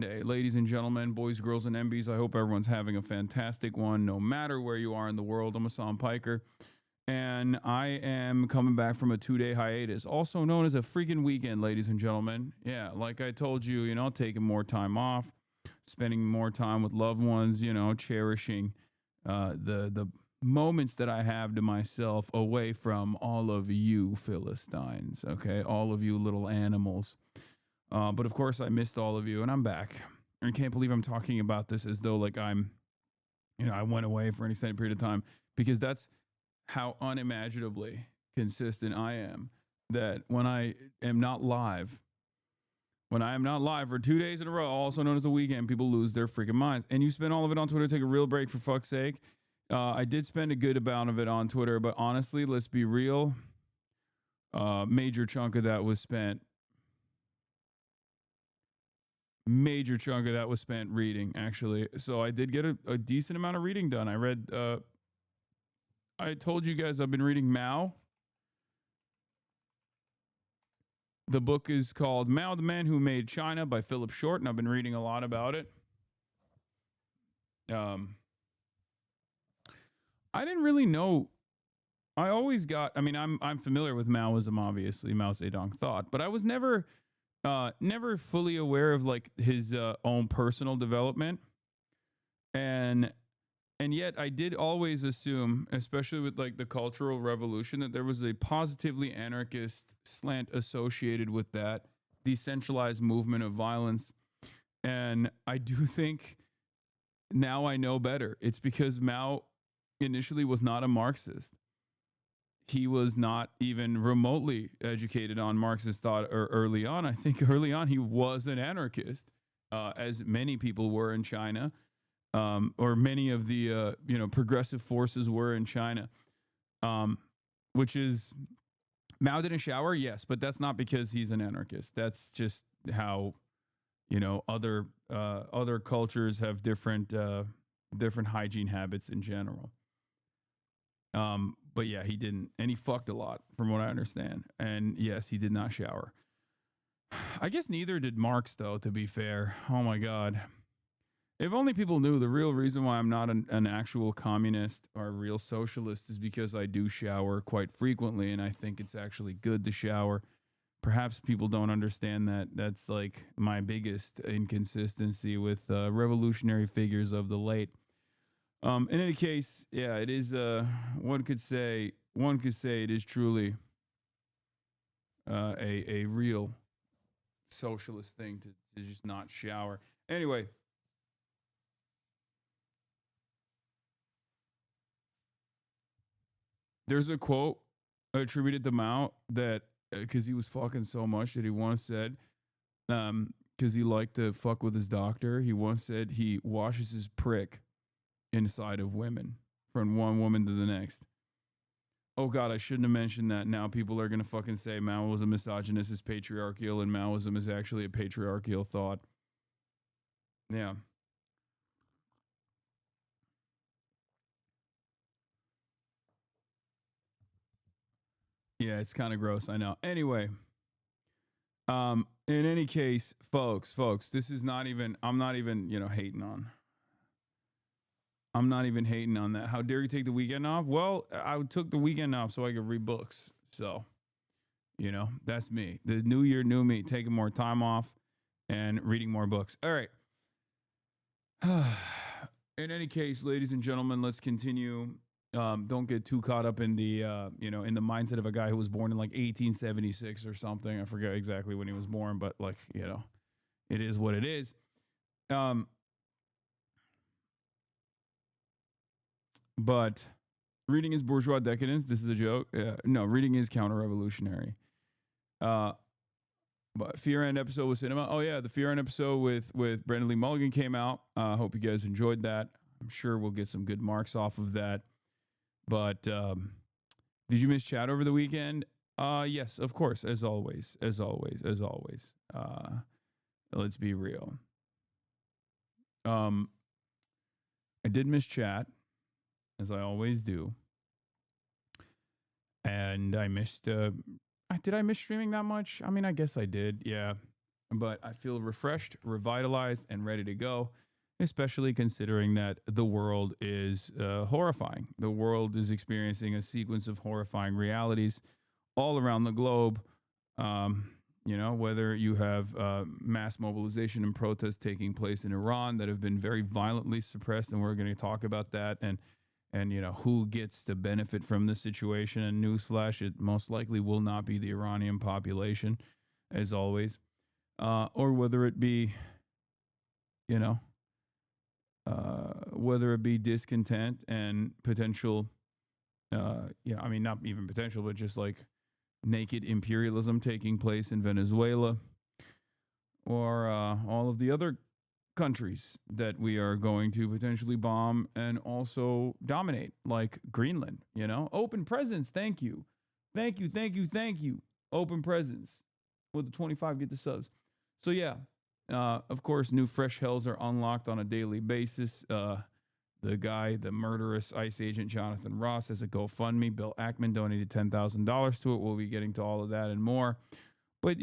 Hey, ladies and gentlemen, boys, girls, and MBs, I hope everyone's having a fantastic one, no matter where you are in the world. I'm Hasan Piker, and I am coming back from a 2 day hiatus, also known as a freaking weekend, ladies and gentlemen. Yeah, like I told you, taking more time off, spending more time with loved ones, cherishing the moments that I have to myself away from all of you Philistines, okay? All of you little animals. But of course, I missed all of you, and I'm back. I can't believe I'm talking about this as though like I went away for an extended period of time because that's how unimaginably consistent I am. That when I am not live for 2 days in a row, also known as a weekend, people lose their freaking minds. And you spend all of it on Twitter. Take a real break for fuck's sake. I did spend a good amount of it on Twitter, but honestly, let's be real. Major chunk of that was spent reading, actually. So I did get a decent amount of reading done. I told you guys I've been reading Mao. The book is called Mao, the Man Who Made China by Philip Short, and I've been reading a lot about it. I didn't really know. I'm familiar with Maoism, obviously, Mao Zedong thought, but I was never fully aware of like his own personal development, and yet I did always assume, especially with like the Cultural Revolution, that there was a positively anarchist slant associated with that decentralized movement of violence. And I do think now I know better. It's because Mao initially was not a Marxist. He was not even remotely educated on Marxist thought early on. I think early on he was an anarchist, as many people were in China, or many of the progressive forces were in China. Which is Mao didn't shower, yes, but that's not because he's an anarchist. That's just how other cultures have different hygiene habits in general. But yeah, he didn't, and he fucked a lot, from what I understand. And yes, he did not shower. I guess neither did Marx, though. To be fair, oh my god, if only people knew the real reason why I'm not an actual communist or a real socialist is because I do shower quite frequently, and I think it's actually good to shower. Perhaps people don't understand that. That's like my biggest inconsistency with revolutionary figures of the late. In any case, yeah, it is. One could say it is truly a real socialist thing to just not shower. Anyway, there's a quote attributed to Mao that because he was fucking so much that he once said, because he liked to fuck with his doctor, he once said he washes his prick inside of women from one woman to the next. Oh God, I shouldn't have mentioned that. Now people are gonna fucking say Mao was a misogynist, is patriarchal, and Maoism is actually a patriarchal thought. Yeah. Yeah, it's kind of gross, I know. Anyway, in any case, folks, this is not even I'm not even, hating on. I'm not even hating on that. How dare you take the weekend off? Well, I took the weekend off so I could read books. So, that's me. The new year, new me, taking more time off and reading more books. All right. In any case, ladies and gentlemen, let's continue. Don't get too caught up in the in the mindset of a guy who was born in like 1876 or something. I forget exactly when he was born, but like, it is what it is. But reading is bourgeois decadence. This is a joke. No, reading is counter-revolutionary. But Fear End episode with cinema. Oh yeah, the Fear End episode with Brendan Lee Mulligan came out. Hope you guys enjoyed that. I'm sure we'll get some good marks off of that. But did you miss chat over the weekend? Yes, of course, as always. Let's be real. I did miss chat, as I always do. And I missed did I miss streaming that much? I mean, I guess I did. Yeah. but I feel refreshed, revitalized, and ready to go, especially considering that the world is horrifying. The world is experiencing a sequence of horrifying realities all around the globe. Whether you have mass mobilization and protests taking place in Iran that have been very violently suppressed, and we're going to talk about that, and who gets to benefit from this situation. And newsflash, it most likely will not be the Iranian population, as always, or whether it be, whether it be discontent and potential, not even potential, but just like naked imperialism taking place in Venezuela, or all of the other countries that we are going to potentially bomb and also dominate, like Greenland. Open presents. Thank you. Open presents. With the 25, get the subs. So yeah, of course, new fresh hells are unlocked on a daily basis. The murderous ICE agent Jonathan Ross has a GoFundMe. Bill Ackman donated $10,000 to it. We'll be getting to all of that and more. But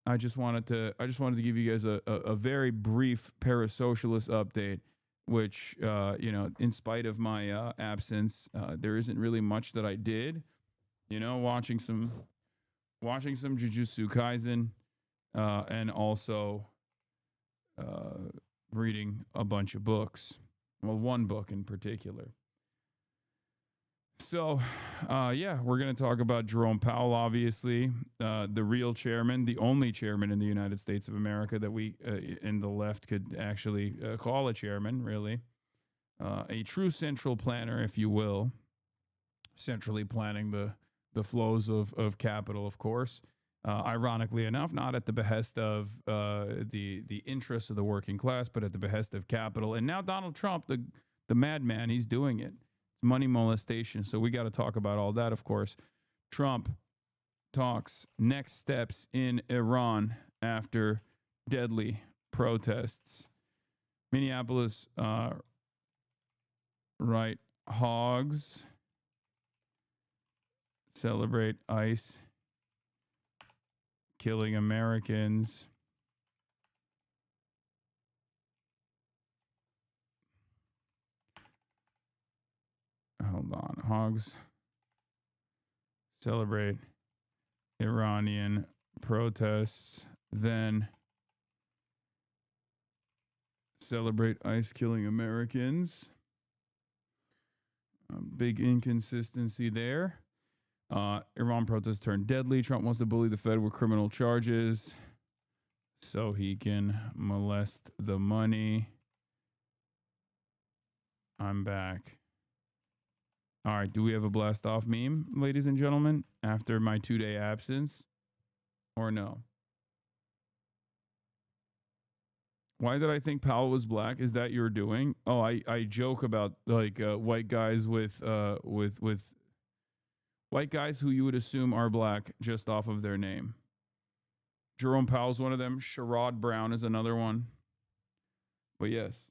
I just wanted to give you guys a very brief parasocialist update, which in spite of my absence, there isn't really much that I did. Watching some Jujutsu Kaisen, and also reading a bunch of books. Well, one book in particular. So, we're going to talk about Jerome Powell, obviously, the real chairman, the only chairman in the United States of America that we in the left could actually call a chairman, really. A true central planner, if you will, centrally planning the flows of capital, of course. Ironically enough, not at the behest of the interests of the working class, but at the behest of capital. And now Donald Trump, the madman, he's doing it. It's money molestation. So we got to talk about all that, of course. Trump talks next steps in Iran after deadly protests. Minneapolis, right, hogs celebrate ICE killing Americans. Hold on. Hogs celebrate Iranian protests, then celebrate ICE killing Americans. Big inconsistency there. Iran protests turned deadly. Trump wants to bully the Fed with criminal charges so he can molest the money. I'm back. All right, do we have a blast off meme, ladies and gentlemen, after my 2-day absence, or no? Why did I think Powell was black? Is that you're doing? Oh, I joke about like white guys with white guys who you would assume are black just off of their name. Jerome Powell's one of them. Sherrod Brown is another one. But yes.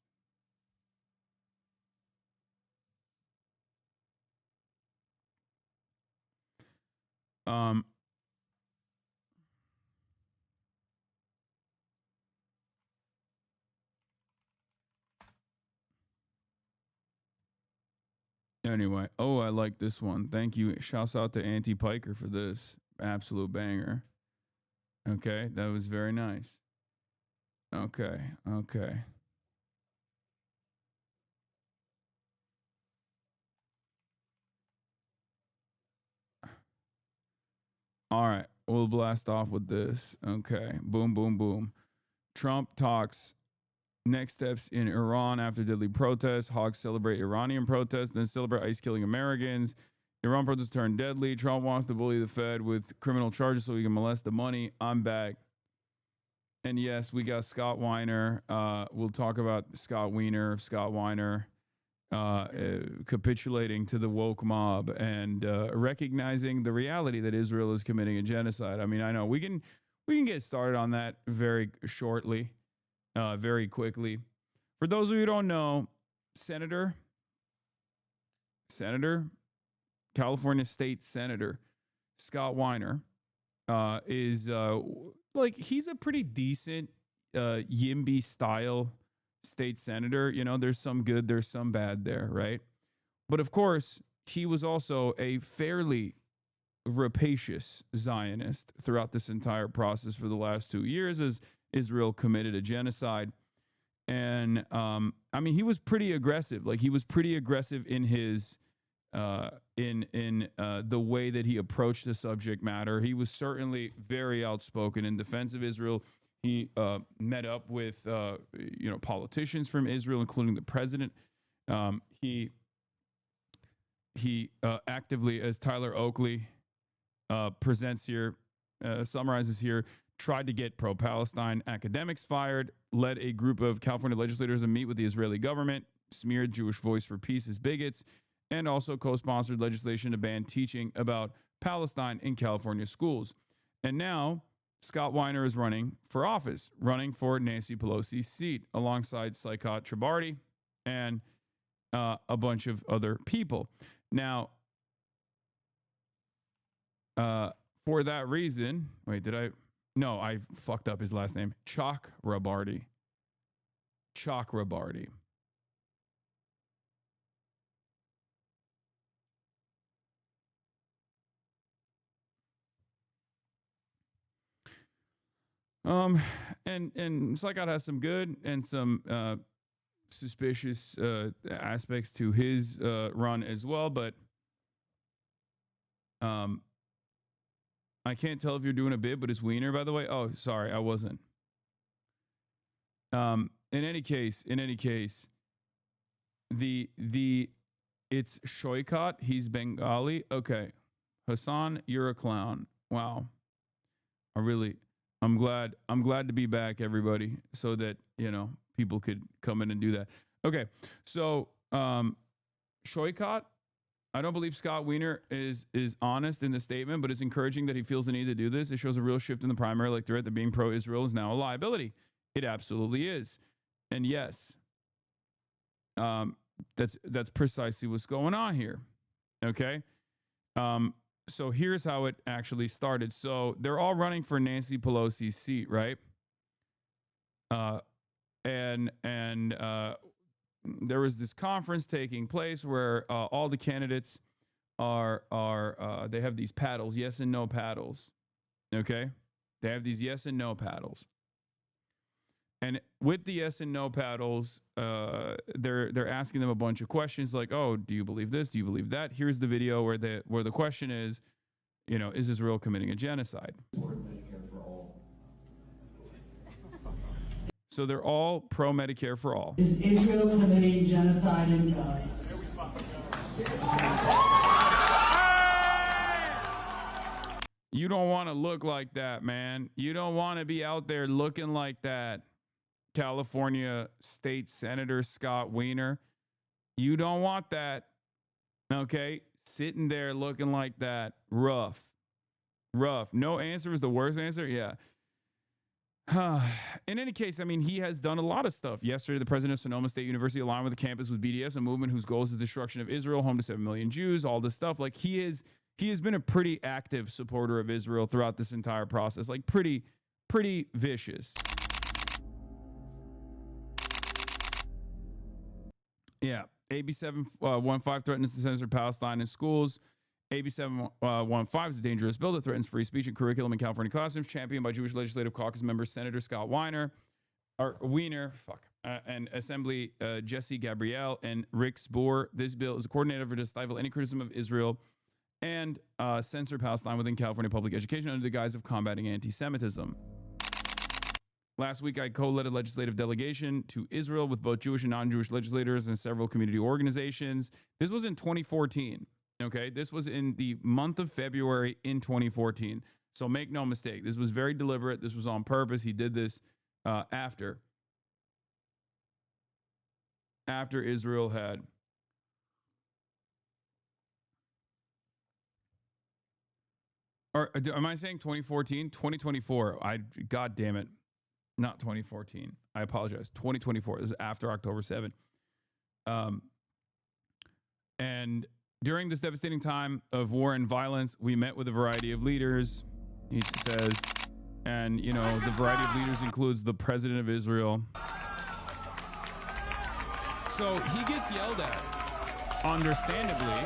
Anyway, I like this one. Thank you. Shouts out to Auntie Piker for this absolute banger. Okay, that was very nice. Okay. All right, we'll blast off with this. Okay, boom, boom, boom. Trump talks next steps in Iran after deadly protests. Hogs celebrate Iranian protests, then celebrate ICE killing Americans. Iran protests turn deadly. Trump wants to bully the Fed with criminal charges so he can molest the money. I'm back. And yes, we got Scott Weiner. We'll talk about Scott Weiner capitulating to the woke mob and recognizing the reality that Israel is committing a genocide. I mean, I know we can get started on that very shortly. Very quickly. For those of you who don't know, Senator, California State Senator Scott Weiner is like he's a pretty decent Yimby style state senator. You know, there's some good, there's some bad there, right? But of course, he was also a fairly rapacious Zionist throughout this entire process for the last 2 years as Israel committed a genocide. And I mean, he was pretty aggressive. Like he was pretty aggressive in his the way that he approached the subject matter. He was certainly very outspoken in defense of Israel. He met up with politicians from Israel, including the president. He actively, as Tyler Oakley presents here, summarizes here, tried to get pro-Palestine academics fired, led a group of California legislators to meet with the Israeli government, smeared Jewish Voice for Peace as bigots, and also co-sponsored legislation to ban teaching about Palestine in California schools. And now Scott Weiner is running for office, running for Nancy Pelosi's seat alongside Saikat Tribardi and a bunch of other people. Now, for that reason, no, I fucked up his last name. Chakrabarti. And Saikat has some good and some suspicious aspects to his run as well, but I can't tell if you're doing a bit, but it's Wiener, by the way. Oh, sorry, I wasn't. In any case, it's Shoikat. He's Bengali. Okay, Hasan, you're a clown. Wow. I'm glad to be back, everybody, so that people could come in and do that. Okay, so Shoikat. I don't believe Scott Wiener is honest in the statement, but it's encouraging that he feels the need to do this. It shows a real shift in the primary electorate that being pro-Israel is now a liability. It absolutely is. And yes, that's precisely what's going on here. Okay? So here's how it actually started. So they're all running for Nancy Pelosi's seat, right? And there was this conference taking place where all the candidates are they have these paddles, yes and no paddles. Okay? They have these yes and no paddles. And with the yes and no paddles, they're asking them a bunch of questions like, "Oh, do you believe this? Do you believe that?" Here's the video where the question is, is Israel committing a genocide? So they're all pro-Medicare for all. Is Israel committing genocide in Gaza? You don't want to look like that, man. You don't want to be out there looking like that, California State Senator Scott Wiener. You don't want that, okay? Sitting there looking like that. Rough. No answer is the worst answer? Yeah. In any case, I mean, he has done a lot of stuff. Yesterday, the president of Sonoma State University aligned with the campus with BDS, a movement whose goal is the destruction of Israel, home to 7 million Jews, all this stuff. Like, he has been a pretty active supporter of Israel throughout this entire process. Like, pretty vicious. Yeah. AB 715 threatens to censor Palestine in schools. AB 715 is a dangerous bill that threatens free speech and curriculum in California classrooms, championed by Jewish Legislative Caucus member Senator Scott Wiener, and Assembly Jesse Gabrielle and Rick Spoor. This bill is a coordinated effort to stifle any criticism of Israel and censor Palestine within California public education under the guise of combating anti-Semitism. Last week, I co-led a legislative delegation to Israel with both Jewish and non-Jewish legislators and several community organizations. This was in 2014. Okay, this was in the month of February in 2014. So make no mistake, this was very deliberate. This was on purpose. He did this after Israel had or am I saying 2014? 2024. God damn it. Not 2014. I apologize. 2024. This is after October 7th. And during this devastating time of war and violence, we met with a variety of leaders, he says, And, you know, the variety of leaders includes the president of Israel. So he gets yelled at, understandably.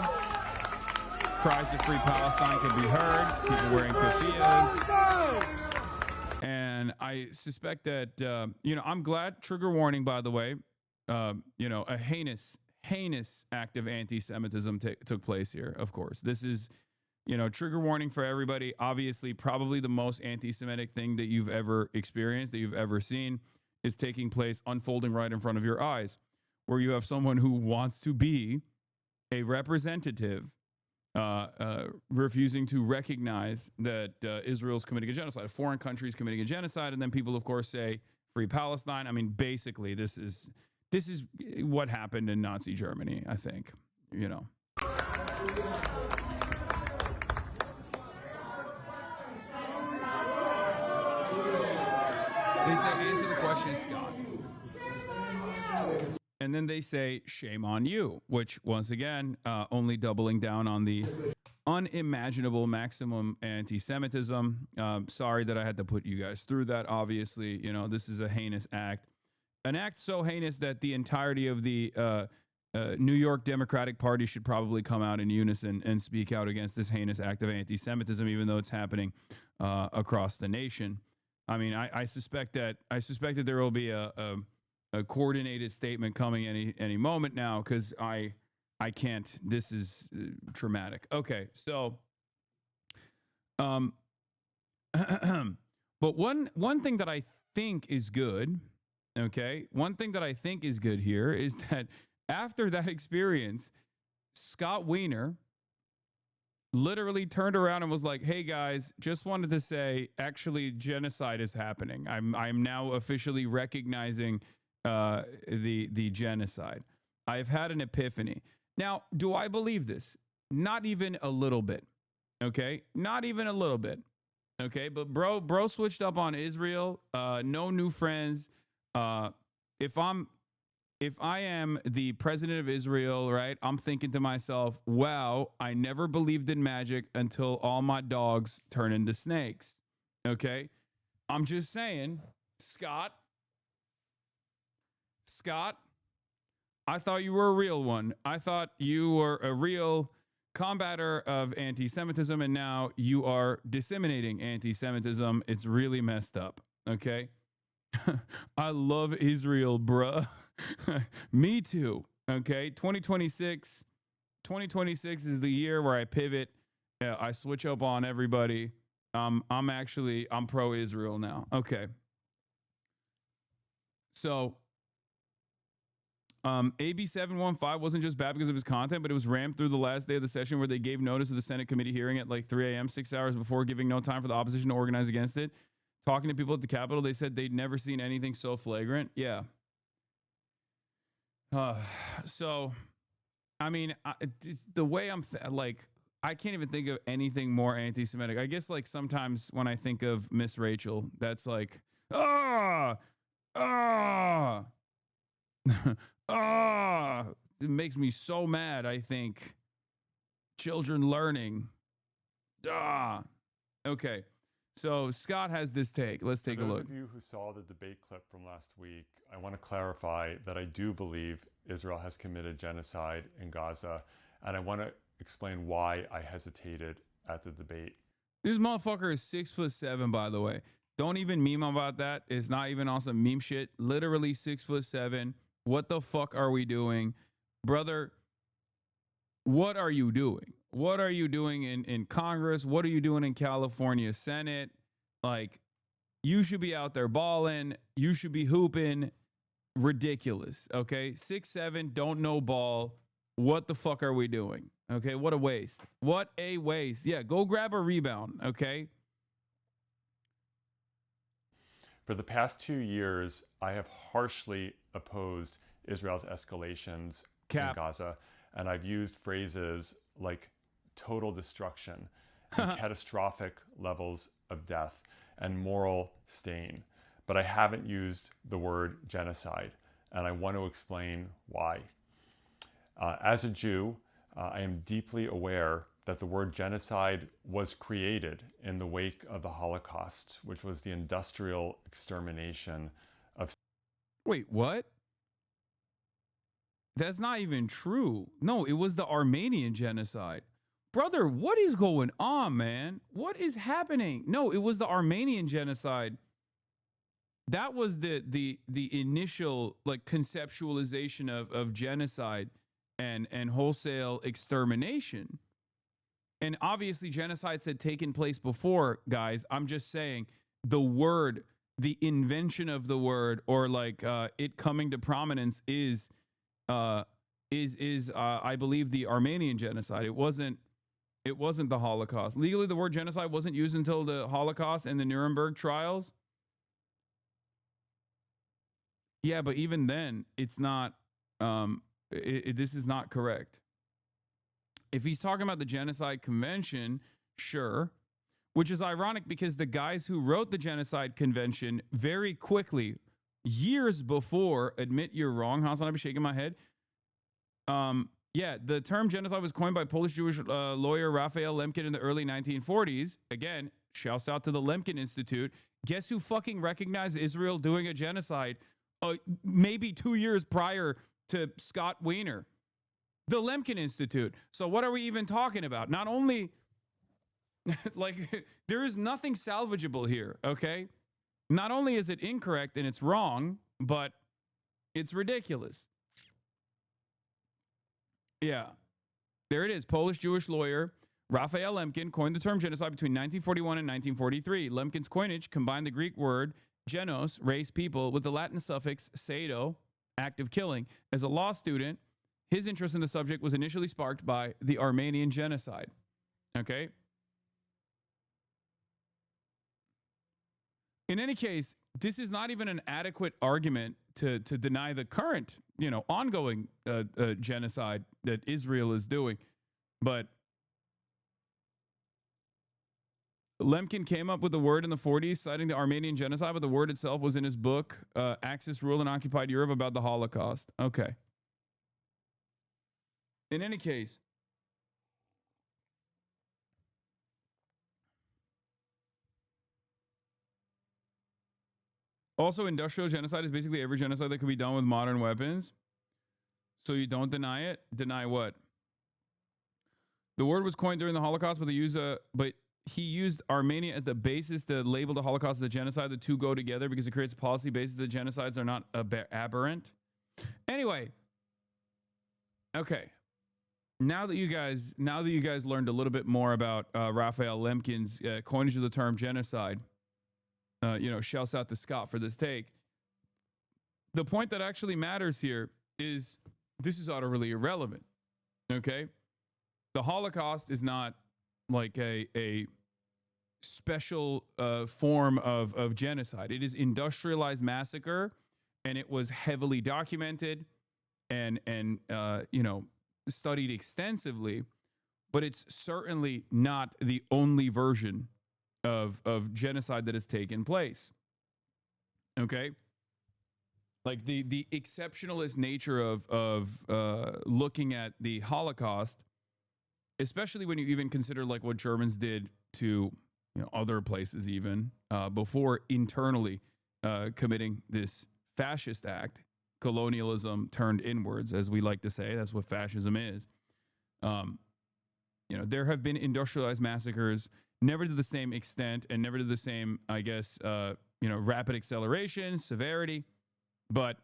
Cries of free Palestine could be heard. People wearing keffiyehs. And I suspect that, you know, I'm glad, trigger warning, by the way, you know, a heinous act of anti-Semitism took place here, of course. This is, you know, trigger warning for everybody. Obviously, probably the most anti-Semitic thing that you've ever experienced, that you've ever seen, is taking place, unfolding right in front of your eyes, where you have someone who wants to be a representative refusing to recognize that Israel's committing a genocide, a foreign country is committing a genocide, and then people, of course, say free Palestine. I mean, basically, this is what happened in Nazi Germany, I think, you know. They say, answer the question, Scott. And then they say, shame on you, which, once again, only doubling down on the unimaginable maximum anti-Semitism. Sorry that I had to put you guys through that. Obviously, you know, this is a heinous act. An act so heinous that the entirety of the New York Democratic Party should probably come out in unison and speak out against this heinous act of anti-Semitism, even though it's happening across the nation. I mean, I suspect that there will be a coordinated statement coming any moment now, because I can't. This is traumatic. Okay, so, but one thing that I think is good. Okay, one thing that I think is good here is that after that experience, Scott Wiener literally turned around and was like, "Hey guys, just wanted to say, actually, genocide is happening. I'm now officially recognizing the genocide. I've had an epiphany." Now, do I believe this? Not even a little bit. Okay, not even a little bit. Okay, but bro switched up on Israel. No new friends. If I am the president of Israel, right, I'm thinking to myself, wow, I never believed in magic until all my dogs turn into snakes. Okay, I'm just saying, Scott, I thought you were a real one. I thought you were a real combatter of anti-Semitism, and now you are disseminating anti-Semitism. It's really messed up. Okay. I love Israel, bruh. Me too. Okay. 2026 is the year where I pivot. I switch up on everybody. I'm pro-Israel now. Okay. So, AB 715 wasn't just bad because of his content, but it was rammed through the last day of the session, where they gave notice of the Senate committee hearing at like 3 a.m., 6 hours before, giving no time for the opposition to organize against it. Talking to people at the Capitol, they said they'd never seen anything so flagrant. Yeah. So, I mean, the way I'm like, I can't even think of anything more anti-Semitic. I guess like sometimes when I think of Miss Rachel, that's like, ah. It makes me so mad. I think children learning. Okay. So Scott has this take. Let's take a look. For those of you who saw the debate clip from last week, I want to clarify that I do believe Israel has committed genocide in Gaza, and I want to explain why I hesitated at the debate. This motherfucker is 6'7", by the way. Don't even meme about that. It's not even on some meme shit. Literally 6'7". What the fuck are we doing? Brother, what are you doing? What are you doing in Congress? What are you doing in California Senate? Like, you should be out there balling. You should be hooping. Ridiculous, okay? 6'7", don't know ball. What the fuck are we doing? Okay, what a waste. What a waste. Yeah, go grab a rebound, okay? For the past 2 years, I have harshly opposed Israel's escalations in Gaza, and I've used phrases like total destruction, and catastrophic levels of death, and moral stain. But I haven't used the word genocide, and I want to explain why. As a Jew, I am deeply aware that the word genocide was created in the wake of the Holocaust, which was the industrial extermination of... Wait, what? That's not even true. No, it was the Armenian genocide. Brother, what is going on, man? What is happening? No, it was the Armenian genocide. That was the initial like conceptualization of genocide and wholesale extermination. And obviously genocides had taken place before, guys. I'm just saying the word, the invention of the word, or like it coming to prominence is I believe the Armenian genocide. It wasn't the Holocaust. Legally, the word genocide wasn't used until the Holocaust and the Nuremberg trials. Yeah, but even then, it's not. This is not correct. If he's talking about the Genocide Convention, sure, which is ironic because the guys who wrote the Genocide Convention very quickly, years before, admit you're wrong. Hasan, I'm shaking my head. Yeah, the term genocide was coined by Polish Jewish lawyer Raphael Lemkin in the early 1940s. Again, shouts out to the Lemkin Institute. Guess who fucking recognized Israel doing a genocide maybe 2 years prior to Scott Wiener? The Lemkin Institute. So what are we even talking about? Not only, like, there is nothing salvageable here, okay? Not only is it incorrect and it's wrong, but it's ridiculous. Yeah. There it is. Polish Jewish lawyer Raphael Lemkin coined the term genocide between 1941 and 1943. Lemkin's coinage combined the Greek word genos, race, people, with the Latin suffix seido, act of killing. As a law student, his interest in the subject was initially sparked by the Armenian genocide. Okay? In any case, this is not even an adequate argument to deny the current, ongoing genocide that Israel is doing. But Lemkin came up with the word in the 40s, citing the Armenian genocide, but the word itself was in his book, Axis Rule in Occupied Europe, about the Holocaust. Okay. In any case, also industrial genocide is basically every genocide that can be done with modern weapons. So you don't deny it? Deny what? The word was coined during the Holocaust, but he used Armenia as the basis to label the Holocaust as a genocide. The two go together because it creates a policy basis that genocides are not aberrant. Anyway, okay. Now that you guys learned a little bit more about Raphael Lemkin's coinage of the term genocide, shouts out to Scott for this take. The point that actually matters here is this is utterly irrelevant. Okay, the Holocaust is not like a special form of genocide. It is industrialized massacre, and it was heavily documented and studied extensively, but it's certainly not the only version of genocide that has taken place. Okay? Like the exceptionalist nature of looking at the Holocaust, especially when you even consider like what Germans did to other places even before internally committing this fascist act. Colonialism turned inwards, as we like to say. That's what fascism is. There have been industrialized massacres, never to the same extent and never to the same, I guess, rapid acceleration, severity. But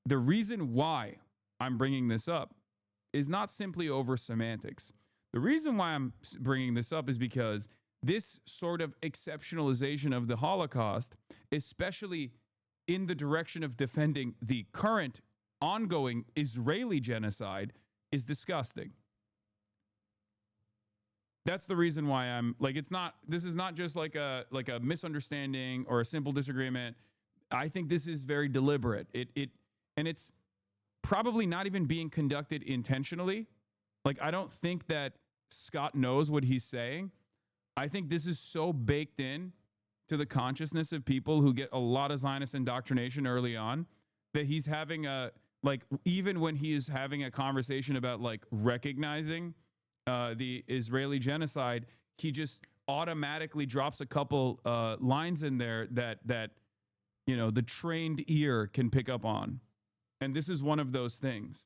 the reason why I'm bringing this up is not simply over semantics. The reason why I'm bringing this up is because this sort of exceptionalization of the Holocaust, especially in the direction of defending the current ongoing Israeli genocide, is disgusting. That's the reason why I'm like, this is not just like a misunderstanding or a simple disagreement. I think this is very deliberate. And it's probably not even being conducted intentionally. Like, I don't think that Scott knows what he's saying. I think this is so baked in to the consciousness of people who get a lot of Zionist indoctrination early on that he's having even when he is having a conversation about like recognizing the Israeli genocide, he just automatically drops a couple lines in there that the trained ear can pick up on, and this is one of those things.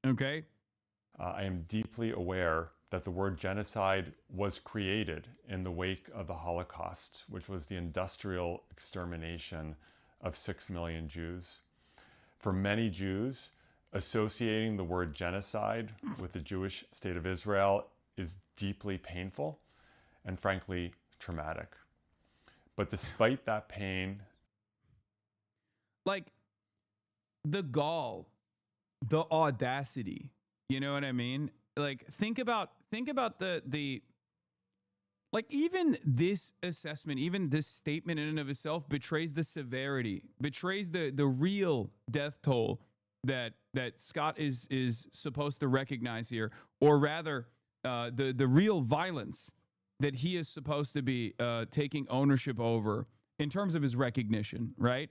Okay. I am deeply aware that the word genocide was created in the wake of the Holocaust, which was the industrial extermination of 6 million Jews. For many Jews, associating the word genocide with the Jewish state of Israel is deeply painful and frankly traumatic. But despite that pain, like the gall, the audacity, you know what I mean? Like think about the like even this assessment, even this statement in and of itself betrays the severity, betrays the real death toll that Scott is supposed to recognize here, or rather the real violence that he is supposed to be taking ownership over in terms of his recognition, right?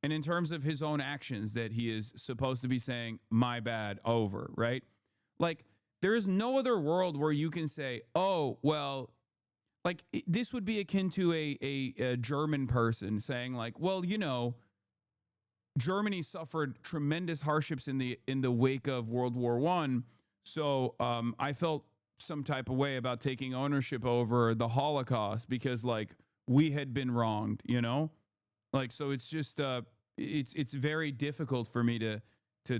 And in terms of his own actions that he is supposed to be saying, my bad, over, right? Like, there is no other world where you can say, oh, well, like, this would be akin to a German person saying, like, well, Germany suffered tremendous hardships in the wake of World War I, so I felt some type of way about taking ownership over the Holocaust because, like, we had been wronged, Like, so it's just it's very difficult for me to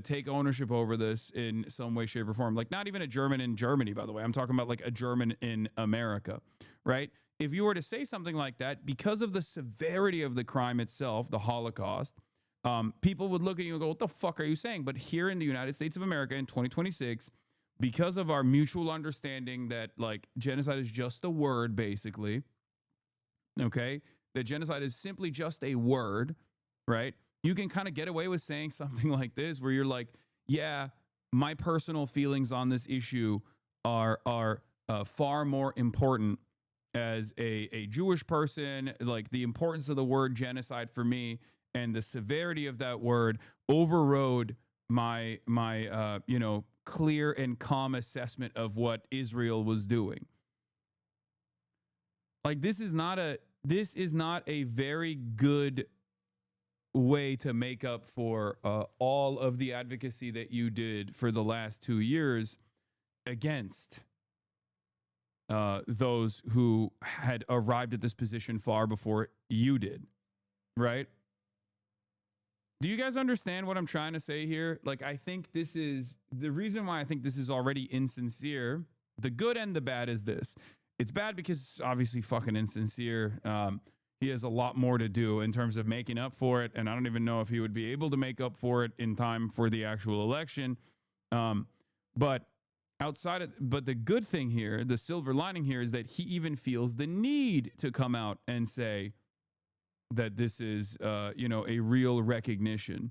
take ownership over this in some way, shape, or form. Like, not even a German in Germany, by the way. I'm talking about like a German in America, right? If you were to say something like that, because of the severity of the crime itself, the Holocaust, people would look at you and go, what the fuck are you saying? But here in the United States of America in 2026, because of our mutual understanding that, like, genocide is just a word, basically, okay? That genocide is simply just a word, right? You can kind of get away with saying something like this where you're like, yeah, my personal feelings on this issue are far more important as a Jewish person. Like, the importance of the word genocide for me and the severity of that word overrode my clear and calm assessment of what Israel was doing. Like, this is not a very good way to make up for all of the advocacy that you did for the last 2 years against those who had arrived at this position far before you did, right? Do you guys understand what I'm trying to say here? Like, I think this is the reason why I think this is already insincere. The good and the bad is this. It's bad because it's obviously fucking insincere. He has a lot more to do in terms of making up for it, and I don't even know if he would be able to make up for it in time for the actual election. But the good thing here, the silver lining here, is that he even feels the need to come out and say that this is, a real recognition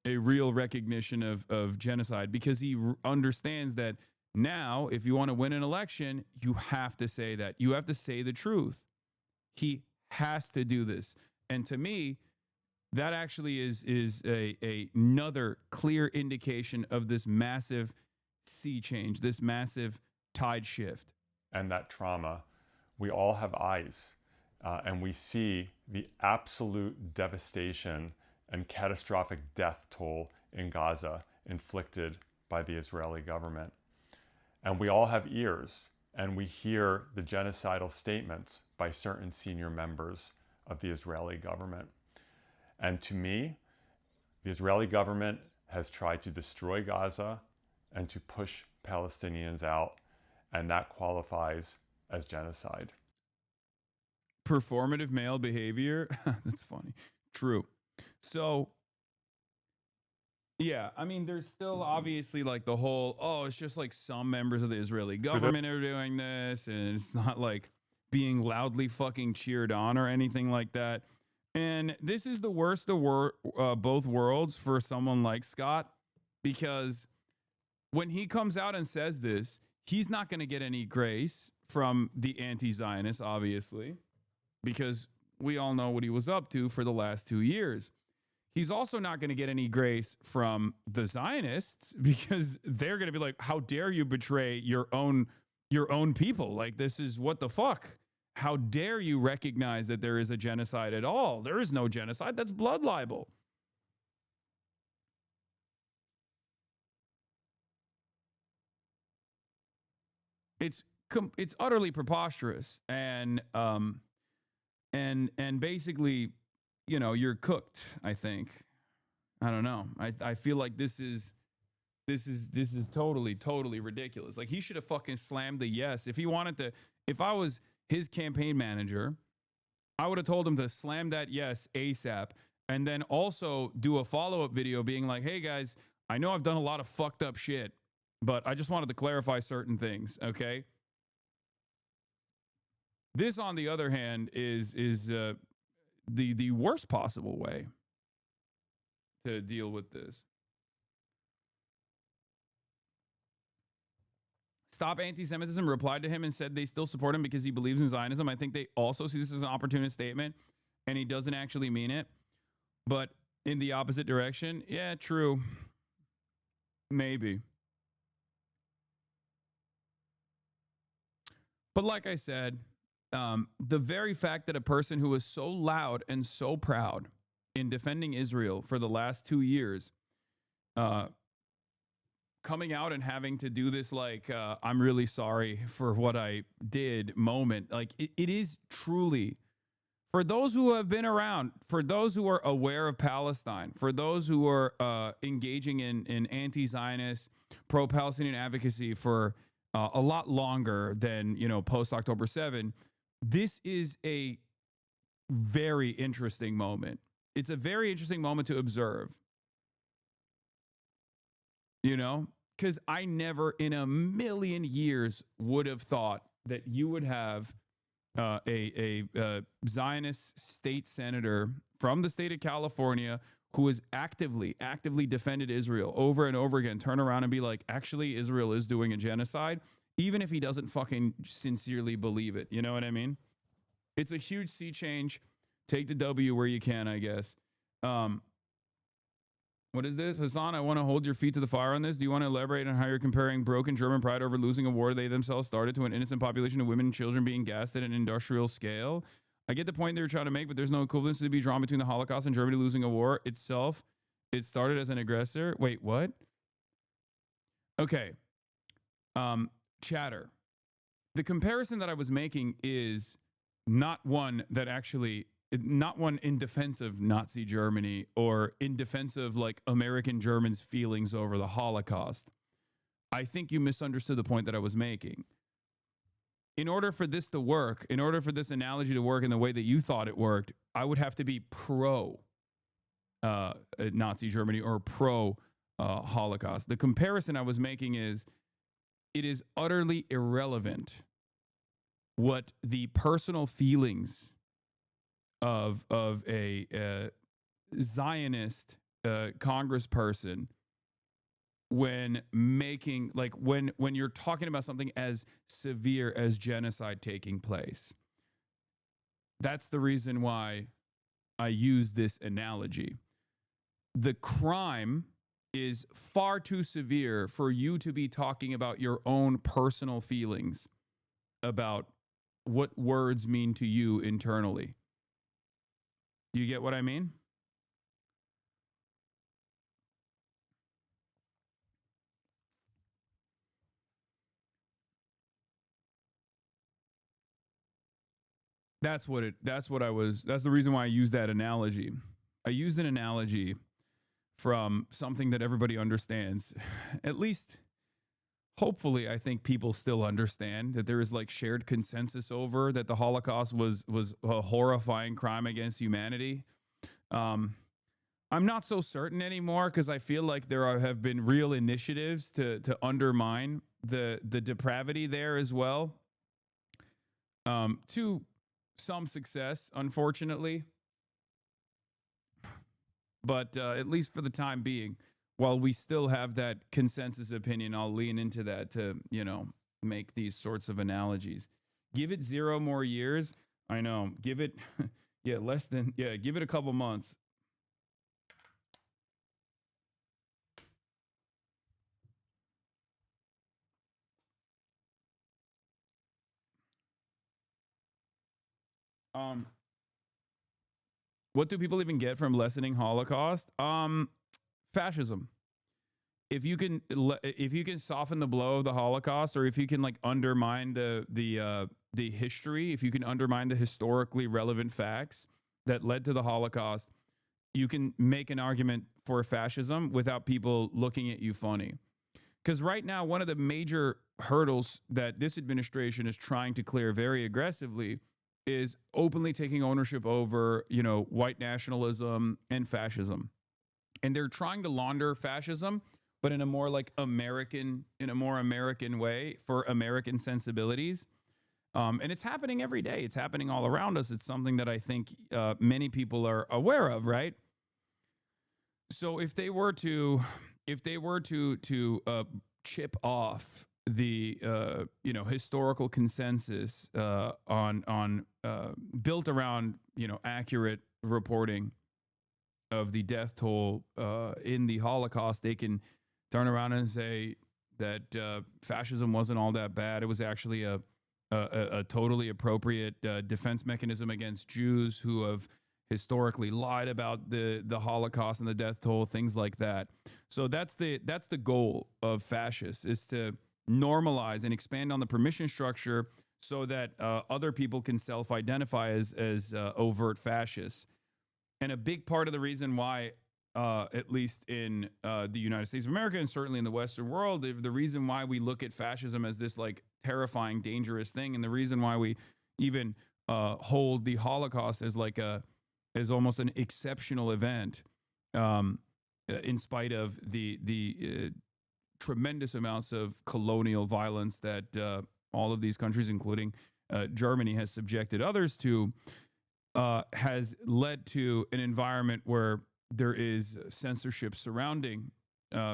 of genocide, because he understands that now, if you want to win an election, you have to say that. You have to say the truth. He has to do this. And to me, that actually is another clear indication of this massive sea change, this massive tide shift. And that trauma, we all have eyes, and we see the absolute devastation and catastrophic death toll in Gaza inflicted by the Israeli government. And we all have ears, and we hear the genocidal statements by certain senior members of the Israeli government. And to me, the Israeli government has tried to destroy Gaza and to push Palestinians out, and that qualifies as genocide. Performative male behavior. That's funny. True. So, yeah, I mean, there's still obviously like the whole, it's just like some members of the Israeli government are doing this, and it's not like being loudly fucking cheered on or anything like that. And this is the worst of both worlds for someone like Scott, because when he comes out and says this, he's not going to get any grace from the anti-Zionists, obviously, because we all know what he was up to for the last 2 years. he's also not going to get any grace from the Zionists because they're going to be like, how dare you betray your own people? Like, this is what the fuck? How dare you recognize that there is a genocide at all? There is no genocide. That's blood libel. It's utterly preposterous, and basically, you know, you're cooked. I think. I don't know. I feel like this is totally ridiculous. Like, he should have fucking slammed the yes if he wanted to. If I was his campaign manager, I would have told him to slam that yes ASAP, and then also do a follow-up video being like, hey guys, I know I've done a lot of fucked up shit, but I just wanted to clarify certain things, okay? This, on the other hand, is the worst possible way to deal with this. Stop Anti-Semitism replied to him and said they still support him because he believes in Zionism. I think they also see this as an opportunist statement, and he doesn't actually mean it. But in the opposite direction, yeah, true. Maybe. But like I said, the very fact that a person who was so loud and so proud in defending Israel for the last 2 years, coming out and having to do this, like, I'm really sorry for what I did moment, like, it is truly, for those who have been around, for those who are aware of Palestine, for those who are engaging in anti-Zionist, pro-Palestinian advocacy for a lot longer than, you know, post-October 7, this is a very interesting moment. It's a very interesting moment to observe. You know, because I never in a million years would have thought that you would have a Zionist state senator from the state of California who has actively defended Israel over and over again turn around and be like, actually, Israel is doing a genocide, even if he doesn't fucking sincerely believe it. You know what I mean? It's a huge sea change. Take the W where you can, I guess. What is this? Hasan, I want to hold your feet to the fire on this. Do you want to elaborate on how you're comparing broken German pride over losing a war they themselves started to an innocent population of women and children being gassed at an industrial scale? I get the point they were trying to make, but there's no equivalence to be drawn between the Holocaust and Germany losing a war itself. It started as an aggressor. Wait, what? Okay. Chatter. The comparison that I was making is not one in defense of Nazi Germany or in defense of, like, American Germans' feelings over the Holocaust. I think you misunderstood the point that I was making. In order for this to work, in order for this analogy to work in the way that you thought it worked, I would have to be pro Nazi Germany or pro Holocaust. The comparison I was making is, it is utterly irrelevant what the personal feelings of a Zionist congressperson when making, like, when you're talking about something as severe as genocide taking place. That's the reason why I use this analogy. The crime is far too severe for you to be talking about your own personal feelings about what words mean to you internally. You get what I mean? That's the reason why I used that analogy. I used an analogy from something that everybody understands. At least, hopefully, I think people still understand that there is, like, shared consensus over that the Holocaust was a horrifying crime against humanity. I'm not so certain anymore because I feel like there have been real initiatives to undermine the depravity there as well. To some success, unfortunately. But at least for the time being, while we still have that consensus opinion, I'll lean into that to, you know, make these sorts of analogies. Give it 0 more years. I know. Give it, give it a couple months. What do people even get from lessening Holocaust? Fascism. If you can soften the blow of the Holocaust, or if you can like undermine the history, if you can undermine the historically relevant facts that led to the Holocaust, you can make an argument for fascism without people looking at you funny. Because right now, one of the major hurdles that this administration is trying to clear very aggressively is openly taking ownership over, white nationalism and fascism. And they're trying to launder fascism, but in a more American way for American sensibilities. And it's happening every day. It's happening all around us. It's something that I think many people are aware of, right? So if they were to chip off the historical consensus on built around accurate reporting of the death toll in the Holocaust, they can turn around and say that fascism wasn't all that bad. It was actually a totally appropriate defense mechanism against Jews who have historically lied about the Holocaust and the death toll, things like that. So that's the goal of fascists, is to normalize and expand on the permission structure so that other people can self-identify as overt fascists. And a big part of the reason why, at least in the United States of America and certainly in the Western world, the reason why we look at fascism as this terrifying, dangerous thing, and the reason why we even hold the Holocaust as almost an exceptional event, in spite of the tremendous amounts of colonial violence that all of these countries, including Germany, has subjected others to, has led to an environment where there is censorship surrounding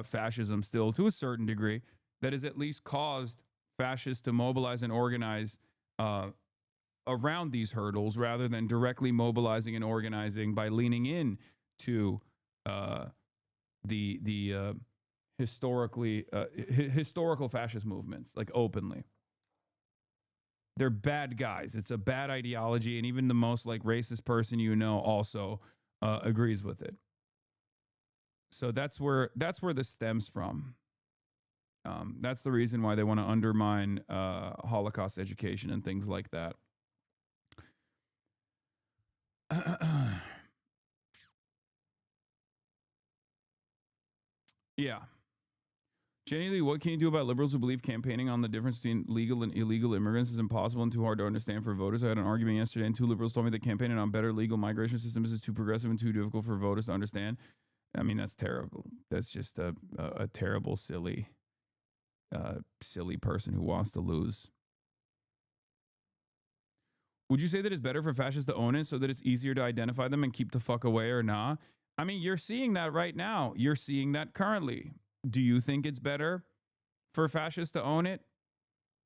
fascism still to a certain degree that has at least caused fascists to mobilize and organize around these hurdles rather than directly mobilizing and organizing by leaning in to the historical fascist movements, openly. They're bad guys. It's a bad ideology, and even the most racist person also agrees with it. So that's where this stems from. That's the reason why they want to undermine Holocaust education and things like that. Yeah. Jenny Lee, what can you do about liberals who believe campaigning on the difference between legal and illegal immigrants is impossible and too hard to understand for voters? I had an argument yesterday, and two liberals told me that campaigning on better legal migration systems is too progressive and too difficult for voters to understand. I mean, that's terrible. That's just a terrible, silly person who wants to lose. Would you say that it's better for fascists to own it so that it's easier to identify them and keep the fuck away, or nah? I mean, you're seeing that right now. You're seeing that currently. Do you think it's better for fascists to own it?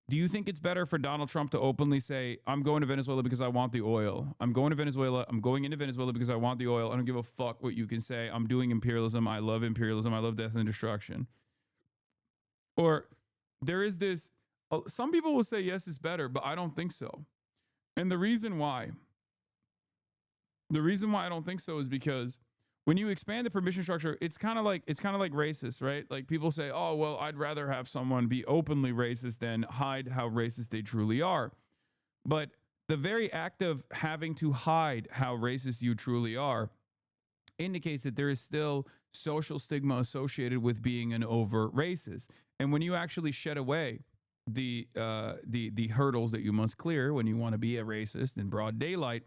Do you think it's better for Donald Trump to openly say, I'm going to Venezuela because I want the oil. I'm going to Venezuela. I'm going into Venezuela because I want the oil. I don't give a fuck what you can say. I'm doing imperialism. I love imperialism. I love death and destruction. Or there is this, some people will say, yes, it's better, but I don't think so. And the reason why I don't think so is because when you expand the permission structure, it's kind of like racist, right? Like people say, oh, well, I'd rather have someone be openly racist than hide how racist they truly are. But the very act of having to hide how racist you truly are indicates that there is still social stigma associated with being an overt racist. And when you actually shed away the hurdles that you must clear when you want to be a racist in broad daylight,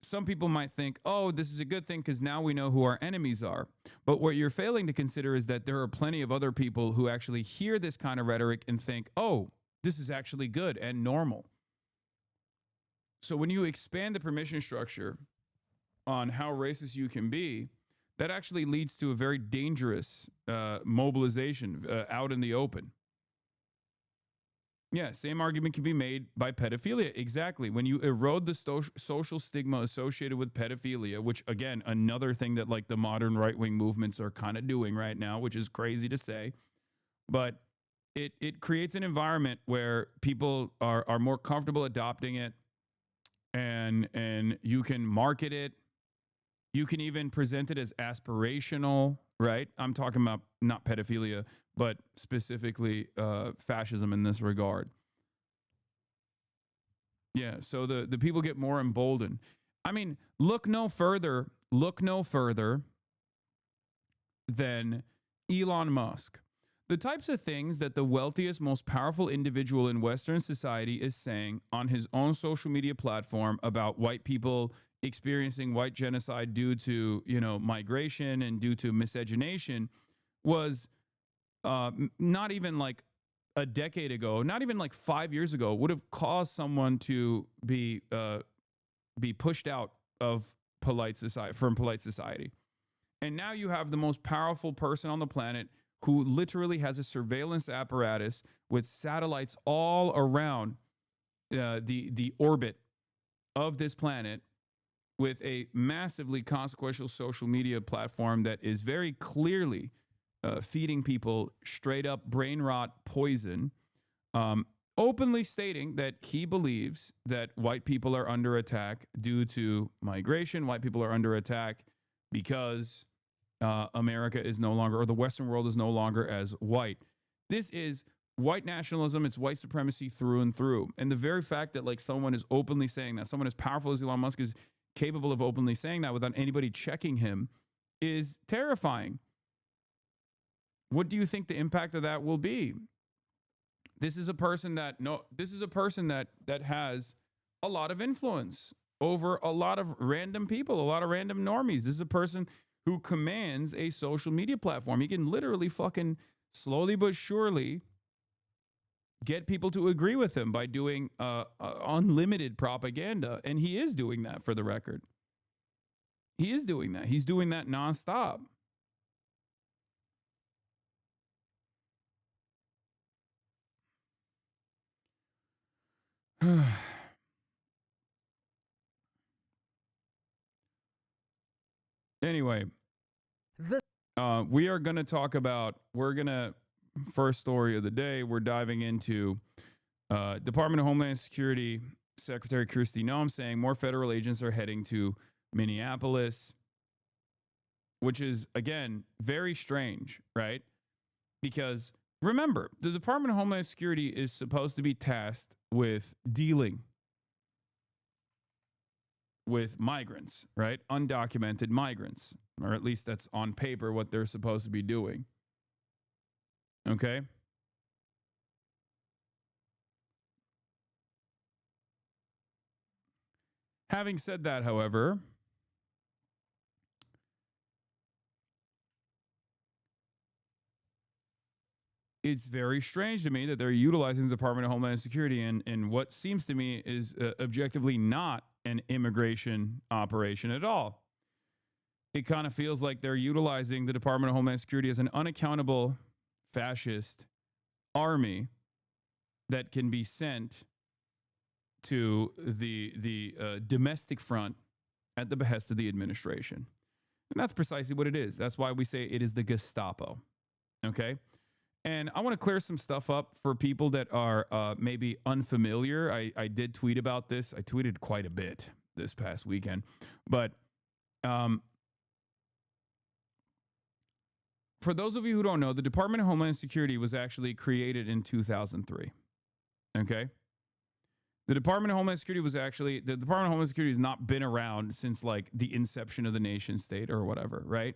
some people might think, oh, this is a good thing because now we know who our enemies are. But what you're failing to consider is that there are plenty of other people who actually hear this kind of rhetoric and think, oh, this is actually good and normal. So when you expand the permission structure on how racist you can be, that actually leads to a very dangerous mobilization out in the open. Yeah, same argument can be made by pedophilia. Exactly. When you erode the social stigma associated with pedophilia, which, again, another thing that the modern right-wing movements are kind of doing right now, which is crazy to say, but it creates an environment where people are more comfortable adopting it. and you can market it. You can even present it as aspirational, right? I'm talking about not pedophilia, but specifically fascism in this regard. Yeah, so the people get more emboldened. I mean, look no further than Elon Musk. The types of things that the wealthiest, most powerful individual in Western society is saying on his own social media platform about white people experiencing white genocide due to, migration and due to miscegenation was not even like a decade ago, not even like 5 years ago, would have caused someone to be pushed out of polite society. And now you have the most powerful person on the planet who literally has a surveillance apparatus with satellites all around the orbit of this planet, with a massively consequential social media platform that is very clearly feeding people straight up brain rot poison, openly stating that he believes that white people are under attack due to migration. White people are under attack because America is no longer, or the Western world is no longer as white. This is white nationalism. It's white supremacy through and through. And the very fact that like someone is openly saying that, someone as powerful as Elon Musk is capable of openly saying that without anybody checking him, is terrifying. What do you think the impact of that will be? This is a person that has a lot of influence over a lot of random people, a lot of random normies. This is a person who commands a social media platform. He can literally fucking slowly but surely get people to agree with him by doing unlimited propaganda. And he is doing that, for the record. He is doing that. He's doing that nonstop. Anyway, we are going to talk about, first story of the day, we're diving into Department of Homeland Security Secretary Kristi Noem saying more federal agents are heading to Minneapolis, which is, again, very strange, right? Because remember, the Department of Homeland Security is supposed to be tasked with dealing with migrants, right? Undocumented migrants, or at least that's on paper what they're supposed to be doing. Okay? Having said that, however, it's very strange to me that they're utilizing the Department of Homeland Security in what seems to me is objectively not an immigration operation at all. It kind of feels like they're utilizing the Department of Homeland Security as an unaccountable fascist army that can be sent to the domestic front at the behest of the administration. And that's precisely what it is. That's why we say it is the Gestapo. Okay? And I want to clear some stuff up for people that are maybe unfamiliar. I did tweet about this. I tweeted quite a bit this past weekend. But for those of you who don't know, the Department of Homeland Security was actually created in 2003. Okay? The Department of Homeland Security has not been around since like the inception of the nation state or whatever, right?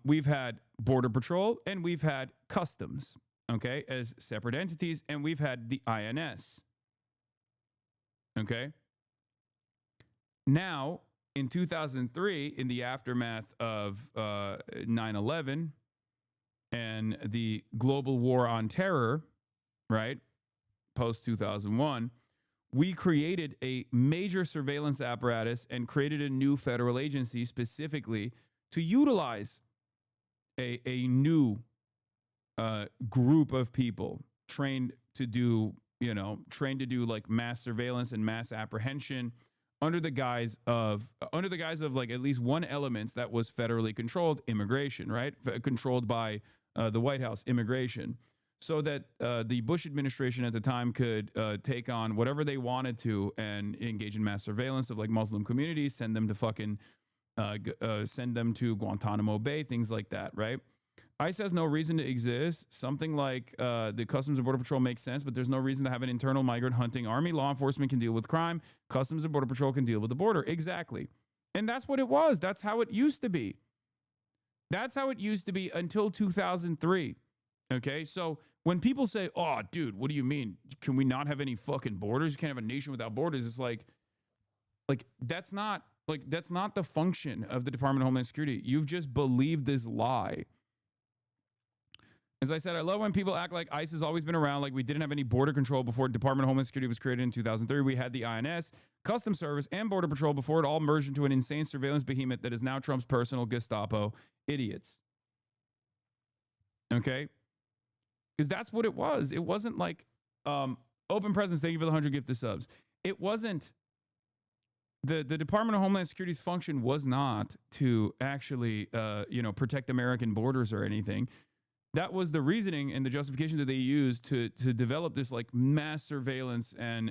We've had Border Patrol and we've had Customs, okay, as separate entities, and we've had the INS, okay? Now, in 2003, in the aftermath of 9/11 and the global war on terror, right, post-2001, we created a major surveillance apparatus and created a new federal agency specifically to utilize a new group of people trained to do like mass surveillance and mass apprehension under the guise of like at least one element that was federally controlled, immigration, right? Controlled by the White House, immigration. so that the Bush administration at the time could take on whatever they wanted to and engage in mass surveillance of like Muslim communities, send them to fucking send them to Guantanamo Bay, things like that, right? ICE has no reason to exist. Something like the Customs and Border Patrol makes sense, but there's no reason to have an internal migrant hunting army. Law enforcement can deal with crime. Customs and Border Patrol can deal with the border. Exactly. And that's what it was. That's how it used to be. That's how it used to be until 2003. Okay, so when people say, oh, dude, what do you mean? Can we not have any fucking borders? You can't have a nation without borders. It's like that's not the function of the Department of Homeland Security. You've just believed this lie. As I said, I love when people act like ICE has always been around, like we didn't have any border control before Department of Homeland Security was created in 2003. We had the INS, Customs Service, and Border Patrol before it all merged into an insane surveillance behemoth that is now Trump's personal Gestapo. Idiots. Okay? Because that's what it was. It wasn't like open presence, thank you for the 100 gifted subs. It wasn't. The Department of Homeland Security's function was not to actually, protect American borders or anything. That was the reasoning and the justification that they used to develop this like mass surveillance and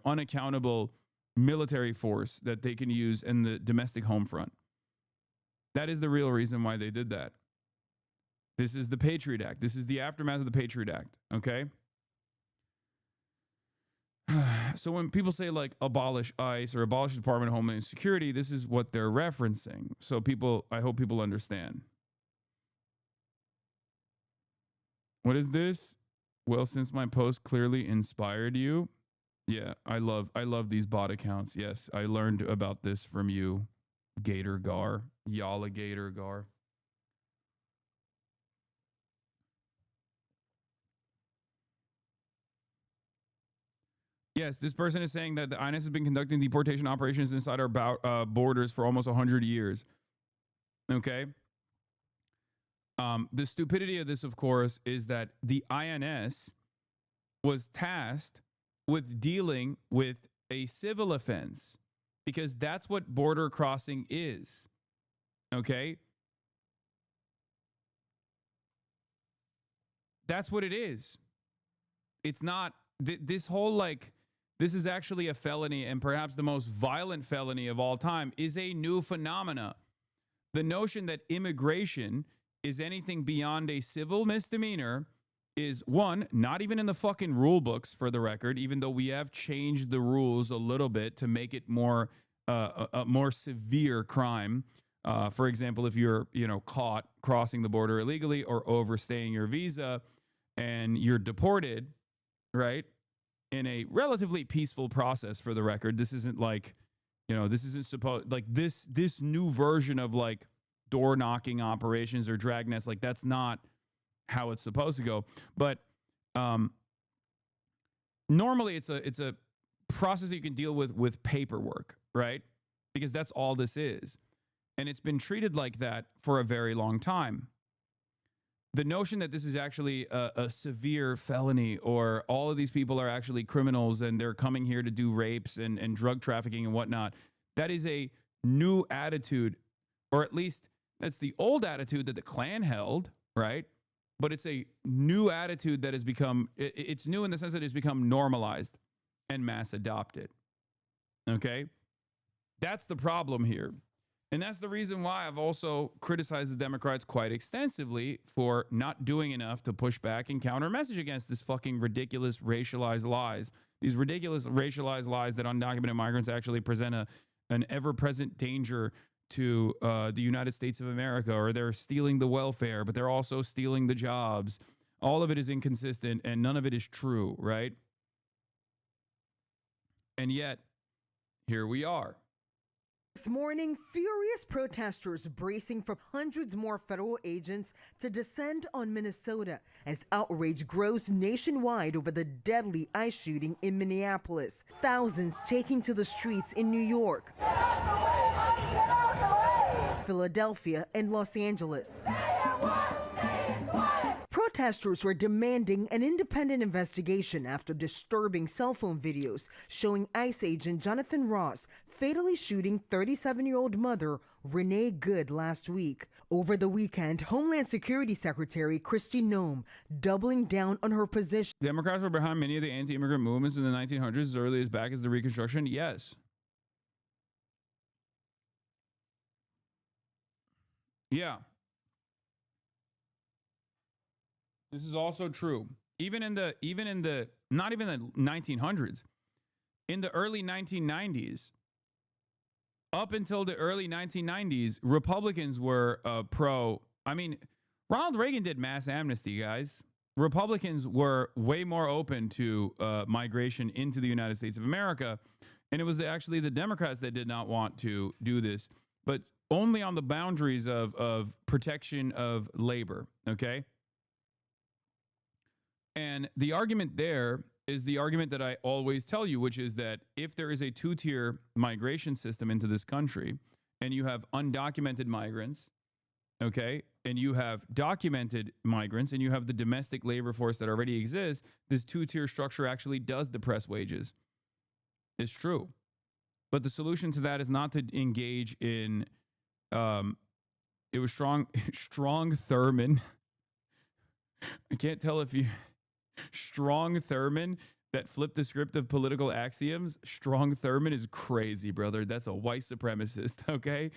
unaccountable military force that they can use in the domestic home front. That is the real reason why they did that. This is the Patriot Act. This is the aftermath of the Patriot Act. Okay. So when people say like abolish ICE or abolish the Department of Homeland Security, this is what they're referencing. So I hope people understand. What is this? Well, since my post clearly inspired you. Yeah, I love these bot accounts. Yes, I learned about this from you, Gator Gar, Yala Gator Gar. Yes, this person is saying that the INS has been conducting deportation operations inside our borders for almost 100 years. Okay. The stupidity of this, of course, is that the INS was tasked with dealing with a civil offense because that's what border crossing is. Okay? That's what it is. It's not this whole like, this is actually a felony, and perhaps the most violent felony of all time is a new phenomena. The notion that immigration is anything beyond a civil misdemeanor is, one, not even in the fucking rule books, for the record, even though we have changed the rules a little bit to make it more a more severe crime. For example, if you're caught crossing the border illegally or overstaying your visa and you're deported, right, in a relatively peaceful process, for the record. This isn't like, this isn't supposed, like this new version of like door knocking operations or dragnets, like that's not how it's supposed to go. But normally it's a process that you can deal with paperwork, right? Because that's all this is. And it's been treated like that for a very long time. The notion that this is actually a severe felony, or all of these people are actually criminals and they're coming here to do rapes and drug trafficking and whatnot, that is a new attitude, or at least that's the old attitude that the Klan held, right? But it's a new attitude that has become, it's new in the sense that it's become normalized and mass adopted. Okay? That's the problem here. And that's the reason why I've also criticized the Democrats quite extensively for not doing enough to push back and counter message against this fucking ridiculous racialized lies. These ridiculous racialized lies that undocumented migrants actually present an ever-present danger to the United States of America, or they're stealing the welfare, but they're also stealing the jobs. All of it is inconsistent and none of it is true, right? And yet, here we are. This morning, furious protesters bracing for hundreds more federal agents to descend on Minnesota as outrage grows nationwide over the deadly ICE shooting in Minneapolis. Thousands taking to the streets in New York, Philadelphia, and Los Angeles. Protesters were demanding an independent investigation after disturbing cell phone videos showing ICE agent Jonathan Ross fatally shooting 37-year-old mother Renee Good last week. Over the weekend, Homeland Security Secretary Kristi Noem doubling down on her position. Democrats were behind many of the anti-immigrant movements in the 1900s, as early as back as the Reconstruction. Yes. Yeah. This is also true. Even in the not even the 1900s, in the early 1990s, up until the early 1990s, Republicans were pro. I mean, Ronald Reagan did mass amnesty, guys. Republicans were way more open to migration into the United States of America. And it was actually the Democrats that did not want to do this, but only on the boundaries of protection of labor. Okay. And the argument there is the argument that I always tell you, which is that if there is a two-tier migration system into this country and you have undocumented migrants, okay, and you have documented migrants and you have the domestic labor force that already exists, this two-tier structure actually does depress wages. It's true. But the solution to that is not to engage in, it was Strong Thurmond. I can't tell if you... Strong Thurmond that flipped the script of political axioms. Strong Thurmond is crazy, brother. That's a white supremacist, okay?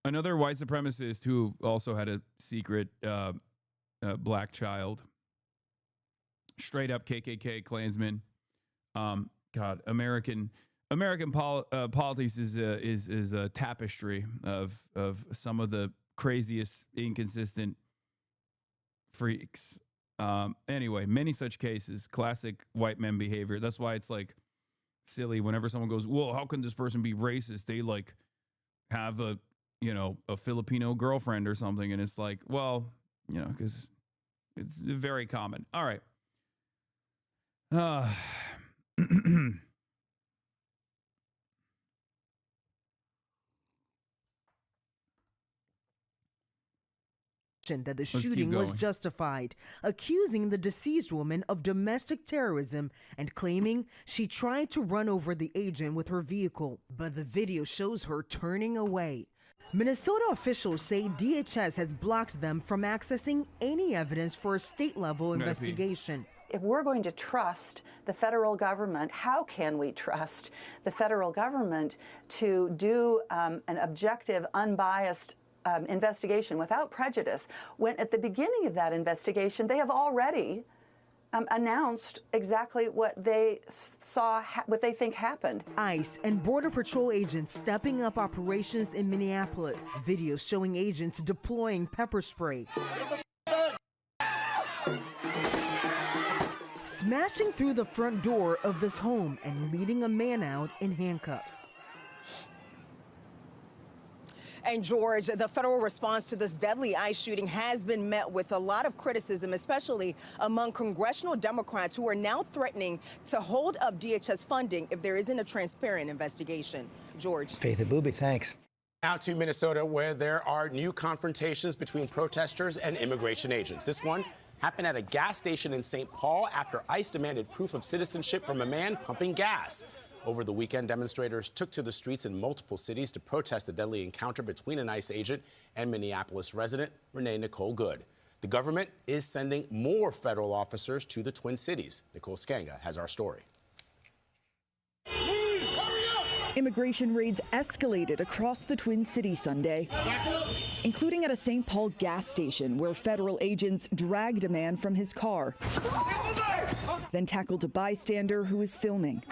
Another white supremacist who also had a secret black child. Straight up KKK Klansman. God, American politics is a tapestry of some of the craziest, inconsistent freaks. Anyway, many such cases, classic white men behavior. That's why it's like silly whenever someone goes, well, how can this person be racist? They like have a Filipino girlfriend or something. And it's like, well, because it's very common. All right. That the shooting was justified, accusing the deceased woman of domestic terrorism and claiming she tried to run over the agent with her vehicle, but the video shows her turning away. Minnesota officials say DHS has blocked them from accessing any evidence for a state-level investigation. If we're going to trust the federal government, how can we trust the federal government to do an objective, unbiased investigation without prejudice, when at the beginning of that investigation, they have already announced exactly what they saw, what they think happened. ICE and Border Patrol agents stepping up operations in Minneapolis. Videos showing agents deploying pepper spray. Smashing through the front door of this home and leading a man out in handcuffs. And George, the federal response to this deadly ICE shooting has been met with a lot of criticism, especially among congressional Democrats who are now threatening to hold up DHS funding if there isn't a transparent investigation. George. Faith Abubi, thanks. Now to Minnesota, where there are new confrontations between protesters and immigration agents. This one happened at a gas station in St. Paul after ICE demanded proof of citizenship from a man pumping gas. Over the weekend, demonstrators took to the streets in multiple cities to protest the deadly encounter between an ICE agent and Minneapolis resident Renee Nicole Good. The government is sending more federal officers to the Twin Cities. Nicole Skanga has our story. Immigration raids escalated across the Twin Cities Sunday, including at a St. Paul gas station where federal agents dragged a man from his car, then tackled a bystander who was filming.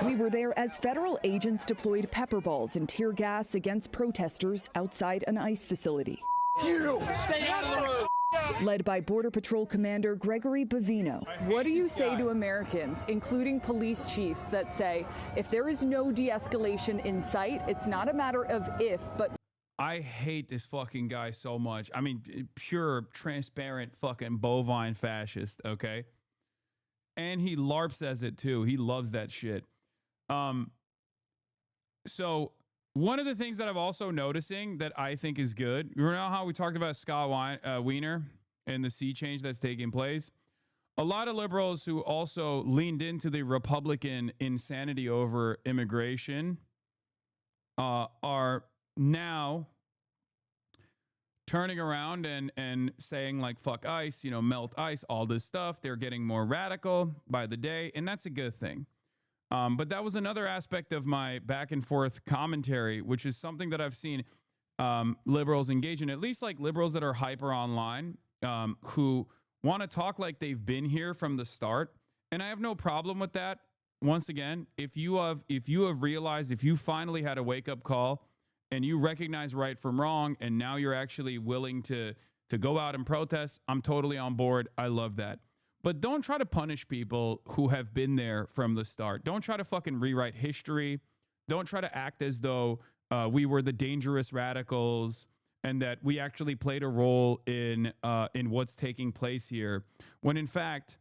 We were there as federal agents deployed pepper balls and tear gas against protesters outside an ICE facility. Stay out of the road. Led by Border Patrol Commander Gregory Bavino. What do you say to Americans, including police chiefs, that say if there is no de-escalation in sight, it's not a matter of if, but... I hate this fucking guy so much. I mean, pure, transparent fucking bovine fascist, okay? And he LARPs as it too. He loves that shit. So one of the things that I'm also noticing that I think is good, you know how we talked about Scott Wiener and the sea change that's taking place. A lot of liberals who also leaned into the Republican insanity over immigration are now turning around and saying like, fuck ICE, melt ICE, all this stuff. They're getting more radical by the day, and that's a good thing. But that was another aspect of my back and forth commentary, which is something that I've seen liberals engage in, at least like liberals that are hyper online, who want to talk like they've been here from the start. And I have no problem with that. Once again, if you have realized, if you finally had a wake-up call and you recognize right from wrong, and now you're actually willing to go out and protest, I'm totally on board. I love that. But don't try to punish people who have been there from the start. Don't try to fucking rewrite history. Don't try to act as though we were the dangerous radicals and that we actually played a role in what's taking place here, when in fact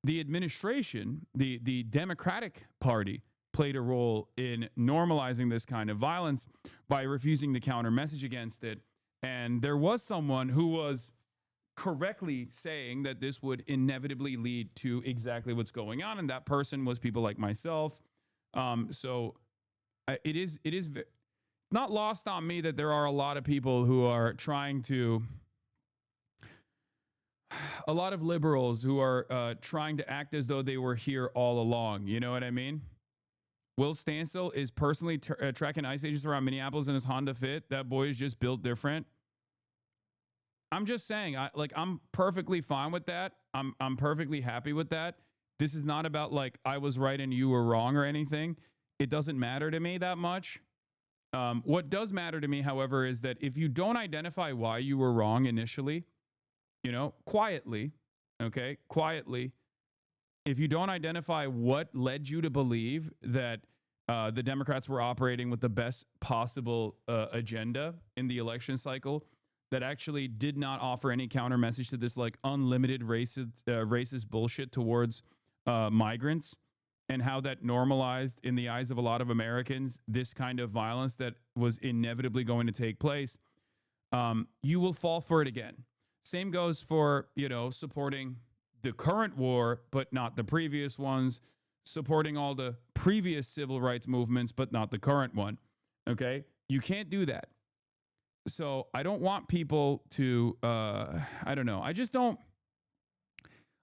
the administration, the Democratic Party, played a role in normalizing this kind of violence by refusing to counter message against it. And there was someone who was correctly saying that this would inevitably lead to exactly what's going on, and that person was people like myself. So it is not lost on me that there are a lot of people who are trying to, a lot of liberals who are trying to act as though they were here all along. You know what I mean? Will Stansel is personally tracking ICE agents around Minneapolis in his Honda Fit. That boy is just built different. I'm just saying, I'm perfectly fine with that. I'm perfectly happy with that. This is not about like I was right and you were wrong or anything. It doesn't matter to me that much. What does matter to me, however, is that if you don't identify why you were wrong initially, quietly, if you don't identify what led you to believe that the Democrats were operating with the best possible agenda in the election cycle, that actually did not offer any counter message to this like unlimited racist bullshit towards migrants, and how that normalized in the eyes of a lot of Americans this kind of violence that was inevitably going to take place, you will fall for it again. Same goes for, supporting the current war, but not the previous ones, supporting all the previous civil rights movements, but not the current one. Okay? You can't do that. So I don't want people to, I don't know. I just don't,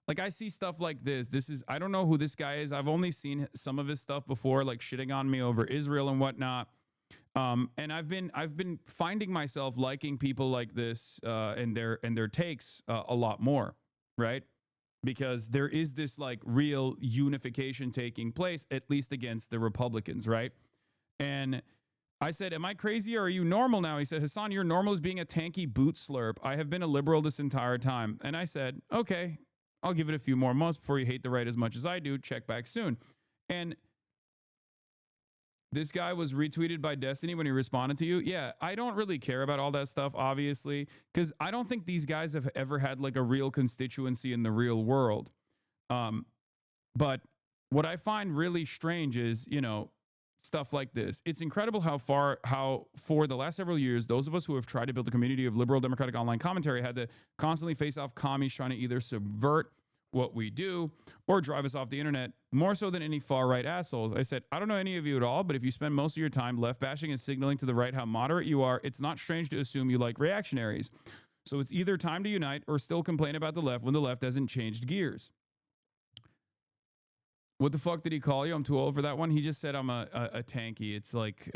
like, I see stuff like this. I don't know who this guy is. I've only seen some of his stuff before, like shitting on me over Israel and whatnot. And I've been finding myself liking people like this and their takes a lot more, right? Because there is this like real unification taking place, at least against the Republicans, right? And I said, am I crazy or are you normal now? He said, Hasan, you're normal as being a tanky boot slurp. I have been a liberal this entire time. And I said, okay, I'll give it a few more months before you hate the right as much as I do. Check back soon. And this guy was retweeted by Destiny when he responded to you. Yeah, I don't really care about all that stuff, obviously, because I don't think these guys have ever had like a real constituency in the real world. But what I find really strange is, stuff like this. It's incredible how for the last several years, those of us who have tried to build a community of liberal democratic online commentary had to constantly face off commies trying to either subvert what we do or drive us off the internet, more so than any far-right assholes. I said, I don't know any of you at all, but if you spend most of your time left bashing and signaling to the right how moderate you are, it's not strange to assume you like reactionaries. So it's either time to unite or still complain about the left when the left hasn't changed gears. What the fuck did he call you? I'm too old for that one. He just said I'm a tanky. It's like,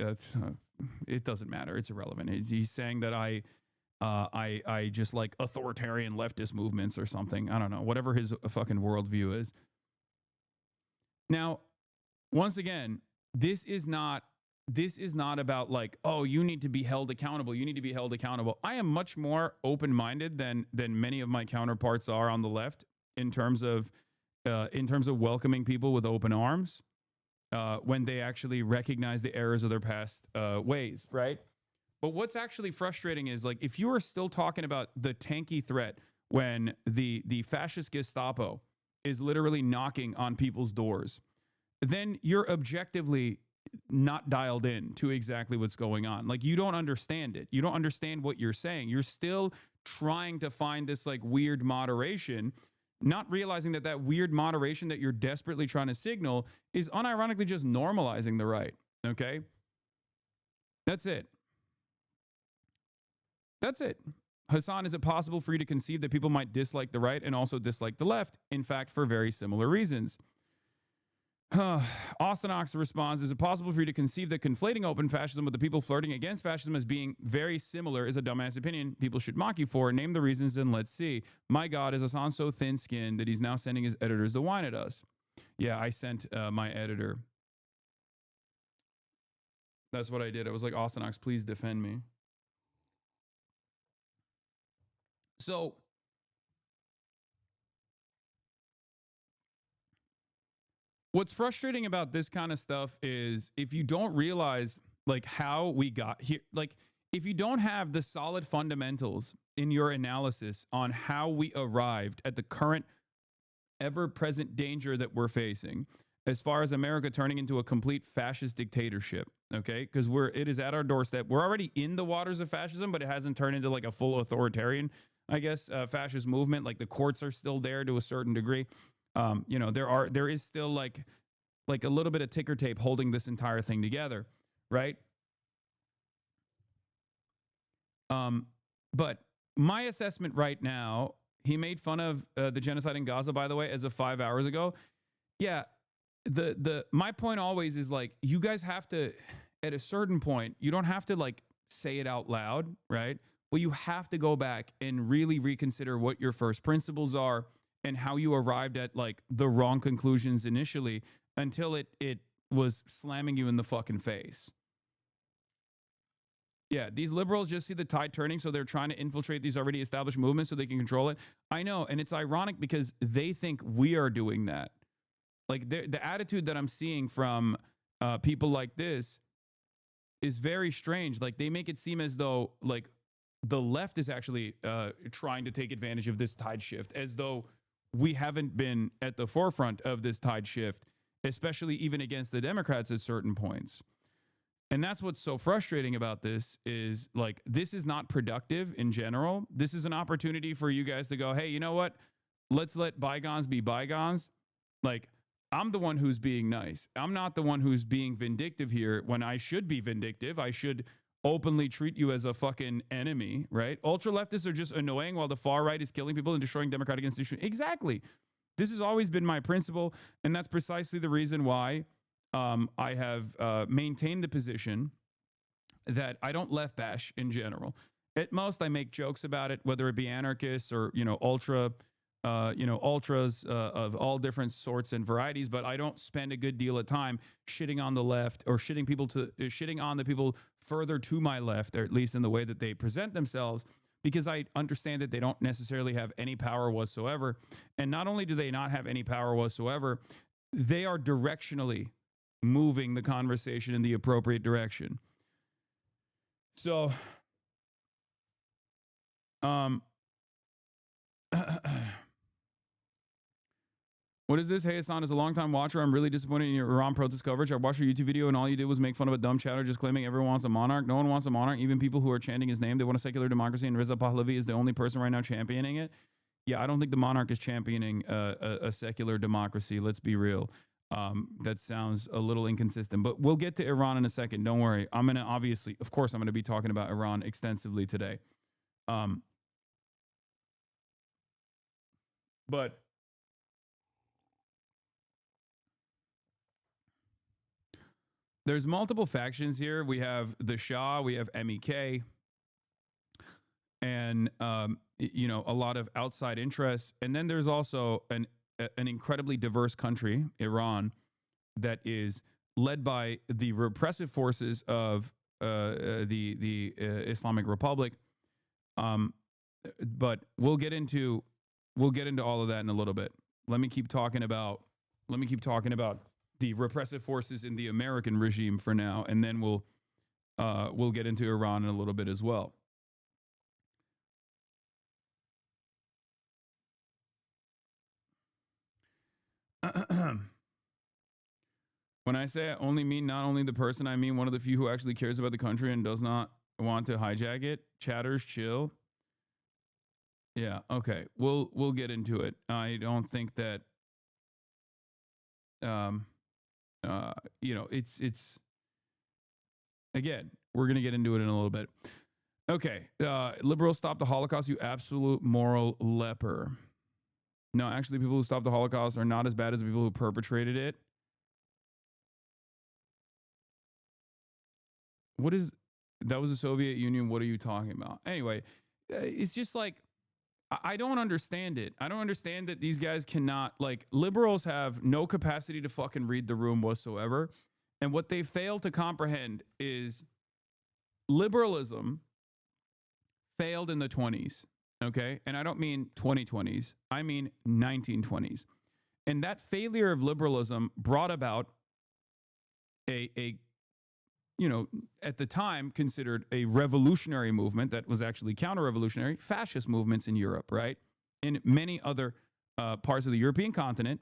it doesn't matter. It's irrelevant. He's saying that I just like authoritarian leftist movements or something. I don't know. Whatever his fucking worldview is. Now, once again, this is not about like, oh, you need to be held accountable. You need to be held accountable. I am much more open-minded than many of my counterparts are on the left in terms of welcoming people with open arms when they actually recognize the errors of their past ways, right? But what's actually frustrating is, like, if you are still talking about the tanky threat when the fascist Gestapo is literally knocking on people's doors, then you're objectively not dialed in to exactly what's going on. Like, you don't understand it. You don't understand what you're saying. You're still trying to find this like weird moderation, not realizing that that weird moderation that you're desperately trying to signal is unironically just normalizing the right. Okay? That's it. That's it. Hasan, is it possible for you to conceive that people might dislike the right and also dislike the left? In fact, for very similar reasons. Austin Ox responds, is it possible for you to conceive that conflating open fascism with the people flirting against fascism as being very similar is a dumbass opinion people should mock you for? Name the reasons and let's see. My God, is Hasan so thin-skinned that he's now sending his editors to whine at us? Yeah, I sent my editor. That's what I did. I was like, Austin Ox, please defend me. So, what's frustrating about this kind of stuff is if you don't realize like how we got here, like if you don't have the solid fundamentals in your analysis on how we arrived at the current ever-present danger that we're facing, as far as America turning into a complete fascist dictatorship, okay? Because it is at our doorstep. We're already in the waters of fascism, but it hasn't turned into like a full authoritarian, I guess, fascist movement. Like the courts are still there to a certain degree. You know, there is still like a little bit of ticker tape holding this entire thing together, right? But my assessment right now, he made fun of the genocide in Gaza, by the way, as of 5 hours ago. Yeah, my point always is like, you guys have to, at a certain point, you don't have to like say it out loud, right? Well, you have to go back and really reconsider what your first principles are and how you arrived at like the wrong conclusions initially until it was slamming you in the fucking face. Yeah, these liberals just see the tide turning, so they're trying to infiltrate these already established movements so they can control it. I know, and it's ironic because they think we are doing that. Like the attitude that I'm seeing from people like this is very strange. Like they make it seem as though like the left is actually trying to take advantage of this tide shift, as though we haven't been at the forefront of this tide shift, especially even against the Democrats at certain points. And that's what's so frustrating about this is like, this is not productive in general. This is an opportunity for you guys to go, hey, you know what? Let's let bygones be bygones. Like, I'm the one who's being nice. I'm not the one who's being vindictive here when I should be vindictive. I should openly treat you as a fucking enemy, right? Ultra leftists are just annoying while the far right is killing people and destroying democratic institutions. Exactly. This has always been my principle, and that's precisely the reason why I have maintained the position that I don't left bash in general. At most, I make jokes about it, whether it be anarchists or, ultras of all different sorts and varieties, but I don't spend a good deal of time shitting on the left or shitting on the people further to my left, or at least in the way that they present themselves, because I understand that they don't necessarily have any power whatsoever. And not only do they not have any power whatsoever, they are directionally moving the conversation in the appropriate direction. So, what is this? Hey, Hasan, as a longtime watcher, I'm really disappointed in your Iran protest coverage. I watched your YouTube video and all you did was make fun of a dumb chatter just claiming everyone wants a monarch. No one wants a monarch. Even people who are chanting his name, they want a secular democracy, and Reza Pahlavi is the only person right now championing it. Yeah, I don't think the monarch is championing a secular democracy. Let's be real. That sounds a little inconsistent, but we'll get to Iran in a second. Don't worry. I'm going to obviously, of course, I'm going to be talking about Iran extensively today. But there's multiple factions here. We have the Shah, we have MEK, and a lot of outside interests. And then there's also an incredibly diverse country, Iran, that is led by the repressive forces of the Islamic Republic. But we'll get into all of that in a little bit. Let me keep talking about the repressive forces in the American regime for now, and then we'll get into Iran in a little bit as well. When I say I only mean not only the person, I mean one of the few who actually cares about the country and does not want to hijack it. Chatters, chill. Yeah. Okay. We'll get into it. I don't think that um it's again, we're going to get into it in a little bit. Okay. Liberals stop the Holocaust, you absolute moral leper. No, actually, people who stopped the Holocaust are not as bad as the people who perpetrated it. What is that? Was the Soviet Union? What are you talking about? Anyway, it's just like I don't understand it. I don't understand that these guys cannot, like, liberals have no capacity to fucking read the room whatsoever. And what they fail to comprehend is liberalism failed in the 20s. Okay. And I don't mean 2020s, I mean 1920s. And that failure of liberalism brought about a you know, at the time considered a revolutionary movement that was actually counter-revolutionary, fascist movements in Europe, right? In many other parts of the European continent.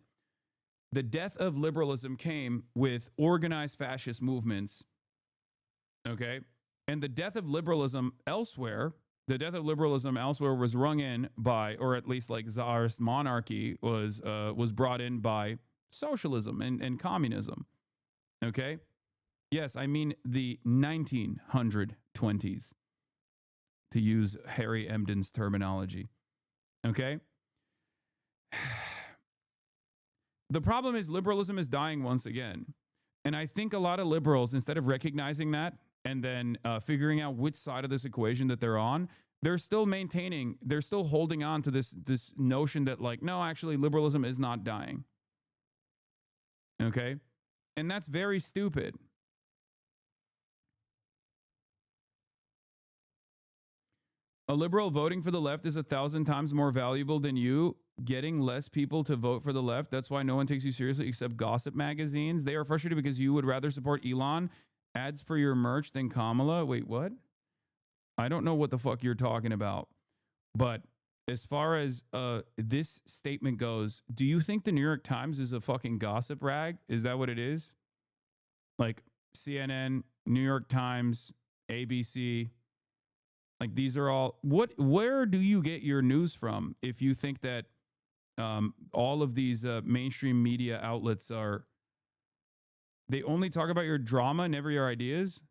The death of liberalism came with organized fascist movements, okay? And the death of liberalism elsewhere was rung in by, or at least like czarist monarchy was brought in by socialism and communism, okay? Yes, I mean the 1920s, to use Harry Emden's terminology. Okay? The problem is liberalism is dying once again. And I think a lot of liberals, instead of recognizing that and then figuring out which side of this equation that they're on, they're still holding on to this notion that, like, no, actually liberalism is not dying. Okay? And that's very stupid. A liberal voting for the left is 1,000 times more valuable than you getting less people to vote for the left. That's why no one takes you seriously except gossip magazines. They are frustrated because you would rather support Elon ads for your merch than Kamala. Wait, what? I don't know what the fuck you're talking about. But as far as this statement goes, do you think the New York Times is a fucking gossip rag? Is that what it is? Like CNN, New York Times, ABC. Like, these are all, where do you get your news from if you think that all of these mainstream media outlets they only talk about your drama, never your ideas?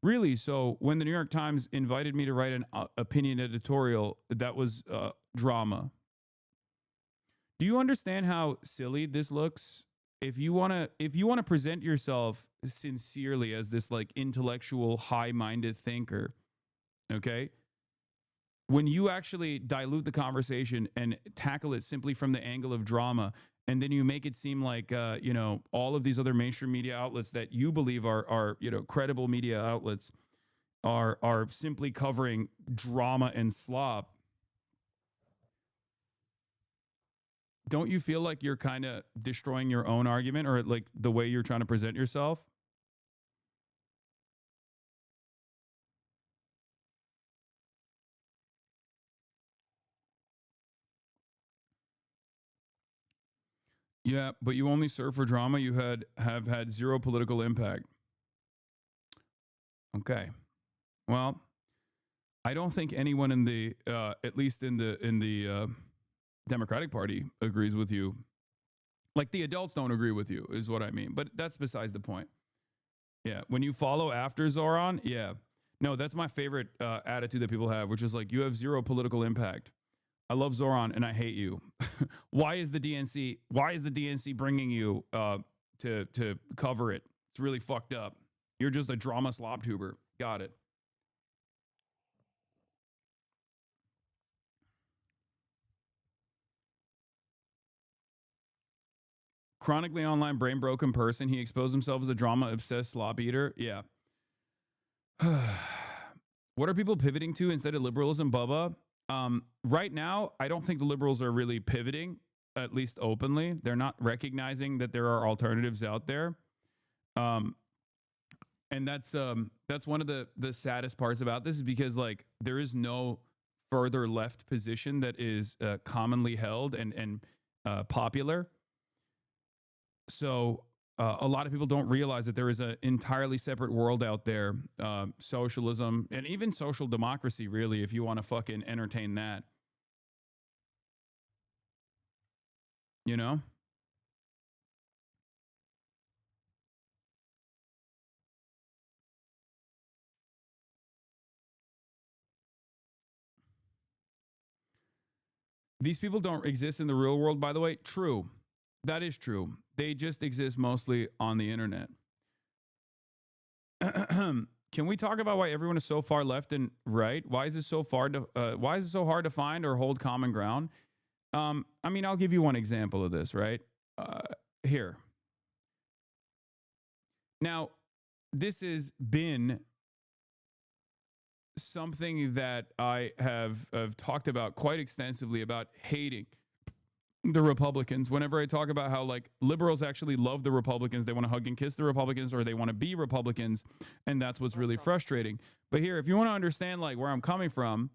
Really? So when the New York Times invited me to write an opinion editorial, that was drama. Do you understand how silly this looks? If you want to present yourself sincerely as this, like, intellectual, high-minded thinker, okay, when you actually dilute the conversation and tackle it simply from the angle of drama, and then you make it seem like all of these other mainstream media outlets that you believe are credible media outlets are simply covering drama and slop, don't you feel like you're kind of destroying your own argument, or like the way you're trying to present yourself? Yeah, but you only serve for drama. You have had zero political impact. Okay. Well, I don't think anyone in the at least in the Democratic Party agrees with you. Like, the adults don't agree with you is what I mean. But that's besides the point. Yeah, when you follow after Zoran, yeah. No, that's my favorite attitude that people have, which is like, you have zero political impact. I love Zoran and I hate you. Why is the DNC bringing you to cover it? It's really fucked up. You're just a drama slop tuber. Got it. Chronically online brain broken person. He exposed himself as a drama obsessed slop eater. Yeah. What are people pivoting to instead of liberalism, Bubba? Right now, I don't think the liberals are really pivoting, at least openly. They're not recognizing that there are alternatives out there. And that's one of the saddest parts about this, is because, like, there is no further left position that is commonly held and popular. So a lot of people don't realize that there is an entirely separate world out there, socialism and even social democracy, really, if you want to fucking entertain that. you know? These people don't exist in the real world, by the way. True. That is true. They just exist mostly on the internet. Can we talk about why everyone is so far left and right? Why is it so hard to find or hold common ground? I mean, I'll give you one example of this, right? Here. Now, this has been something that I have talked about quite extensively, about hating the Republicans. Whenever I talk about how like liberals actually love the Republicans, they want to hug and kiss the Republicans, or they want to be Republicans, and that's what's really frustrating. But here, if you want to understand like where I'm coming from,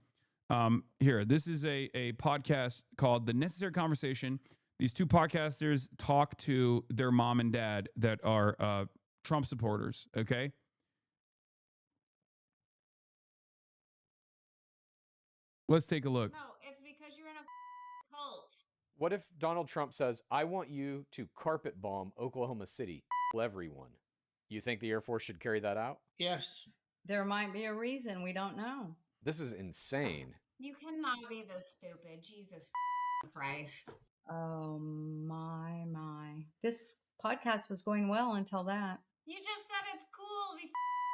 here, this is a podcast called The Necessary Conversation. These two podcasters talk to their mom and dad that are Trump supporters, okay? Let's take a look. No, it's because you're in a cult. What if Donald Trump says, I want you to carpet bomb Oklahoma City, everyone? You think the Air Force should carry that out? Yes. There might be a reason. We don't know. This is insane. You cannot be this stupid. Jesus Christ. Oh, my. This podcast was going well until that. You just said it's cool if he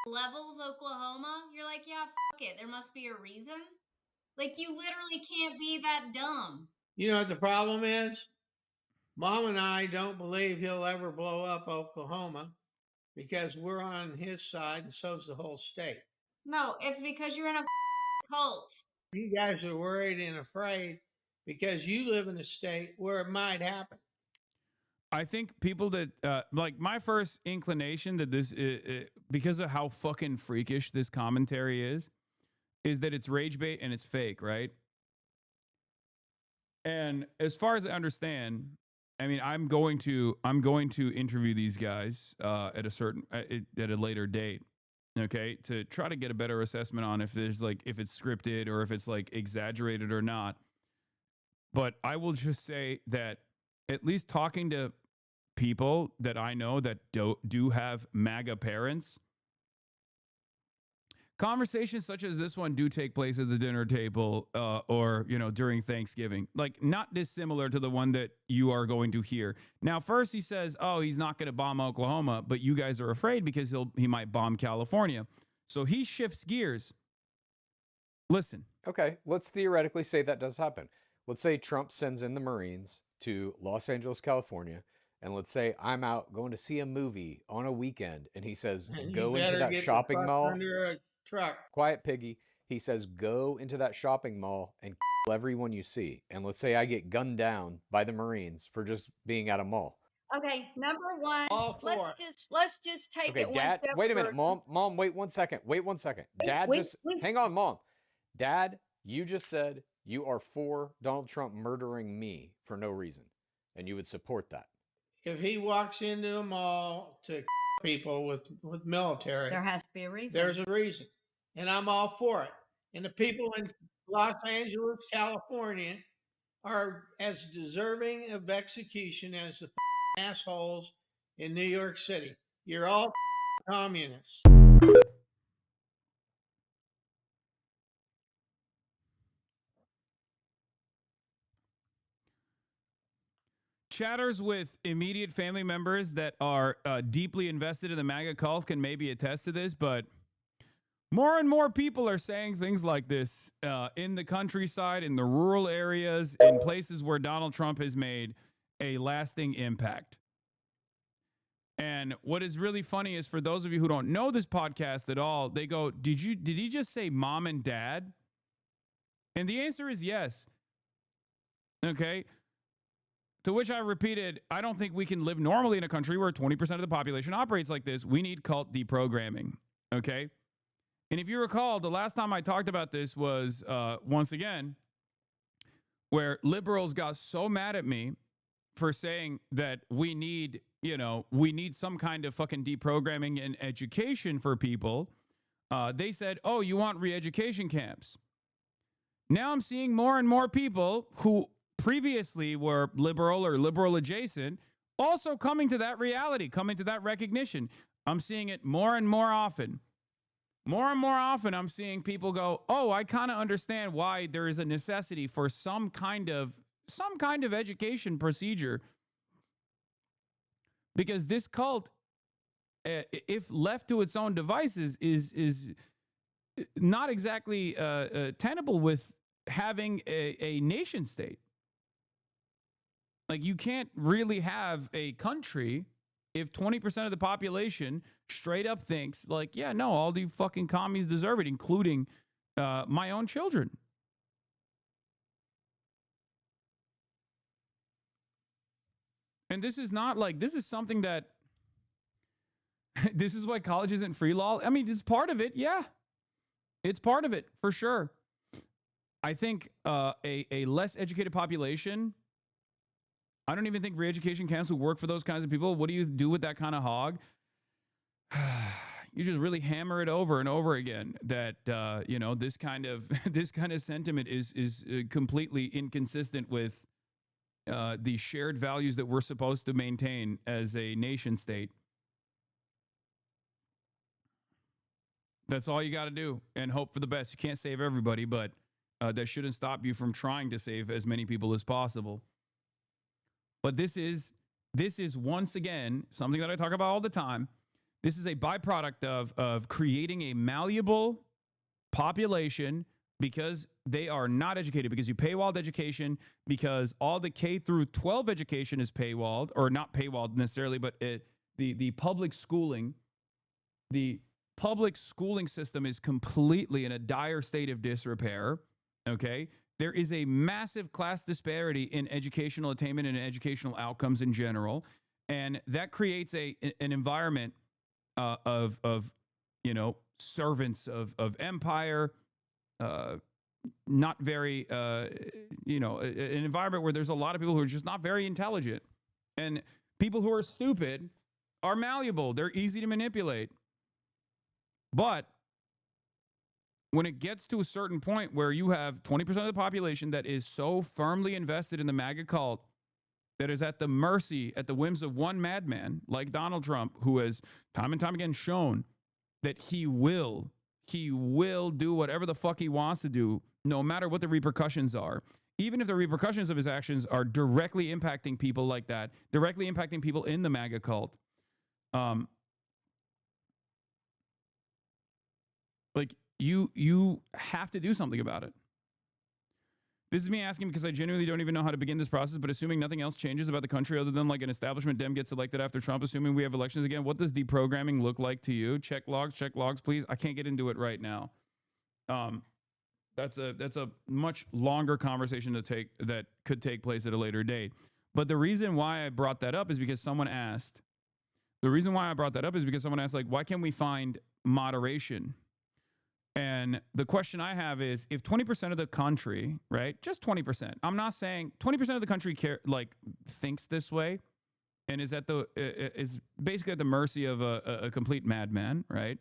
levels Oklahoma. You're like, yeah, it. There must be a reason. Like, you literally can't be that dumb. You know what the problem is? Mom and I don't believe he'll ever blow up Oklahoma because we're on his side and so's the whole state. No, it's because you're in a cult. You guys are worried and afraid because you live in a state where it might happen. I think people that, like my first inclination that this, because of how fucking freakish this commentary is that it's rage bait and it's fake, right? And as far as I understand, I mean, I'm going to interview these guys at a later date, okay, to try to get a better assessment on if it's scripted or if it's like exaggerated or not. But I will just say that at least talking to people that I know that do have MAGA parents, conversations such as this one do take place at the dinner table or, during Thanksgiving, like not dissimilar to the one that you are going to hear. Now, first he says, oh, he's not going to bomb Oklahoma, but you guys are afraid because he might bomb California. So he shifts gears. Listen. Okay, let's theoretically say that does happen. Let's say Trump sends in the Marines to Los Angeles, California, and let's say I'm out going to see a movie on a weekend, and he says, go into that shopping mall. Truck. Quiet piggy. He says, go into that shopping mall and kill everyone you see. And let's say I get gunned down by the Marines for just being at a mall. Okay, number one, let's just take it Dad, one step wait a minute, further. Mom, wait 1 second. Dad, hang on, Mom. Dad, you just said you are for Donald Trump murdering me for no reason, and you would support that. If he walks into a mall to people with military, There has to be a reason. there's a reason. And I'm all for it. And the people in Los Angeles, California are as deserving of execution as the assholes in New York City. You're all communists. Chatters with immediate family members that are deeply invested in the MAGA cult can maybe attest to this, but more and more people are saying things like this in the countryside, in the rural areas, in places where Donald Trump has made a lasting impact. And what is really funny is for those of you who don't know this podcast at all, they go, did he just say mom and dad? And the answer is yes. Okay. To which I repeated, I don't think we can live normally in a country where 20% of the population operates like this. We need cult deprogramming, okay? And if you recall, the last time I talked about this was, once again, where liberals got so mad at me for saying that we need some kind of fucking deprogramming and education for people. They said, oh, you want re-education camps. Now I'm seeing more and more people who previously were liberal or liberal adjacent also coming to that reality, coming to that recognition. I'm seeing it more and more often. More and more often, I'm seeing people go, oh, I kind of understand why there is a necessity for some kind of education procedure. Because this cult, if left to its own devices, is not exactly tenable with having a nation state. Like, you can't really have a country if 20% of the population straight up thinks, like, yeah, no, all the fucking commies deserve it, including my own children. And this is not like, this is something that, this is why college isn't free law. I mean, it's part of it. Yeah, it's part of it for sure. I think a less educated population, I don't even think re-education camps would work for those kinds of people. What do you do with that kind of hog? You just really hammer it over and over again that, this kind of sentiment is completely inconsistent with the shared values that we're supposed to maintain as a nation state. That's all you got to do and hope for the best. You can't save everybody, but that shouldn't stop you from trying to save as many people as possible. But this is once again something that I talk about all the time. This is a byproduct of creating a malleable population because they are not educated, because you paywalled education, because all the K through 12 education is paywalled, or not paywalled necessarily, but the public schooling, the public schooling system is completely in a dire state of disrepair. Okay. There is a massive class disparity in educational attainment and educational outcomes in general. And that creates an environment of servants of empire, not very, an environment where there's a lot of people who are just not very intelligent. And people who are stupid are malleable. They're easy to manipulate. But when it gets to a certain point where you have 20% of the population that is so firmly invested in the MAGA cult that is at the mercy, at the whims of one madman like Donald Trump, who has time and time again shown that he will do whatever the fuck he wants to do, no matter what the repercussions are. Even if the repercussions of his actions are directly impacting people like that, directly impacting people in the MAGA cult. Like, you have to do something about it. This is me asking because I genuinely don't even know how to begin this process, but assuming nothing else changes about the country other than like an establishment Dem gets elected after Trump, assuming we have elections again, what does deprogramming look like to you? Check logs, please. I can't get into it right now. That's a much longer conversation that could take place at a later date. But the reason why I brought that up is because someone asked. The reason why I brought that up is because someone asked, like, why can't we find moderation? And the question I have is, if 20% of the country, right, just 20%, I'm not saying 20% of the country thinks this way and is basically at the mercy of a complete madman, right,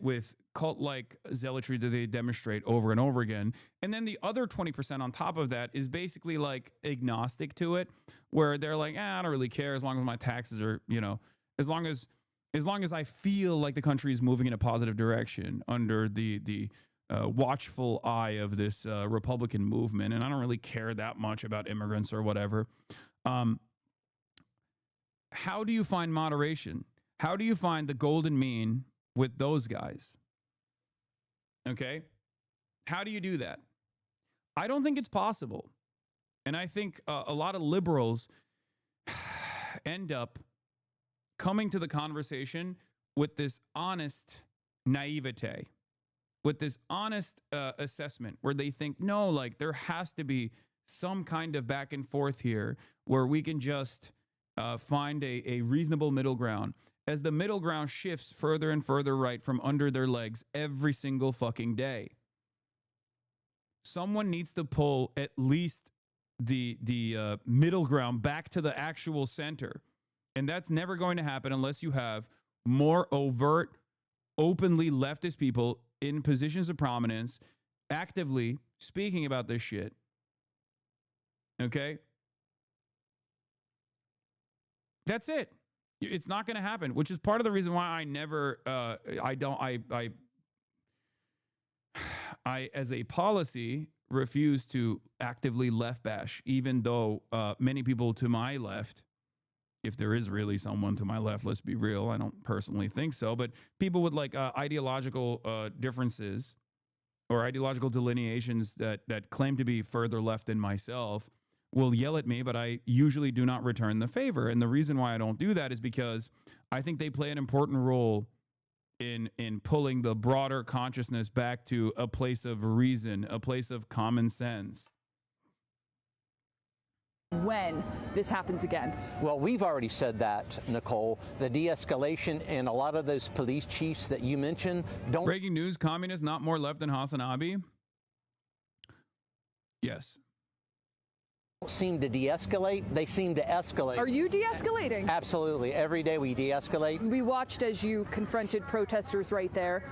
with cult-like zealotry that they demonstrate over and over again. And then the other 20% on top of that is basically like agnostic to it, where they're like, I don't really care as long as my taxes are, as long as I feel like the country is moving in a positive direction under the watchful eye of this Republican movement, and I don't really care that much about immigrants or whatever. How do you find moderation? How do you find the golden mean with those guys? Okay? How do you do that? I don't think it's possible. And I think a lot of liberals end up coming to the conversation with this honest naivete, with this honest assessment where they think, no, like there has to be some kind of back and forth here where we can just find a reasonable middle ground. As the middle ground shifts further and further right from under their legs every single fucking day. Someone needs to pull at least the middle ground back to the actual center. And that's never going to happen unless you have more overt, openly leftist people in positions of prominence, actively speaking about this shit. Okay? That's it. It's not going to happen, which is part of the reason why I never, I, as a policy, refuse to actively left bash, even though many people to my left, if there is really someone to my left, let's be real, I don't personally think so, but people with like ideological differences or ideological delineations that claim to be further left than myself will yell at me, but I usually do not return the favor. And the reason why I don't do that is because I think they play an important role in pulling the broader consciousness back to a place of reason, a place of common sense. When this happens again. Well, we've already said that, Nicole. The de-escalation and a lot of those police chiefs that you mentioned don't... Breaking news, communists not more left than HasanAbi? Yes. Seem to de-escalate, they seem to escalate. Are you de-escalating? Absolutely. Every day we de-escalate. We watched as you confronted protesters right there.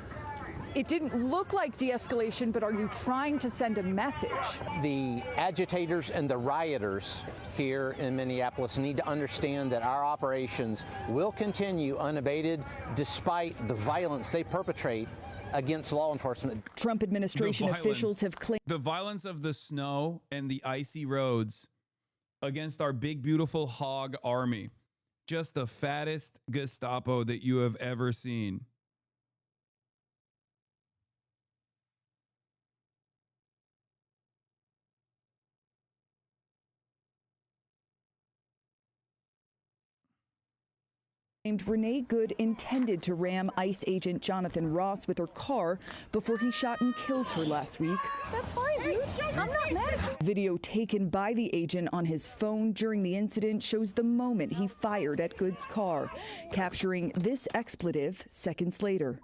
It didn't look like de-escalation, but are you trying to send a message? The agitators and the rioters here in Minneapolis need to understand that our operations will continue unabated despite the violence they perpetrate against law enforcement. Trump administration officials have claimed the violence of the snow and the icy roads against our big, beautiful hog army. Just the fattest Gestapo that you have ever seen. Renee Good intended to ram ICE agent Jonathan Ross with her car before he shot and killed her last week. That's fine, dude. I'm not mad at you. Video taken by the agent on his phone during the incident shows the moment he fired at Good's car, capturing this expletive seconds later.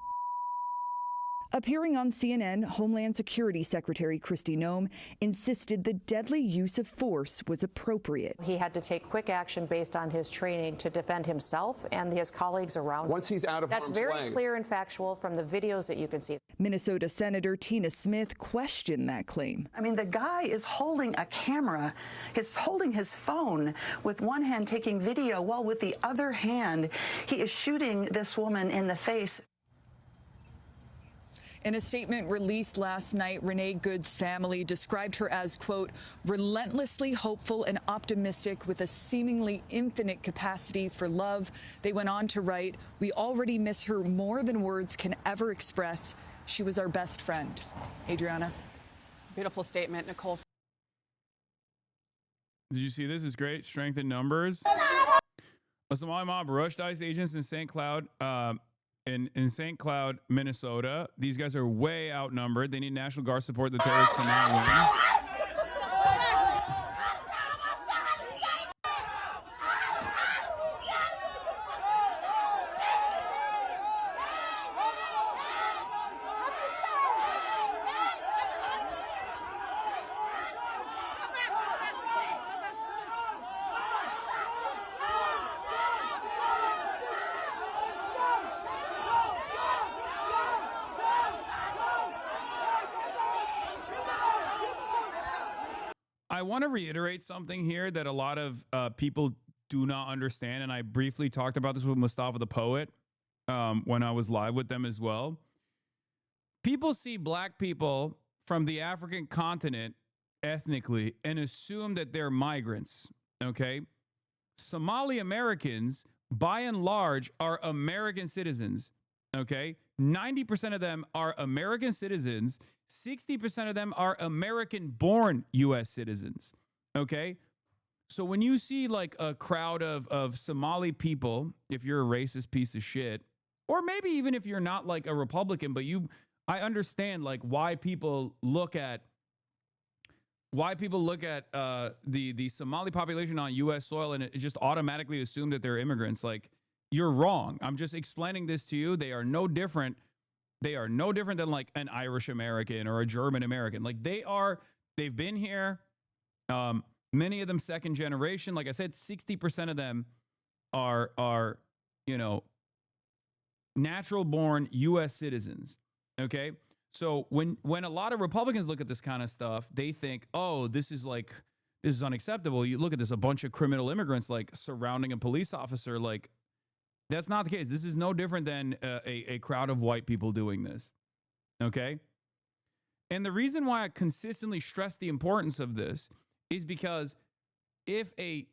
Appearing on CNN, Homeland Security Secretary Kristi Noem insisted the deadly use of force was appropriate. He had to take quick action based on his training to defend himself and his colleagues around him. Once he's out of harm's way. That's very clear and factual from the videos that you can see. Minnesota Senator Tina Smith questioned that claim. I mean, the guy is holding a camera, he's holding his phone with one hand taking video, while with the other hand, he is shooting this woman in the face. In a statement released last night, Renee Good's family described her as, quote, relentlessly hopeful and optimistic with a seemingly infinite capacity for love. They went on to write, we already miss her more than words can ever express. She was our best friend. Adriana. Beautiful statement, Nicole. Did you see this? It's great. Strength in numbers. A Somali mob rushed ICE agents in St. Cloud. In St. Cloud, Minnesota. These guys are way outnumbered. They need National Guard support. The terrorists cannot win. I want to reiterate something here that a lot of people do not understand, and I briefly talked about this with Mustafa the Poet when I was live with them as well. People see black people from the African continent ethnically and assume that they're migrants, okay? Somali Americans, by and large, are American citizens, okay? 90% of them are American citizens. 60% of them are American-born U.S. citizens, okay? So when you see like a crowd of Somali people, if you're a racist piece of shit, or maybe even if you're not like a Republican, but I understand like why people look at the Somali population on U.S. soil and it just automatically assume that they're immigrants. Like, you're wrong. I'm just explaining this to you. They are no different. They are no different than like an Irish American or a German American. Like they've been here. Many of them second generation. Like I said, 60% of them are, you know, natural born U.S. citizens. Okay. So when a lot of Republicans look at this kind of stuff, they think, oh, this is this is unacceptable. You look at this, a bunch of criminal immigrants like surrounding a police officer. Like, that's not the case. This is no different than a crowd of white people doing this. Okay? And the reason why I consistently stress the importance of this is because if an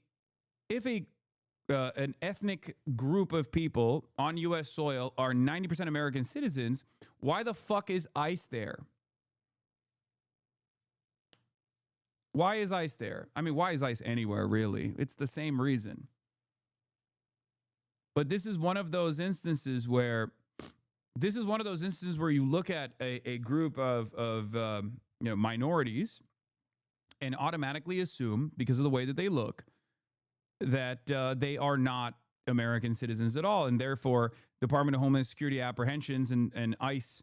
ethnic group of people on U.S. soil are 90% American citizens, why the fuck is ICE there? Why is ICE there? I mean, why is ICE anywhere, really? It's the same reason. But this is one of those instances where you look at a group of minorities and automatically assume, because of the way that they look, that they are not American citizens at all. And therefore, Department of Homeland Security apprehensions and ICE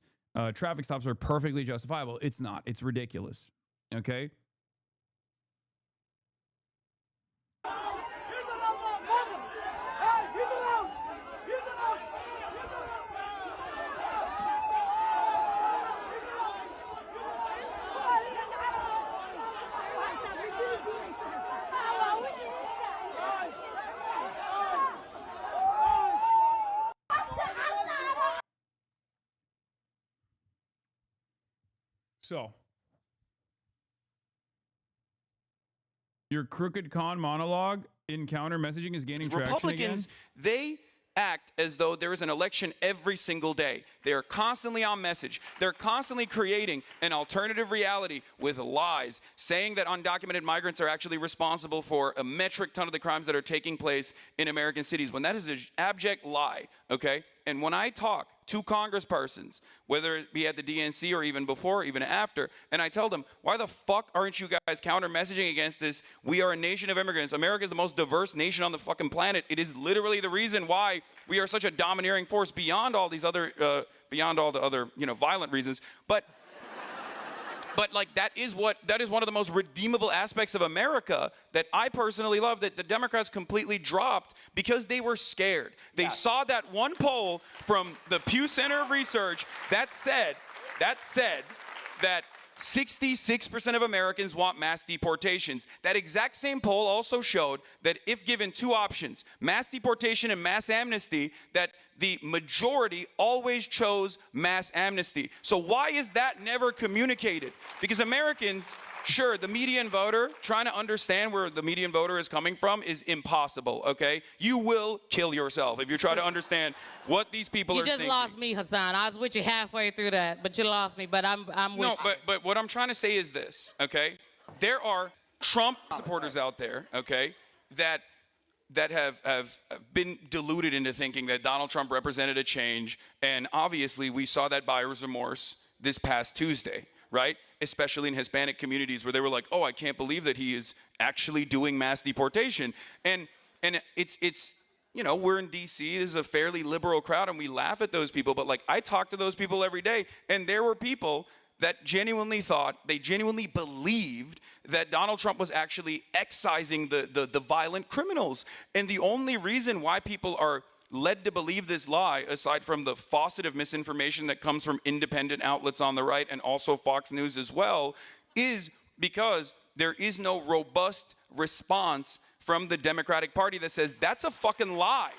traffic stops are perfectly justifiable. It's not. It's ridiculous. Okay? So, your crooked con monologue in counter messaging is gaining traction Republicans, again? they act as though there is an election every single day. They are constantly on message. They're constantly creating an alternative reality with lies, saying that undocumented migrants are actually responsible for a metric ton of the crimes that are taking place in American cities, when that is an abject lie, okay? And when I talk to congresspersons, whether it be at the DNC or even before, even after, and I tell them, why the fuck aren't you guys counter-messaging against this? We are a nation of immigrants. America is the most diverse nation on the fucking planet. It is literally the reason why we are such a domineering force beyond all these other, beyond all the other, violent reasons. But like that is one of the most redeemable aspects of America that I personally love, that the Democrats completely dropped because they were scared. They saw that one poll from the Pew Center of Research that said that 66% of Americans want mass deportations. That exact same poll also showed that if given two options, mass deportation and mass amnesty, that the majority always chose mass amnesty. So why is that never communicated? Because Americans, sure, the median voter, trying to understand where the median voter is coming from is impossible, okay? You will kill yourself if you try to understand what these people are thinking. You just lost me, Hasan. I was with you halfway through that, but you lost me. But I'm with you. But what I'm trying to say is this, okay? There are Trump supporters out there, okay, that have been deluded into thinking that Donald Trump represented a change, and obviously we saw that buyer's remorse this past Tuesday, right? Especially in Hispanic communities where they were like, oh, I can't believe that he is actually doing mass deportation. And it's we're in D.C., this is a fairly liberal crowd, and we laugh at those people, but like I talk to those people every day, and there were people that genuinely believed that Donald Trump was actually excising the violent criminals. And the only reason why people are led to believe this lie, aside from the faucet of misinformation that comes from independent outlets on the right and also Fox News as well, is because there is no robust response from the Democratic Party that says that's a fucking lie.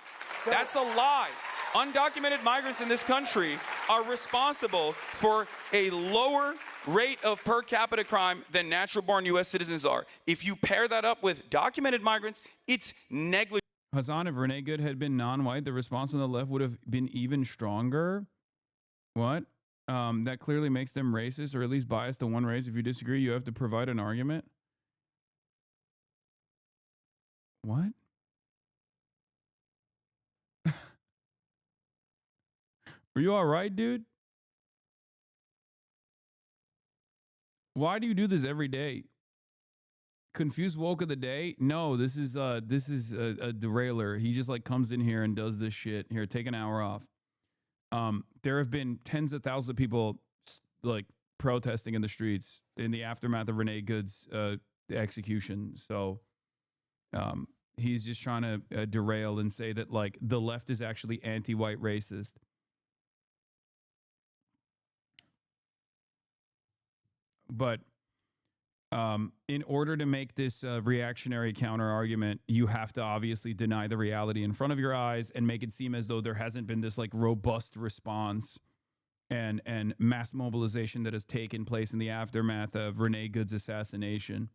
That's a lie. Undocumented migrants in this country are responsible for a lower rate of per capita crime than natural-born U.S. citizens are. If you pair that up with documented migrants, it's negligible. Hasan, if Renee Good had been non-white, the response on the left would have been even stronger. What? That clearly makes them racist, or at least biased to one race. If you disagree, you have to provide an argument. What? Are you all right, dude? Why do you do this every day? Confused woke of the day? No, this is a derailer. He just like comes in here and does this shit. Here, take an hour off. There have been tens of thousands of people like protesting in the streets in the aftermath of Renee Good's execution. So he's just trying to derail and say that like the left is actually anti-white racist. But in order to make this reactionary counter argument, you have to obviously deny the reality in front of your eyes and make it seem as though there hasn't been this like robust response and mass mobilization that has taken place in the aftermath of Renee Good's assassination.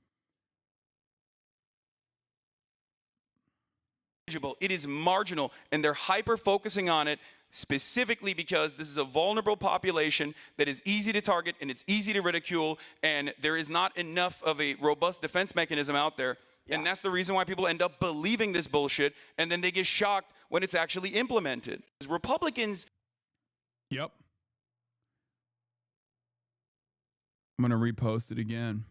It is marginal, and they're hyper focusing on it specifically because this is a vulnerable population that is easy to target and it's easy to ridicule, and there is not enough of a robust defense mechanism out there. Yeah. And that's the reason why people end up believing this bullshit, and then they get shocked when it's actually implemented. Republicans. Yep. I'm going to repost it again.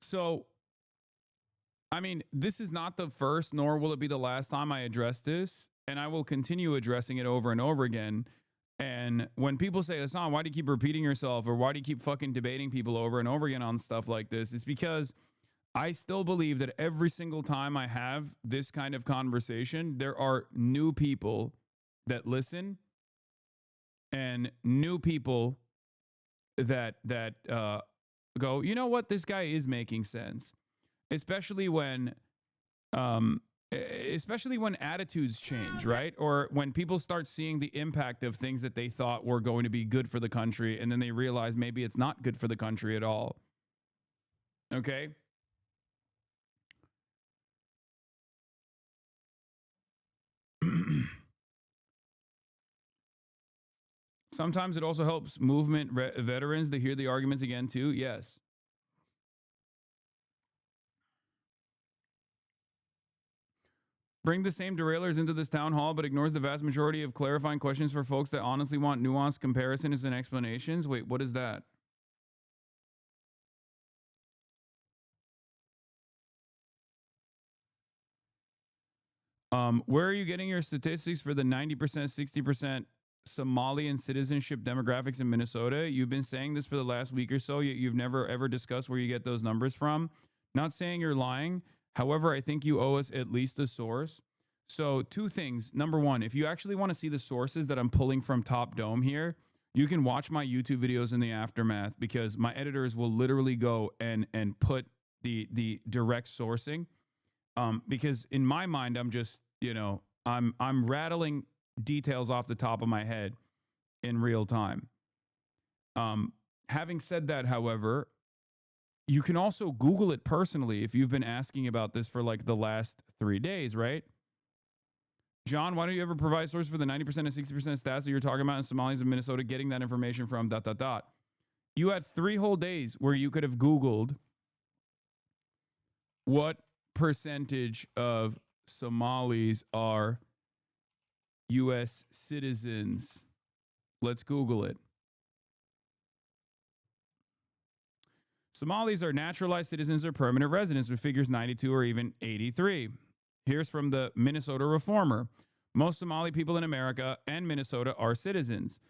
So, I mean, this is not the first, nor will it be the last time I address this, and I will continue addressing it over and over again. And when people say, Hasan, why do you keep repeating yourself, or why do you keep fucking debating people over and over again on stuff like this? It's because I still believe that every single time I have this kind of conversation, there are new people that listen and new people that go, you know what, this guy is making sense, especially when attitudes change, right? Or when people start seeing the impact of things that they thought were going to be good for the country, and then they realize maybe it's not good for the country at all. Okay? Sometimes it also helps movement veterans to hear the arguments again, too. Yes. Bring the same derailers into this town hall, but ignores the vast majority of clarifying questions for folks that honestly want nuanced comparisons and explanations. Wait, what is that? Where are you getting your statistics for the 90%, 60% Somalian citizenship demographics in Minnesota? You've been saying this for the last week or so, yet you've never ever discussed where you get those numbers from. Not saying you're lying. However, I think you owe us at least a source. So 2 things. Number 1, if you actually want to see the sources that I'm pulling from Top Dome here, you can watch my YouTube videos in the aftermath, because my editors will literally go and put the direct sourcing. Because in my mind, I'm just, I'm rattling details off the top of my head in real time. Having said that, however, you can also Google it personally if you've been asking about this for like the last 3 days, right? John, why don't you ever provide source for the 90% and 60% stats that you're talking about in Somalis in Minnesota getting that information from ... You had 3 whole days where you could have Googled what percentage of Somalis are U.S. citizens. Let's Google it. Somalis are naturalized citizens or permanent residents, with figures 92 or even 83. Here's from the Minnesota Reformer. Most Somali people in America and Minnesota are citizens.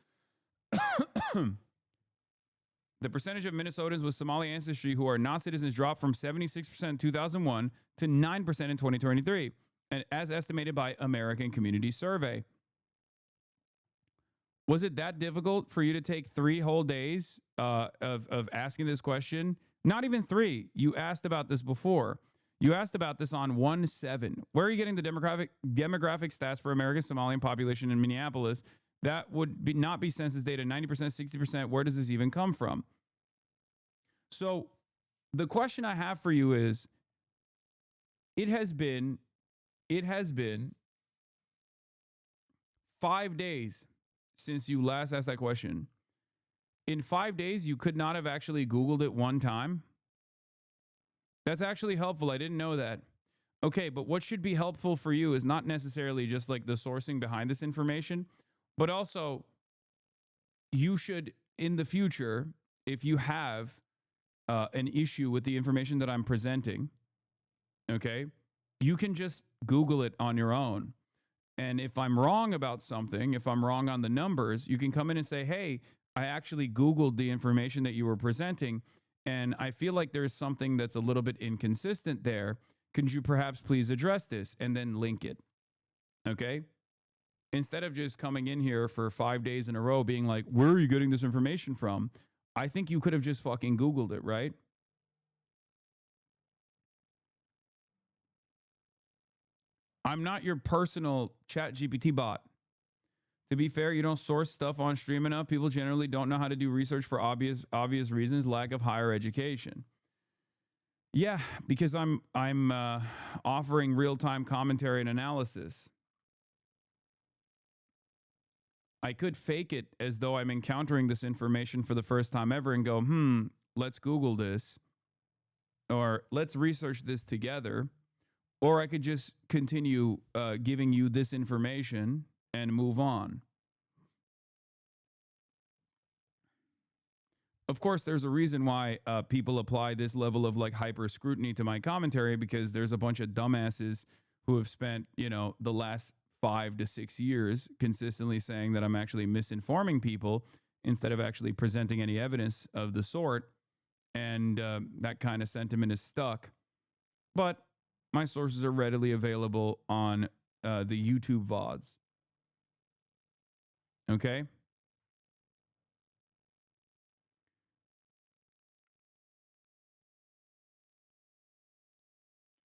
The percentage of Minnesotans with Somali ancestry who are not citizens dropped from 76% in 2001 to 9% in 2023, and as estimated by American Community Survey. Was it that difficult for you to take 3 whole days of asking this question? Not even 3. You asked about this before. You asked about this on 1/7. Where are you getting the demographic stats for American Somalian population in Minneapolis? That would not be census data. 90%, 60%. Where does this even come from? So the question I have for you is, it has been 5 days since you last asked that question. In 5 days, you could not have actually Googled it one time. That's actually helpful. I didn't know that. Okay, but what should be helpful for you is not necessarily just like the sourcing behind this information, but also you should, in the future, if you have an issue with the information that I'm presenting, okay, you can just Google it on your own. And if I'm wrong about something, if I'm wrong on the numbers, you can come in and say, hey, I actually Googled the information that you were presenting, and I feel like there's something that's a little bit inconsistent there. Could you perhaps please address this? And then link it. Okay? instead of just coming in here for 5 days in a row being like, where are you getting this information from? I think you could have just fucking Googled it, right? I'm not your personal chat GPT bot. To be fair, you don't source stuff on stream enough. People generally don't know how to do research for obvious reasons, lack of higher education. Yeah, because I'm offering real-time commentary and analysis. I could fake it as though I'm encountering this information for the first time ever and go, let's Google this, or let's research this together. Or I could just continue giving you this information and move on. Of course, there's a reason why people apply this level of like hyper scrutiny to my commentary, because there's a bunch of dumbasses who have spent, the last 5 to 6 years consistently saying that I'm actually misinforming people instead of actually presenting any evidence of the sort. And that kind of sentiment is stuck. But my sources are readily available on the YouTube VODs. Okay?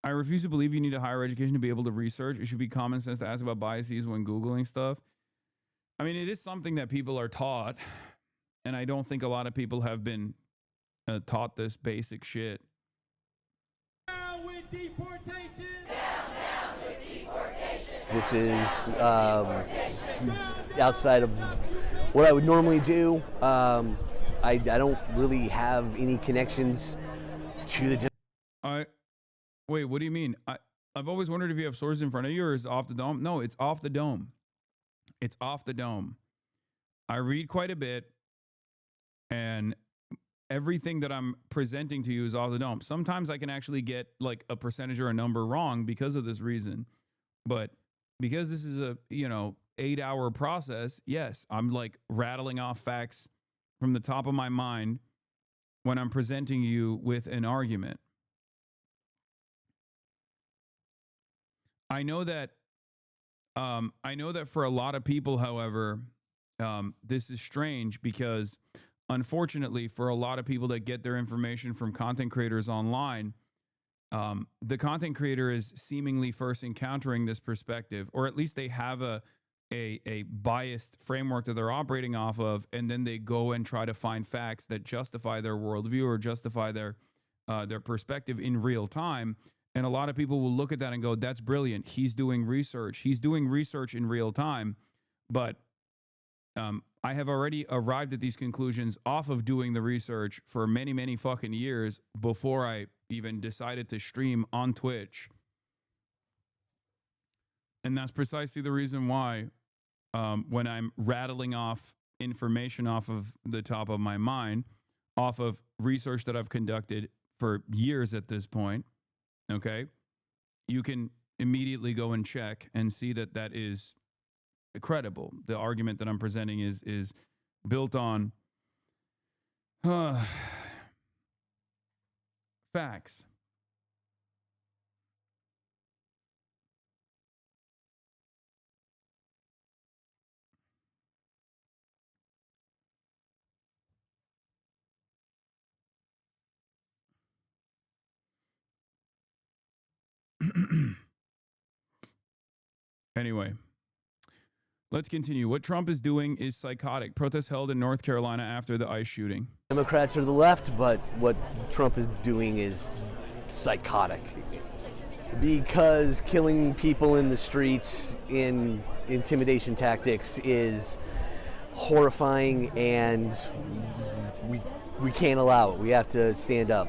I refuse to believe you need a higher education to be able to research. It should be common sense to ask about biases when Googling stuff. I mean, it is something that people are taught, and I don't think a lot of people have been taught this basic shit. Down with deportation. Down with deportation. This is outside of what I would normally do. I don't really have any connections to the... Wait, what do you mean? I've always wondered if you have sources in front of you or is it off the dome? No, it's off the dome. It's off the dome. I read quite a bit, and everything that I'm presenting to you is off the dome. Sometimes I can actually get like a percentage or a number wrong because of this reason. But because this is a, 8-hour process, yes, I'm like rattling off facts from the top of my mind when I'm presenting you with an argument. I know that for a lot of people, however, this is strange because unfortunately for a lot of people that get their information from content creators online, the content creator is seemingly first encountering this perspective, or at least they have a biased framework that they're operating off of, and then they go and try to find facts that justify their worldview or justify their perspective in real time. And a lot of people will look at that and go, that's brilliant. He's doing research. He's doing research in real time. But I have already arrived at these conclusions off of doing the research for many, many fucking years before I even decided to stream on Twitch. And that's precisely the reason why when I'm rattling off information off of the top of my mind, off of research that I've conducted for years at this point, okay, you can immediately go and check and see that that is credible. The argument that I'm presenting is built on facts. Anyway, let's continue. What Trump is doing is psychotic. Protests held in North Carolina after the ICE shooting. Democrats are the left, but what Trump is doing is psychotic. Because killing people in the streets in intimidation tactics is horrifying, and we can't allow it. We have to stand up.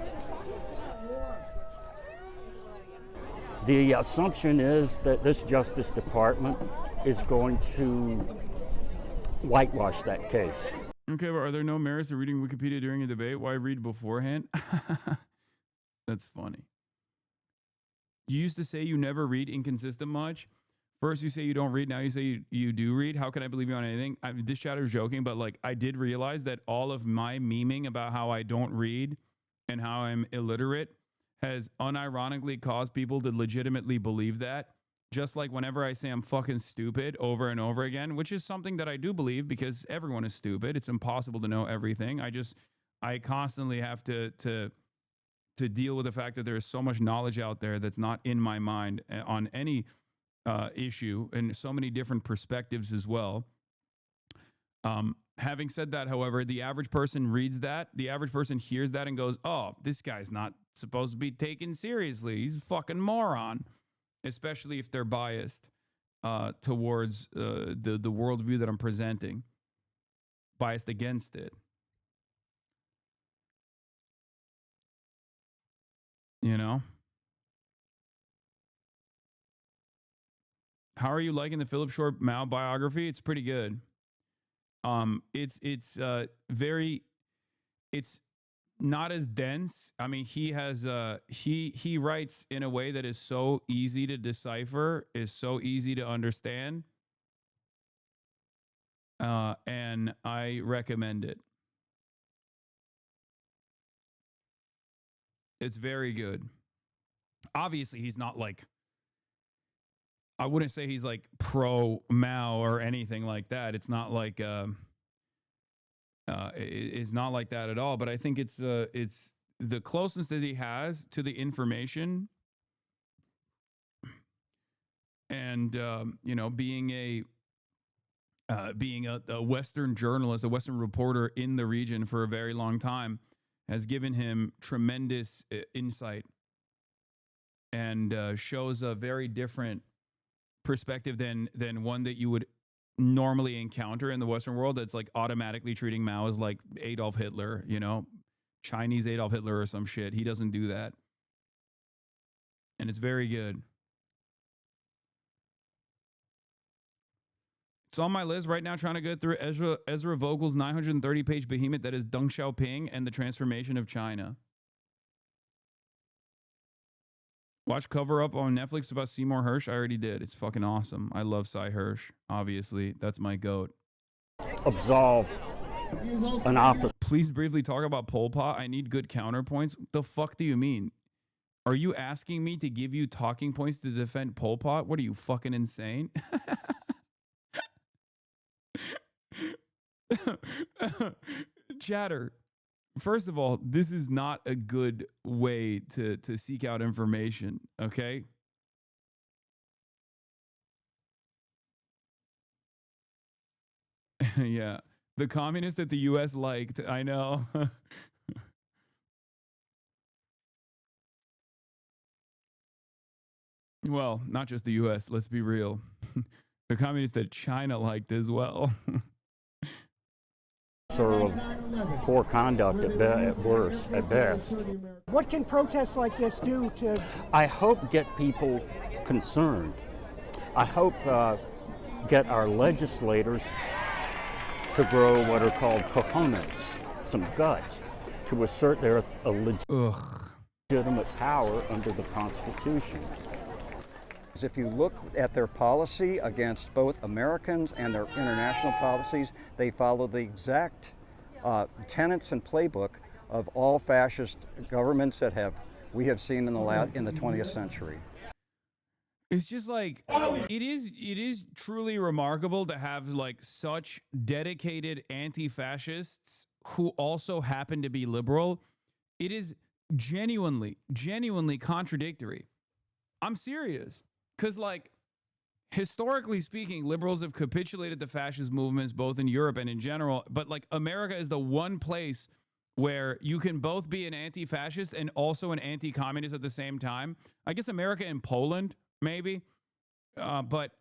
The assumption is that this Justice Department is going to whitewash that case. Okay, but are there no merits to reading Wikipedia during a debate? Why read beforehand? That's funny. You used to say you never read inconsistent much. First you say you don't read, now you say you do read. How can I believe you on anything? This chatter's joking, but like I did realize that all of my memeing about how I don't read and how I'm illiterate has unironically caused people to legitimately believe that Just like whenever I say I'm fucking stupid over and over again, which is something that I do believe because everyone is stupid. It's impossible to know everything. I constantly have to deal with the fact that there is so much knowledge out there that's not in my mind on any issue and so many different perspectives as well. Having said that, however, the average person reads that, the average person hears that and goes, oh, this guy's not supposed to be taken seriously. He's a fucking moron, especially if they're biased towards the worldview that I'm presenting, biased against it. You know? How are you liking the Philip Short Mao biography? It's pretty good. It's not as dense. I mean, he has he writes in a way that is so easy to decipher, is so easy to understand. And I recommend it. It's very good. Obviously, he's not like, I wouldn't say he's like pro Mao or anything like that. It's not like it's not like that at all. But I think it's the closeness that he has to the information, and you know, being a Western journalist, a Western reporter in the region for a very long time, has given him tremendous insight, and shows a very different perspective than one that you would normally encounter in the Western world, that's like automatically treating Mao as like Adolf Hitler, you know, Chinese Adolf Hitler or some shit. He doesn't do that. And it's very good. It's on my list right now, trying to go through Ezra Vogel's 930-page behemoth that is Deng Xiaoping and the Transformation of China. Watch Cover Up on Netflix about Seymour Hersh. I already did. It's fucking awesome. I love Cy Hersh. Obviously, that's my goat. Absolve an officer. Please briefly talk about Pol Pot. I need good counterpoints. The fuck do you mean? Are you asking me to give you talking points to defend Pol Pot? What are you, fucking insane? Chatter. First of all, this is not a good way to seek out information, okay? Yeah. The communists that the U.S. liked, I know. Well, not just the U.S., let's be real. The communists that China liked as well. Sort of poor conduct at worst, at best. What can protests like this do to... I hope get people concerned. I hope get our legislators to grow what are called cojones, some guts, to assert their legitimate power under the Constitution. If you look at their policy against both Americans and their international policies, they follow the exact tenets and playbook of all fascist governments that we have seen in the 20th century. It's just like, it is truly remarkable to have like such dedicated anti-fascists who also happen to be liberal. It is genuinely contradictory. I'm serious. Because, like, historically speaking, liberals have capitulated to fascist movements both in Europe and in general. But, like, America is the one place where you can both be an anti-fascist and also an anti-communist at the same time. I guess America and Poland, maybe. But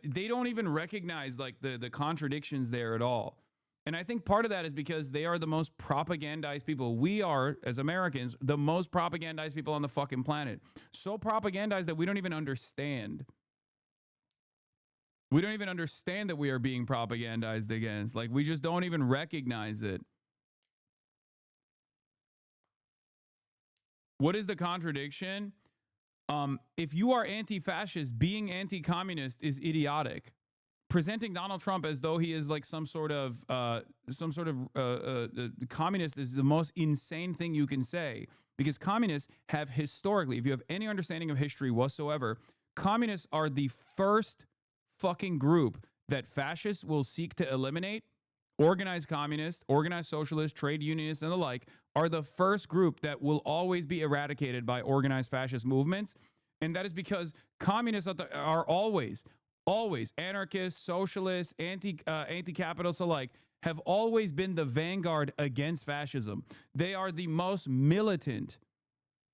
they don't even recognize, like, the contradictions there at all. And I think part of that is because they are the most propagandized people. We are, as Americans, the most propagandized people on the fucking planet. So propagandized that we don't even understand. We don't even understand that we are being propagandized against. Like, we just don't even recognize it. What is the contradiction? If you are anti-fascist, being anti-communist is idiotic. Presenting Donald Trump as though he is like some sort of communist is the most insane thing you can say, because communists have historically, if you have any understanding of history whatsoever, Communists are the first fucking group that fascists will seek to eliminate. Organized communists, organized socialists, trade unionists, and the like are the first group that will always be eradicated by organized fascist movements. And that is because communists are always anarchists, socialists, anti-capitalists alike have always been the vanguard against fascism. They are the most militant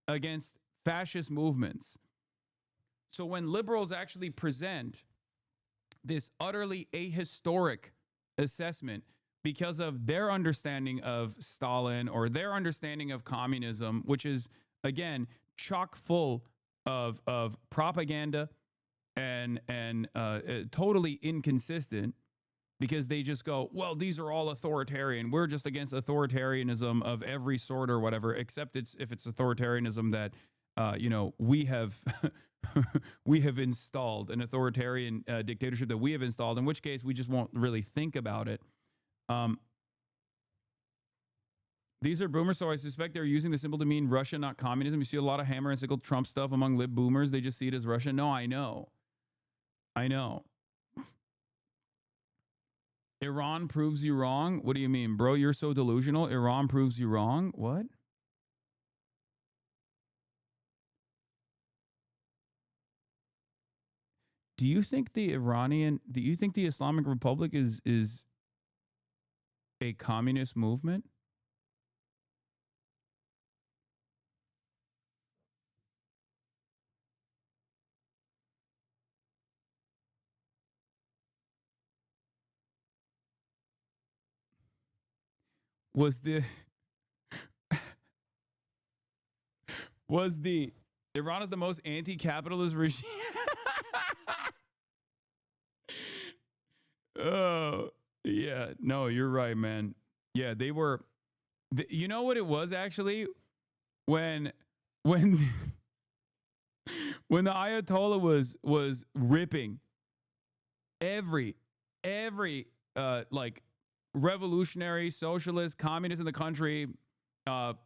against fascist movements. So when liberals actually present this utterly ahistoric assessment because of their understanding of Stalin or their understanding of communism, which is, again, chock full of propaganda and totally inconsistent, because they just go, well, these are all authoritarian. We're just against authoritarianism of every sort or whatever, except if it's authoritarianism that, we have we have installed, an authoritarian dictatorship that we have installed, in which case we just won't really think about it. These are boomers, so I suspect they're using the symbol to mean Russia, not communism. You see a lot of hammer and sickle Trump stuff among lib boomers. They just see it as Russia. No, I know. Iran proves you wrong? What do you mean, bro? You're so delusional. Iran proves you wrong? What? Do you think the Islamic Republic is a communist movement? Iran is the most anti-capitalist regime? Oh, yeah. No, you're right, man. Yeah, they were. You know what it was actually? When the Ayatollah was ripping every like revolutionary, socialist, communist in the country,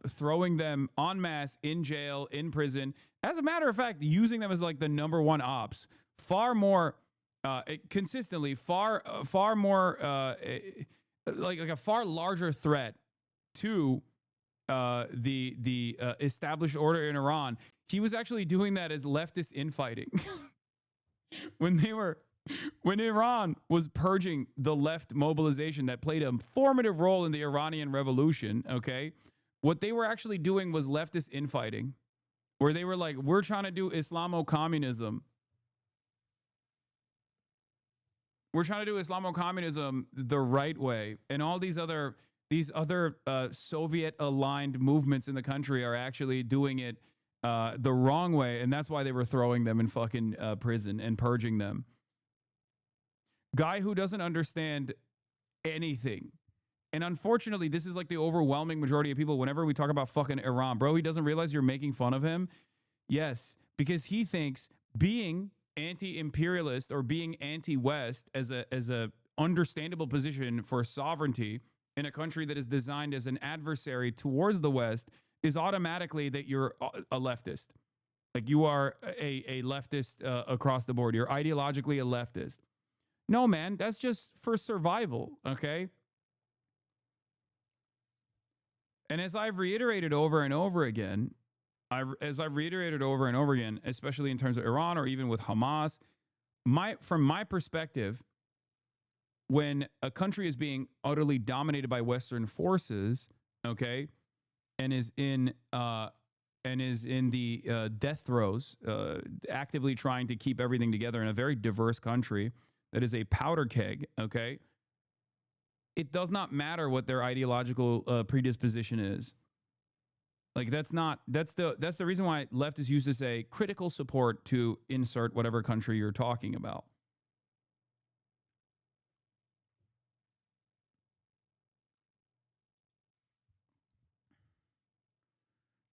throwing them en masse in jail, in prison. As a matter of fact, using them as like the number one ops, far more consistently, far more like a far larger threat to the established order in Iran. He was actually doing that as leftist infighting. When Iran was purging the left mobilization that played a formative role in the Iranian revolution, okay, what they were actually doing was leftist infighting, where they were like, we're trying to do Islamo-communism. We're trying to do Islamo-communism the right way, and all these other Soviet-aligned movements in the country are actually doing it the wrong way, and that's why they were throwing them in fucking prison and purging them. Guy who doesn't understand anything. And unfortunately, this is like the overwhelming majority of people whenever we talk about fucking Iran. Bro, he doesn't realize you're making fun of him? Yes, because he thinks being anti-imperialist or being anti-West as a understandable position for sovereignty in a country that is designed as an adversary towards the West is automatically that you're a leftist. Like you are a leftist across the board. You're ideologically a leftist. No, man, that's just for survival, okay? And as I've reiterated over and over again, especially in terms of Iran or even with Hamas, from my perspective, when a country is being utterly dominated by Western forces, okay, and is in the death throes, actively trying to keep everything together in a very diverse country that is a powder keg, okay, it does not matter what their ideological predisposition is. Like that's the reason why leftists used to say critical support to insert whatever country you're talking about.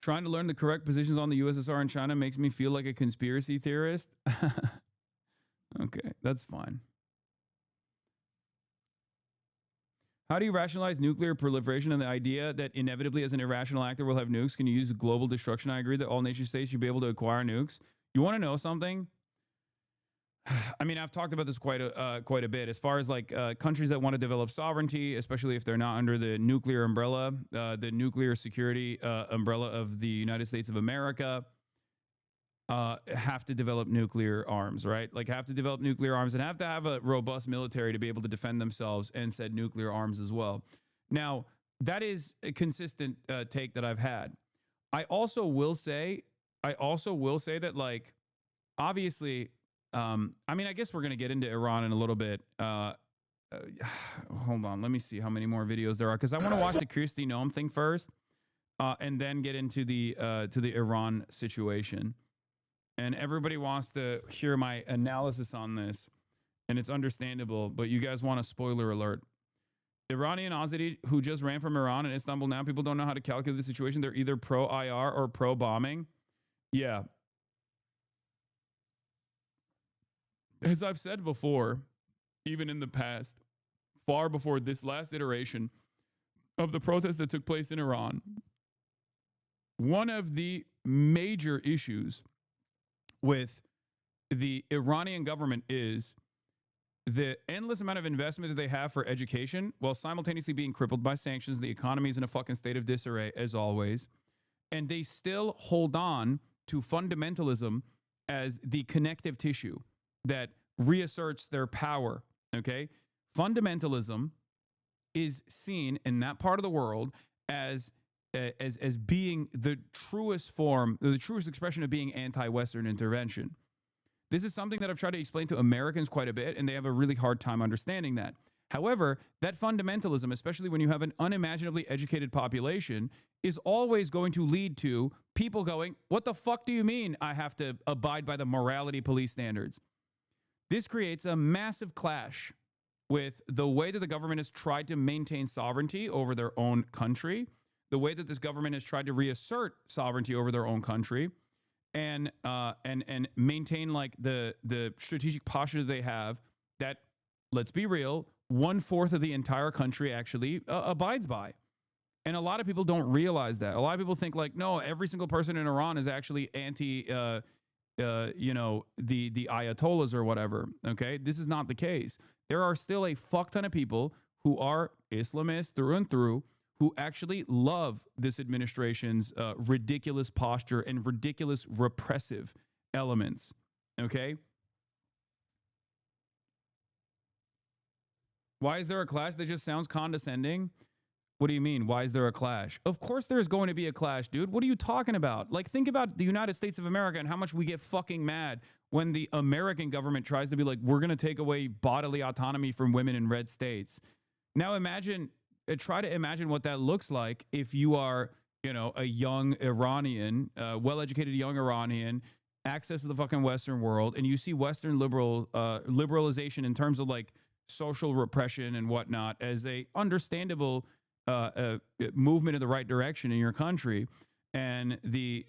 Trying to learn the correct positions on the USSR and China makes me feel like a conspiracy theorist. Okay, that's fine. How do you rationalize nuclear proliferation and the idea that inevitably as an irrational actor will have nukes? Can you use global destruction? I agree that all nation states should be able to acquire nukes. You want to know something? I mean, I've talked about this quite a bit. As far as like countries that want to develop sovereignty, especially if they're not under the nuclear umbrella, the nuclear security umbrella of the United States of America, have to develop nuclear arms, right? Like have to develop nuclear arms and have to have a robust military to be able to defend themselves and said nuclear arms as well. Now, that is a consistent take that I've had. I also will say that, like, obviously, I mean, I guess we're going to get into Iran in a little bit. Hold on. Let me see how many more videos there are, because I want to watch the Kristi Noem thing first, and then get into the Iran situation. And everybody wants to hear my analysis on this, and it's understandable, but you guys want a spoiler alert. Iranian Azadi, who just ran from Iran and Istanbul now, people don't know how to calculate the situation. They're either pro-IR or pro-bombing. Yeah. As I've said before, even in the past, far before this last iteration of the protests that took place in Iran, one of the major issues with the Iranian government is the endless amount of investment that they have for education while simultaneously being crippled by sanctions. The economy is in a fucking state of disarray, as always. And they still hold on to fundamentalism as the connective tissue that reasserts their power, okay? Fundamentalism is seen in that part of the world as being the truest form, the truest expression of being anti-Western intervention. This is something that I've tried to explain to Americans quite a bit, and they have a really hard time understanding that. However, that fundamentalism, especially when you have an unimaginably educated population, is always going to lead to people going, what the fuck do you mean I have to abide by the morality police standards? This creates a massive clash with the way that the government has tried to maintain sovereignty over their own country, the way that this government has tried to reassert sovereignty over their own country, and maintain like the strategic posture that they have that, let's be real, 1/4 of the entire country actually abides by. And a lot of people don't realize that. A lot of people think like, no, every single person in Iran is actually anti, the Ayatollahs or whatever. Okay, this is not the case. There are still a fuck ton of people who are Islamists through and through, who actually love this administration's ridiculous posture and ridiculous repressive elements. Okay. Why is there a clash? That just sounds condescending. What do you mean? Why is there a clash? Of course there's going to be a clash, dude. What are you talking about? Like, think about the United States of America and how much we get fucking mad when the American government tries to be like, we're going to take away bodily autonomy from women in red states. Now imagine, try to imagine what that looks like if you are, a young Iranian, well-educated young Iranian, access to the fucking Western world, and you see Western liberalization in terms of like social repression and whatnot as a understandable movement in the right direction in your country, and the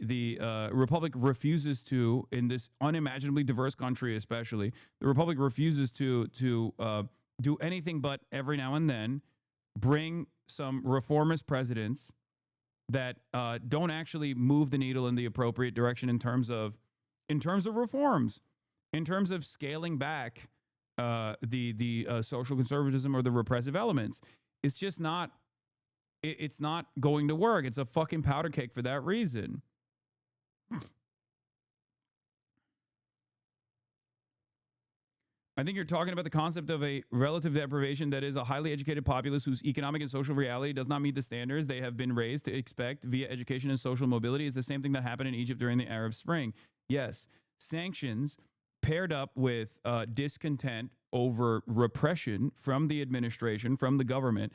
Republic refuses to, in this unimaginably diverse country especially, the Republic refuses to do anything but every now and then bring some reformist presidents that don't actually move the needle in the appropriate direction in terms of reforms, in terms of scaling back the social conservatism or the repressive elements. It's just not. It's not going to work. It's a fucking powder cake for that reason. I think you're talking about the concept of a relative deprivation that is a highly educated populace whose economic and social reality does not meet the standards they have been raised to expect via education and social mobility. It's the same thing that happened in Egypt during the Arab Spring. Yes, sanctions paired up with discontent over repression from the administration, from the government,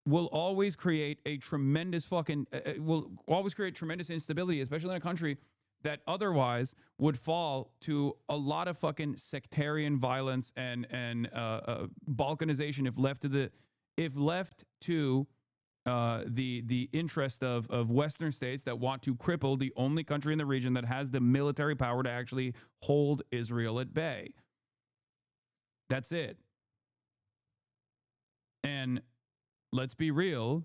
will always create a tremendous tremendous instability, especially in a country that otherwise would fall to a lot of fucking sectarian violence and balkanization if left to the interest of Western states that want to cripple the only country in the region that has the military power to actually hold Israel at bay. That's it. And let's be real,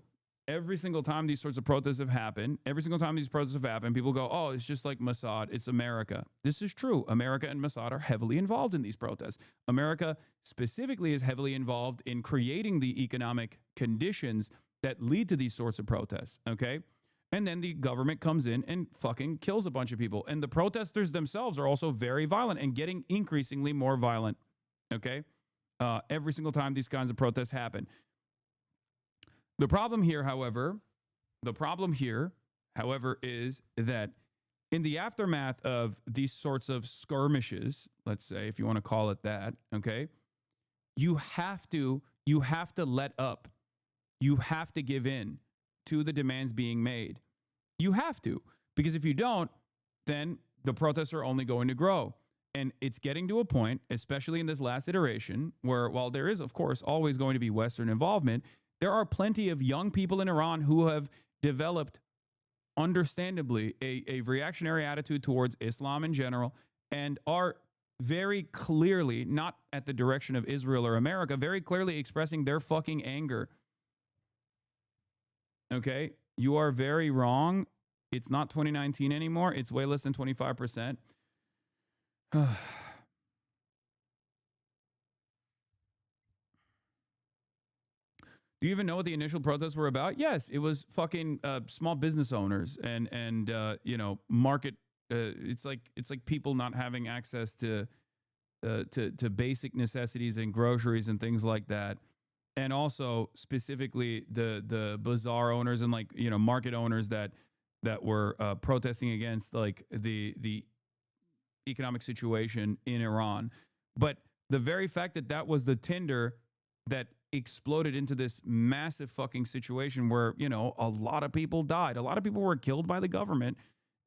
every single time these sorts of protests have happened, people go, oh, it's just like Mossad. It's America. This is true. America and Mossad are heavily involved in these protests. America specifically is heavily involved in creating the economic conditions that lead to these sorts of protests, okay? And then the government comes in and fucking kills a bunch of people. And the protesters themselves are also very violent and getting increasingly more violent, okay? Every single time these kinds of protests happen. The problem here, however, is that in the aftermath of these sorts of skirmishes, let's say, if you want to call it that, okay, you have to let up. You have to give in to the demands being made. You have to, because if you don't, then the protests are only going to grow. And it's getting to a point, especially in this last iteration, where while there is, of course, always going to be Western involvement, there are plenty of young people in Iran who have developed, understandably, a reactionary attitude towards Islam in general and are very clearly, not at the direction of Israel or America, very clearly expressing their fucking anger. Okay? You are very wrong. It's not 2019 anymore. It's way less than 25%. Do you even know what the initial protests were about? Yes, it was fucking small business owners and you know, market. It's like people not having access to basic necessities and groceries and things like that, and also specifically the bazaar owners and, like, you know, market owners that were protesting against, like, the economic situation in Iran. But the very fact that that was the tinder that exploded into this massive fucking situation where, you know, a lot of people died, a lot of people were killed by the government,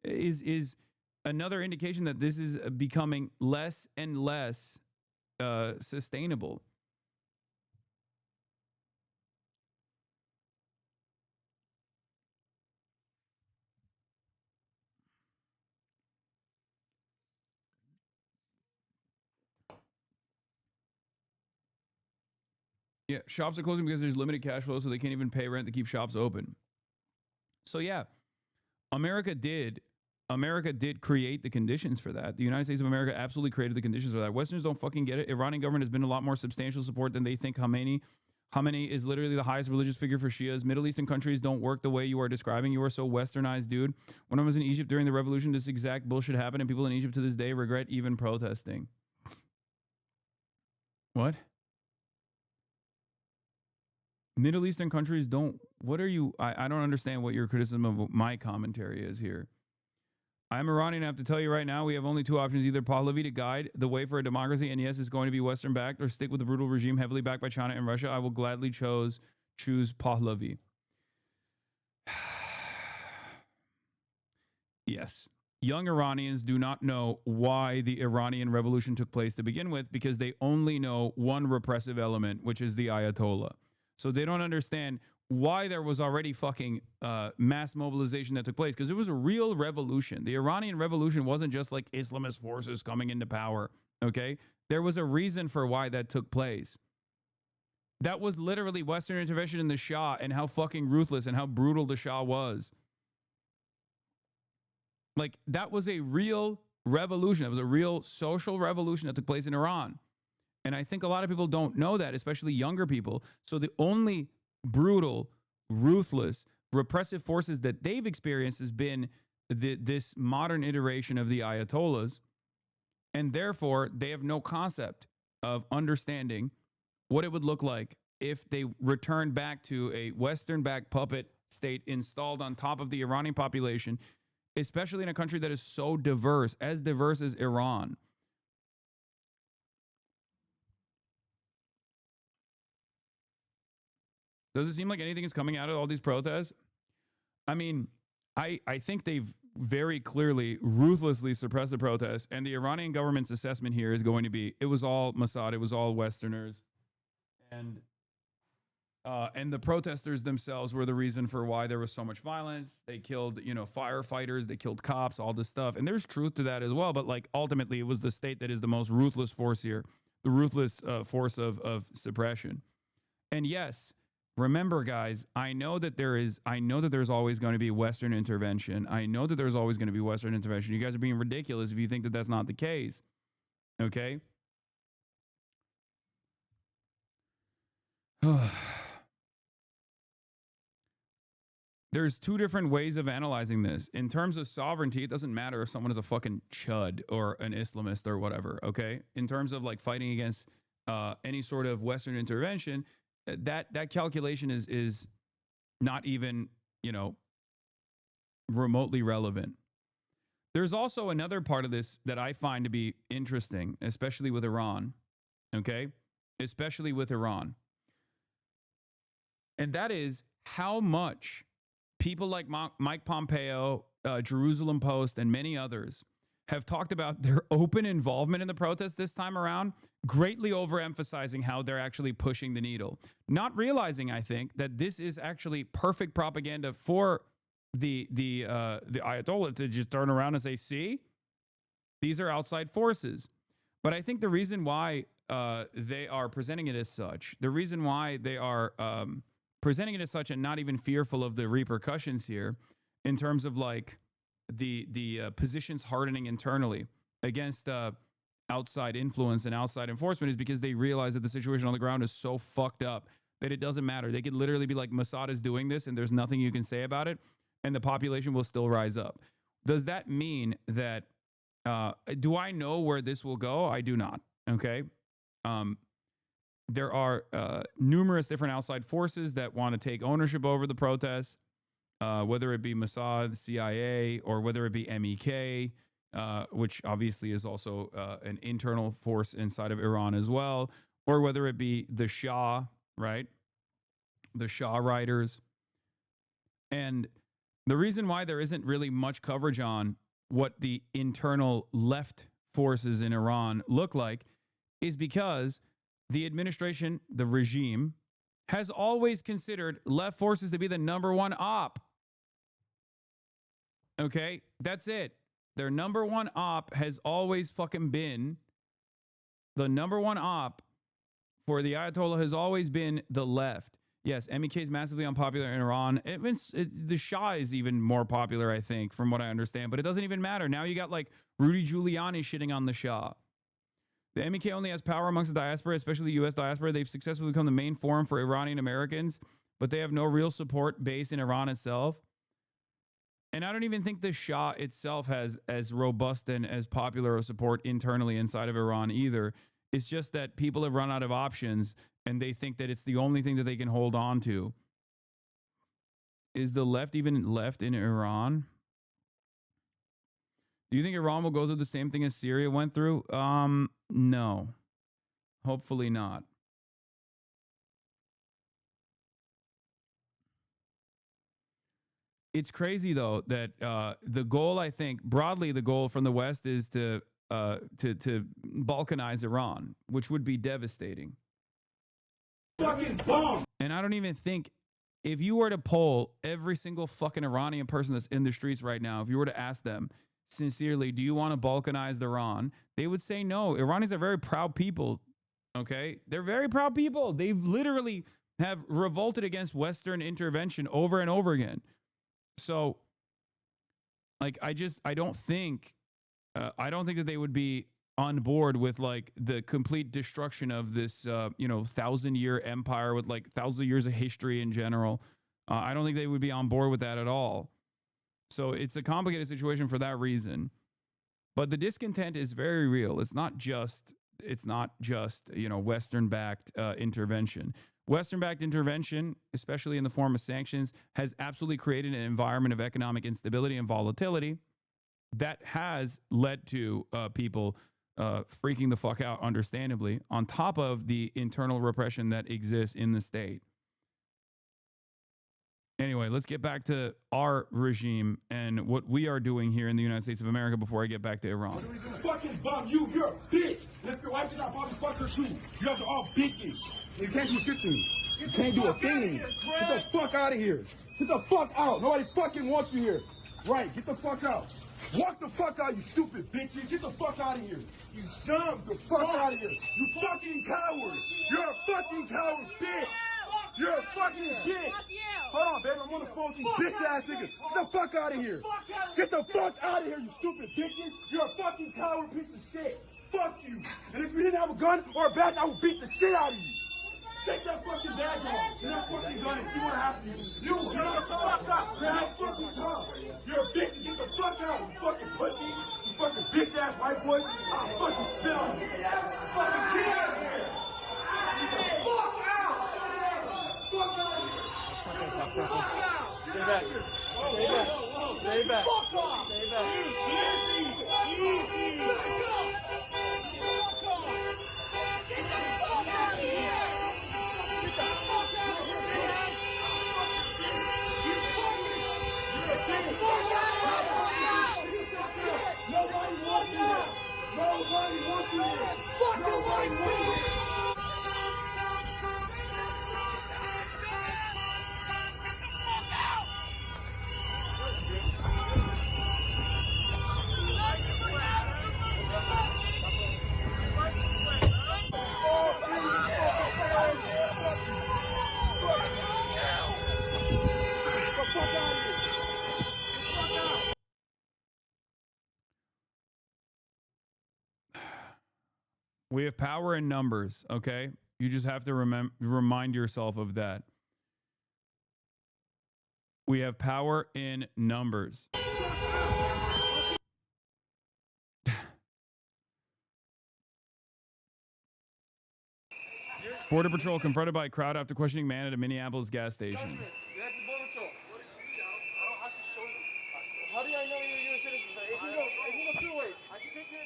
is another indication that this is becoming less and less sustainable. Yeah, shops are closing because there's limited cash flow, so they can't even pay rent to keep shops open. So yeah, America did create the conditions for that. The United States of America absolutely created the conditions for that. Westerners don't fucking get it. Iranian government has been a lot more substantial support than they think. Khamenei is literally the highest religious figure for Shias. Middle Eastern countries don't work the way you are describing. You are so westernized, dude. When I was in Egypt during the revolution, this exact bullshit happened, and people in Egypt to this day regret even protesting. What? Middle Eastern countries don't, what are you, I don't understand what your criticism of my commentary is here. I'm Iranian, I have to tell you right now, we have only two options, either Pahlavi to guide the way for a democracy, and yes, it's going to be Western backed, or stick with the brutal regime heavily backed by China and Russia. I will gladly choose Pahlavi. Yes. Young Iranians do not know why the Iranian revolution took place to begin with, because they only know one repressive element, which is the Ayatollah. So they don't understand why there was already fucking mass mobilization that took place, because it was a real revolution. The Iranian revolution wasn't just like Islamist forces coming into power, okay? There was a reason for why that took place. That was literally Western intervention in the Shah and how fucking ruthless and how brutal the Shah was. Like, that was a real revolution. It was a real social revolution that took place in Iran. And I think a lot of people don't know that, especially younger people. So the only brutal, ruthless, repressive forces that they've experienced has been this modern iteration of the Ayatollahs. And therefore, they have no concept of understanding what it would look like if they returned back to a Western-backed puppet state installed on top of the Iranian population, especially in a country that is so diverse as Iran. Does it seem like anything is coming out of all these protests? I mean, I think they've very clearly, ruthlessly suppressed the protests, and the Iranian government's assessment here is going to be, it was all Mossad, it was all Westerners, and the protesters themselves were the reason for why there was so much violence. They killed, you know, firefighters, they killed cops, all this stuff, and there's truth to that as well, but like ultimately it was the state that is the most ruthless force here, the ruthless force of suppression. And yes, remember, guys, I know that there's always going to be Western intervention. I know that there's always going to be Western intervention. You guys are being ridiculous if you think that that's not the case. Okay? There's two different ways of analyzing this. In terms of sovereignty, it doesn't matter if someone is a fucking chud or an Islamist or whatever, okay? In terms of like fighting against any sort of Western intervention, that calculation is not even, remotely relevant. There's also another part of this that I find to be interesting, especially with Iran, okay? Especially with Iran. And that is how much people like Mike Pompeo, Jerusalem Post, and many others have talked about their open involvement in the protest this time around, greatly overemphasizing how they're actually pushing the needle. Not realizing, I think, that this is actually perfect propaganda for the Ayatollah to just turn around and say, see, these are outside forces. But I think the reason why they are presenting it as such, the reason why they are presenting it as such and not even fearful of the repercussions here in terms of like the positions hardening internally against outside influence and outside enforcement is because they realize that the situation on the ground is so fucked up that it doesn't matter. They could literally be like, Mossad is doing this and there's nothing you can say about it, and the population will still rise up. Does that mean that, do I know where this will go? I do not, okay? There are numerous different outside forces that want to take ownership over the protests, whether it be Mossad, CIA, or whether it be MEK, which obviously is also an internal force inside of Iran as well, or whether it be the Shah, right? The Shah riders. And the reason why there isn't really much coverage on what the internal left forces in Iran look like is because the administration, the regime, has always considered left forces to be the number one op. Okay? That's it. Their number one op has always fucking been, the number one op for the Ayatollah has always been the left. Yes, MEK is massively unpopular in Iran. The Shah is even more popular, I think, from what I understand. But it doesn't even matter. Now you got like Rudy Giuliani shitting on the Shah. The MEK only has power amongst the diaspora, especially the U.S. diaspora. They've successfully become the main forum for Iranian Americans, but they have no real support base in Iran itself. And I don't even think the Shah itself has as robust and as popular a support internally inside of Iran either. It's just that people have run out of options and they think that it's the only thing that they can hold on to. Is the left even left in Iran? Do you think Iran will go through the same thing as Syria went through? No. Hopefully not. It's crazy though that the goal, I think, broadly the goal from the West is to balkanize Iran, which would be devastating. Fucking bomb. And I don't even think, if you were to poll every single fucking Iranian person that's in the streets right now, if you were to ask them sincerely, do you want to balkanize Iran? They would say no. Iranis are very proud people. Okay? They're very proud people. They've literally have revolted against Western intervention over and over again. So, like, I don't think that they would be on board with like the complete destruction of this, 1,000-year empire with like 1,000 years of history in general. I don't think they would be on board with that at all. So it's a complicated situation for that reason. But the discontent is very real. It's not just Western-backed intervention. Western-backed intervention, especially in the form of sanctions, has absolutely created an environment of economic instability and volatility that has led to people freaking the fuck out, understandably, on top of the internal repression that exists in the state. Anyway, let's get back to our regime and what we are doing here in the United States of America before I get back to Iran. Fucking bum you, you're a bitch. And if your wife is not probably fuck her too. You guys are all bitches. You can't do shit to me. You can't do a thing to me. Get the fuck out of here. Get the fuck out. Nobody fucking wants you here. Right, get the fuck out. Walk the fuck out, you stupid bitches. Get the fuck out of here. You dumb. Get the fuck out of here. You fucking coward. You're a fucking coward, bitch. You're a fucking bitch. Hold on, baby. I'm on the phone with you bitch ass niggas. Get the fuck out of here. Get the fuck out of here, you stupid bitches. You're a fucking coward piece of shit. Fuck you. And if you didn't have a gun or a badge, I would beat the shit out of you. Take that fucking badge off and that fucking gun and see what happens to you. You shut the fuck up. Grab fucking tongue. You're a bitch. Get the fuck out, you fucking pussy. You fucking bitch ass white boy. I'll fucking spit on you. Fucking get out of here. Get the fuck out. Fuck out of here. Fuck out. Stay back. Stay back. Stay back. Fuck off. Stay back. Easy. Easy. Back up. Fuck off. Get the fuck out of here. Get the fuck out of here. Nobody wants you here. Nobody wants you here. Fuck nobody wants you here. We have power in numbers, okay? You just have to remind yourself of that. We have power in numbers. Border Patrol confronted by a crowd after questioning man at a Minneapolis gas station. How do I know you're a citizen? If you go two ways, I can take you.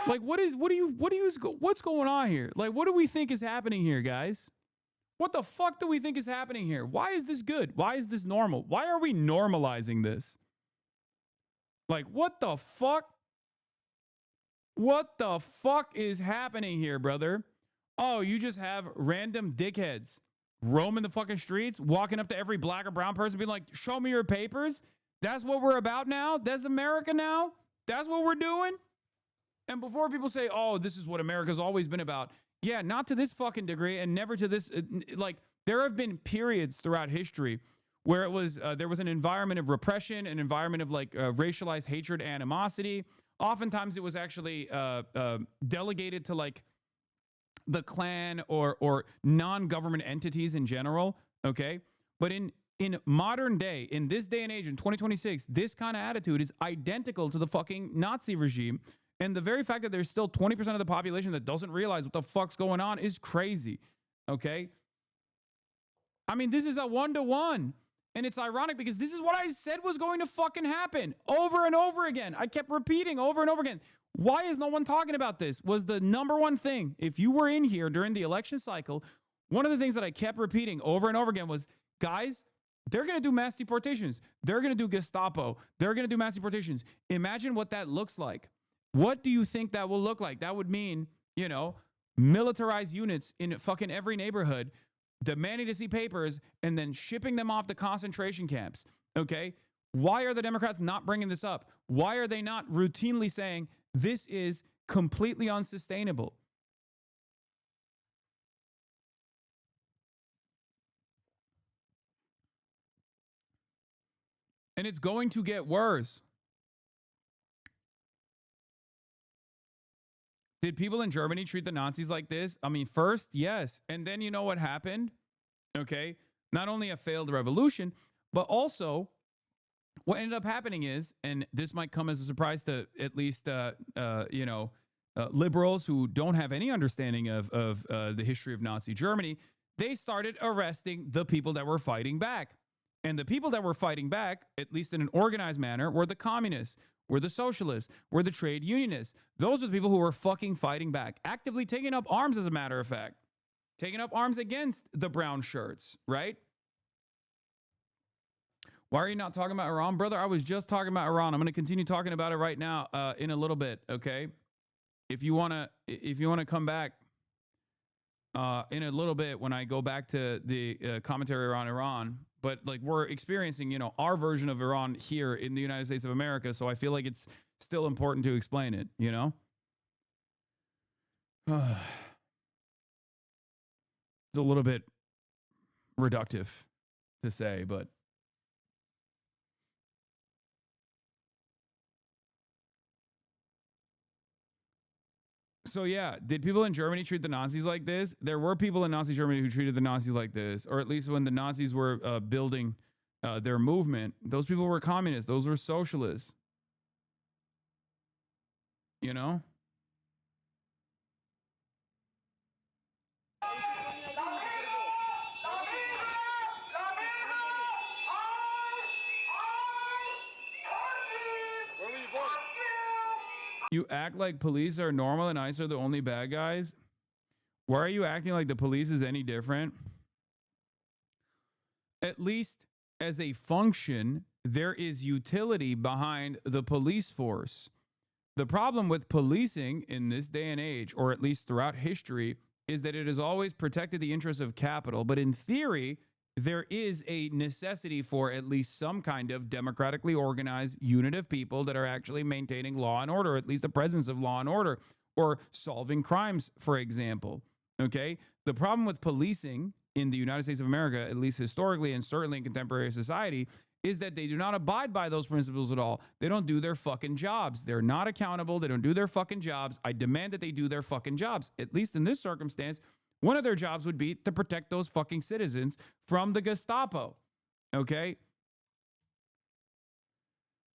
Like, what's going on here? Like, what do we think is happening here, guys? What the fuck do we think is happening here? Why is this good? Why is this normal? Why are we normalizing this? Like, what the fuck? What the fuck is happening here, brother? Oh, you just have random dickheads roaming the fucking streets, walking up to every black or brown person, being like, show me your papers. That's what we're about now? That's America now? That's what we're doing? And before people say, oh, this is what America's always been about. Yeah, not to this fucking degree and never to this. Like, there have been periods throughout history where it was there was an environment of repression, an environment of like racialized hatred, animosity. Oftentimes it was actually delegated to like the Klan or non-government entities in general, okay? But in modern day, in this day and age, in 2026, this kind of attitude is identical to the fucking Nazi regime. And the very fact that there's still 20% of the population that doesn't realize what the fuck's going on is crazy, okay? I mean, this is a 1-to-1. And it's ironic because this is what I said was going to fucking happen over and over again. I kept repeating over and over again. Why is no one talking about this? Was the number one thing. If you were in here during the election cycle, one of the things that I kept repeating over and over again was, guys, they're going to do mass deportations. They're going to do Gestapo. They're going to do mass deportations. Imagine what that looks like. What do you think that will look like? That would mean, you know, militarized units in fucking every neighborhood demanding to see papers and then shipping them off to concentration camps. Okay? Why are the Democrats not bringing this up? Why are they not routinely saying this is completely unsustainable? And it's going to get worse. Did people in Germany treat the Nazis like this? I mean, first, yes. And then you know what happened? Okay. Not only a failed revolution, but also what ended up happening is, and this might come as a surprise to at least, liberals who don't have any understanding of the history of Nazi Germany, they started arresting the people that were fighting back. And the people that were fighting back, at least in an organized manner, were the communists, were the socialists, were the trade unionists. Those are the people who were fucking fighting back, actively taking up arms, as a matter of fact, taking up arms against the brown shirts, right? Why are you not talking about Iran? Brother, I was just talking about Iran. I'm going to continue talking about it right now in a little bit, okay? If you want to come back in a little bit when I go back to the commentary on Iran, but like we're experiencing, you know, our version of Iran here in the United States of America, so I feel like it's still important to explain it, you know? It's a little bit reductive to say, but so yeah, did people in Germany treat the Nazis like this? There were people in Nazi Germany who treated the Nazis like this, or at least when the Nazis were building their movement, those people were communists. Those were socialists. You know? You act like police are normal and ICE are the only bad guys? Why are you acting like the police is any different? At least as a function, there is utility behind the police force. The problem with policing in this day and age, or at least throughout history, is that it has always protected the interests of capital. But in theory, there is a necessity for at least some kind of democratically organized unit of people that are actually maintaining law and order, at least the presence of law and order, or solving crimes, for example. Okay? The problem with policing in the United States of America, at least historically and certainly in contemporary society, is that they do not abide by those principles at all. They don't do their fucking jobs. They're not accountable. They don't do their fucking jobs. I demand that they do their fucking jobs. At least in this circumstance, one of their jobs would be to protect those fucking citizens from the Gestapo. Okay?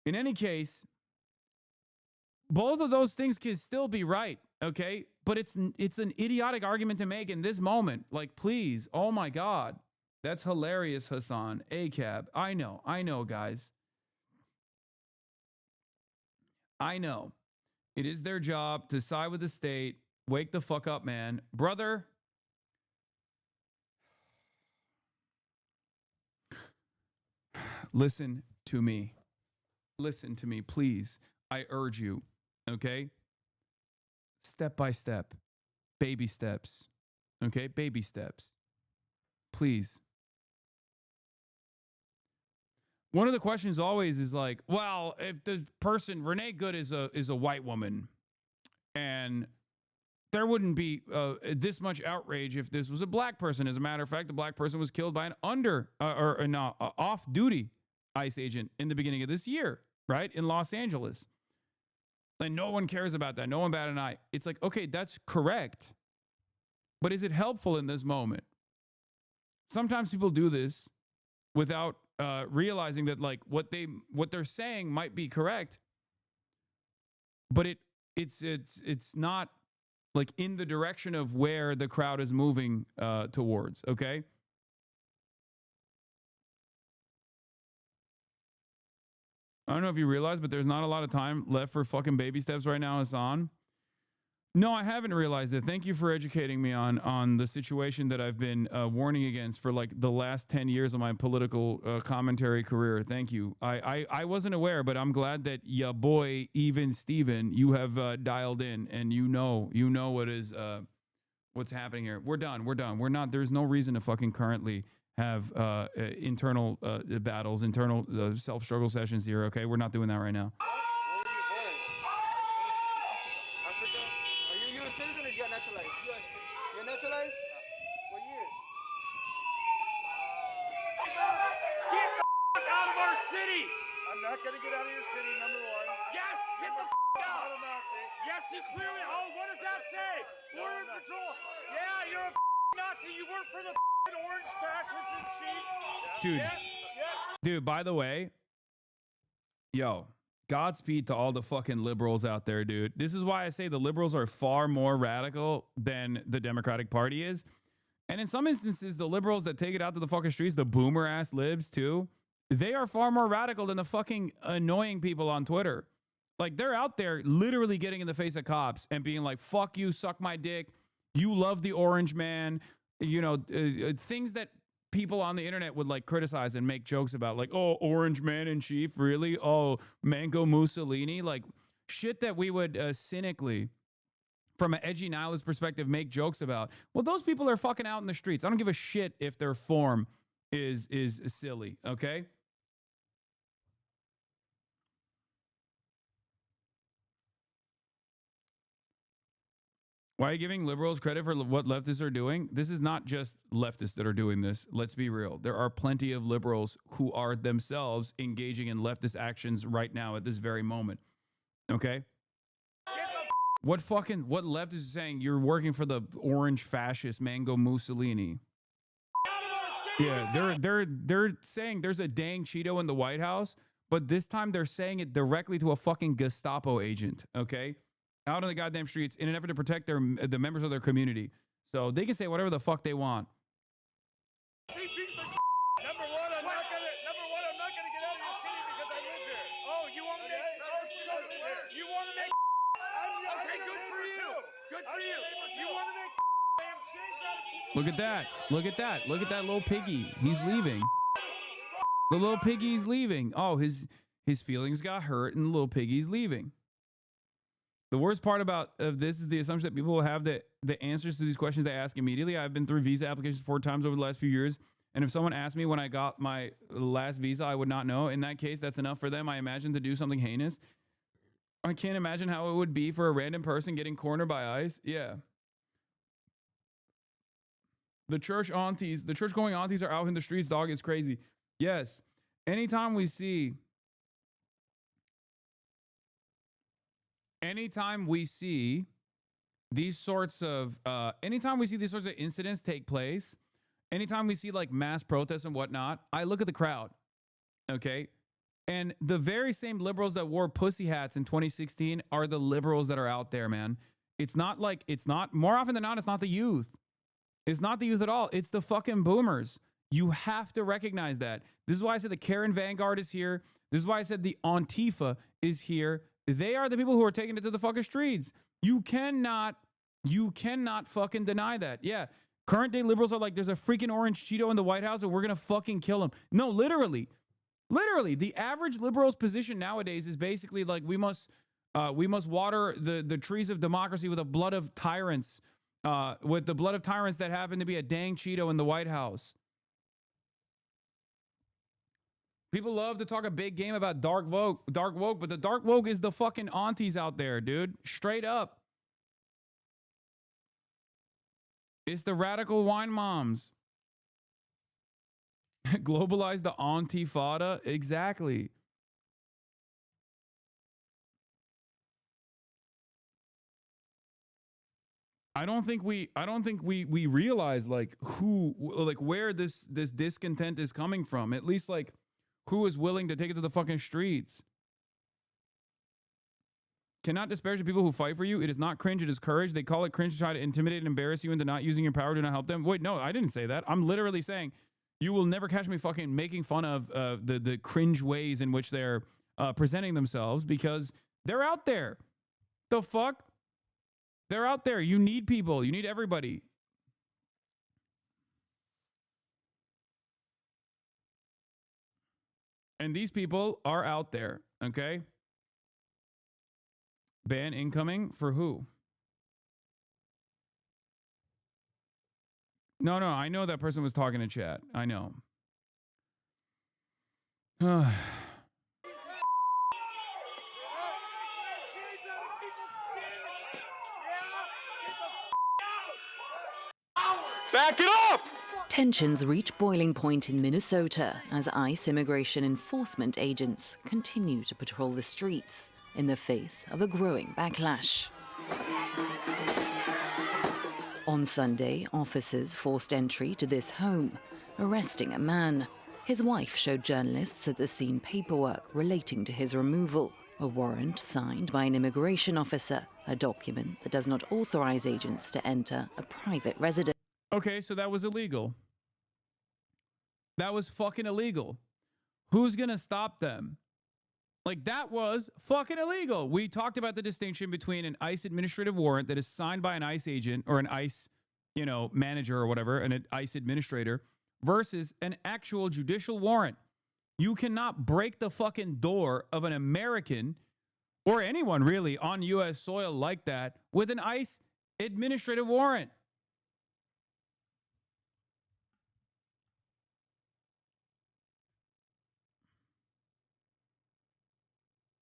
In any case, both of those things can still be right, okay? But it's an idiotic argument to make in this moment. Like, please, oh my God. That's hilarious, Hasan. ACAB. I know, guys. I know. It is their job to side with the state. Wake the fuck up, man. Brother. Listen to me. Listen to me, please. I urge you, okay? Step by step. Baby steps. Okay? Baby steps. Please. One of the questions always is like, well, if the person, Renee Good is a white woman, and there wouldn't be this much outrage if this was a black person. As a matter of fact, the black person was killed by an off-duty ICE agent in the beginning of this year, right? In Los Angeles. And no one cares about that. No one bat an eye. It's like, okay, that's correct. But is it helpful in this moment? Sometimes people do this without realizing that like what they're saying might be correct, but it's not like in the direction of where the crowd is moving towards. Okay. I don't know if you realize, but there's not a lot of time left for fucking baby steps right now, Hasan. No, I haven't realized it. Thank you for educating me on the situation that I've been warning against for like the last 10 years of my political commentary career. Thank you. I wasn't aware, but I'm glad that ya boy, even Steven, you have dialed in and you know what is what's happening here. We're done. We're not. There's no reason to fucking currently have internal battles, internal self-struggle sessions here. Okay, we're not doing that right now. Dude, by the way, yo, Godspeed to all the fucking liberals out there, dude. This is why I say the liberals are far more radical than the Democratic Party is. And in some instances, the liberals that take it out to the fucking streets, the boomer ass libs too, they are far more radical than the fucking annoying people on Twitter. Like, they're out there literally getting in the face of cops and being like, fuck you, suck my dick. You love the orange man. You know, things that people on the internet would like criticize and make jokes about, like, oh, orange man in chief, really? Oh, Mango Mussolini, like shit that we would cynically, from an edgy nihilist perspective, make jokes about. Well, those people are fucking out in the streets. I don't give a shit if their form is silly, okay? Why are you giving liberals credit for what leftists are doing? This is not just leftists that are doing this. Let's be real. There are plenty of liberals who are themselves engaging in leftist actions right now at this very moment. Okay? What left is saying you're working for the orange fascist Mango Mussolini? Yeah, they're saying there's a dang Cheeto in the White House, but this time they're saying it directly to a fucking Gestapo agent, okay? Out on the goddamn streets in an effort to protect the members of their community. So they can say whatever the fuck they want. Number one, I'm not gonna get out of your city because I live here. Oh, you want to make? You want to make? Okay, good for you. Good for you. You want to make? Look at that. Look at that. Look at that little piggy. He's leaving. The little piggy's leaving. Oh, his feelings got hurt and the little piggy's leaving. The worst part about this is the assumption that people will have the answers to these questions they ask immediately. I've been through visa applications 4 times over the last few years. And if someone asked me when I got my last visa, I would not know. In that case, that's enough for them, I imagine, to do something heinous. I can't imagine how it would be for a random person getting cornered by ICE. Yeah. The church going aunties are out in the streets, dog. It's crazy. Yes. Anytime we see these sorts of incidents take place, anytime we see like mass protests and whatnot, I look at the crowd, okay? And the very same liberals that wore pussy hats in 2016 are the liberals that are out there, man. More often than not, it's not the youth. It's not the youth at all. It's the fucking boomers. You have to recognize that. This is why I said the Karen Vanguard is here. This is why I said the Antifa is here. They are the people who are taking it to the fucking streets. You cannot fucking deny that. Yeah, current day liberals are like, there's a freaking orange Cheeto in the White House and we're gonna fucking kill him. No, literally, the average liberal's position nowadays is basically like we must water the trees of democracy with the blood of tyrants, that happen to be a dang Cheeto in the White House. People love to talk a big game about dark woke, but the dark woke is the fucking aunties out there, dude. Straight up. It's the radical wine moms. Globalize the Antifada. Exactly. I don't think we realize like where this discontent is coming from. At least like who is willing to take it to the fucking streets. Cannot disparage the people who fight for you. It is not cringe, it is courage. They call it cringe to try to intimidate and embarrass you into not using your power to not help them. Wait, no, I didn't say that. I'm literally saying you will never catch me fucking making fun of the cringe ways in which they're presenting themselves, because they're out there. The fuck? They're out there. You need people. You need everybody. And these people are out there, okay? Ban incoming for who? No, I know that person was talking to chat. I know. Back it up! Tensions reach boiling point in Minnesota as ICE immigration enforcement agents continue to patrol the streets in the face of a growing backlash. On Sunday, officers forced entry to this home, arresting a man. His wife showed journalists at the scene paperwork relating to his removal, a warrant signed by an immigration officer, a document that does not authorize agents to enter a private residence. Okay, so that was illegal. That was fucking illegal. Who's gonna stop them? Like, that was fucking illegal. We talked about the distinction between an ICE administrative warrant that is signed by an ICE agent or an ICE, manager or whatever, an ICE administrator, versus an actual judicial warrant. You cannot break the fucking door of an American or anyone really on U.S. soil like that with an ICE administrative warrant.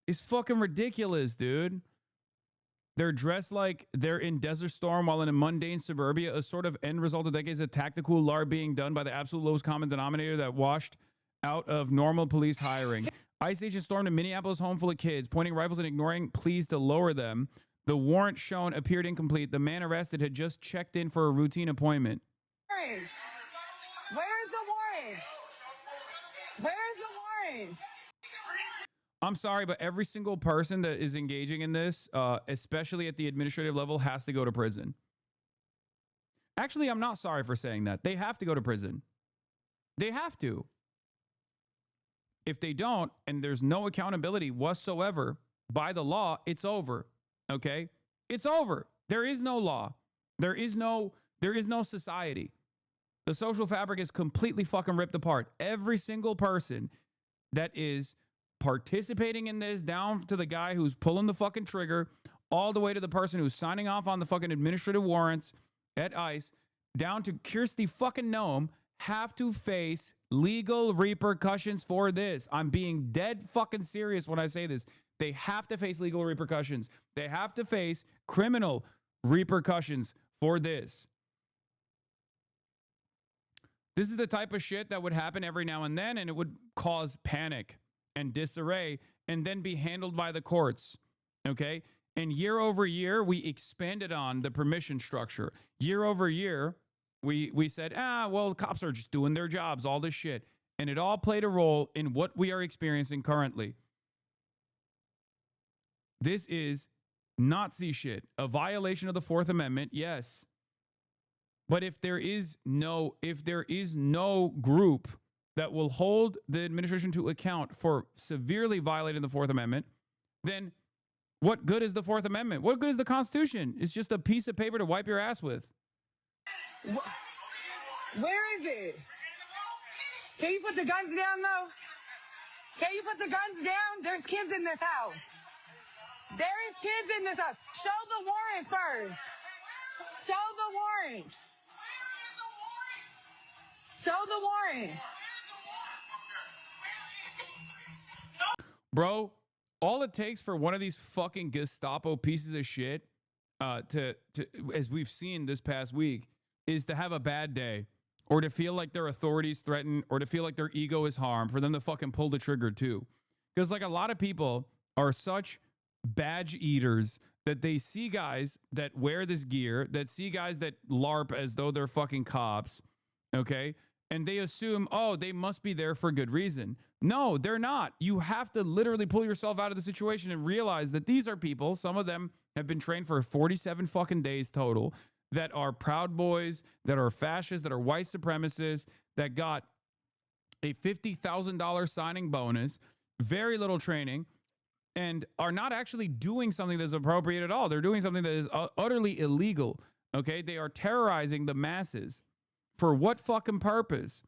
It's fucking ridiculous, dude. They're dressed like they're in Desert Storm while in a mundane suburbia, a sort of end result of decades of tactical LARP being done by the absolute lowest common denominator that washed out of normal police hiring. ICE agents stormed a Minneapolis home full of kids, pointing rifles and ignoring pleas to lower them. The warrant shown appeared incomplete. The man arrested had just checked in for a routine appointment. Where's the warrant? Where's the warrant? I'm sorry, but every single person that is engaging in this, especially at the administrative level, has to go to prison. Actually, I'm not sorry for saying that. They have to go to prison. They have to. If they don't, and there's no accountability whatsoever by the law, it's over. Okay? It's over. There is no law. There is no society. The social fabric is completely fucking ripped apart. Every single person that is participating in this, down to the guy who's pulling the fucking trigger, all the way to the person who's signing off on the fucking administrative warrants at ICE, down to Kirsty fucking Noem, have to face legal repercussions for this. I'm being dead fucking serious when I say this. They have to face legal repercussions. They have to face criminal repercussions for this. This is the type of shit that would happen every now and then, and it would cause panic and disarray and then be handled by the courts. Okay? And year over year, we expanded on the permission structure. Year over year, we said, well, cops are just doing their jobs, all this shit. And it all played a role in what we are experiencing currently. This is Nazi shit. A violation of the Fourth Amendment, yes. But if there is no group that will hold the administration to account for severely violating the Fourth Amendment, then what good is the Fourth Amendment? What good is the Constitution? It's just a piece of paper to wipe your ass with. Where is it? Can you put the guns down, though? Can you put the guns down? There's kids in this house. There is kids in this house. Show the warrant first. Show the warrant. Show the warrant. Bro, all it takes for one of these fucking Gestapo pieces of shit, to as we've seen this past week, is to have a bad day, or to feel like their authority's threatened, or to feel like their ego is harmed, for them to fucking pull the trigger too. Because like a lot of people are such badge eaters that they see guys that wear this gear, that see guys that LARP as though they're fucking cops, okay? And they assume, oh, they must be there for good reason. No, they're not. You have to literally pull yourself out of the situation and realize that these are people, some of them have been trained for 47 fucking days total, that are Proud Boys, that are fascists, that are white supremacists, that got a $50,000 signing bonus, very little training, and are not actually doing something that's appropriate at all. They're doing something that is utterly illegal, okay? They are terrorizing the masses. For what fucking purpose?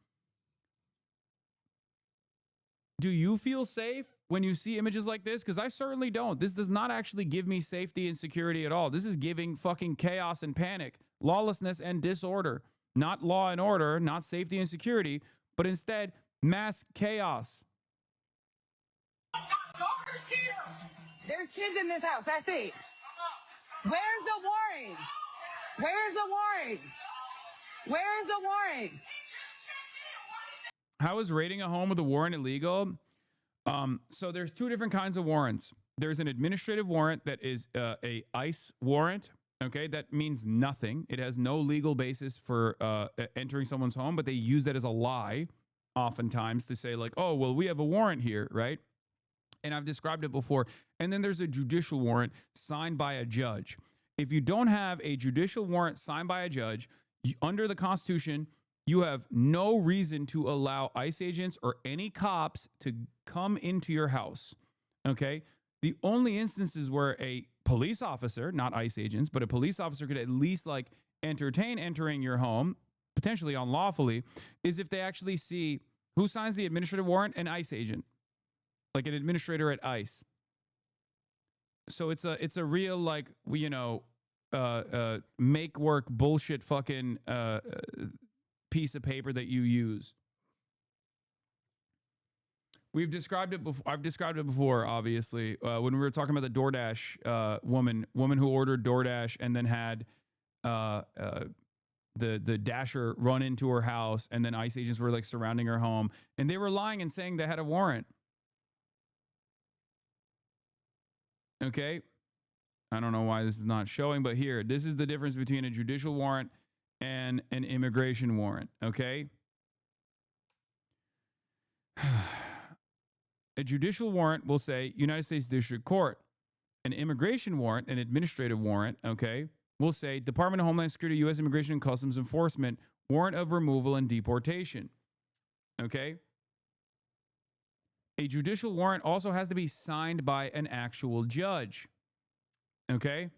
Do you feel safe when you see images like this? Because I certainly don't. This does not actually give me safety and security at all. This is giving fucking chaos and panic, lawlessness and disorder. Not law and order, not safety and security, but instead mass chaos. There's kids in this house. That's it. Where's the warrant? Where's the warrant? Where's the warrant? How is raiding a home with a warrant illegal? So there's two different kinds of warrants. There's an administrative warrant that is a ICE warrant. Okay, that means nothing. It has no legal basis for entering someone's home, but they use that as a lie oftentimes to say like, oh, well, we have a warrant here, right? And I've described it before. And then there's a judicial warrant signed by a judge. If you don't have a judicial warrant signed by a judge, under the Constitution, you have no reason to allow ICE agents or any cops to come into your house, okay? The only instances where a police officer, not ICE agents, but a police officer could at least like entertain entering your home, potentially unlawfully, is if they actually see who signs the administrative warrant, an ICE agent, like an administrator at ICE. So it's a real like, you know, make work bullshit fucking piece of paper that you use. We've described it before. I've described it before, obviously, when we were talking about the DoorDash woman who ordered DoorDash and then had the dasher run into her house, and then ICE agents were like surrounding her home, and they were lying and saying they had a warrant. Okay, I don't know why this is not showing, but here, this is the difference between a judicial warrant and an immigration warrant. Okay. A judicial warrant will say United States District Court. An immigration warrant, an administrative warrant, okay, will say Department of Homeland Security, U.S. Immigration and Customs Enforcement, warrant of removal and deportation. Okay? A judicial warrant also has to be signed by an actual judge. Okay?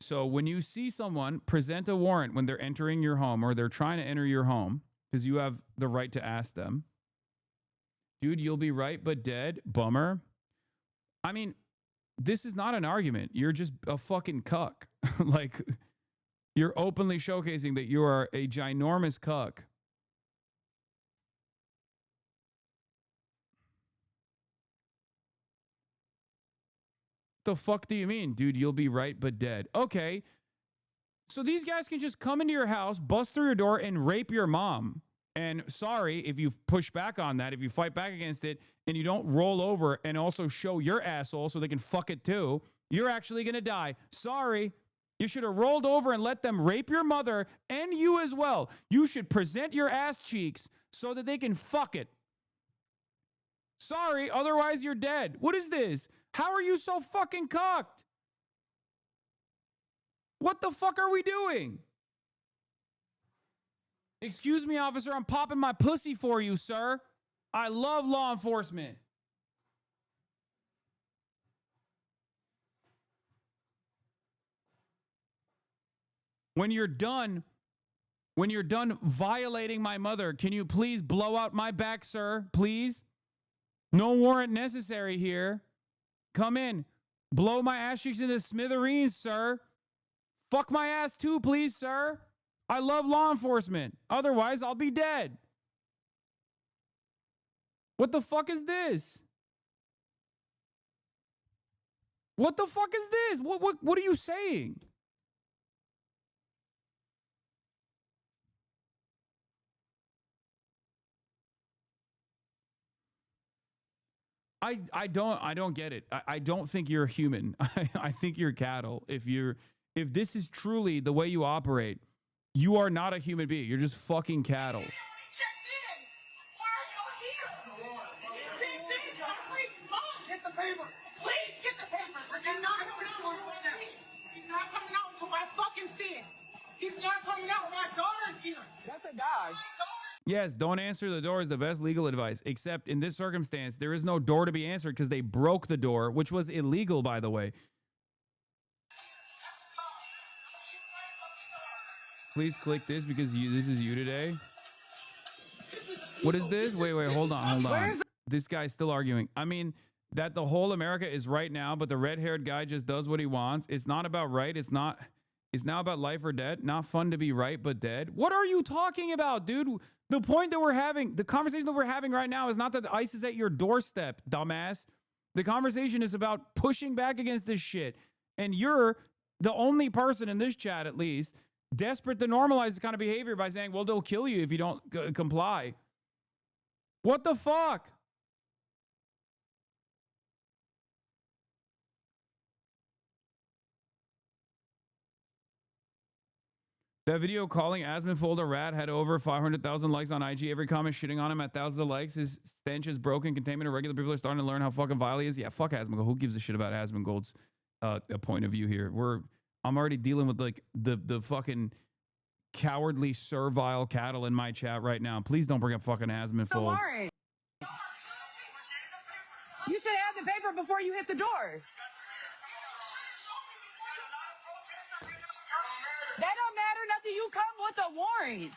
So when you see someone present a warrant when they're entering your home or they're trying to enter your home, because you have the right to ask them, dude, you'll be right, but dead. Bummer. I mean, this is not an argument. You're just a fucking cuck. Like, you're openly showcasing that you are a ginormous cuck. The fuck do you mean, dude? You'll be right, but dead. Okay. So these guys can just come into your house, bust through your door, and rape your mom. And sorry if you push back on that, if you fight back against it, and you don't roll over and also show your asshole so they can fuck it too, you're actually going to die. Sorry. You should have rolled over and let them rape your mother and you as well. You should present your ass cheeks so that they can fuck it. Sorry, otherwise you're dead. What is this? How are you so fucking cocked? What the fuck are we doing? Excuse me, officer, I'm popping my pussy for you, sir. I love law enforcement. When you're done violating my mother, can you please blow out my back, sir? Please? No warrant necessary here. Come in. Blow my ass cheeks into smithereens, sir. Fuck my ass too, please, sir. I love law enforcement. Otherwise, I'll be dead. What the fuck is this? What the fuck is this? What are you saying? I don't get it. I don't think you're a human. I think you're cattle. If this is truly the way you operate, you are not a human being. You're just fucking cattle. Get the paper. Please get the paper. He's not coming out until I fucking see it. He's not coming out. My daughter's here. That's a dog. Yes, don't answer the door is the best legal advice. Except in this circumstance, there is no door to be answered because they broke the door, which was illegal, by the way. Please click this because this is you today. What is this? Wait, hold on. This guy's still arguing. I mean, that the whole America is right now, but the red-haired guy just does what he wants. It's not about right. It's now about life or death. Not fun to be right, but dead. What are you talking about, dude? The point that we're having, the conversation that we're having right now is not that ICE is at your doorstep, dumbass. The conversation is about pushing back against this shit. And you're the only person in this chat, at least, desperate to normalize this kind of behavior by saying, well, they'll kill you if you don't comply. What the fuck? That video calling Asmonfold a rat had over 500,000 likes on IG. Every comment shitting on him at thousands of likes. His stench is broken containment of regular people are starting to learn how fucking vile he is. Yeah, fuck Asmongold. Who gives a shit about Asmongold's point of view here? I'm already dealing with like the fucking cowardly, servile cattle in my chat right now. Please don't bring up fucking Asmonfold. You should have the paper before you hit the door. That don't matter nothing. You come with a warrant.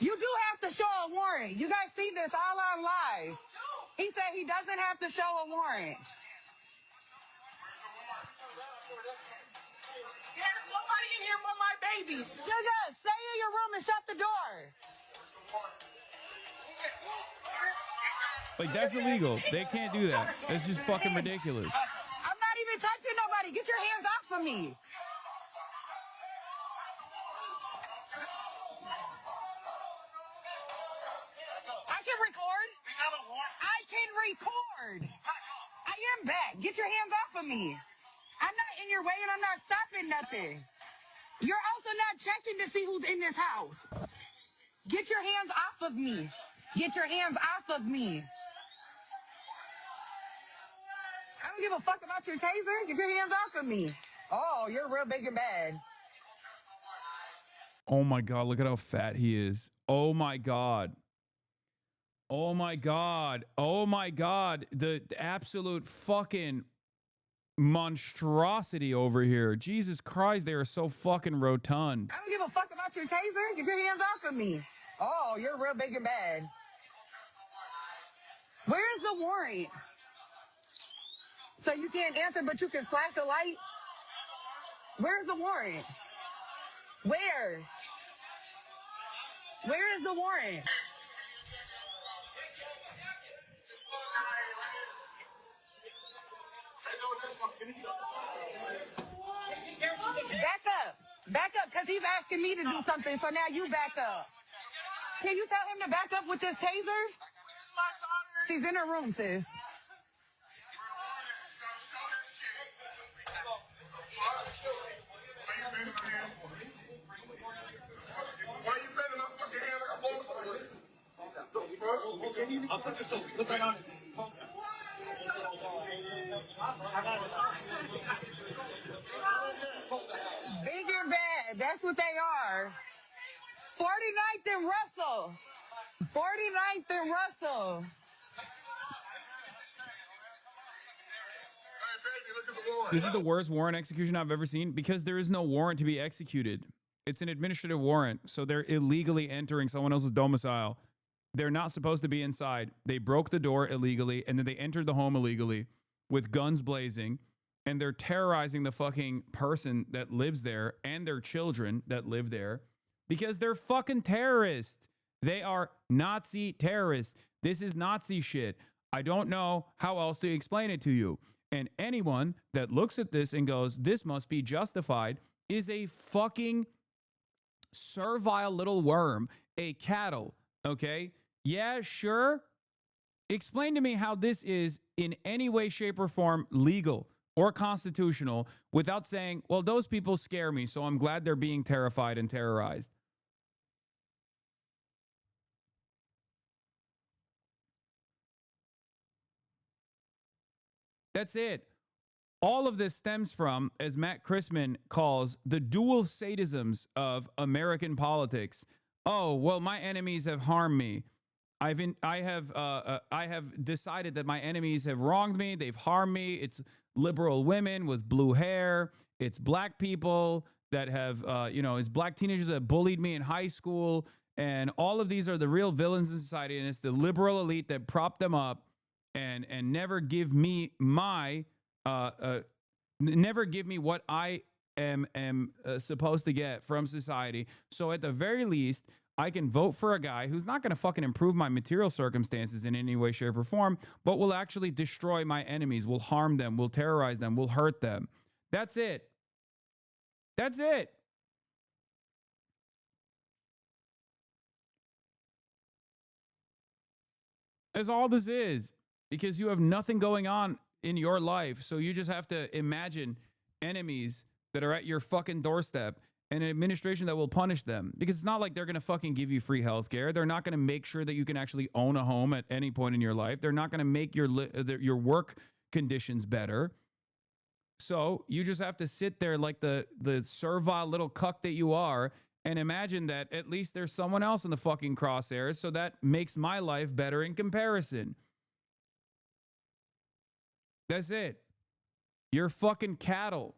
You do have to show a warrant. You guys see this all on live. He said he doesn't have to show a warrant. There's nobody in here but my babies. Sugar, stay in your room and shut the door. Like, that's illegal. They can't do that. That's just fucking ridiculous. I'm not even touching nobody. Get your hands off of me. I can record. I can record. I am back. Get your hands off of me. I'm not in your way and I'm not stopping nothing. You're also not checking to see who's in this house. Get your hands off of me. Get your hands off of me. I don't give a fuck about your taser. Get your hands off of me. Oh, you're real big and bad. Oh my God, look at how fat he is. Oh my God. Oh my God. Oh my God. The absolute fucking monstrosity over here. Jesus Christ, they are so fucking rotund. I don't give a fuck about your taser. Get your hands off of me. Oh, you're real big and bad. Where is the warrant? So you can't answer, but you can flash a light? Where's the warrant? Where? Where is the warrant? Back up. Back up, because he's asking me to do something, so now you back up. Can you tell him to back up with this taser? She's in her room, sis. Why you bending my fucking hand like a boxer? I'll put this over. Look right on it. Big and bad. That's what they are. 49th and Russell. 49th and Russell. This is the worst warrant execution I've ever seen because there is no warrant to be executed. It's an administrative warrant, so they're illegally entering someone else's domicile. They're not supposed to be inside. They broke the door illegally, and then they entered the home illegally with guns blazing, and they're terrorizing the fucking person that lives there and their children that live there because they're fucking terrorists. They are Nazi terrorists. This is Nazi shit. I don't know how else to explain it to you. And anyone that looks at this and goes, this must be justified, is a fucking servile little worm, a cattle, okay? Yeah, sure. Explain to me how this is in any way, shape, or form legal or constitutional without saying, well, those people scare me, so I'm glad they're being terrified and terrorized. That's it. All of this stems from, as Matt Christman calls, the dual sadisms of American politics. Oh, well, my enemies have harmed me. I have decided that my enemies have wronged me. They've harmed me. It's liberal women with blue hair. It's black people that have, it's black teenagers that bullied me in high school. And all of these are the real villains in society. And it's the liberal elite that prop them up and never give me my never give me what I am supposed to get from society. So at the very least, I can vote for a guy who's not going to fucking improve my material circumstances in any way, shape, or form, but will actually destroy my enemies, will harm them, will terrorize them, will hurt them. That's it. That's it. That's all this is, because you have nothing going on in your life. So you just have to imagine enemies that are at your fucking doorstep and an administration that will punish them, because it's not like they're going to fucking give you free healthcare. They're not going to make sure that you can actually own a home at any point in your life. They're not going to make your work conditions better. So you just have to sit there like the servile little cuck that you are and imagine that at least there's someone else in the fucking crosshairs, so that makes my life better in comparison. That's it. You're fucking cattle.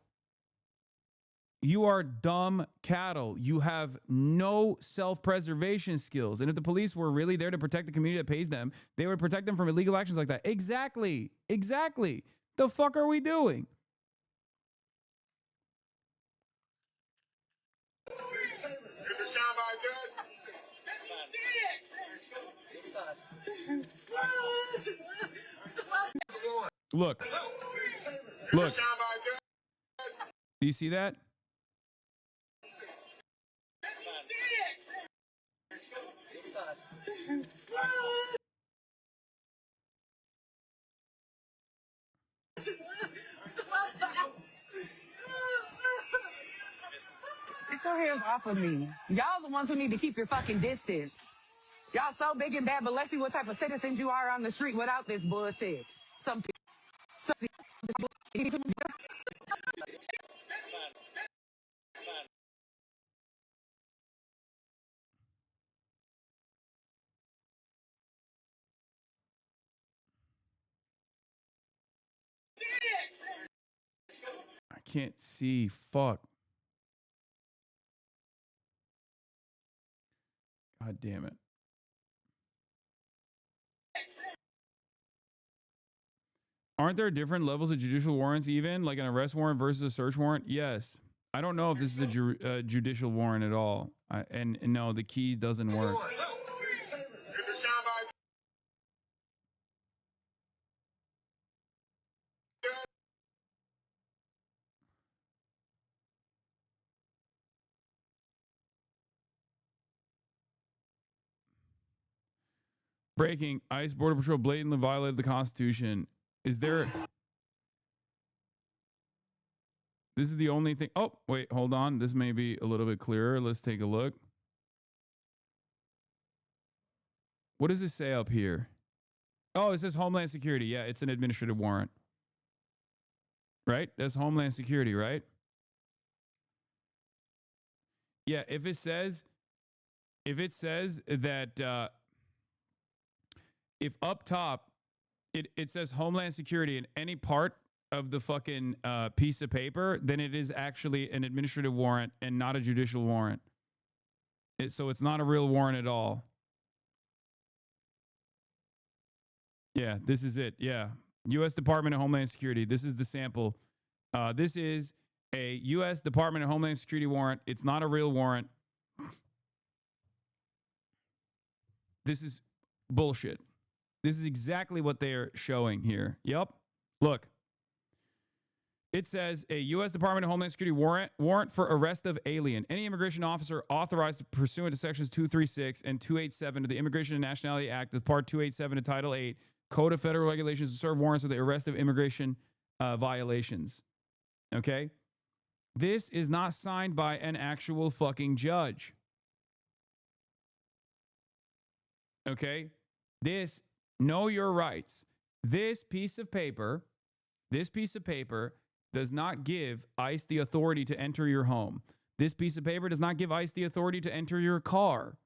You are dumb cattle. You have no self-preservation skills. And if the police were really there to protect the community that pays them, they would protect them from illegal actions like that. Exactly. Exactly. The fuck are we doing? Look. Look. Do you see that? Get your hands off of me. Y'all the ones who need to keep your fucking distance. Y'all so big and bad, but let's see what type of citizens you are on the street without this bullshit. Something. I can't see. Fuck. God damn it. Aren't there different levels of judicial warrants even? Like an arrest warrant versus a search warrant? Yes. I don't know if this is a judicial warrant at all. And no, the key doesn't work. Breaking. ICE Border Patrol blatantly violated the Constitution. Is there... This is the only thing... Oh, wait, hold on. This may be a little bit clearer. Let's take a look. What does it say up here? Oh, it says Homeland Security. Yeah, it's an administrative warrant. Right? That's Homeland Security, right? Yeah, if it says that if up top it says Homeland Security in any part of the fucking piece of paper, then it is actually an administrative warrant and not a judicial warrant. So it's not a real warrant at all. Yeah, this is it. Yeah. U.S. Department of Homeland Security. This is the sample. This is a U.S. Department of Homeland Security warrant. It's not a real warrant. This is bullshit. This is exactly what they're showing here. Yep. Look. It says a U.S. Department of Homeland Security warrant for arrest of alien. Any immigration officer authorized pursuant to sections 236 and 287 of the Immigration and Nationality Act of Part 287 of Title 8, Code of Federal Regulations to serve warrants for the arrest of immigration violations. Okay? This is not signed by an actual fucking judge. Okay? This, know your rights. This piece of paper does not give ICE the authority to enter your home. This piece of paper does not give ICE the authority to enter your car.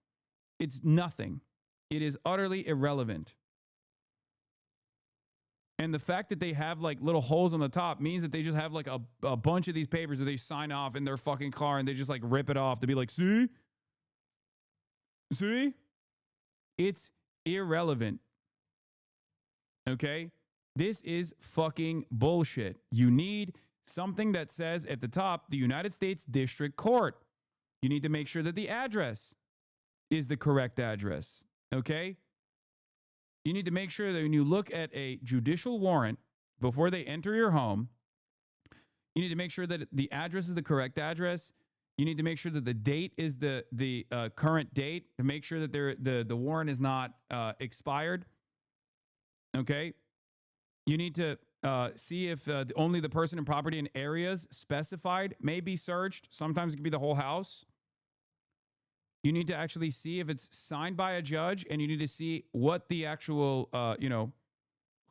It's nothing. It is utterly irrelevant. And the fact that they have like little holes on the top means that they just have like a bunch of these papers that they sign off in their fucking car and they just like rip it off to be like, see? See? It's irrelevant. Okay? This is fucking bullshit. You need something that says at the top, the United States District Court. You need to make sure that the address is the correct address. Okay? You need to make sure that when you look at a judicial warrant before they enter your home, you need to make sure that the address is the correct address. You need to make sure that the date is the current date to make sure that the warrant is not expired. Okay? You need to see if only the person and property in areas specified may be searched. Sometimes it could be the whole house. You need to actually see if it's signed by a judge, and you need to see what the actual,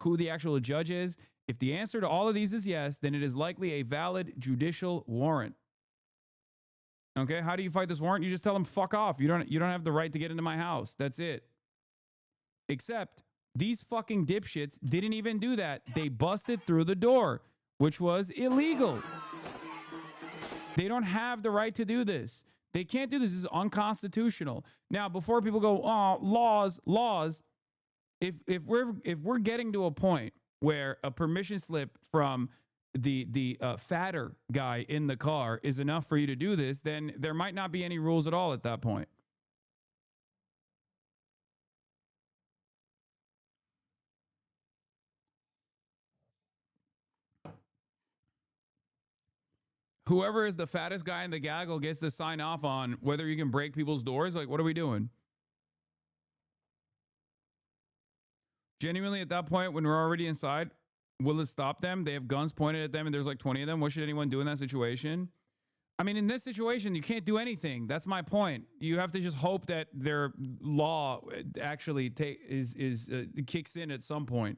who the actual judge is. If the answer to all of these is yes, then it is likely a valid judicial warrant. Okay, how do you fight this warrant? You just tell them, fuck off. You don't have the right to get into my house. That's it. Except these fucking dipshits didn't even do that. They busted through the door, which was illegal. They don't have the right to do this. They can't do this. This is unconstitutional. Now, before people go, oh, laws. If we're getting to a point where a permission slip from the fatter guy in the car is enough for you to do this, then there might not be any rules at all at that point. Whoever is the fattest guy in the gaggle gets to sign off on whether you can break people's doors. Like, what are we doing? Genuinely, at that point, when we're already inside, will it stop them? They have guns pointed at them and there's like 20 of them. What should anyone do in that situation? I mean, in this situation, you can't do anything. That's my point. You have to just hope that their law actually kicks in at some point.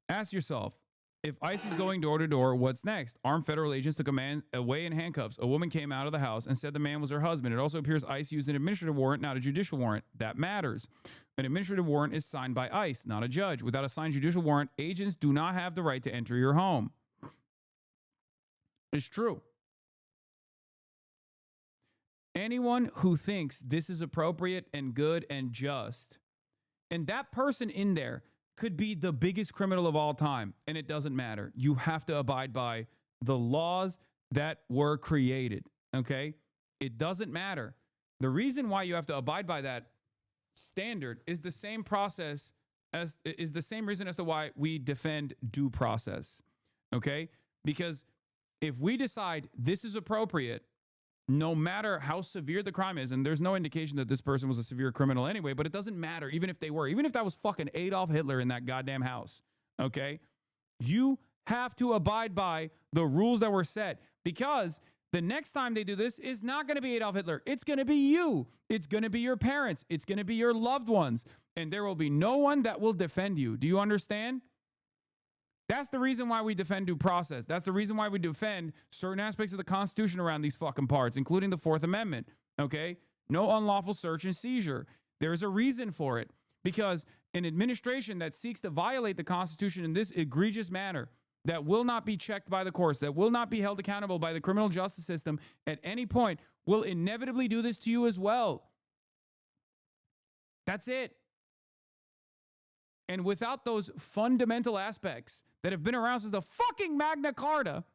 Ask yourself, if ICE is going door to door, what's next? Armed federal agents took a man away in handcuffs. A woman came out of the house and said the man was her husband. It also appears ICE used an administrative warrant, not a judicial warrant. That matters. An administrative warrant is signed by ICE, not a judge. Without a signed judicial warrant, agents do not have the right to enter your home. It's true. Anyone who thinks this is appropriate and good and just, and that person in there could be the biggest criminal of all time, and it doesn't matter. You have to abide by the laws that were created, okay? It doesn't matter. The reason why you have to abide by that standard is the same process is the same reason as to why we defend due process, okay? Because if we decide this is appropriate, no matter how severe the crime is, and there's no indication that this person was a severe criminal anyway, but it doesn't matter, even if they were, even if that was fucking Adolf Hitler in that goddamn house, okay? You have to abide by the rules that were set, because the next time they do this is not going to be Adolf Hitler. It's going to be you. It's going to be your parents. It's going to be your loved ones, and there will be no one that will defend you. Do you understand? That's the reason why we defend due process. That's the reason why we defend certain aspects of the Constitution around these fucking parts, including the Fourth Amendment, okay? No unlawful search and seizure. There is a reason for it, because an administration that seeks to violate the Constitution in this egregious manner, that will not be checked by the courts, that will not be held accountable by the criminal justice system at any point, will inevitably do this to you as well. That's it. And without those fundamental aspects that have been around since the fucking Magna Carta,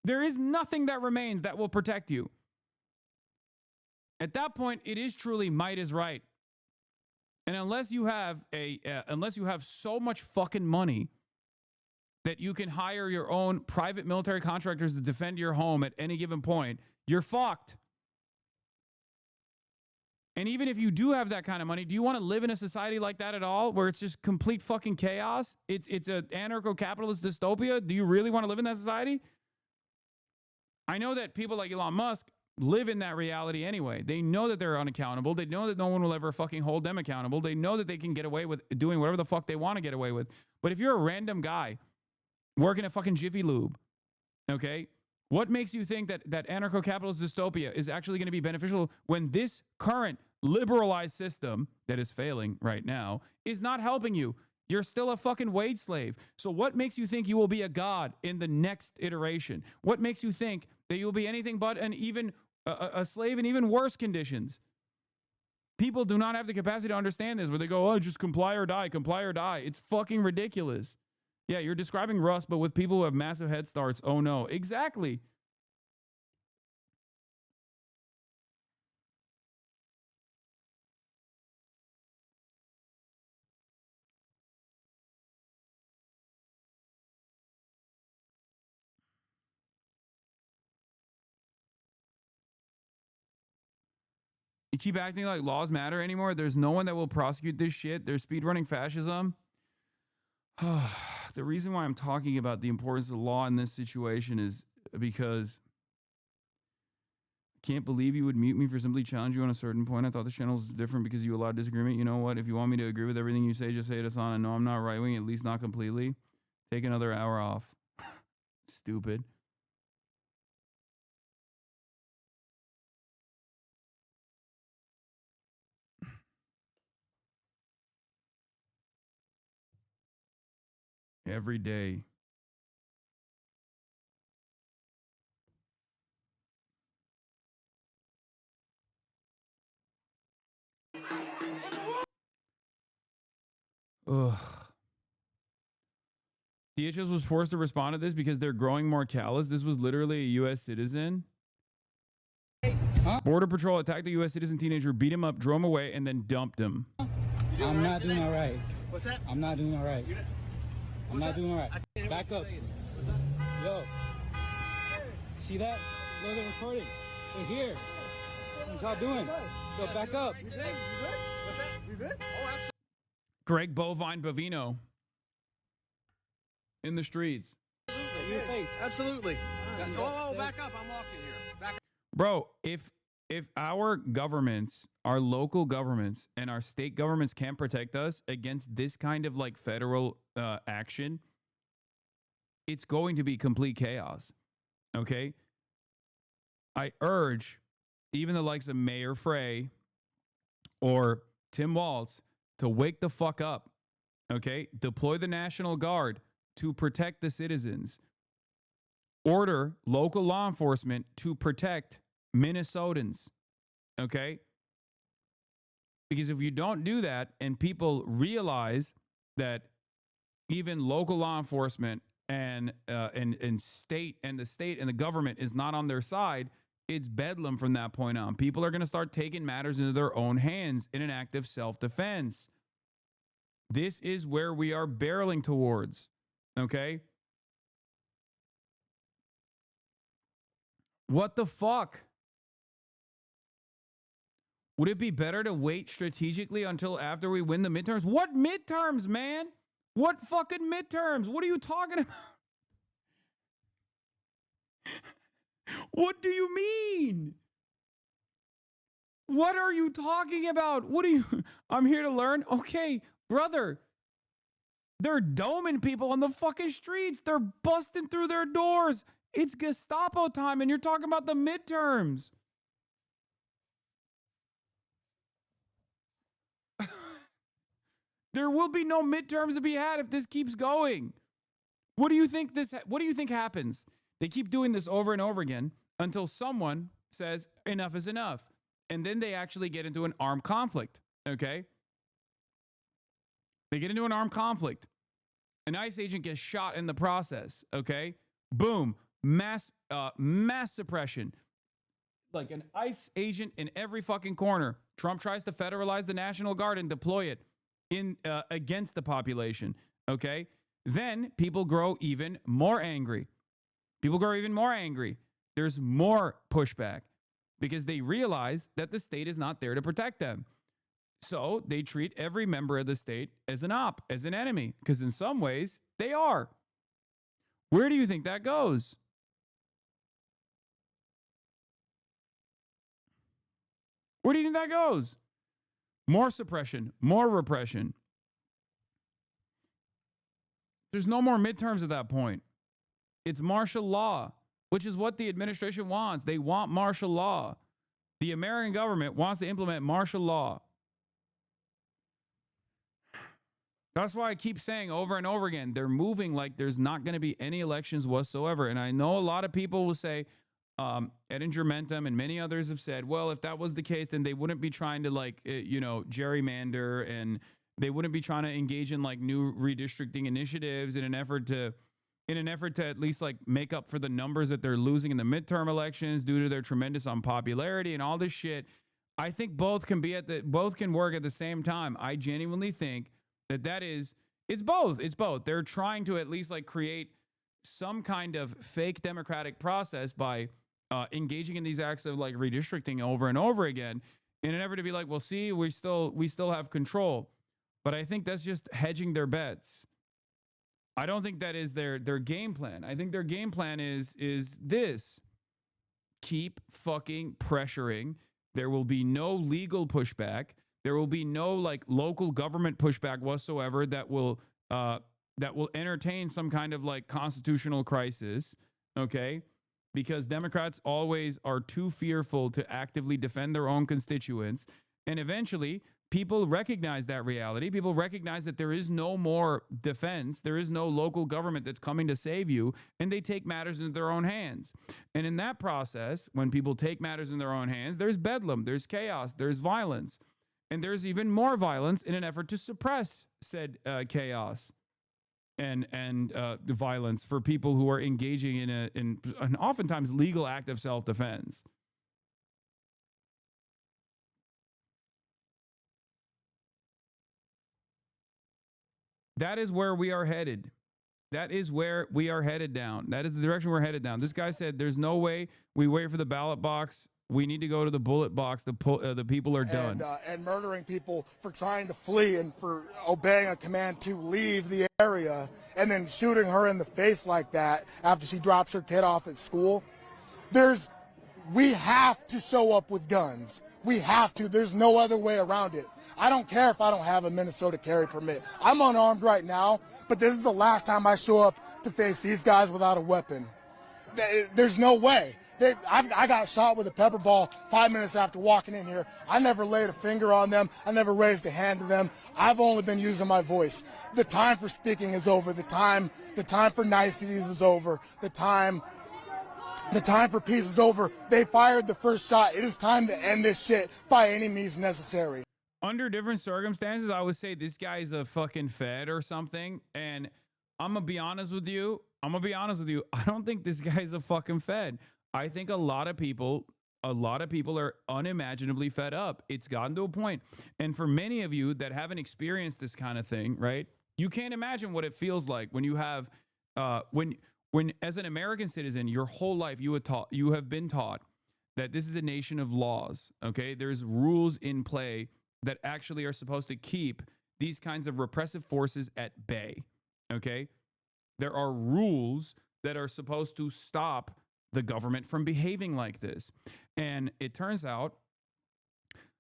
there is nothing that remains that will protect you. At that point, it is truly might is right. And unless you have so much fucking money that you can hire your own private military contractors to defend your home at any given point, you're fucked. And even if you do have that kind of money, do you want to live in a society like that at all, where it's just complete fucking chaos? It's an anarcho-capitalist dystopia. Do you really want to live in that society? I know that people like Elon Musk live in that reality anyway. They know that they're unaccountable. They know that no one will ever fucking hold them accountable. They know that they can get away with doing whatever the fuck they want to get away with. But if you're a random guy working at fucking Jiffy Lube, okay, what makes you think that anarcho-capitalist dystopia is actually going to be beneficial when this current liberalized system that is failing right now is not helping you? You're still a fucking wage slave. So what makes you think you will be a god in the next iteration? What makes you think that you'll be anything but a slave in even worse conditions? People do not have the capacity to understand this, where they go, oh, just comply or die, comply or die. It's fucking ridiculous. Yeah, you're describing Rust, but with people who have massive head starts. Oh no, exactly. You keep acting like laws matter anymore. There's no one that will prosecute this shit. They're speedrunning fascism. The reason why I'm talking about the importance of law in this situation is because I can't believe you would mute me for simply challenging you on a certain point. I thought the channel was different because you allowed disagreement. You know what? If you want me to agree with everything you say, just say it, Hasan. I know I'm not right-wing, at least not completely. Take another hour off. Stupid. Every day. Ugh. DHS was forced to respond to this because they're growing more callous. This was literally a U.S. citizen. Huh? Border Patrol attacked the U.S. citizen teenager, beat him up, drove him away, and then dumped him. I'm not doing all right. What's that? I'm not doing all right. I'm not doing all right. Back up. Yo. See that? Yo, they're recording. They're here. What y'all doing? Yo, back up. You good? What's that? You good? Oh, Greg Bovine Bovino in the streets. absolutely. Oh, back up. I'm walking here. Back up. Bro, if our governments, our local governments and our state governments can't protect us against this kind of like federal action, it's going to be complete chaos. Okay? I urge even the likes of Mayor Frey or Tim Walz to wake the fuck up. Okay? Deploy the National Guard to protect the citizens. Order local law enforcement to protect Minnesotans. Okay? Because if you don't do that and people realize that even local law enforcement and state and the state and the government is not on their side, it's bedlam from that point on. People are going to start taking matters into their own hands in an act of self-defense. This is where we are barreling towards. Okay? What the fuck? Would it be better to wait strategically until after we win the midterms? What midterms, man? What fucking midterms? What are you talking about? What do you mean? What are you talking about? What are you? I'm here to learn. Okay, brother. They're doming people on the fucking streets. They're busting through their doors. It's Gestapo time, and you're talking about the midterms. There will be no midterms to be had if this keeps going. What do you think happens? They keep doing this over and over again until someone says enough is enough. And then they actually get into an armed conflict, okay? They get into an armed conflict. An ICE agent gets shot in the process, okay? Boom, mass suppression. Like an ICE agent in every fucking corner. Trump tries to federalize the National Guard and deploy it in against the population, okay? Then people grow even more angry. There's more pushback because they realize that the state is not there to protect them. So they treat every member of the state as an op, as an enemy, because in some ways they are. Where do you think that goes? Where do you think that goes? More suppression, more repression. There's no more midterms at that point. It's martial law, which is what the administration wants. They want martial law. The American government wants to implement martial law. That's why I keep saying over and over again, they're moving like there's not going to be any elections whatsoever. And I know a lot of people will say, Edinger Mentum and many others have said, well, if that was the case, then they wouldn't be trying to gerrymander, and they wouldn't be trying to engage in like new redistricting initiatives in an effort to at least like make up for the numbers that they're losing in the midterm elections due to their tremendous unpopularity and all this shit. I think both can work at the same time. I genuinely think it's both. They're trying to at least like create some kind of fake democratic process by engaging in these acts of like redistricting over and over again in an effort to be like, well, see, we still have control. But I think that's just hedging their bets. I don't think that is their game plan. I think their game plan is this. Keep fucking pressuring. There will be no legal pushback. There will be no like local government pushback whatsoever that will entertain some kind of like constitutional crisis, okay? Because Democrats always are too fearful to actively defend their own constituents. And eventually, people recognize that reality. People recognize that there is no more defense. There is no local government that's coming to save you, and they take matters into their own hands. And in that process, when people take matters in their own hands, there's bedlam, there's chaos, there's violence. And there's even more violence in an effort to suppress said chaos and the violence for people who are engaging in an oftentimes legal act of self-defense. That is where we are headed. That is where we are headed down. That is the direction we're headed down. This guy said there's no way we wait for the ballot box. We need to go to the bullet box. The people are done. And murdering people for trying to flee and for obeying a command to leave the area, and then shooting her in the face like that after she drops her kid off at school. We have to show up with guns. We have to. There's no other way around it. I don't care if I don't have a Minnesota carry permit. I'm unarmed right now, but this is the last time I show up to face these guys without a weapon. There's no way. I got shot with a pepper ball 5 minutes after walking in here. I never laid a finger on them. I never raised a hand to them. I've only been using my voice. The time for speaking is over. The time for niceties is over. The time for peace is over. They fired the first shot. It is time to end this shit by any means necessary. Under different circumstances, I would say this guy's a fucking fed or something. And I'm going to be honest with you. I don't think this guy's a fucking fed. I think a lot of people are unimaginably fed up. It's gotten to a point. And for many of you that haven't experienced this kind of thing, right? You can't imagine what it feels like when you have, when as an American citizen, your whole life you have been taught that this is a nation of laws. Okay. There's rules in play that actually are supposed to keep these kinds of repressive forces at bay. Okay. There are rules that are supposed to stop the government from behaving like this. And it turns out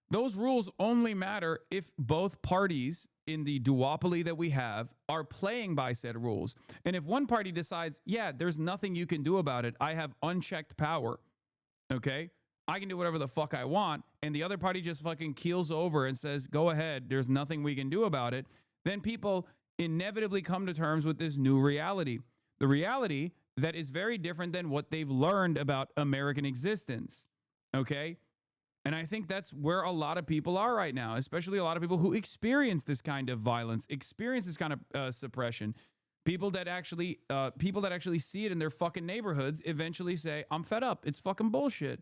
those rules only matter if both parties in the duopoly that we have are playing by said rules. And if one party decides, yeah, there's nothing you can do about it, I have unchecked power, okay? I can do whatever the fuck I want, and the other party just fucking keels over and says, go ahead, there's nothing we can do about it, then people inevitably come to terms with this new reality. The reality that is very different than what they've learned about American existence, okay? And I think that's where a lot of people are right now, especially a lot of people who experience this kind of violence, experience this kind of suppression. People that actually see it in their fucking neighborhoods eventually say, I'm fed up. It's fucking bullshit.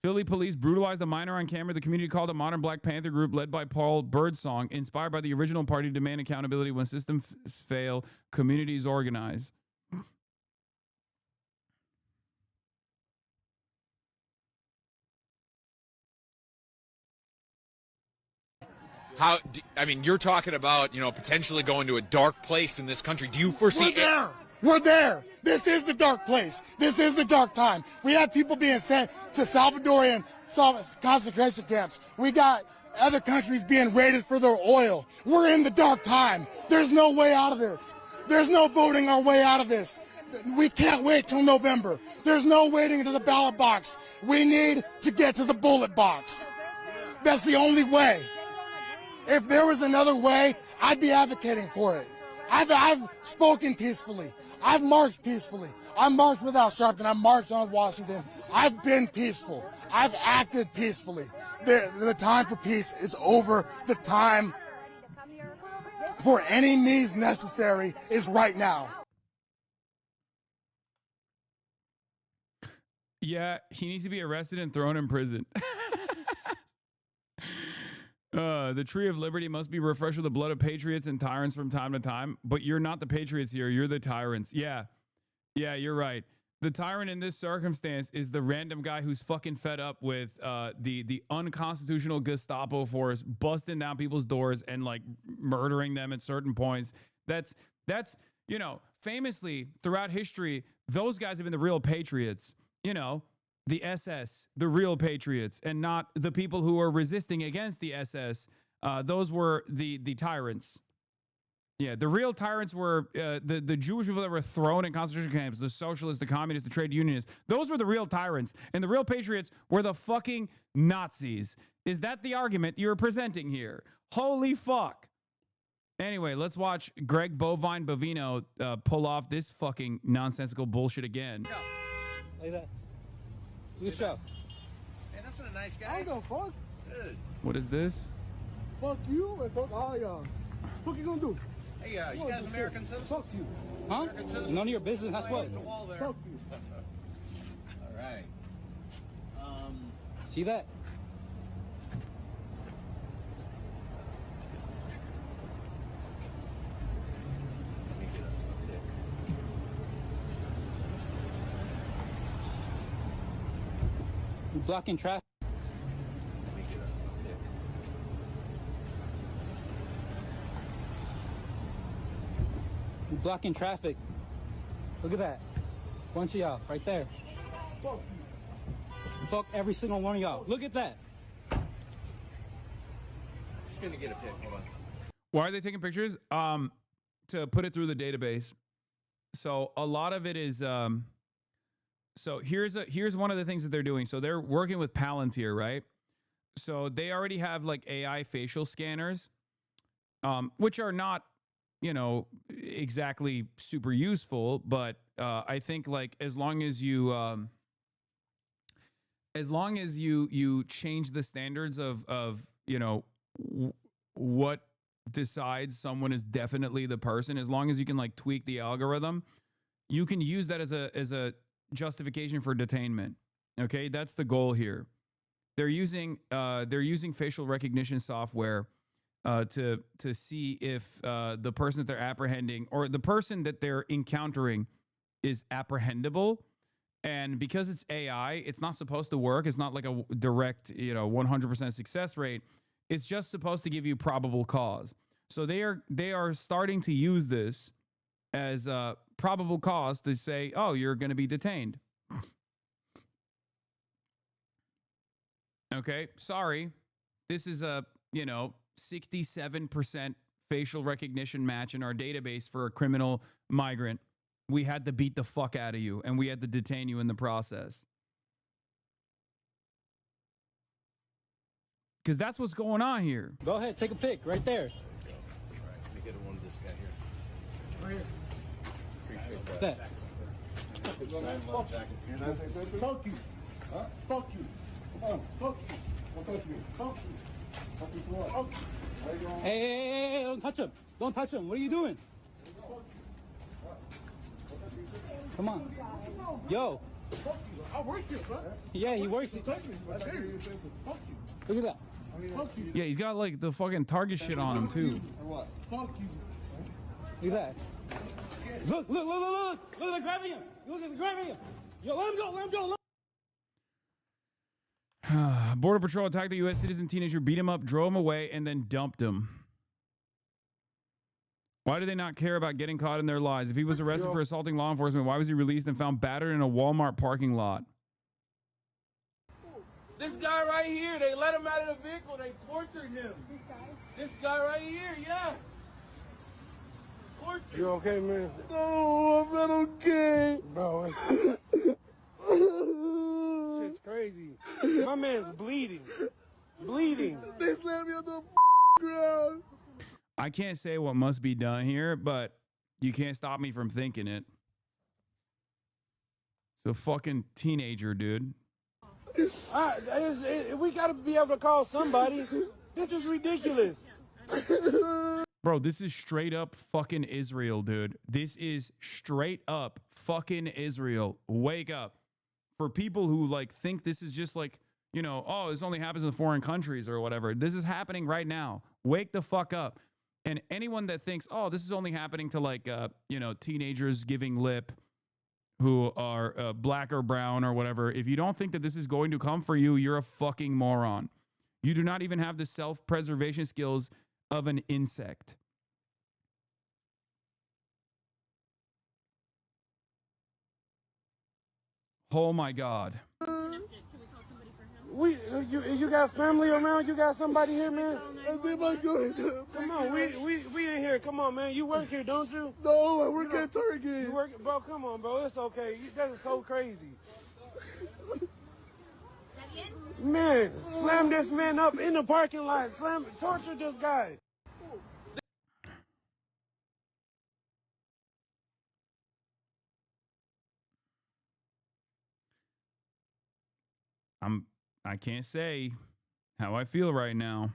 Philly police brutalized a minor on camera. The community called a modern Black Panther group led by Paul Birdsong, inspired by the original party to demand accountability when systems fail, communities organize. I mean, you're talking about, potentially going to a dark place in this country. Do you foresee We're there. This is the dark place. This is the dark time. We have people being sent to Salvadorian concentration camps. We got other countries being raided for their oil. We're in the dark time. There's no way out of this. There's no voting our way out of this. We can't wait till November. There's no waiting to the ballot box. We need to get to the bullet box. That's the only way. If there was another way, I'd be advocating for it. I've spoken peacefully. I've marched peacefully. I marched without Sharpton. I marched on Washington. I've been peaceful. I've acted peacefully. The time for peace is over. The time for any means necessary is right now. Yeah, he needs to be arrested and thrown in prison. The tree of liberty must be refreshed with the blood of patriots and tyrants from time to time, but you're not the patriots here. You're the tyrants. Yeah, you're right. The tyrant in this circumstance is the random guy who's fucking fed up with the unconstitutional Gestapo force busting down people's doors and like murdering them at certain points. That's famously throughout history, those guys have been the real patriots. The SS, the real patriots, and not the people who are resisting against the SS. Those were the tyrants. Yeah, the real tyrants were the Jewish people that were thrown in concentration camps, the socialists, the communists, the trade unionists. Those were the real tyrants. And the real patriots were the fucking Nazis. Is that the argument you're presenting here? Holy fuck. Anyway, let's watch Greg Bovine Bovino pull off this fucking nonsensical bullshit again. Like that. Good show. Hey, that's what a nice guy. I don't know, fuck. Dude. What is this? Fuck you and fuck all y'all. What you gonna do? Hey, you guys American citizens? Fuck you. Huh? American citizens? None of your business. That's what. Fuck you. All right. See that? blocking traffic. You're blocking traffic. Look at that. Bunch of y'all right there. Fuck every single one of y'all. Look at that. Just gonna get a pic. Hold on. Why are they taking pictures? To put it through the database. So a lot of it is so here's one of the things that they're doing. So they're working with Palantir, right? So they already have like AI facial scanners, which are not, you know, exactly super useful, but I think like as long as you change the standards of you know what decides someone is definitely the person, as long as you can like tweak the algorithm, you can use that as a justification for detainment. Okay, that's the goal here. They're using facial recognition software to see if the person that they're apprehending or the person that they're encountering is apprehendable. And because it's AI, it's not supposed to work. It's not like a direct, 100% success rate. It's just supposed to give you probable cause. So they are starting to use this as a probable cause to say, oh, you're going to be detained. Okay, sorry. This is a, 67% facial recognition match in our database for a criminal migrant. We had to beat the fuck out of you, and we had to detain you in the process. Because that's what's going on here. Go ahead, take a pic right there. Let me get one of this guy here. Right here. Appreciate that. Fuck you. Huh? Fuck you. Come on. Fuck you. Don't touch me. Fuck you. Fuck you for what? Fuck you. Hey, don't touch him. Don't touch him. What are you doing? Come on. Yo. Fuck you. I work here, bro. Yeah, he works. Fuck you. Fuck you. Look at that. Fuck you. Yeah, he's got like the fucking Target shit on him too. Or what? Fuck you. Look at that. Look, they're grabbing him. Look, they're grabbing him. Yo, let him go. Border Patrol attacked the U.S. citizen teenager, beat him up, drove him away, and then dumped him. Why do they not care about getting caught in their lies? If he was arrested for assaulting law enforcement, why was he released and found battered in a Walmart parking lot? This guy right here, they let him out of the vehicle, they tortured him. This guy right here, yeah. Tortured. You okay, man? No, I'm not okay. Bro, shit's crazy. My man's bleeding. They slammed me on the ground. I can't say what must be done here, but you can't stop me from thinking it. It's a fucking teenager, dude. We gotta be able to call somebody. This is ridiculous. Bro, this is straight up fucking Israel, dude. This is straight up fucking Israel. Wake up. For people who like think this is just like, oh, this only happens in foreign countries or whatever. This is happening right now. Wake the fuck up. And anyone that thinks, oh, this is only happening to like, teenagers giving lip who are black or brown or whatever, if you don't think that this is going to come for you, you're a fucking moron. You do not even have the self-preservation skills of an insect. Oh my God. You got family around? You got somebody here, man? Come on, we in here. Come on, man. You work here, don't you? No, I work at Target. You work, bro. Come on, bro. It's okay. That is so crazy. Man, slam this man up in the parking lot. Torture this guy. I can't say how I feel right now.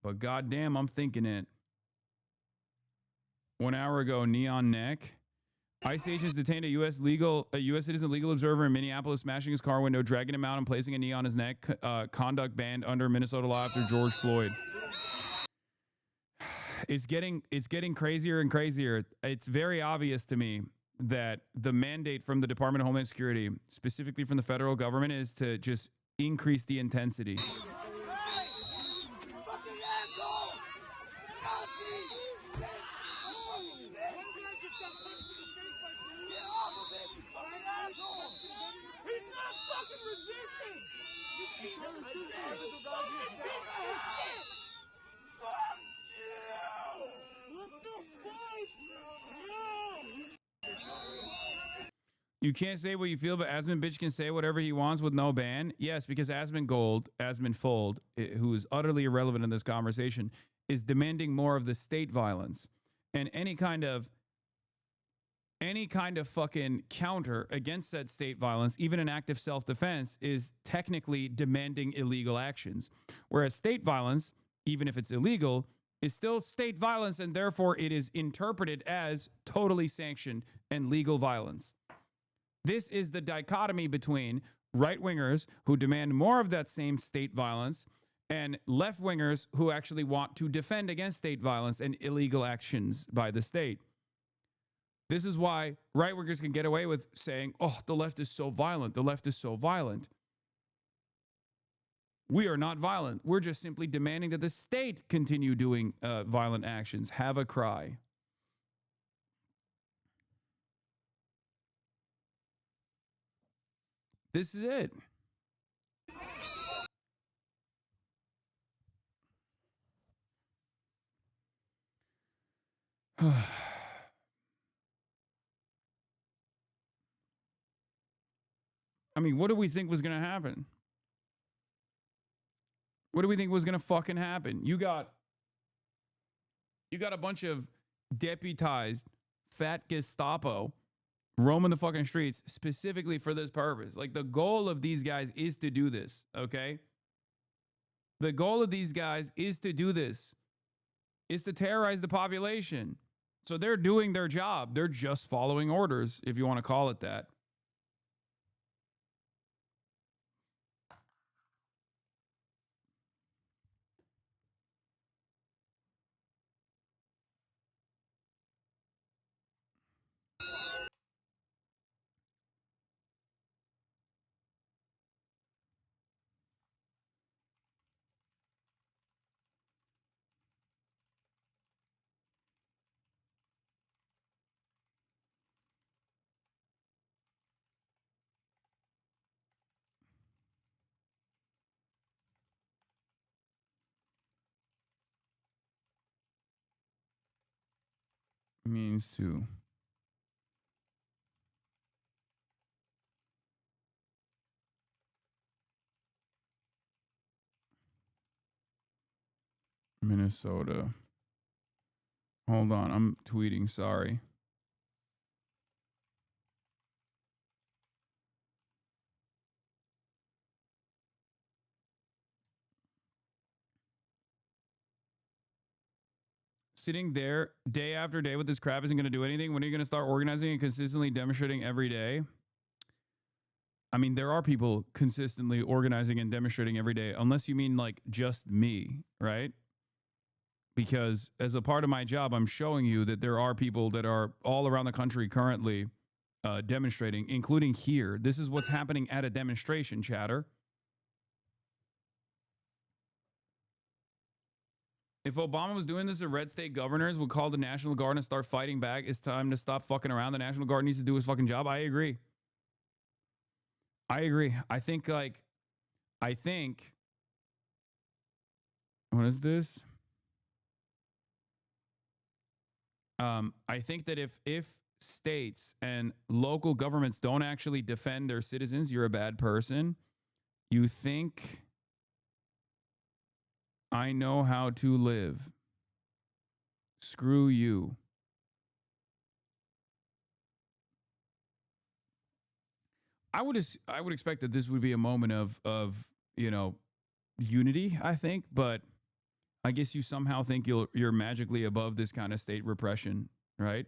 But goddamn, I'm thinking it. 1 hour ago, Neon Neck. ICE agents detained a U.S. citizen legal observer in Minneapolis, smashing his car window, dragging him out, and placing a knee on his neck. Conduct banned under Minnesota law after George Floyd. It's getting crazier and crazier. It's very obvious to me that the mandate from the Department of Homeland Security, specifically from the federal government, is to just increase the intensity. You can't say what you feel, but Asmund Bitch can say whatever he wants with no ban. Yes, because Asmund Fold, who is utterly irrelevant in this conversation, is demanding more of the state violence. And any kind of fucking counter against said state violence, even an act of self-defense, is technically demanding illegal actions. Whereas state violence, even if it's illegal, is still state violence, and therefore it is interpreted as totally sanctioned and legal violence. This is the dichotomy between right-wingers who demand more of that same state violence and left-wingers who actually want to defend against state violence and illegal actions by the state. This is why right-wingers can get away with saying, oh, the left is so violent. The left is so violent. We are not violent. We're just simply demanding that the state continue doing violent actions. Have a cry. This is it. I mean, what do we think was going to happen? What do we think was going to fucking happen? You got a bunch of deputized fat Gestapo roaming the fucking streets specifically for this purpose. Like, the goal of these guys is to do this, okay? The goal of these guys is to do this, is to terrorize the population. So they're doing their job. They're just following orders, if you want to call it that. Means to. Minnesota. Hold on, I'm tweeting, sorry. Sitting there day after day with this crap isn't going to do anything. When are you going to start organizing and consistently demonstrating every day? I mean, there are people consistently organizing and demonstrating every day, unless you mean like just me, right? Because as a part of my job, I'm showing you that there are people that are all around the country currently demonstrating, including here. This is what's happening at a demonstration, chatter. If Obama was doing this, the red state governors would call the National Guard and start fighting back. It's time to stop fucking around. The National Guard needs to do his fucking job. I agree. I think what is this? I think that if states and local governments don't actually defend their citizens, you're a bad person. You think I know how to live. Screw you. I would expect that this would be a moment of unity, I think, but I guess you somehow think you're magically above this kind of state repression, right?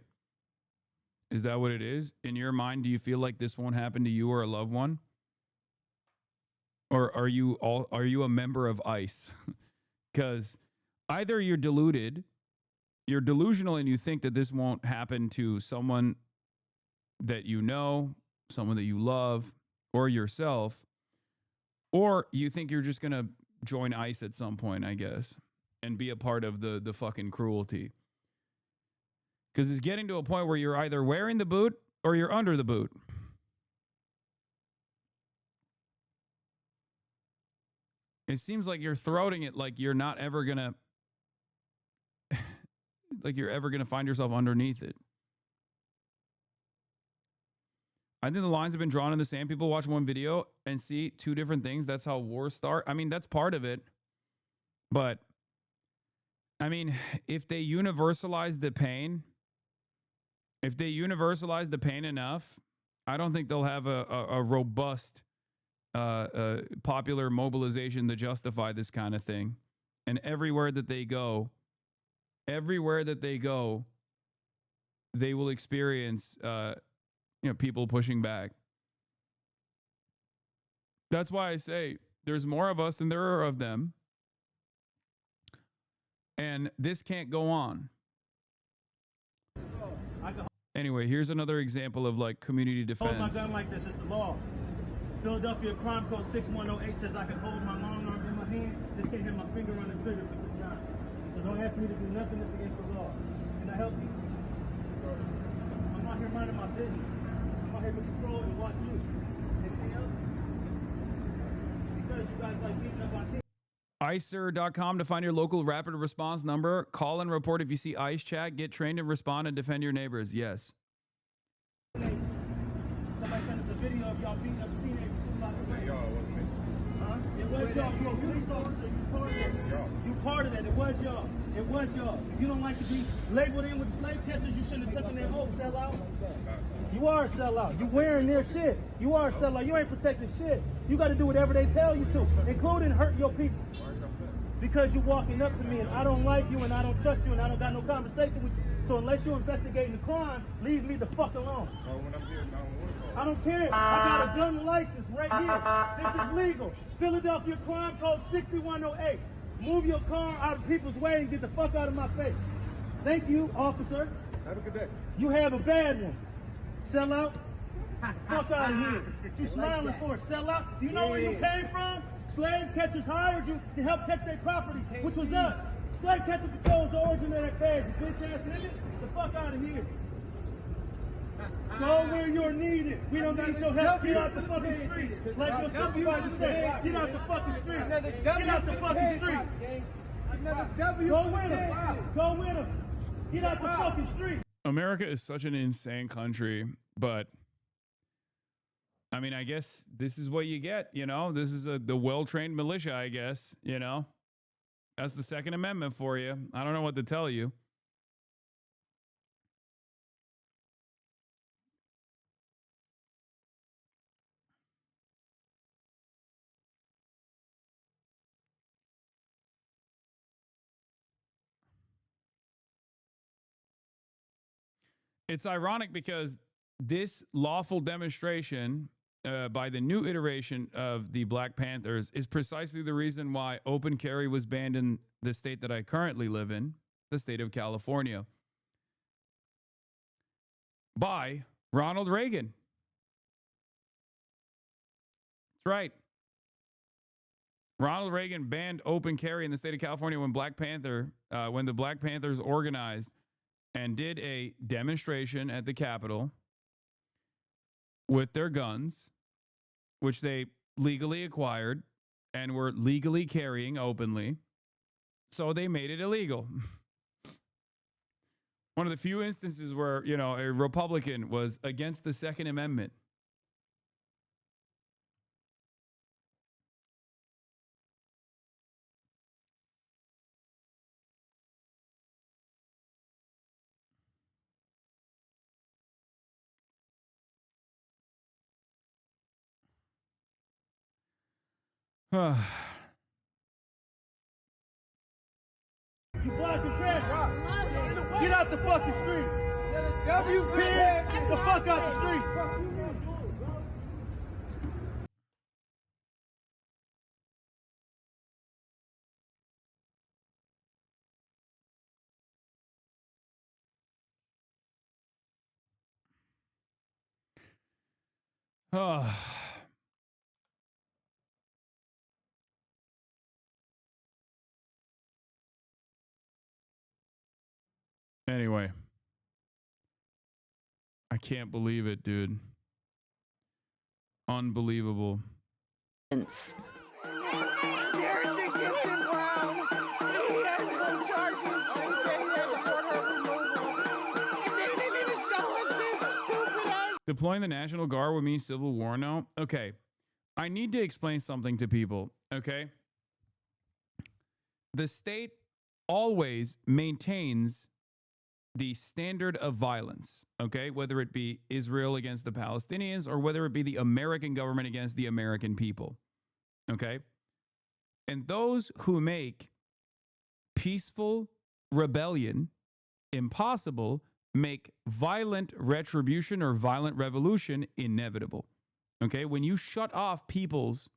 Is that what it is? In your mind, do you feel like this won't happen to you or a loved one? Or are you a member of ICE? Because either you're deluded, you're delusional, and you think that this won't happen to someone that you know, someone that you love, or yourself, or you think you're just going to join ICE at some point, I guess, and be a part of the fucking cruelty. Because it's getting to a point where you're either wearing the boot or you're under the boot. It seems like you're throating it like you're not ever going to, like you're ever going to find yourself underneath it. I think the lines have been drawn in the sand. People watch one video and see two different things. That's how wars start. I mean, that's part of it. But, I mean, if they universalize the pain, enough, I don't think they'll have a robust popular mobilization to justify this kind of thing. And everywhere that they go, they will experience people pushing back. That's why I say there's more of us than there are of them. And this can't go on. Anyway, here's another example of like community defense. Hold my gun like this, it's the law. Philadelphia Crime Code 6108 says I can hold my long arm in my hand. This can't hit my finger on the trigger, which is not. So don't ask me to do nothing that's against the law. Can I help you? I'm out here minding my business. I'm out here to control and watch you. Anything else? Because you guys like beating up on team. ICER.com to find your local rapid response number. Call and report if you see ICE chat. Get trained and respond and defend your neighbors. Yes. Somebody sent us a video of y'all beating up a teenager. Y'all, it wasn't me. Huh? It was y'all. You're a police officer. You part of that. It was y'all. It was y'all. If you don't like to be labeled in with the slave catchers, you shouldn't have touched their hole, sellout. You are a sellout. You wearing their shit. You are a sellout. You ain't protecting shit. You got to do whatever they tell you to, including hurt your people. Because you're walking up to me and I don't like you and I don't trust you and I don't got no conversation with you. So unless you're investigating the crime, leave me the fuck alone. I don't care. I got a gun license right here. This is legal. Philadelphia Crime Code 6108. Move your car out of people's way and get the fuck out of my face. Thank you, officer. Have a good day. You have a bad one. Sell out. Fuck out of here. What you smiling for? Sell out. Do you know where you came from? Slave catchers hired you to help catch their property, which was us. Slave catcher controls the origin of that bag, you bitch ass nigga. The fuck out of here. Go where you're needed. We don't need your help. Get out the fucking street. Like your supervisor said, get out the fucking street. Get out the fucking street. Go with him. Go with him. Get out the fucking street. America is such an insane country, but I mean, I guess this is what you get, you know? This is the well-trained militia, I guess, you know? That's the Second Amendment for you. I don't know what to tell you. It's ironic because this lawful demonstration by the new iteration of the Black Panthers is precisely the reason why open carry was banned in the state that I currently live in, the state of California, by Ronald Reagan. That's right. Ronald Reagan banned open carry in the state of California when the Black Panthers organized and did a demonstration at the Capitol with their guns, which they legally acquired and were legally carrying openly. So they made it illegal. One of the few instances where, you know, a Republican was against the Second Amendment. You blocking traffic. Get out the fucking street. Get the fuck out the street. Anyway, I can't believe it, dude. Unbelievable. Deploying the National Guard would mean civil war now? Okay. I need to explain something to people, okay? The state always maintains the standard of violence, okay? Whether it be Israel against the Palestinians or whether it be the American government against the American people, okay? And those who make peaceful rebellion impossible make violent retribution or violent revolution inevitable, okay? When you shut off people's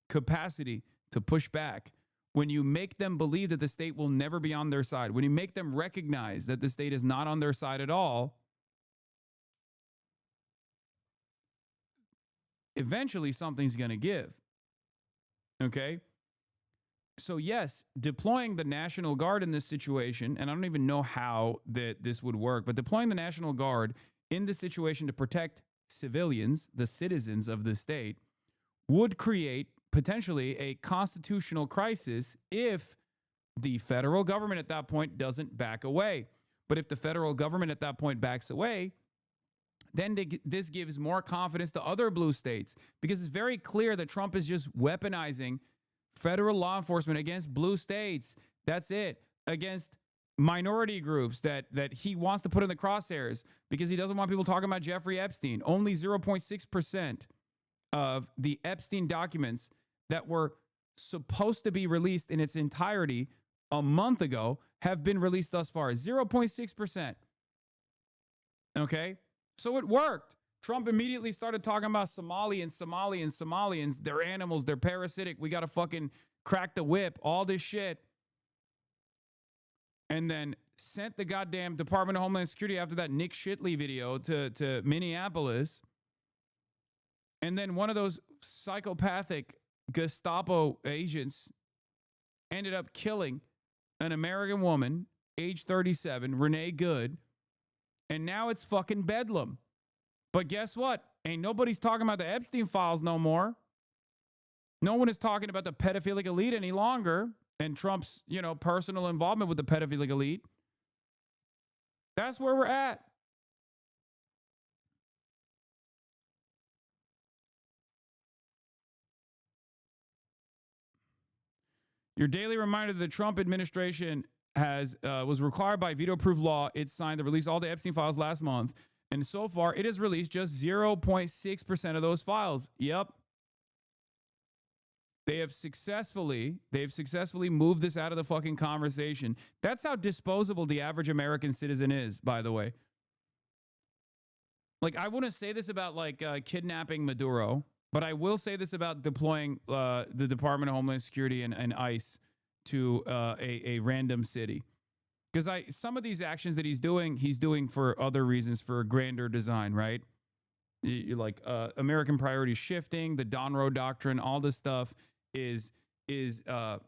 capacity to push back, when you make them believe that the state will never be on their side, when you make them recognize that the state is not on their side at all, eventually something's going to give. Okay? So yes, deploying the National Guard in this situation, and I don't even know how that this would work, but deploying the National Guard in this situation to protect civilians, the citizens of the state, would create potentially a constitutional crisis if the federal government at that point doesn't back away. But if the federal government at that point backs away, then this gives more confidence to other blue states, because it's very clear that Trump is just weaponizing federal law enforcement against blue states. That's it. Against minority groups that he wants to put in the crosshairs because he doesn't want people talking about Jeffrey Epstein. Only 0.6% of the Epstein documents that were supposed to be released in its entirety a month ago have been released thus far. 0.6%. Okay? So it worked. Trump immediately started talking about Somalians. They're animals. They're parasitic. We got to fucking crack the whip. All this shit. And then sent the goddamn Department of Homeland Security after that Nick Shitley video to Minneapolis. And then one of those psychopathic Gestapo agents ended up killing an American woman, age 37, Renee Good. And now it's fucking bedlam. But guess what? Ain't nobody's talking about the Epstein files no more. No one is talking about the pedophilic elite any longer and Trump's, personal involvement with the pedophilic elite. That's where we're at. Your daily reminder that the Trump administration was required by veto-proof law. It signed to release all the Epstein files last month. And so far, it has released just 0.6% of those files. Yep. They've successfully moved this out of the fucking conversation. That's how disposable the average American citizen is, by the way. Like, I wouldn't say this about, kidnapping Maduro, but I will say this about deploying the Department of Homeland Security and ICE to a random city. Because some of these actions that he's doing for other reasons, for a grander design, right? American priorities shifting, the Donroe Doctrine, all this stuff is a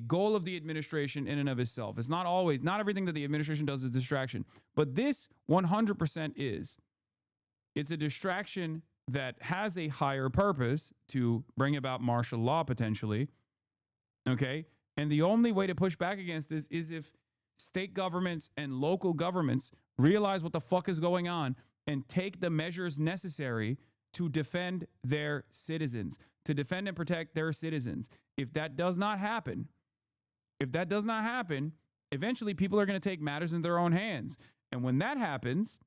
goal of the administration in and of itself. It's not everything that the administration does is a distraction. But this 100% is. It's a distraction that has a higher purpose to bring about martial law potentially. Okay? And the only way to push back against this is if state governments and local governments realize what the fuck is going on and take the measures necessary to defend their citizens, to defend and protect their citizens. If that does not happen, eventually people are going to take matters in their own hands. And when that happens,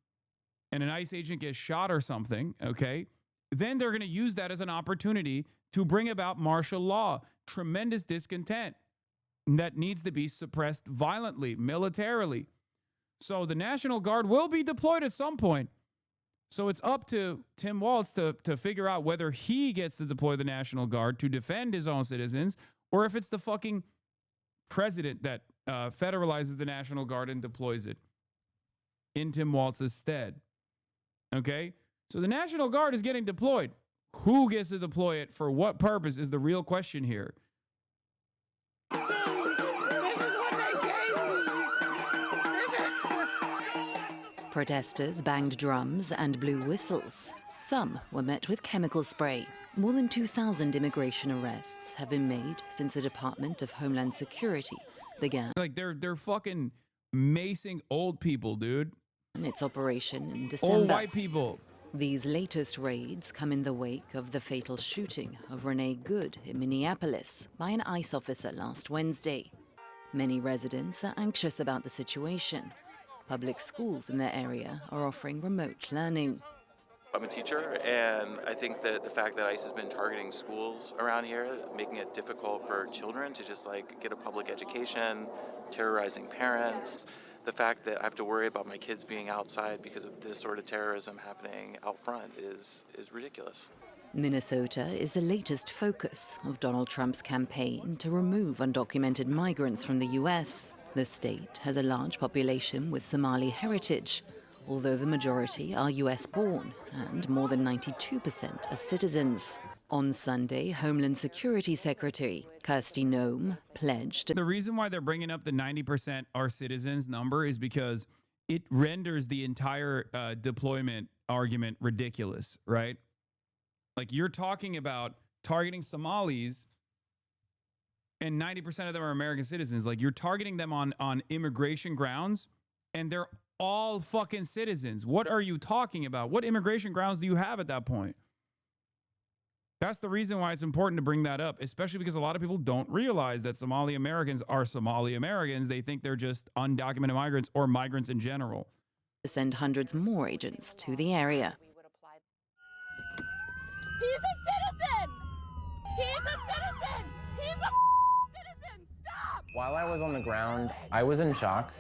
and an ICE agent gets shot or something, okay, then they're going to use that as an opportunity to bring about martial law, tremendous discontent that needs to be suppressed violently, militarily. So the National Guard will be deployed at some point. So it's up to Tim Walz to figure out whether he gets to deploy the National Guard to defend his own citizens, or if it's the fucking president that federalizes the National Guard and deploys it in Tim Walz's stead. Okay? So the National Guard is getting deployed. Who gets to deploy it for what purpose is the real question here. Protesters banged drums and blew whistles. Some were met with chemical spray. More than 2,000 immigration arrests have been made since the Department of Homeland Security began. Like they're fucking macing old people, dude. Its operation in December. Old white people. These latest raids come in the wake of the fatal shooting of Renee Good in Minneapolis by an ICE officer last Wednesday. Many residents are anxious about the situation. Public schools in their area are offering remote learning. I'm a teacher, and I think that the fact that ICE has been targeting schools around here, making it difficult for children to just like get a public education, terrorizing parents, the fact that I have to worry about my kids being outside because of this sort of terrorism happening out front is ridiculous. Minnesota is the latest focus of Donald Trump's campaign to remove undocumented migrants from the U.S. The state has a large population with Somali heritage, although the majority are U.S.-born and more than 92% are citizens. On Sunday, Homeland Security Secretary Kirsty Noem pledged. The reason why they're bringing up the 90% are citizens number is because it renders the entire deployment argument ridiculous, right? Like you're talking about targeting Somalis and 90% of them are American citizens. Like you're targeting them on immigration grounds and they're all fucking citizens. What are you talking about? What immigration grounds do you have at that point? That's the reason why it's important to bring that up, especially because a lot of people don't realize that Somali Americans are Somali Americans. They think they're just undocumented migrants or migrants in general. To send hundreds more agents to the area. He's a citizen! He's a citizen! He's a citizen! Stop! While I was on the ground, I was in shock.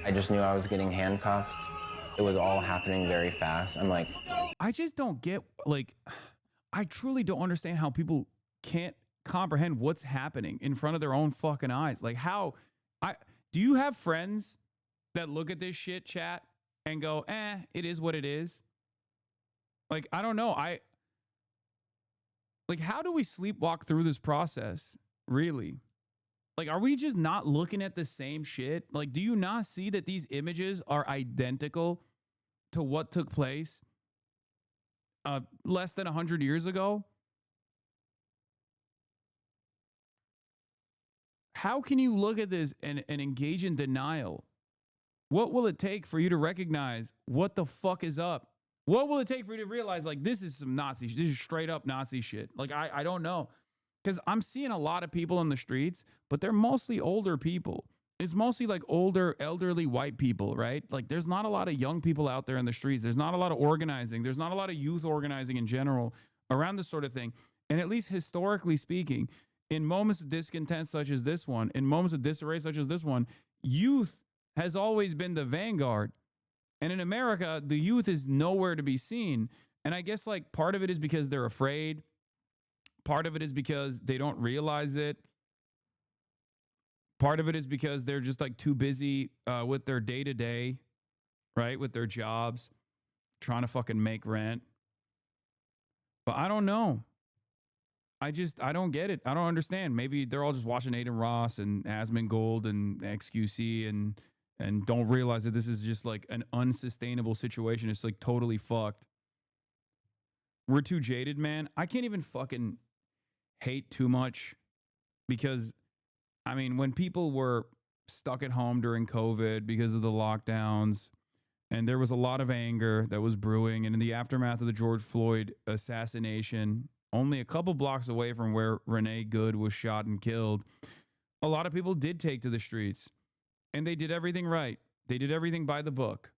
I just knew I was getting handcuffed. It was all happening very fast. I'm like, I just don't get, like, I truly don't understand how people can't comprehend what's happening in front of their own fucking eyes. Like how, do you have friends that look at this shit, chat, and go, it is what it is? Like, I don't know. Like, how do we sleepwalk through this process? Really? Like, are we just not looking at the same shit? Like, do you not see that these images are identical to what took place less than 100 years ago? How can you look at this and engage in denial? What will it take for you to recognize what the fuck is up? What will it take for you to realize, like, this is some Nazi shit? This is straight up Nazi shit. Like, I don't know. Because I'm seeing a lot of people in the streets, but they're mostly older people. It's mostly like older, elderly white people, right? Like there's not a lot of young people out there in the streets. There's not a lot of organizing. There's not a lot of youth organizing in general around this sort of thing. And at least historically speaking, in moments of discontent such as this one, in moments of disarray such as this one, youth has always been the vanguard. And in America, the youth is nowhere to be seen. And I guess like part of it is because they're afraid. Part of it is because they don't realize it. Part of it is because they're just like too busy with their day-to-day, right? With their jobs, trying to fucking make rent. But I don't know. I don't get it. I don't understand. Maybe they're all just watching Aiden Ross and Asmongold and XQC and don't realize that this is just like an unsustainable situation. It's like totally fucked. We're too jaded, man. I can't even fucking hate too much because, I mean, when people were stuck at home during COVID because of the lockdowns and there was a lot of anger that was brewing, and in the aftermath of the George Floyd assassination, only a couple blocks away from where Renee Good was shot and killed, a lot of people did take to the streets and they did everything right. They did everything by the book.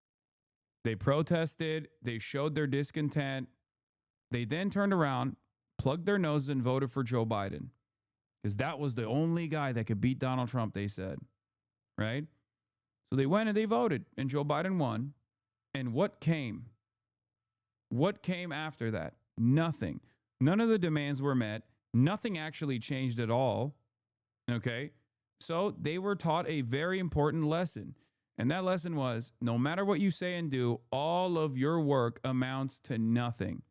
They protested. They showed their discontent. They then turned around, plugged their noses and voted for Joe Biden. Because that was the only guy that could beat Donald Trump, they said, right? So they went and they voted, and Joe Biden won. And what came? What came after that? Nothing. None of the demands were met. Nothing actually changed at all, okay? So they were taught a very important lesson. And that lesson was, no matter what you say and do, all of your work amounts to nothing.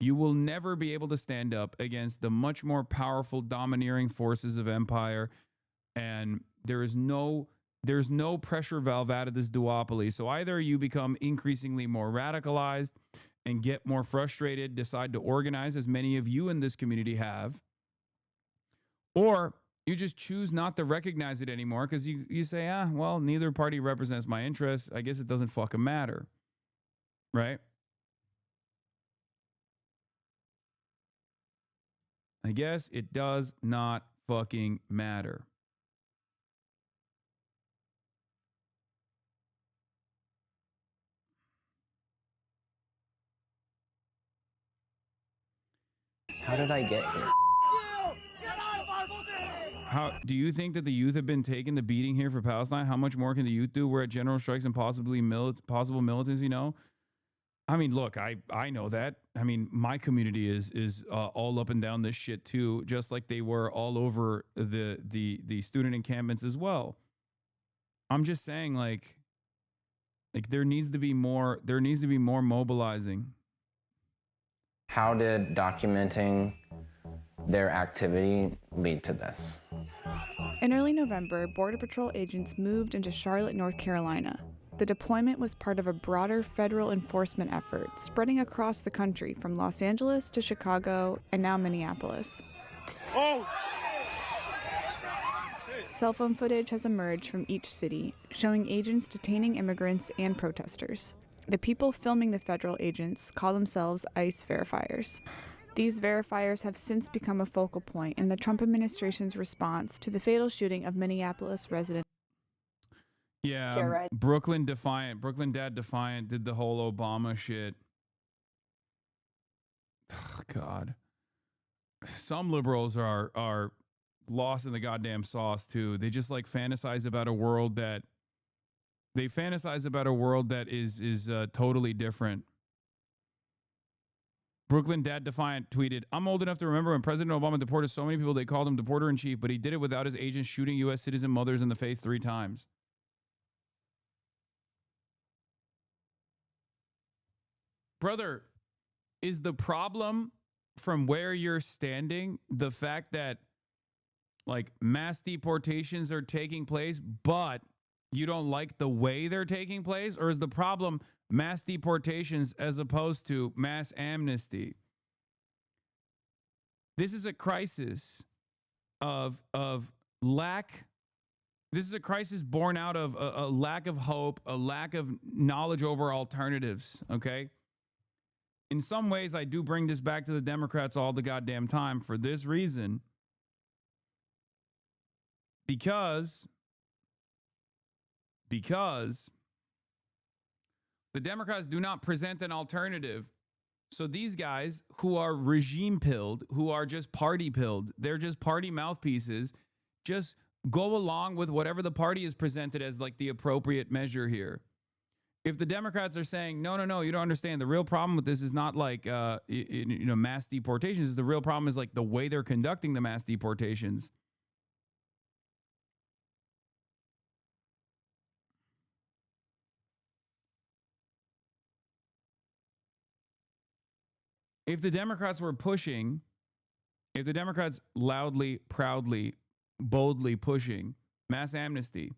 You will never be able to stand up against the much more powerful, domineering forces of empire. And there's no pressure valve out of this duopoly. So either you become increasingly more radicalized and get more frustrated, decide to organize, as many of you in this community have, or you just choose not to recognize it anymore because you say, well, neither party represents my interests. I guess it doesn't fucking matter. Right? I guess it does not fucking matter. How did I get here? How do you think that the youth have been taking the beating here for Palestine? How much more can the youth do? We're at general strikes and possibly possible militants, you know? I mean, look, I know that. I mean, my community is all up and down this shit too, just like they were all over the student encampments as well. I'm just saying, like there needs to be more mobilizing. How did documenting their activity lead to this? In early November, Border Patrol agents moved into Charlotte, North Carolina. The deployment was part of a broader federal enforcement effort spreading across the country from Los Angeles to Chicago and now Minneapolis. Cell phone footage has emerged from each city, showing agents detaining immigrants and protesters. The people filming the federal agents call themselves ICE verifiers. These verifiers have since become a focal point in the Trump administration's response to the fatal shooting of Minneapolis resident. Yeah, Brooklyn Dad Defiant did the whole Obama shit. Oh, God. Some liberals are lost in the goddamn sauce too. They just like fantasize about a world that is totally different. Brooklyn Dad Defiant tweeted, "I'm old enough to remember when President Obama deported so many people they called him deporter-in-chief, but he did it without his agents shooting U.S. citizen mothers in the face 3 times." Brother, is the problem from where you're standing the fact that like mass deportations are taking place, but you don't like the way they're taking place? Or is the problem mass deportations as opposed to mass amnesty? This is a crisis of lack. This is a crisis born out of a lack of hope, a lack of knowledge over alternatives, okay? In some ways, I do bring this back to the Democrats all the goddamn time for this reason. Because the Democrats do not present an alternative. So these guys who are regime pilled, who are just party pilled, they're just party mouthpieces, just go along with whatever the party is presented as like the appropriate measure here. If the Democrats are saying, no, you don't understand. The real problem with this is not like, mass deportations. The real problem is like the way they're conducting the mass deportations. If the Democrats loudly, proudly, boldly pushing mass amnesty,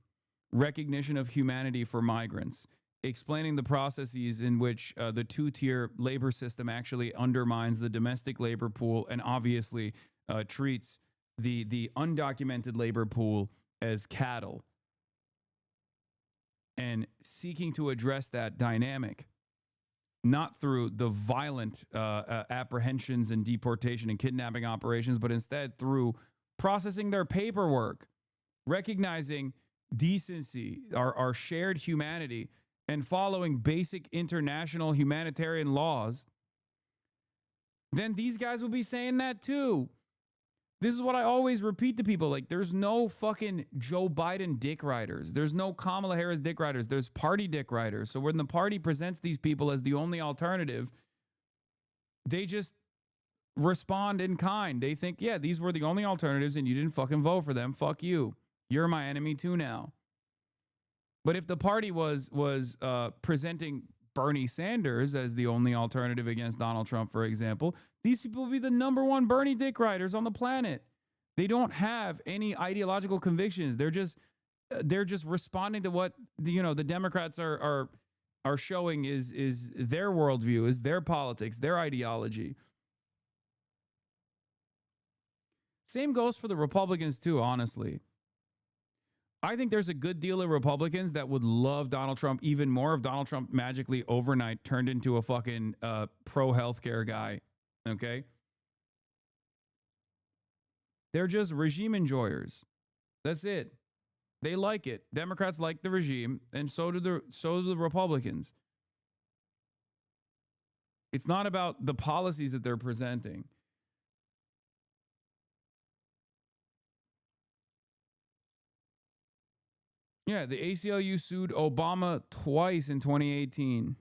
recognition of humanity for migrants, explaining the processes in which the 2-tier labor system actually undermines the domestic labor pool and obviously treats the undocumented labor pool as cattle, and seeking to address that dynamic, not through the violent apprehensions and deportation and kidnapping operations, but instead through processing their paperwork, recognizing decency, our shared humanity, and following basic international humanitarian laws, then these guys will be saying that too. This is what I always repeat to people. Like, there's no fucking Joe Biden dick riders. There's no Kamala Harris dick riders. There's party dick riders. So when the party presents these people as the only alternative, they just respond in kind. They think, yeah, these were the only alternatives and you didn't fucking vote for them. Fuck you. You're my enemy too now. But if the party was presenting Bernie Sanders as the only alternative against Donald Trump, for example, these people will be the #1 Bernie dick riders on the planet. They don't have any ideological convictions. They're just responding to what the Democrats are showing is their worldview, is their politics, their ideology. Same goes for the Republicans too, honestly. I think there's a good deal of Republicans that would love Donald Trump even more if Donald Trump magically overnight turned into a fucking pro-healthcare guy, okay? They're just regime enjoyers. That's it. They like it. Democrats like the regime, and so do the Republicans. It's not about the policies that they're presenting. Yeah, the ACLU sued Obama twice in 2018.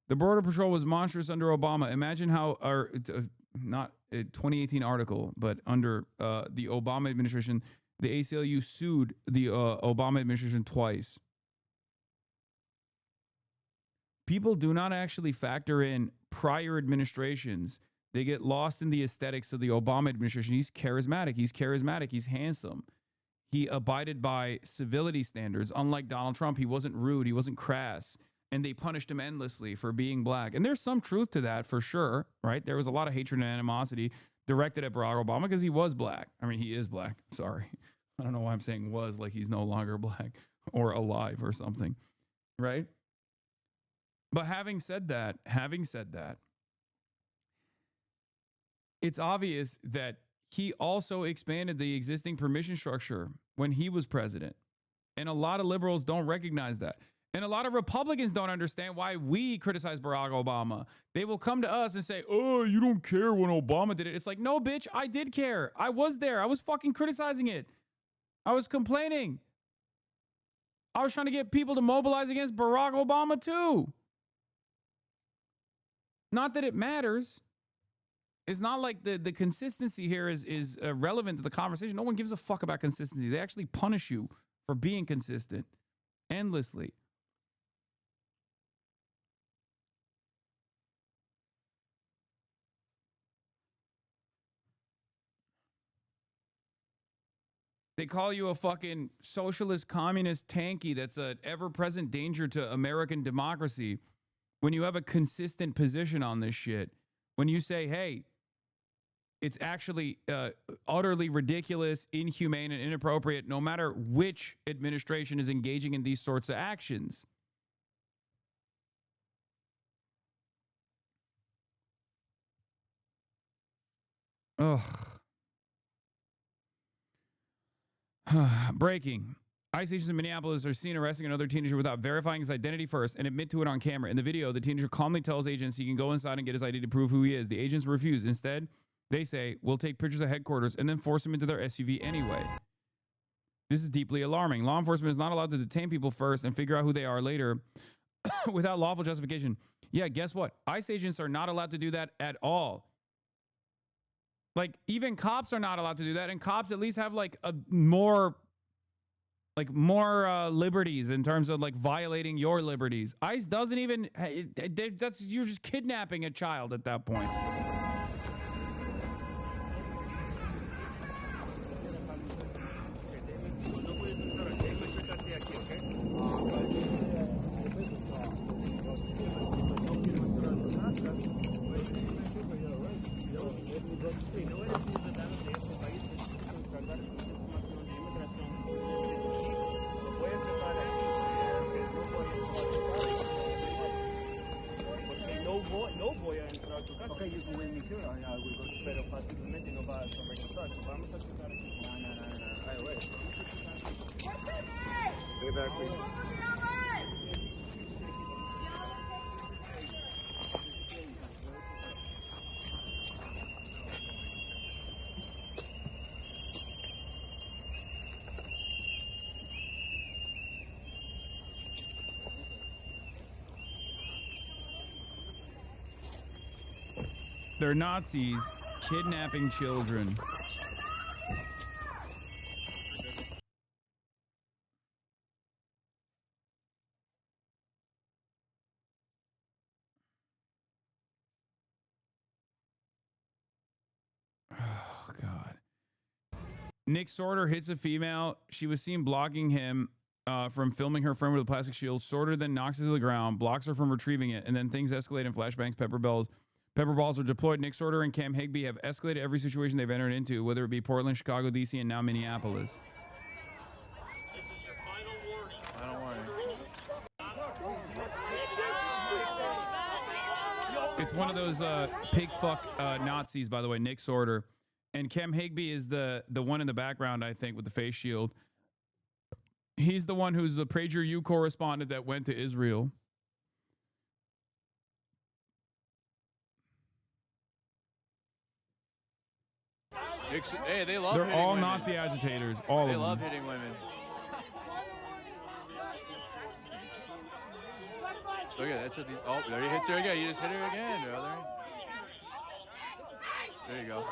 The Border Patrol was monstrous under Obama. Imagine how, not a 2018 article, but under the Obama administration, the ACLU sued the Obama administration twice. People do not actually factor in prior administrations. They get lost in the aesthetics of the Obama administration. He's charismatic. He's handsome. He abided by civility standards. Unlike Donald Trump, he wasn't rude. He wasn't crass. And they punished him endlessly for being black. And there's some truth to that for sure, right? There was a lot of hatred and animosity directed at Barack Obama because he was black. I mean, he is black. Sorry. I don't know why I'm saying was like he's no longer black or alive or something, right? But having said that, it's obvious that he also expanded the existing permission structure when he was president. And a lot of liberals don't recognize that. And a lot of Republicans don't understand why we criticize Barack Obama. They will come to us and say, oh, you don't care when Obama did it. It's like, no, bitch, I did care. I was there. I was fucking criticizing it. I was complaining. I was trying to get people to mobilize against Barack Obama too. Not that it matters. It's not like the consistency here is relevant to the conversation. No one gives a fuck about consistency. They actually punish you for being consistent endlessly. They call you a fucking socialist, communist tanky that's an ever-present danger to American democracy when you have a consistent position on this shit. When you say, hey, it's actually utterly ridiculous, inhumane, and inappropriate no matter which administration is engaging in these sorts of actions. Ugh. Breaking. ICE agents in Minneapolis are seen arresting another teenager without verifying his identity first and admit to it on camera. In the video, the teenager calmly tells agents he can go inside and get his ID to prove who he is. The agents refuse. Instead, they say, we'll take pictures of headquarters and then force him into their SUV anyway. This is deeply alarming. Law enforcement is not allowed to detain people first and figure out who they are later without lawful justification. Yeah, guess what? ICE agents are not allowed to do that at all. Like, even cops are not allowed to do that, and cops at least have like more liberties in terms of like violating your liberties. ICE doesn't even. You're just kidnapping a child at that point. They're Nazis kidnapping children. Nick Sorter hits a female. She was seen blocking him from filming her friend with a plastic shield. Sorter then knocks her to the ground, blocks her from retrieving it, and then things escalate in flashbangs. Pepper balls are deployed. Nick Sorter and Cam Higbee have escalated every situation they've entered into, whether it be Portland, Chicago, DC, and now Minneapolis. Final warning. It's one of those pig fuck Nazis, by the way, Nick Sorter. And Cam Higbee is the one in the background, I think, with the face shield. He's the one who's the PragerU correspondent that went to Israel. Hey, they love. They're all women. Nazi agitators. All they of them. love hitting women. Look at that's what these. Oh, there he hits her again. You just hit her again, brother. There you go.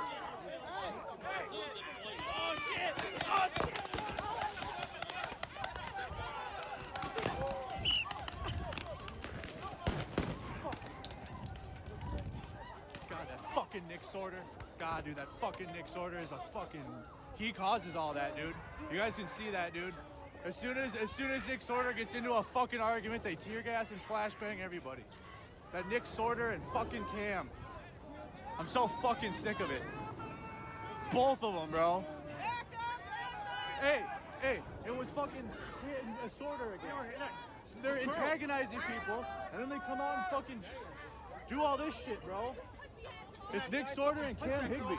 God, that fucking Nick Sorter. God, dude, that fucking Nick Sorter is a fucking. He causes all that, dude. You guys can see that, dude. As soon as Nick Sorter gets into a fucking argument, they tear gas and flashbang everybody. That Nick Sorter and fucking Cam. I'm so fucking sick of it. Both of them, bro. Hey, it was fucking Sorter again. They're antagonizing people, and then they come out and fucking do all this shit, bro. It's Nick Sorter and Cam Higbee.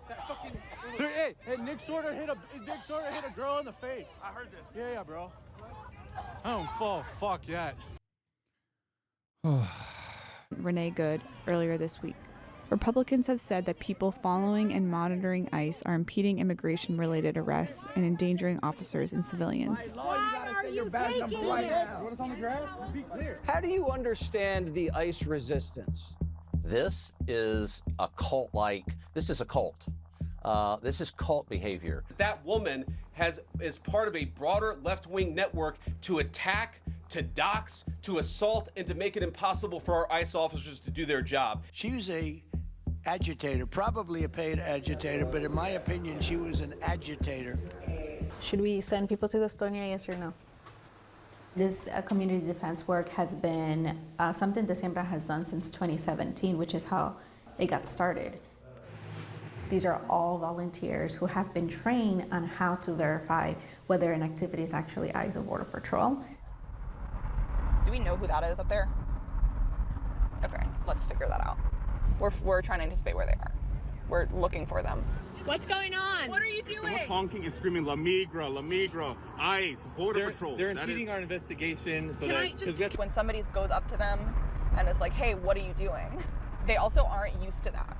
That fucking. Hey, Nick Sorter hit a girl in the face. I heard this. Yeah, bro. I don't fall fuck yet. Renee Good earlier this week. Republicans have said that people following and monitoring ICE are impeding immigration-related arrests and endangering officers and civilians. Why are you taking it? What's on the grass? Just be clear. How do you understand the ICE resistance? This is a cult-like. This is a cult. This is cult behavior. That woman is part of a broader left-wing network to attack, to dox, to assault, and to make it impossible for our ICE officers to do their job. She was a agitator, probably a paid agitator, but in my opinion, she was an agitator. Should we send people to Gastonia, yes or no? This community defense work has been something Decembra has done since 2017, which is how it got started. These are all volunteers who have been trained on how to verify whether an activity is actually ICE or Border Patrol. Do we know who that is up there? Okay, let's figure that out. We're trying to anticipate where they are. We're looking for them. What's going on? What are you doing? Someone's honking and screaming, La Migra, ICE, Border Patrol. They're impeding our investigation. So When somebody goes up to them and is like, hey, what are you doing? They also aren't used to that.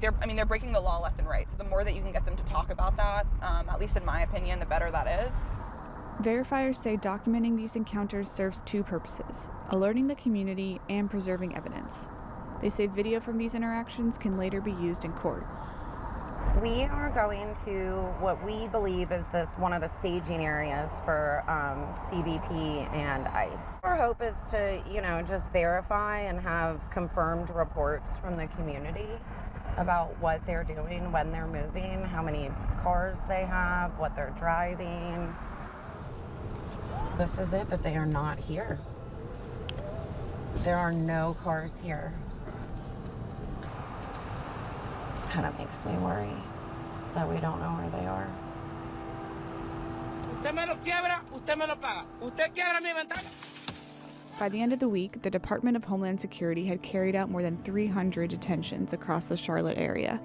They're breaking the law left and right. So the more that you can get them to talk about that, at least in my opinion, the better that is. Verifiers say documenting these encounters serves two purposes: alerting the community and preserving evidence. They say video from these interactions can later be used in court. We are going to what we believe is one of the staging areas for CBP and ICE. Our hope is to, just verify and have confirmed reports from the community about what they're doing, when they're moving, how many cars they have, what they're driving. This is it, but they are not here. There are no cars here. This kind of makes me worry that we don't know where they are. Usted me lo quiebra, usted me lo paga. Usted quiebra mi ventana. By the end of the week, the Department of Homeland Security had carried out more than 300 detentions across the Charlotte area.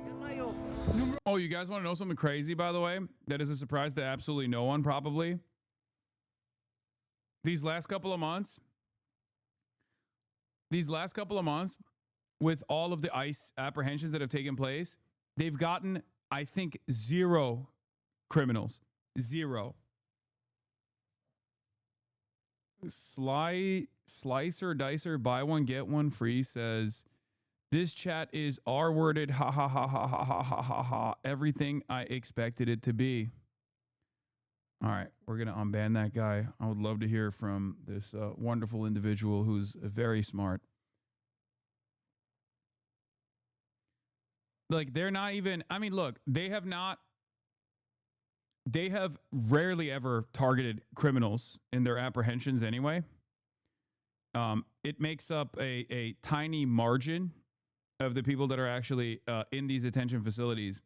Oh, you guys want to know something crazy, by the way? That is a surprise to absolutely no one, probably. These last couple of months, with all of the ICE apprehensions that have taken place, they've gotten, I think, 0 criminals. 0. Slicer Dicer, buy one, get one free, says, this chat is R-worded, ha ha ha ha ha ha ha ha ha, everything I expected it to be. All right, we're going to unban that guy. I would love to hear from this wonderful individual who's very smart. Like, they're not even, look, they have not they have rarely ever targeted criminals in their apprehensions anyway. It makes up a tiny margin of the people that are actually in these detention facilities.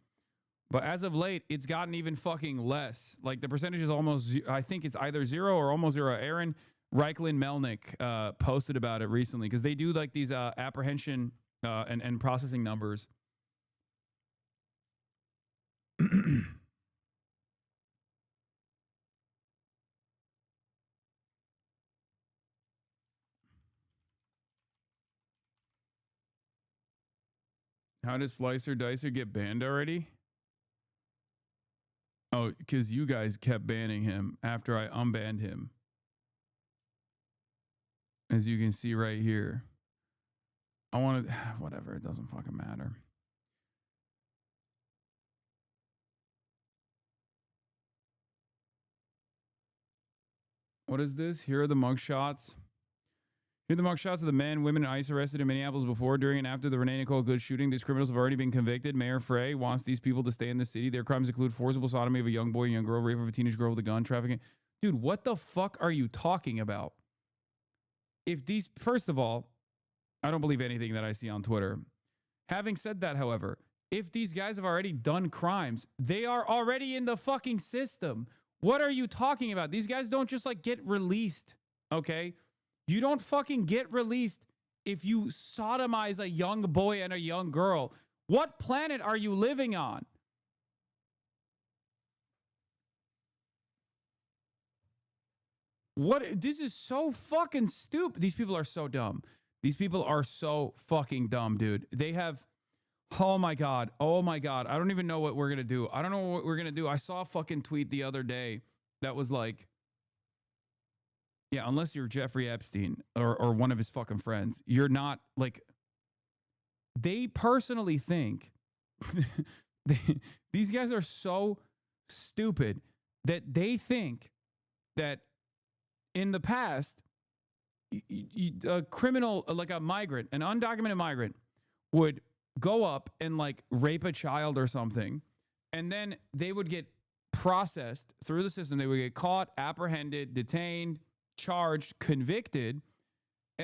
But as of late, it's gotten even fucking less. Like the percentage is almost, I think it's either 0 or almost 0. Aaron Reichlin-Melnick posted about it recently because they do like these apprehension and processing numbers. How did Slicer Dicer get banned already? Oh, because you guys kept banning him after I unbanned him. As you can see right here. I want to, whatever, it doesn't fucking matter. What is this? Here are the mugshots. Here are the mugshots of the men, women, and ICE arrested in Minneapolis before, during, and after the Renee Nicole Good shooting. These criminals have already been convicted. Mayor Frey wants these people to stay in the city. Their crimes include forcible sodomy of a young boy, young girl, rape of a teenage girl with a gun, trafficking. Dude, what the fuck are you talking about? If these, first of all, I don't believe anything that I see on Twitter. Having said that, however, if these guys have already done crimes, they are already in the fucking system. What are you talking about? These guys don't just like get released, okay? You don't fucking get released if you sodomize a young boy and a young girl. What planet are you living on? What? This is so fucking stupid. These people are so dumb. These people are so fucking dumb, dude. They have, oh my God. Oh my God. I don't even know what we're going to do. I don't know what we're going to do. I saw a fucking tweet the other day that was like, yeah, unless you're Jeffrey Epstein or one of his fucking friends, you're not like, they personally think, these guys are so stupid that they think that in the past, a criminal, like a migrant, an undocumented migrant, would go up and like rape a child or something, and then they would get processed through the system. They would get caught, apprehended, detained, charged, convicted.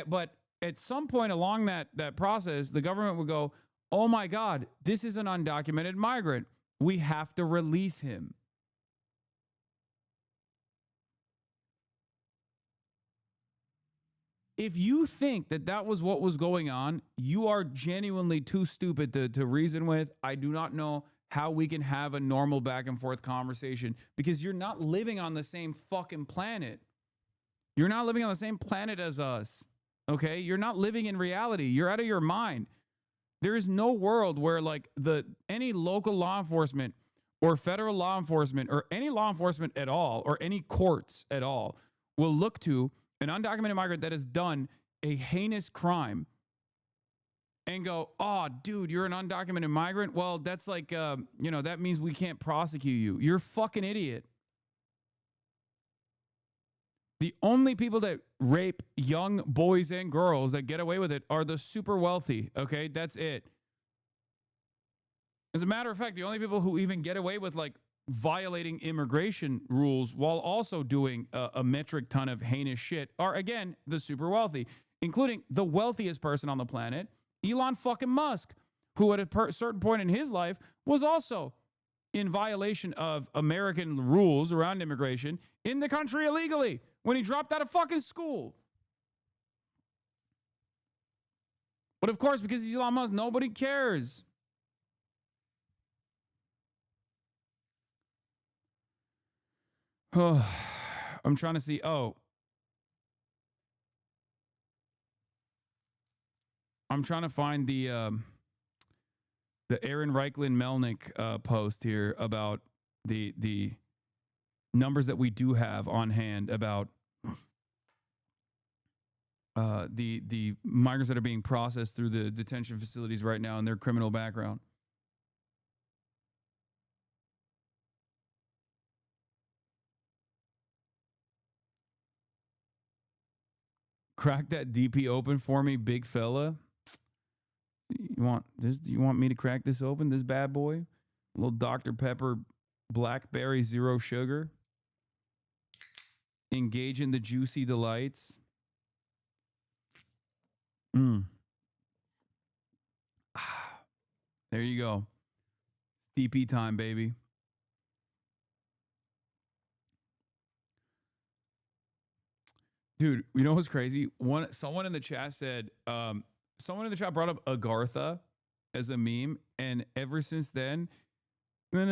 But at some point along that process, the government would go, oh my God, this is an undocumented migrant. We have to release him. If you think that that was what was going on, you are genuinely too stupid to reason with. I do not know how we can have a normal back and forth conversation because you're not living on the same fucking planet. You're not living on the same planet as us, okay? You're not living in reality. You're out of your mind. There is no world where like any local law enforcement or federal law enforcement or any law enforcement at all or any courts at all will look to an undocumented migrant that has done a heinous crime and go, oh, dude, you're an undocumented migrant? Well, that's like, that means we can't prosecute you. You're a fucking idiot. The only people that rape young boys and girls that get away with it are the super wealthy, okay? That's it. As a matter of fact, the only people who even get away with, like, violating immigration rules while also doing a metric ton of heinous shit are, again, the super wealthy, including the wealthiest person on the planet, Elon fucking Musk, who at a certain point in his life was also in violation of American rules around immigration in the country illegally when he dropped out of fucking school. But of course, because he's Elon Musk, nobody cares. I'm trying to see. Oh, I'm trying to find the Aaron Reichlin-Melnick post here about the numbers that we do have on hand about the migrants that are being processed through the detention facilities right now and their criminal background. Crack that DP open for me, big fella. You want this? Do you want me to crack this open, this bad boy? A little Dr. Pepper Blackberry zero sugar. Engage in the juicy delights. There you go. DP time, baby. Dude, you know what's crazy? Someone in the chat said, someone in the chat brought up Agartha as a meme, and ever since then, has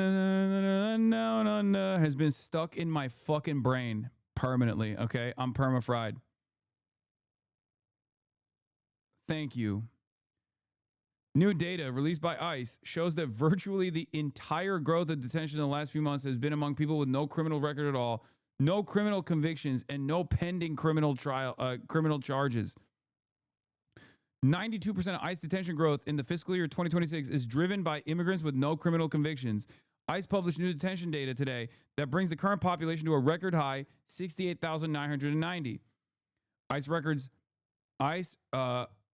been stuck in my fucking brain permanently. Okay, I'm perma-fried. Thank you. New data released by ICE shows that virtually the entire growth of detention in the last few months has been among people with no criminal record at all, no criminal convictions, and no pending criminal charges. 92% of ICE detention growth in the fiscal year 2026 is driven by immigrants with no criminal convictions. ICE published new detention data today that brings the current population to a record high 68,990. ICE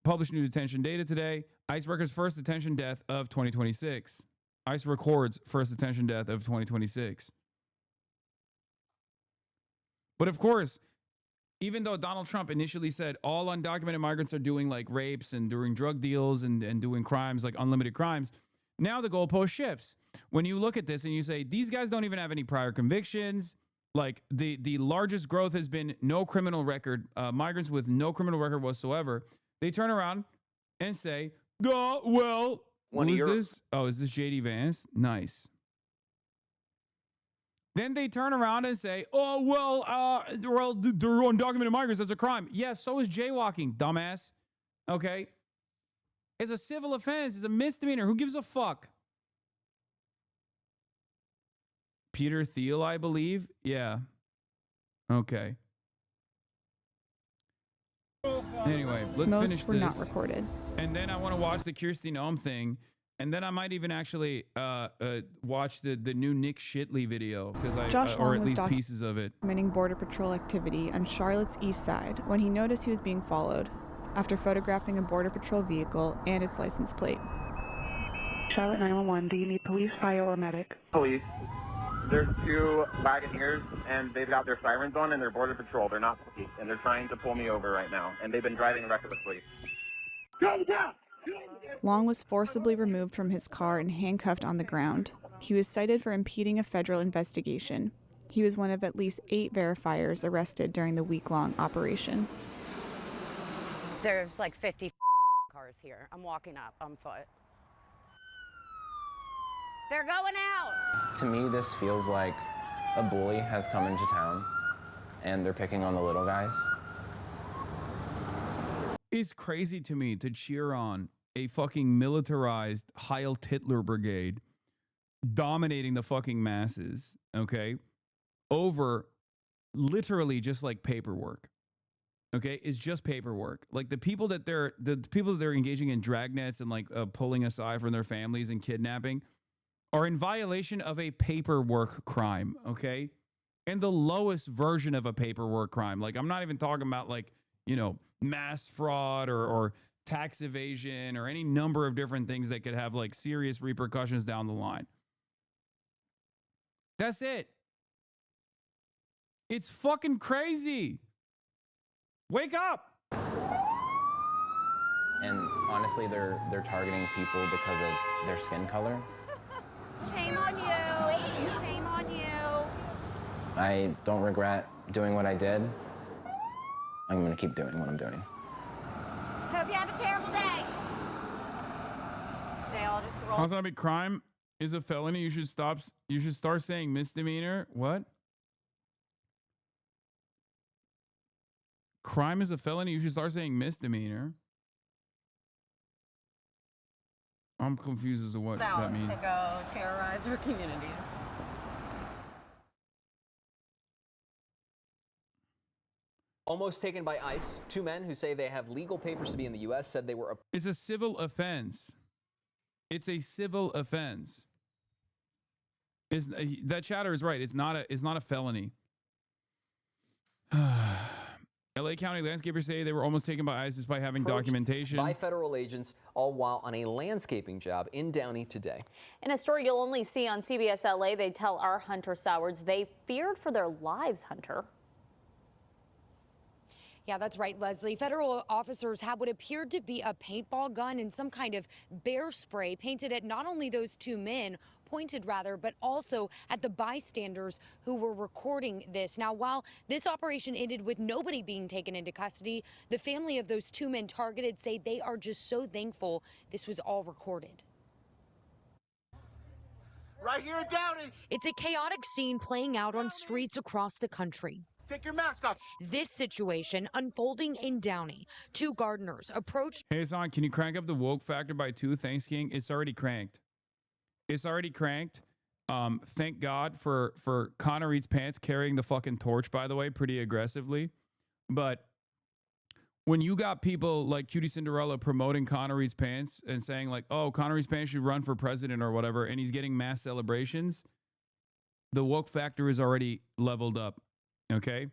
published new detention data today. ICE records first detention death of 2026. ICE records first detention death of 2026. But of course, even though Donald Trump initially said all undocumented migrants are doing like rapes and doing drug deals and doing crimes like unlimited crimes, now the goalpost shifts. When you look at this and you say, these guys don't even have any prior convictions, like the largest growth has been no criminal record, migrants with no criminal record whatsoever, they turn around and say, well, who's this? Oh, is this JD Vance? Nice. Then they turn around and say, oh, well, they're undocumented migrants. That's a crime. Yeah, so is jaywalking, dumbass. Okay? It's a civil offense. It's a misdemeanor. Who gives a fuck? Peter Thiel, I believe. Yeah. Okay. Anyway, let's finish this. Most were not recorded. And then I want to watch the Kirsty Noem thing. And then I might even actually watch the new Nick Shitley video, because or at least pieces of it. Documenting Border Patrol activity on Charlotte's east side when he noticed he was being followed after photographing a Border Patrol vehicle and its license plate. Charlotte 911, do you need police, fire, or medic? Police. There's two Wagoneers, and they've got their sirens on, and they're Border Patrol. They're not police, and they're trying to pull me over right now, and they've been driving recklessly. Go down! Long was forcibly removed from his car and handcuffed on the ground. He was cited for impeding a federal investigation. He was one of at least 8 verifiers arrested during the week-long operation. There's like 50 cars here. I'm walking up on foot. They're going out! To me, this feels like a bully has come into town and they're picking on the little guys. It's crazy to me to cheer on a fucking militarized Heil Hitler brigade dominating the fucking masses, okay, over literally just like paperwork. Okay, it's just paperwork. Like the people that they're engaging in dragnets and like pulling aside from their families and kidnapping are in violation of a paperwork crime, okay? And the lowest version of a paperwork crime. Like I'm not even talking about like, you know, mass fraud or tax evasion or any number of different things that could have like serious repercussions down the line. That's it. It's fucking crazy. Wake up. And honestly, they're targeting people because of their skin color. Shame on you. Shame on you. I don't regret doing what I did. I'm gonna keep doing what I'm doing. Hope you have a terrible day. They all just roll. HasanAbi, crime is a felony. You should start saying misdemeanor. What? Crime is a felony. You should start saying misdemeanor. I'm confused as to what that means. To go terrorize our communities. Almost taken by ICE. 2 men who say they have legal papers to be in the U.S. said they were. It's a civil offense. It's a civil offense. That chatter is right. It's not a felony. LA County landscapers say they were almost taken by ISIS by having documentation. By federal agents, all while on a landscaping job in Downey today. In a story you'll only see on CBS LA, they tell our Hunter Sowards they feared for their lives, Hunter. Yeah, that's right, Leslie. Federal officers had what appeared to be a paintball gun and some kind of bear spray painted at not only those two men, pointed rather, but also at the bystanders who were recording this. Now, while this operation ended with nobody being taken into custody, the family of those two men targeted say they are just so thankful this was all recorded. Right here in Downey. It's a chaotic scene playing out on streets across the country. Take your mask off. This situation unfolding in Downey. Two gardeners approached. Hey, Hasan, can you crank up the woke factor by 2? Thanks, King. It's already cranked. It's already cranked. Thank God for Connor Reed's pants carrying the fucking torch, by the way, pretty aggressively. But when you got people like Cutie Cinderella promoting Connor Reed's pants and saying like, oh, Connor Reed's pants should run for president or whatever, and he's getting mass celebrations, the woke factor is already leveled up. Okay?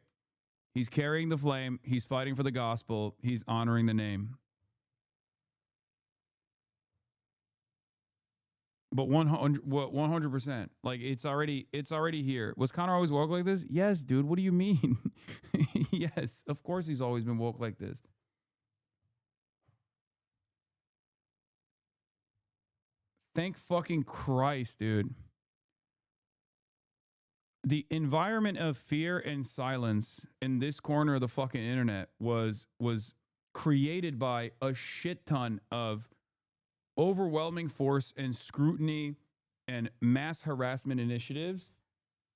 He's carrying the flame. He's fighting for the gospel. He's honoring the name. But 100%. Like, it's already here. Was Connor always woke like this? Yes, dude. What do you mean? Yes, of course he's always been woke like this. Thank fucking Christ, dude. The environment of fear and silence in this corner of the fucking internet was created by a shit ton of overwhelming force and scrutiny and mass harassment initiatives.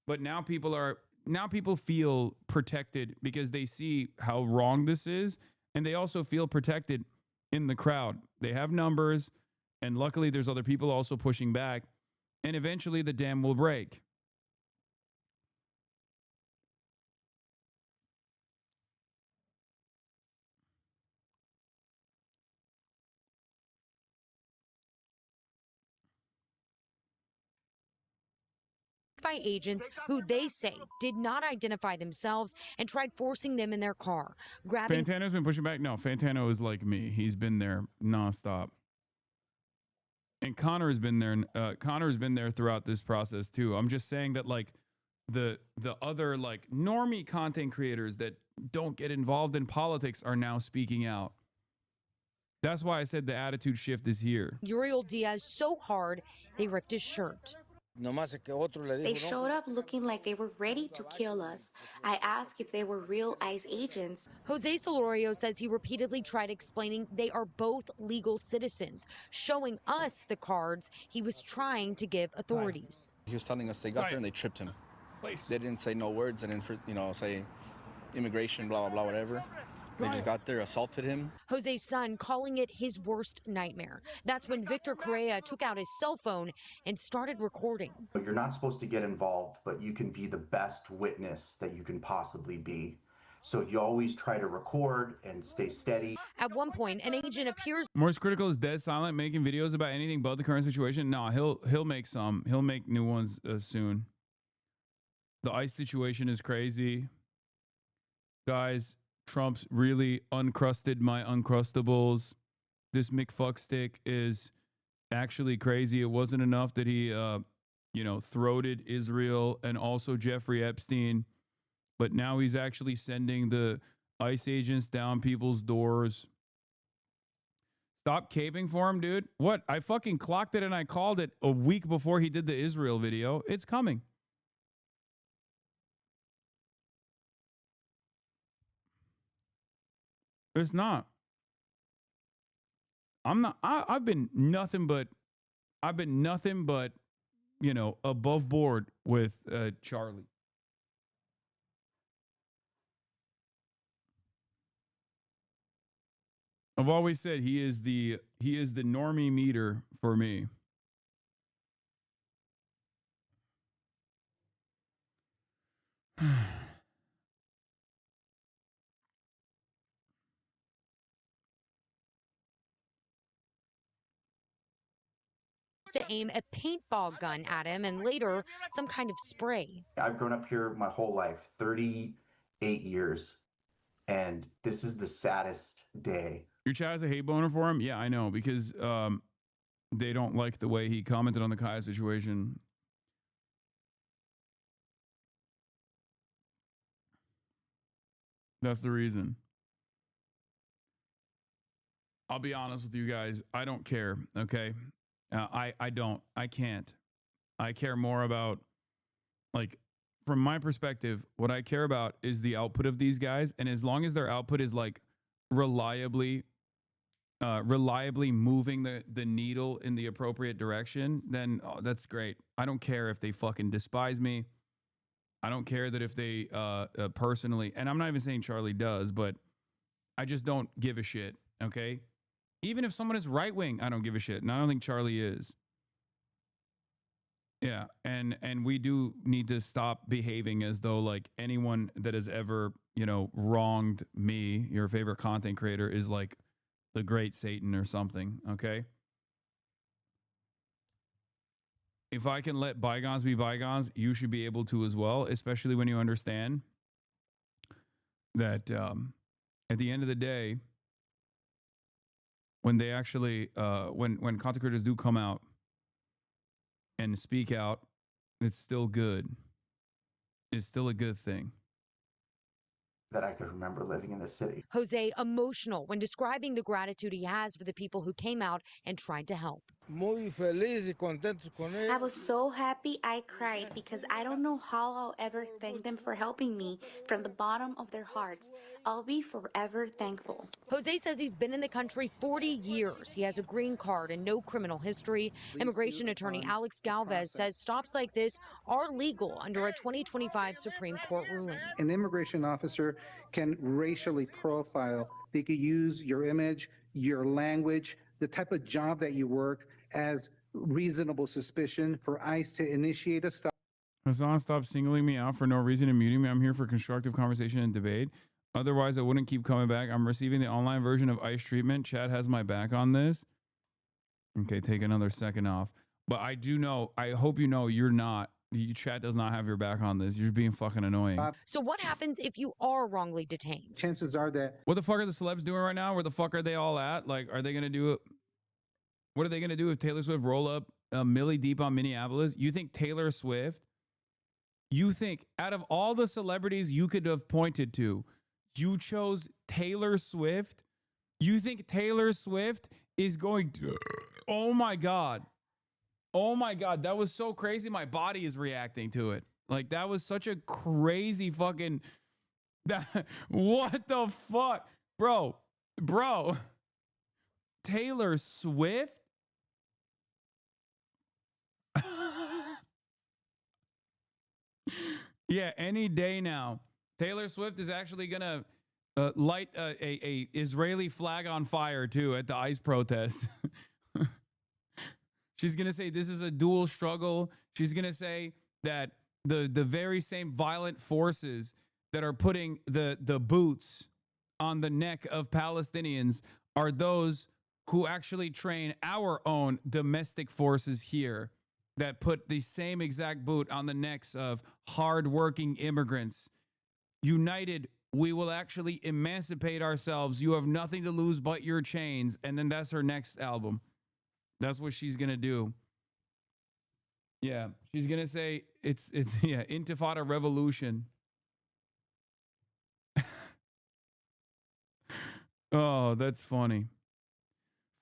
But now people feel protected because they see how wrong this is, and they also feel protected in the crowd. They have numbers, and luckily there's other people also pushing back, and eventually the dam will break. By agents who they say did not identify themselves and tried forcing them in their car, grabbing. Fantano's been pushing back. No, Fantano is like me. He's been there nonstop. And Connor has been there. Connor has been there throughout this process too. I'm just saying that like the other like normie content creators that don't get involved in politics are now speaking out. That's why I said the attitude shift is here. Uriel Diaz so hard they ripped his shirt. They showed up looking like they were ready to kill us. I asked if they were real ICE agents. Jose Solorio says he repeatedly tried explaining they are both legal citizens, showing us the cards he was trying to give authorities. He was telling us they got there and they tripped him. They didn't say no words and didn't, say immigration, blah, blah, blah, whatever. They just got there, assaulted him. Jose's son calling it his worst nightmare. That's when Victor Correa took out his cell phone and started recording. You're not supposed to get involved, but you can be the best witness that you can possibly be. So you always try to record and stay steady. At one point, an agent appears. Morris Critical is dead silent, making videos about anything but the current situation. No, he'll make some. He'll make new ones soon. The ICE situation is crazy. Guys, Trump's really uncrusted my uncrustables. This McFuckstick is actually crazy. It wasn't enough that he, throated Israel and also Jeffrey Epstein, but now he's actually sending the ICE agents down people's doors. Stop caping for him, dude. What? I fucking clocked it and I called it a week before he did the Israel video. It's coming. It's not. I'm not. I've been nothing but, above board with Charlie. I've always said he is the normie meter for me. To aim a paintball gun at him and later some kind of spray. I've grown up here my whole life, 38 years. And this is the saddest day. Your chat has a hate boner for him? Yeah, I know, because they don't like the way he commented on the Kaya situation. That's the reason. I'll be honest with you guys. I don't care, okay? I don't. I can't. I care more about, like, from my perspective, what I care about is the output of these guys. And as long as their output is, like, reliably moving the needle in the appropriate direction, then that's great. I don't care if they fucking despise me. I don't care that if they personally, and I'm not even saying Charlie does, but I just don't give a shit, okay? Even if someone is right wing, I don't give a shit. And I don't think Charlie is. Yeah, and we do need to stop behaving as though like anyone that has ever, you know, wronged me, your favorite content creator, is like the great Satan or something, okay? If I can let bygones be bygones, you should be able to as well, especially when you understand that at the end of the day, when they actually, when content creators do come out and speak out, it's still good. It's still a good thing. That I could remember living in the city. Jose emotional when describing the gratitude he has for the people who came out and tried to help. I was so happy I cried because I don't know how I'll ever thank them for helping me from the bottom of their hearts. I'll be forever thankful. Jose says he's been in the country 40 years. He has a green card and no criminal history. Immigration attorney Alex Galvez says stops like this are legal under a 2025 Supreme Court ruling. An immigration officer can racially profile. They could use your image, your language, the type of job that you work as reasonable suspicion for ICE to initiate a stop. Hasan, stop singling me out for no reason and muting me. I'm here for constructive conversation and debate. Otherwise, I wouldn't keep coming back. I'm receiving the online version of ICE treatment. Chad has my back on this. Okay, take another second off. But I do know, I hope you know you're not. Chat does not have your back on this. You're being fucking annoying. So what happens if you are wrongly detained? Chances are that... What the fuck are the celebs doing right now? Where the fuck are they all at? Like, are they going to do it? What are they going to do if Taylor Swift roll up Millie deep on Minneapolis? You think Taylor Swift, you think out of all the celebrities you could have pointed to, you chose Taylor Swift? You think Taylor Swift is going to... Oh my God. Oh my God. That was so crazy. My body is reacting to it. Like, that was such a crazy fucking... What the fuck? Bro. Taylor Swift? Yeah, any day now. Taylor Swift is actually gonna light a Israeli flag on fire too at the ICE protest. She's gonna say this is a dual struggle. She's gonna say that the very same violent forces that are putting the boots on the neck of Palestinians are those who actually train our own domestic forces here that put the same exact boot on the necks of hardworking immigrants. United, we will actually emancipate ourselves. You have nothing to lose but your chains. And then that's her next album. That's what she's going to do. Yeah, she's going to say it's yeah, Intifada Revolution. Oh, that's funny.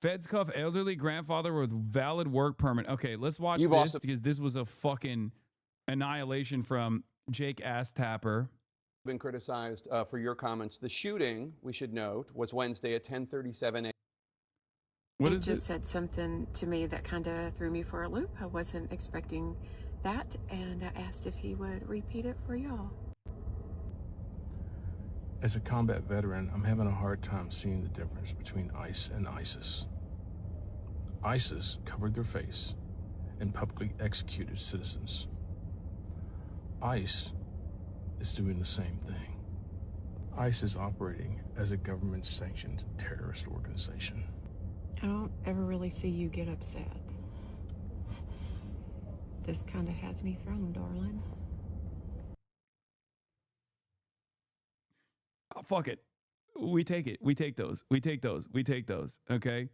Feds cuff elderly grandfather with valid work permit. Okay, let's watch this because this was a fucking annihilation from Jake Asstapper. Been criticized for your comments. The shooting, we should note, was Wednesday at 10:37 a.m. What He is just said something to me that kind of threw me for a loop. I wasn't expecting that, and I asked if he would repeat it for y'all. As a combat veteran, I'm having a hard time seeing the difference between ICE and ISIS. ISIS covered their face and publicly executed citizens. ICE is doing the same thing. ICE is operating as a government-sanctioned terrorist organization. I don't ever really see you get upset. This kind of has me thrown, darling. Oh, fuck it. We take it. We take those. We take those. We take those. Okay?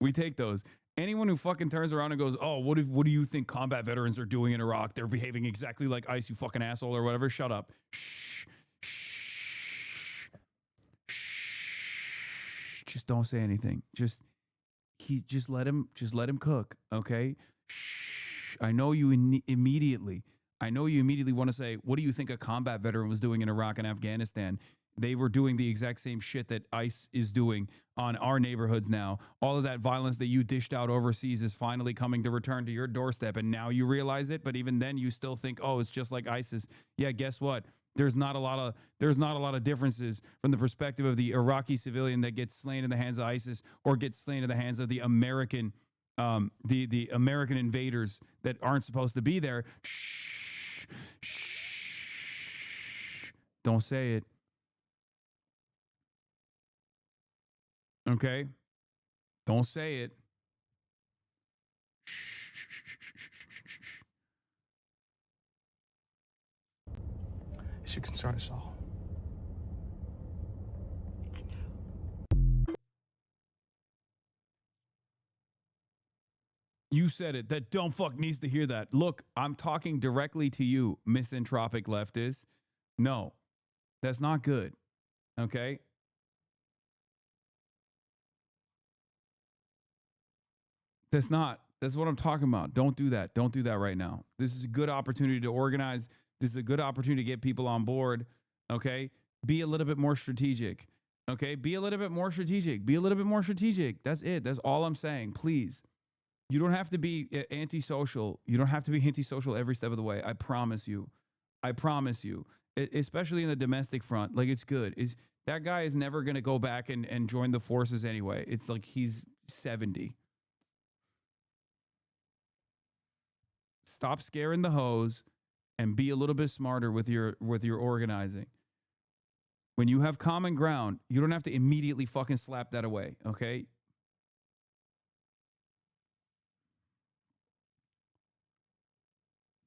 We take those. Anyone who fucking turns around and goes, oh, what do you think combat veterans are doing in Iraq? They're behaving exactly like ICE, you fucking asshole, or whatever. Shut up. Shh. Shh. Shh. Just don't say anything. Just let him cook. Okay? Shh. I know you immediately want to say, what do you think a combat veteran was doing in Iraq and Afghanistan? They were doing the exact same shit that ICE is doing on our neighborhoods now. All of that violence that you dished out overseas is finally coming to return to your doorstep, and now you realize it. But even then, you still think, oh, it's just like ISIS. Yeah, guess what? There's not a lot of differences from the perspective of the Iraqi civilian that gets slain in the hands of ISIS or gets slain in the hands of the American, the American invaders that aren't supposed to be there. Shh, shh. Don't say it. Okay? Don't say it. It should concern us all. You said it. That dumb fuck needs to hear that. Look, I'm talking directly to you, misanthropic leftist. No, that's not good. Okay? That's what I'm talking about. Don't do that. Don't do that right now. This is a good opportunity to organize. This is a good opportunity to get people on board. Okay? Be a little bit more strategic. Okay? Be a little bit more strategic. Be a little bit more strategic. That's it. That's all I'm saying. Please. You don't have to be antisocial. You don't have to be antisocial every step of the way. I promise you. I promise you. Especially in the domestic front. Like, it's good. That guy is never going to go back and join the forces anyway. It's like he's 70. Stop scaring the hoes and be a little bit smarter with your organizing. When you have common ground, you don't have to immediately fucking slap that away, okay?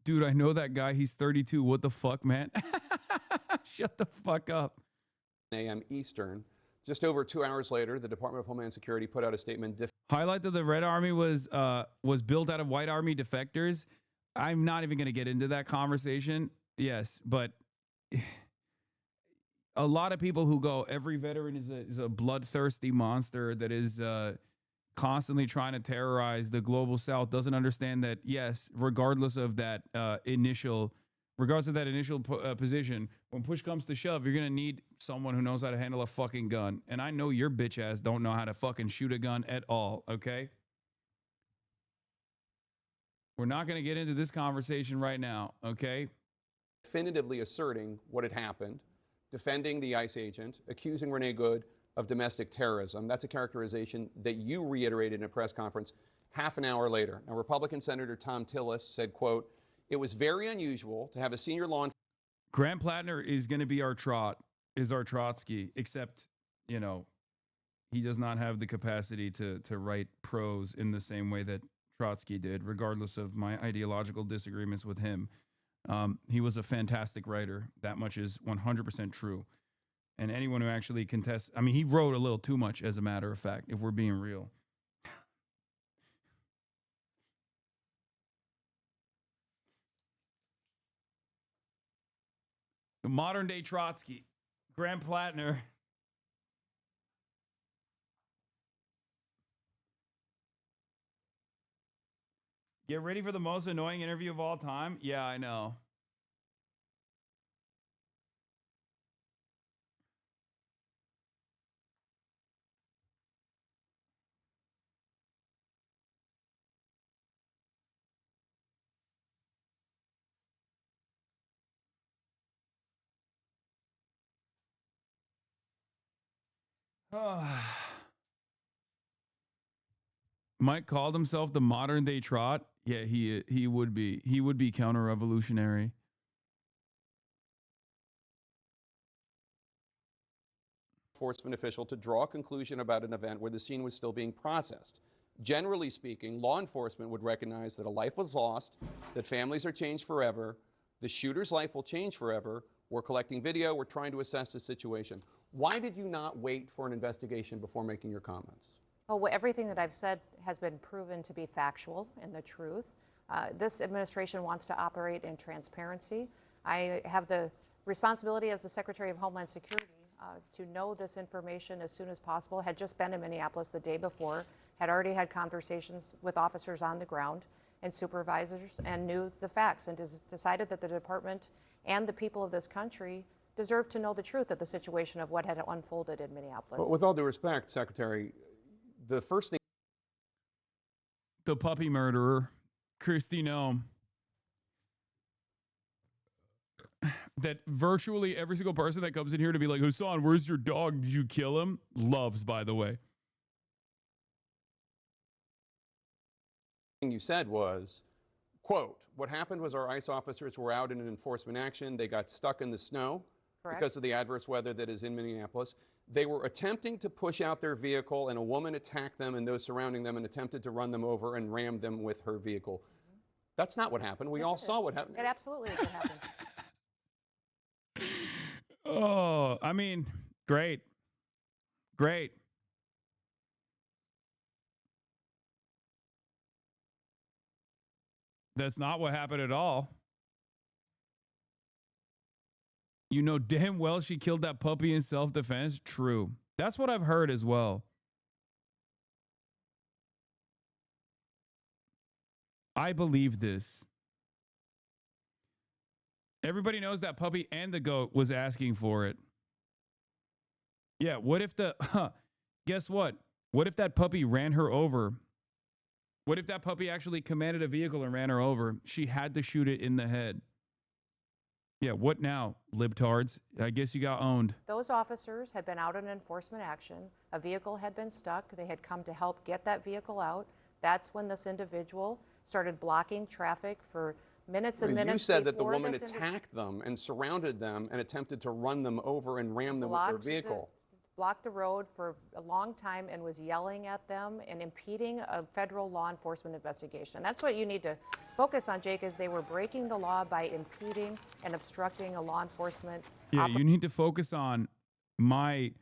Dude, I know that guy. He's 32. What the fuck, man? Shut the fuck up. a.m. Eastern. Just over 2 hours later, the Department of Homeland Security put out a statement. Highlight that the Red Army was built out of White Army defectors. I'm not even going to get into that conversation. Yes, but a lot of people who go, every veteran is a bloodthirsty monster that is constantly trying to terrorize the global South doesn't understand that, yes, regardless of that initial position, when push comes to shove, you're going to need someone who knows how to handle a fucking gun. And I know your bitch ass don't know how to fucking shoot a gun at all, okay? We're not going to get into this conversation right now, okay? Definitively asserting what had happened, defending the ICE agent, accusing Renee Good of domestic terrorism. That's a characterization that you reiterated in a press conference half an hour later. Now, Republican Senator Tom Tillis said, quote, "It was very unusual to have a senior law enforcement." Grant Plattner is going to be our Trotsky, except, you know, he does not have the capacity to write prose in the same way that Trotsky did, regardless of my ideological disagreements with him. He was a fantastic writer. That much is 100% true. And anyone who actually contests, I mean, he wrote a little too much, as a matter of fact, if we're being real. The modern day Trotsky, Grant Plattner. Get ready for the most annoying interview of all time? Yeah, I know. Mike called himself the modern day Trot. Yeah, he would be. He would be counter-revolutionary. Enforcement official to draw a conclusion about an event where the scene was still being processed. Generally speaking, law enforcement would recognize that a life was lost, that families are changed forever, the shooter's life will change forever, We're collecting video. We're trying to assess the situation. Why did you not wait for an investigation before making your comments? Oh, well, everything that I've said has been proven to be factual and the truth. This administration wants to operate in transparency. I have the responsibility as the Secretary of Homeland Security to know this information as soon as possible. Had just been in Minneapolis the day before, had already had conversations with officers on the ground and supervisors, and knew the facts, and decided that the department and the people of this country deserve to know the truth of the situation of what had unfolded in Minneapolis. But with all due respect, Secretary, the first thing... The puppy murderer, Kristi Noem, that virtually every single person that comes in here to be like, Hasan, where's your dog? Did you kill him? Loves, by the way. You said was, quote, what happened was our ICE officers were out in an enforcement action. They got stuck in the snow. Correct. Because of the adverse weather that is in Minneapolis. They were attempting to push out their vehicle, and a woman attacked them and those surrounding them and attempted to run them over and rammed them with her vehicle. That's not what happened. We all saw what happened. It absolutely is what happened. Oh, I mean, great. Great. That's not what happened at all. You know damn well she killed that puppy in self-defense. True. That's what I've heard as well. I believe this. Everybody knows that puppy and the goat was asking for it. Yeah, what if guess what? What if that puppy ran her over? What if that puppy actually commanded a vehicle and ran her over? She had to shoot it in the head. Yeah, what now, libtards? I guess you got owned. Those officers had been out in enforcement action. A vehicle had been stuck. They had come to help get that vehicle out. That's when this individual started blocking traffic for minutes and minutes. You said that the woman attacked them and surrounded them and attempted to run them over and ram them with her vehicle. Blocked the road for a long time and was yelling at them and impeding a federal law enforcement investigation. And that's what you need to focus on, Jake, is they were breaking the law by impeding and obstructing a law enforcement. Yeah, you need to focus on my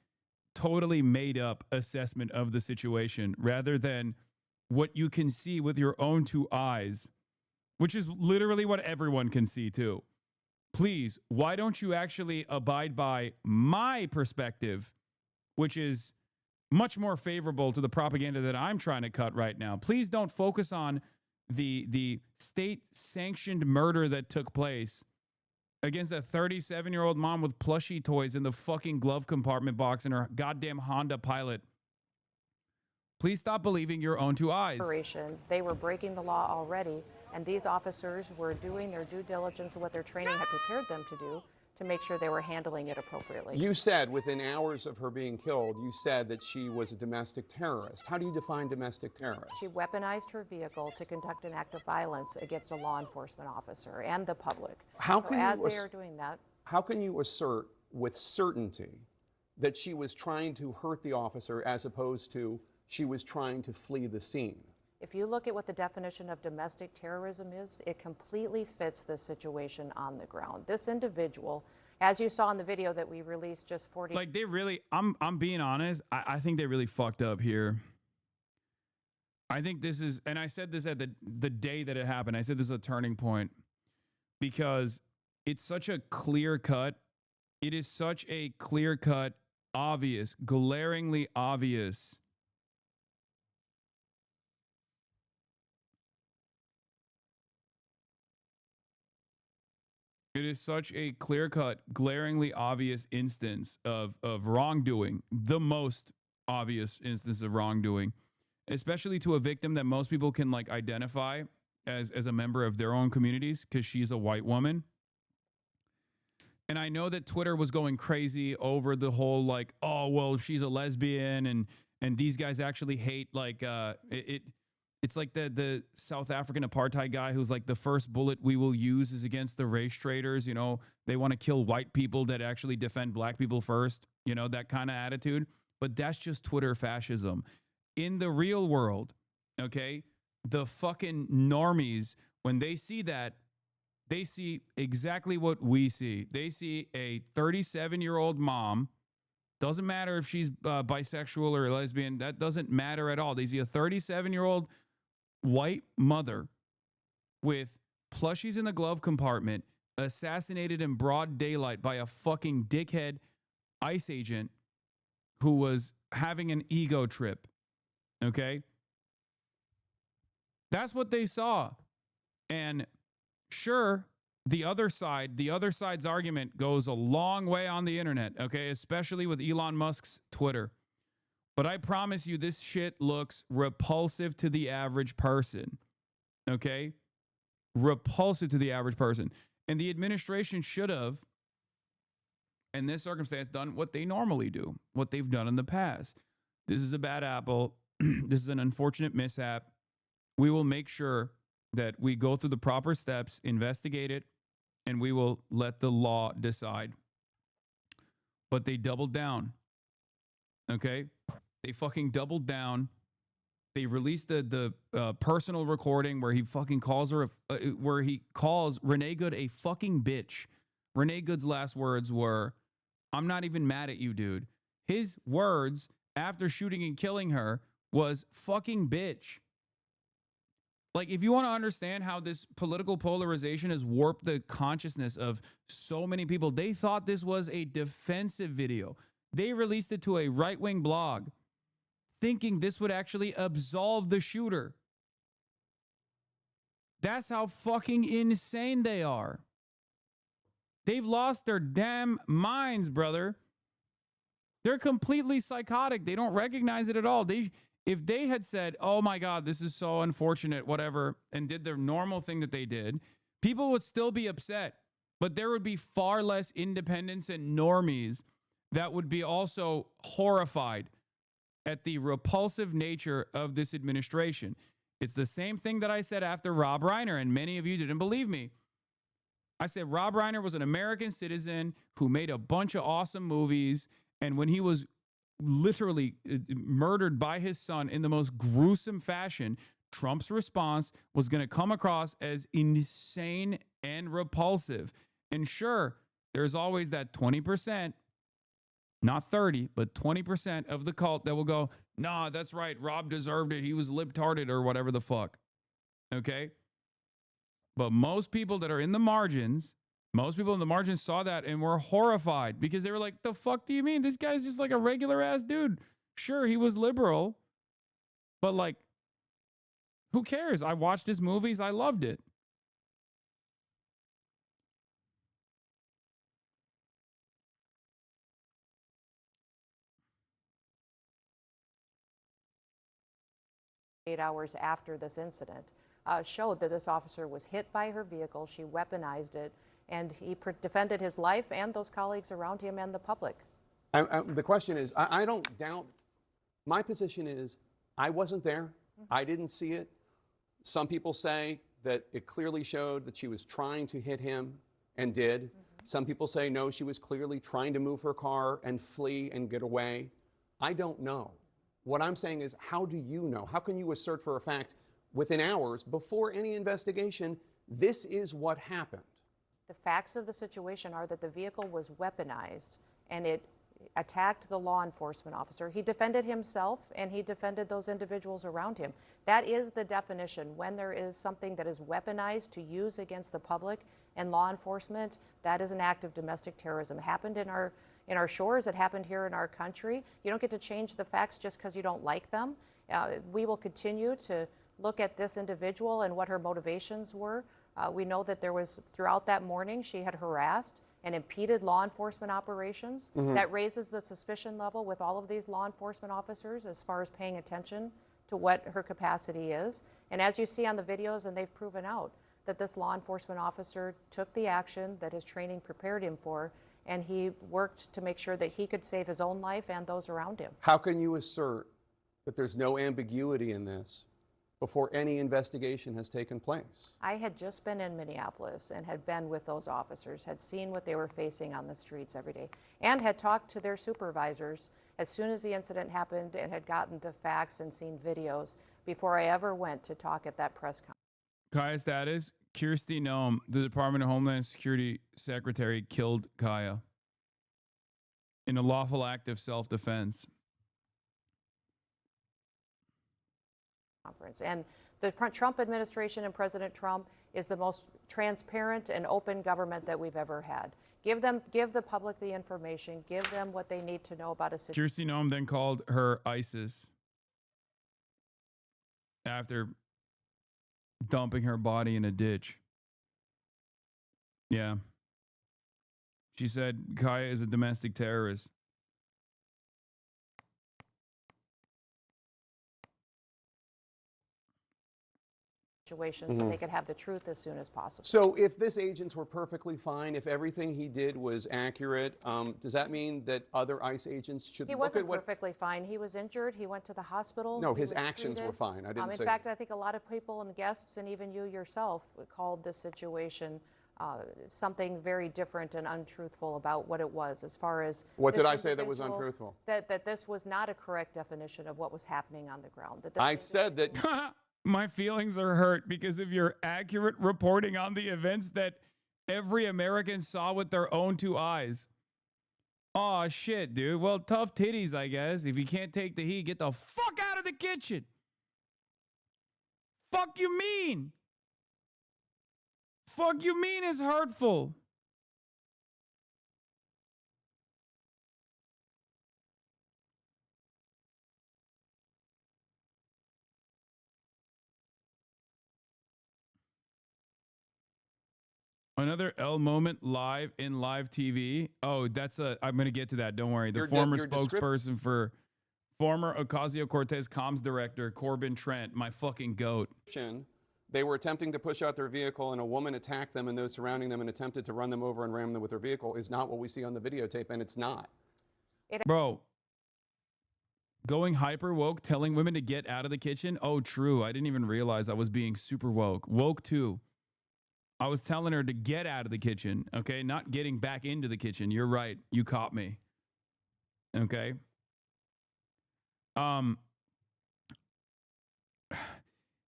totally made up assessment of the situation rather than what you can see with your own two eyes, which is literally what everyone can see too. Please, why don't you actually abide by my perspective, which is much more favorable to the propaganda that I'm trying to cut right now. Please don't focus on the state-sanctioned murder that took place against a 37-year-old mom with plushie toys in the fucking glove compartment box in her goddamn Honda Pilot. Please stop believing your own two eyes. They were breaking the law already, and these officers were doing their due diligence and what their training had prepared them to do to make sure they were handling it appropriately. You said within hours of her being killed, you said that she was a domestic terrorist. How do you define domestic terrorist? She weaponized her vehicle to conduct an act of violence against a law enforcement officer and the public. How can you assert with certainty that she was trying to hurt the officer as opposed to she was trying to flee the scene? If you look at what the definition of domestic terrorism is, it completely fits the situation on the ground. This individual, as you saw in the video that we released just 40... Like, they really, I'm being honest, I think they really fucked up here. I think this is, and I said this at the day that it happened, I said this is a turning point because it's such a clear cut, it is such a clear cut, obvious, glaringly obvious It is such a clear-cut, glaringly obvious instance of wrongdoing, the most obvious instance of wrongdoing, especially to a victim that most people can like identify as a member of their own communities because she's a white woman. And I know that Twitter was going crazy over the whole like, oh, well, she's a lesbian and these guys actually hate like it's like the South African apartheid guy who's like the first bullet we will use is against the race traders. You know, they want to kill white people that actually defend black people first, you know, that kind of attitude. But that's just Twitter fascism. In the real world, okay, the fucking normies, when they see that, they see exactly what we see. They see a 37-year-old mom. Doesn't matter if she's bisexual or lesbian. That doesn't matter at all. They see a 37-year-old white mother with plushies in the glove compartment, assassinated in broad daylight by a fucking dickhead ICE agent who was having an ego trip. Okay? That's what they saw. And sure, the other side's argument goes a long way on the internet, okay? Especially with Elon Musk's Twitter. But I promise you, this shit looks repulsive to the average person, okay? Repulsive to the average person. And the administration should have, in this circumstance, done what they normally do, what they've done in the past. This is a bad apple. This is an unfortunate mishap. We will make sure that we go through the proper steps, investigate it, and we will let the law decide. But they doubled down. Okay? They fucking doubled down. They released the personal recording where he fucking calls her, where he calls Renee Good a fucking bitch. Renee Good's last words were, "I'm not even mad at you, dude." His words after shooting and killing her was fucking bitch. Like, if you want to understand how this political polarization has warped the consciousness of so many people, they thought this was a defensive video. They released it to a right-wing blog, thinking this would actually absolve the shooter. That's how fucking insane they are. They've lost their damn minds, brother. They're completely psychotic. They don't recognize it at all. If they had said, "Oh my God, this is so unfortunate," whatever, and did the normal thing that they did, people would still be upset. But there would be far less independents and normies that would be also horrified at the repulsive nature of this administration. It's the same thing that I said after Rob Reiner, and many of you didn't believe me. I said Rob Reiner was an American citizen who made a bunch of awesome movies, and when he was literally murdered by his son in the most gruesome fashion, Trump's response was going to come across as insane and repulsive. And sure, there's always that 20%, not 30, but 20% of the cult that will go, "Nah, that's right, Rob deserved it. He was libtarded," or whatever the fuck. Okay? But most people that are in the margins, saw that and were horrified because they were like, "The fuck do you mean? This guy's just like a regular ass dude. Sure, he was liberal, but like, who cares? I watched his movies. I loved it." Hours after this incident, showed that this officer was hit by her vehicle. She weaponized it, and he defended his life and those colleagues around him and the public. The question is, I don't doubt. My position is, I wasn't there. I didn't see it. Some people say that it clearly showed that she was trying to hit him and did. Some people say, no, she was clearly trying to move her car and flee and get away. I don't know. What I'm saying is, how do you know? How can you assert for a fact within hours, before any investigation, this is what happened? The facts of the situation are that the vehicle was weaponized and it attacked the law enforcement officer. He defended himself and he defended those individuals around him. That is the definition. When there is something that is weaponized to use against the public and law enforcement, that is an act of domestic terrorism. It happened in our shores. It happened here in our country. You don't get to change the facts just because you don't like them. We will continue to look at this individual and what her motivations were. We know that there was, throughout that morning, she had harassed and impeded law enforcement operations. That raises the suspicion level with all of these law enforcement officers as far as paying attention to what her capacity is. And as you see on the videos, and they've proven out, that this law enforcement officer took the action that his training prepared him for, and he worked to make sure that he could save his own life and those around him. How can you assert that there's no ambiguity in this before any investigation has taken place? I had just been in Minneapolis and had been with those officers, had seen what they were facing on the streets every day, and had talked to their supervisors as soon as the incident happened and had gotten the facts and seen videos before I ever went to talk at that press conference. Kaya Status, Kirsty Noem, the Department of Homeland Security Secretary, killed Kaya in a lawful act of self-defense. Conference. And the Trump administration and President Trump is the most transparent and open government that we've ever had. Give the public the information, give them what they need to know about a situation. Kirsty Noem then called her ISIS after dumping her body in a ditch. Yeah. She said Kaya is a domestic terrorist. So they could have the truth as soon as possible. So if this agents were perfectly fine, if everything he did was accurate, does that mean that other ICE agents should He look wasn't at what... perfectly fine. He was injured. He went to the hospital. No, He his was actions treated. were fine. I didn't say... In fact, I think a lot of people and guests, and even you yourself, called this situation something very different and untruthful about what it was, as far as... What did I say that was untruthful? That this was not a correct definition of what was happening on the ground. I said that... My feelings are hurt because of your accurate reporting on the events that every American saw with their own two eyes. Aw, shit, dude. Well, tough titties, I guess. If you can't take the heat, get the fuck out of the kitchen. Fuck you mean? Fuck you mean is hurtful. Another L moment live in live TV. Oh, I'm going to get to that. Don't worry. The former spokesperson for former Ocasio-Cortez comms director, Corbin Trent, my fucking goat. They were attempting to push out their vehicle and a woman attacked them and those surrounding them and attempted to run them over and ram them with her vehicle is not what we see on the videotape, and it's not. Bro, going hyper woke, telling women to get out of the kitchen? Oh, true. I didn't even realize I was being super woke. Woke too. I was telling her to get out of the kitchen, okay? Not getting back into the kitchen. You're right. You caught me. Okay?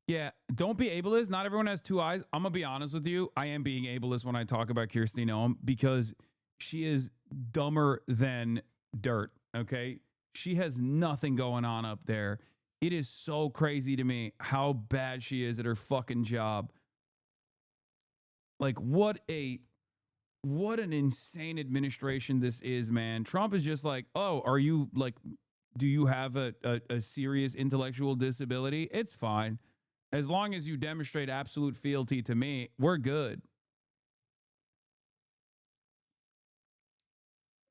Yeah, don't be ableist. Not everyone has two eyes. I'm going to be honest with you. I am being ableist when I talk about Kirsty Noem because she is dumber than dirt, okay? She has nothing going on up there. It is so crazy to me how bad she is at her fucking job. Like, what an insane administration this is, man. Trump is just like, oh, are you like, do you have a serious intellectual disability? It's fine. As long as you demonstrate absolute fealty to me, we're good.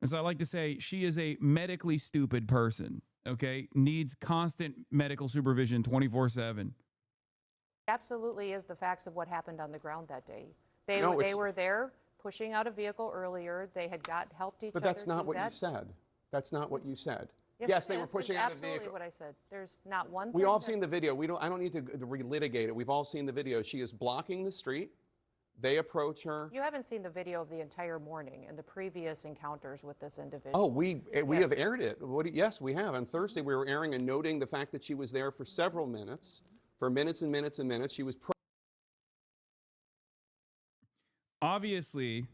As I like to say, she is a medically stupid person, okay? Needs constant medical supervision 24/7. Absolutely is the facts of what happened on the ground that day. They were there pushing out a vehicle earlier. They had helped each other. But that's not what you said. That's not what you said. Yes, they were pushing out a vehicle. Absolutely what I said. There's not one thing. We all have seen the video. I don't need to relitigate it. We've all seen the video. She is blocking the street. They approach her. You haven't seen the video of the entire morning and the previous encounters with this individual. Oh, we have aired it. Yes, we have. On Thursday, we were airing and noting the fact that she was there for several minutes, for minutes and minutes and minutes. She was Obviously,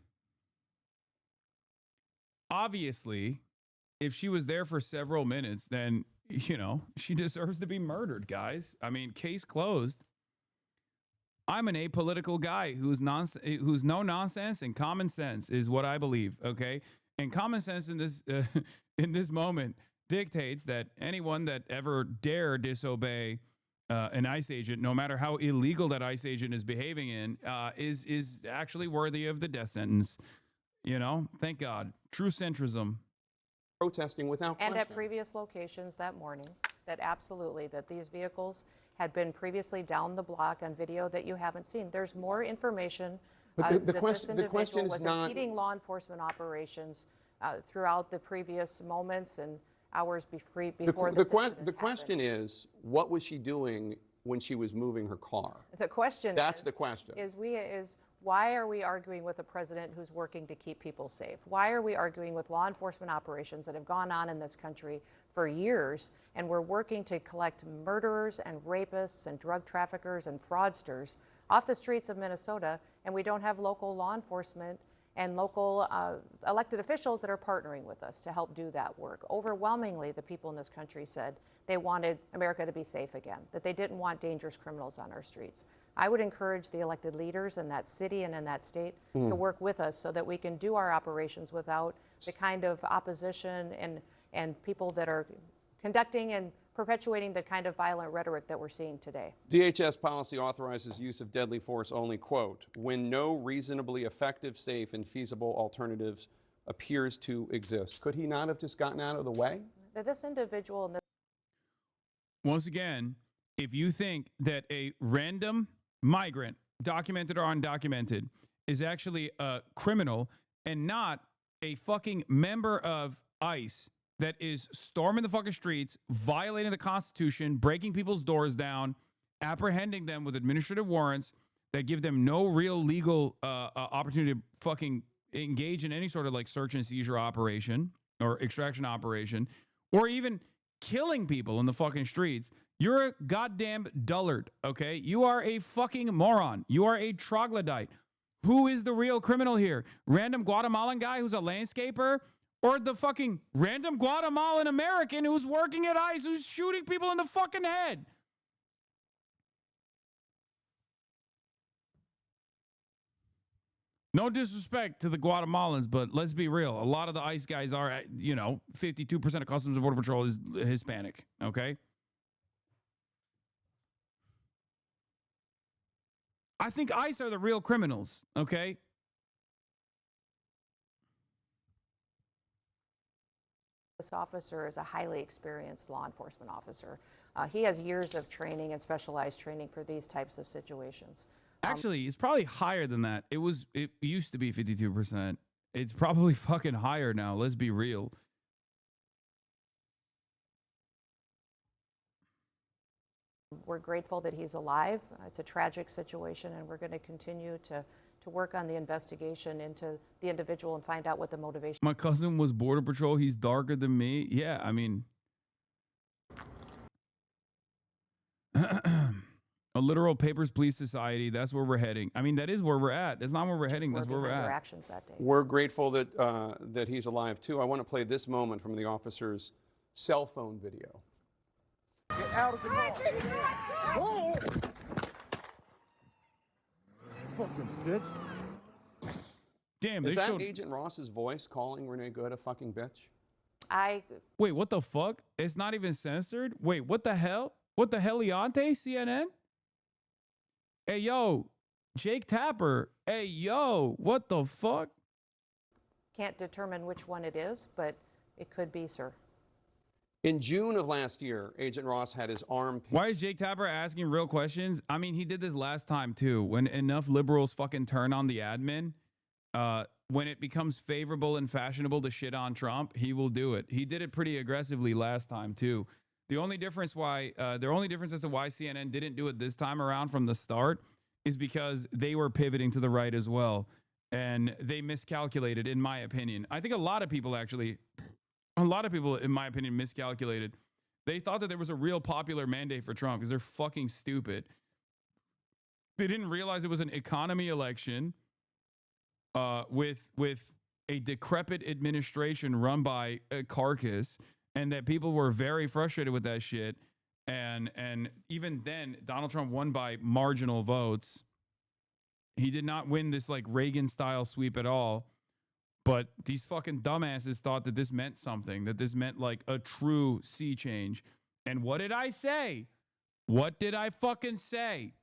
if she was there for several minutes, then, you know, she deserves to be murdered, guys. I mean, case closed. I'm an apolitical guy who's no nonsense, and common sense is what I believe, okay? And common sense in this moment dictates that anyone that ever dare disobey an ICE agent, no matter how illegal that ICE agent is behaving in, is actually worthy of the death sentence. You know, thank God. True centrism. Protesting without question. And at previous locations that morning, that these vehicles had been previously down the block on video that you haven't seen. There's more information. But the this question is was not impeding law enforcement operations throughout the previous moments and hours before this incident The question is, what was she doing when she was moving her car? The question That's the question. Is why are we arguing with a president who's working to keep people safe? Why are we arguing with law enforcement operations that have gone on in this country for years, and we're working to collect murderers and rapists and drug traffickers and fraudsters off the streets of Minnesota, and we don't have local law enforcement and local elected officials that are partnering with us to help do that work. Overwhelmingly, the people in this country said they wanted America to be safe again, that they didn't want dangerous criminals on our streets. I would encourage the elected leaders in that city and in that state to work with us so that we can do our operations without the kind of opposition and people that are conducting and perpetuating the kind of violent rhetoric that we're seeing today. DHS policy authorizes use of deadly force only, quote, when no reasonably effective, safe, and feasible alternatives appears to exist. Could he not have just gotten out of the way? This individual in this Once again, if you think that a random migrant, documented or undocumented, is actually a criminal and not a fucking member of ICE that is storming the fucking streets, violating the Constitution, breaking people's doors down, apprehending them with administrative warrants that give them no real legal opportunity to fucking engage in any sort of like search and seizure operation or extraction operation, or even killing people in the fucking streets, you're a goddamn dullard, okay? You are a fucking moron. You are a troglodyte. Who is the real criminal here? Random Guatemalan guy who's a landscaper? Or the fucking random Guatemalan American who's working at ICE who's shooting people in the fucking head? No disrespect to the Guatemalans, but let's be real. A lot of the ICE guys are, 52% of Customs and Border Patrol is Hispanic, okay? I think ICE are the real criminals, okay? This officer is a highly experienced law enforcement officer. He has years of training and specialized training for these types of situations. Actually, it's probably higher than that. It used to be 52%. It's probably fucking higher now. Let's be real. We're grateful that he's alive. It's a tragic situation, and we're going to continue to work on the investigation into the individual and find out what the motivation. My cousin was Border Patrol. He's darker than me. Yeah, I mean, a literal Papers, Please society. That's where we're heading. I mean, that is where we're at. That's not where we're heading. That's where we're at. Actions that day. We're grateful that that he's alive too. I want to play this moment from the officer's cell phone video. Get out of the car. Whoa! Fucking bitch. Damn, Is that Agent Ross's voice calling Renee Good a fucking bitch? Wait, what the fuck? It's not even censored? Wait, what the hell? What the heliante, CNN? Hey, yo, Jake Tapper. Hey, yo, what the fuck? Can't determine which one it is, but it could be, sir. In June of last year, Agent Ross had his arm. Why is Jake Tapper asking real questions? I mean, he did this last time too. When enough liberals fucking turn on the admin, when it becomes favorable and fashionable to shit on Trump, he will do it. He did it pretty aggressively last time too. The only difference as to why CNN didn't do it this time around from the start is because they were pivoting to the right as well, and they miscalculated, in my opinion. I think a lot of people, in my opinion, miscalculated. They thought that there was a real popular mandate for Trump because they're fucking stupid. They didn't realize it was an economy election with a decrepit administration run by a carcass, and that people were very frustrated with that shit. And even then, Donald Trump won by marginal votes. He did not win this like Reagan-style sweep at all. But these fucking dumbasses thought that this meant something, that this meant like a true sea change. And what did I say? What did I fucking say?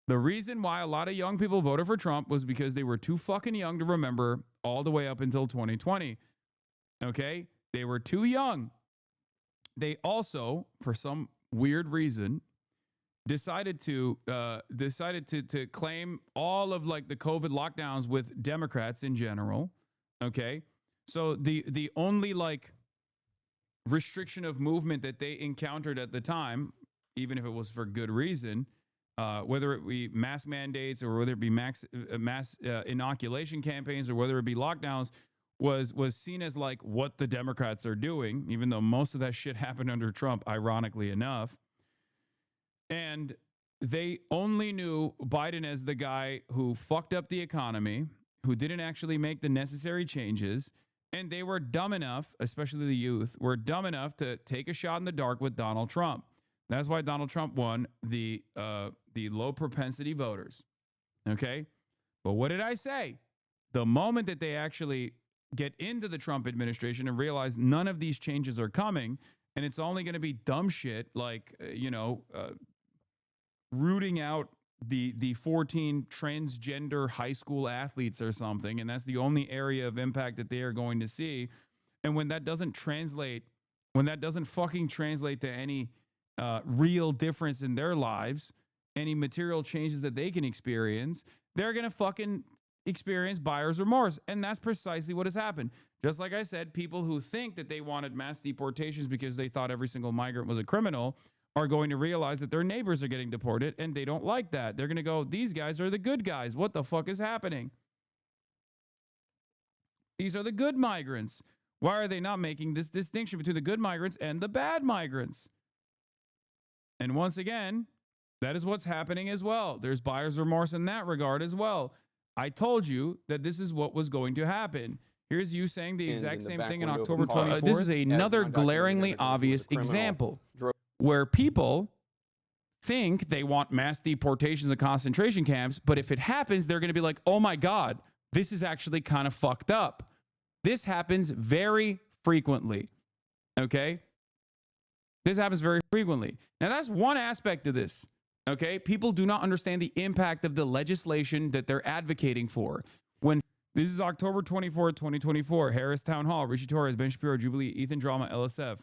The reason why a lot of young people voted for Trump was because they were too fucking young to remember all the way up until 2020. Okay? They were too young. They also, for some weird reason, decided to claim all of like the COVID lockdowns with Democrats in general. Okay. So the only like restriction of movement that they encountered at the time, even if it was for good reason, whether it be mask mandates or whether it be mass inoculation campaigns or whether it be lockdowns, was seen as like what the Democrats are doing, even though most of that shit happened under Trump, ironically enough. And they only knew Biden as the guy who fucked up the economy, who didn't actually make the necessary changes. And they were dumb enough, especially the youth, were dumb enough to take a shot in the dark with Donald Trump. That's why Donald Trump won the low propensity voters. Okay? But what did I say? The moment that they actually get into the Trump administration and realize none of these changes are coming, and it's only going to be dumb shit like, rooting out the 14 transgender high school athletes or something, and that's the only area of impact that they are going to see. And when that doesn't fucking translate to any real difference in their lives, any material changes that they can experience, they're going to fucking experience buyer's remorse. And that's precisely what has happened. Just like I said, people who think that they wanted mass deportations because they thought every single migrant was a criminal are going to realize that their neighbors are getting deported, and they don't like that. They're going to go, these guys are the good guys. What the fuck is happening? These are the good migrants. Why are they not making this distinction between the good migrants and the bad migrants? And once again, that is what's happening as well. There's buyer's remorse in that regard as well. I told you that this is what was going to happen. Here's you saying the exact same thing in October 24th. This is another glaringly obvious example where people think they want mass deportations and concentration camps, but if it happens, they're going to be like, oh my God, this is actually kind of fucked up. This happens very frequently. Okay? This happens very frequently. Now, that's one aspect of this. Okay? People do not understand the impact of the legislation that they're advocating for. When this is October 24th, 2024, Harris Town Hall, Rishi Torres, Ben Shapiro, Jubilee, Ethan Drama, LSF.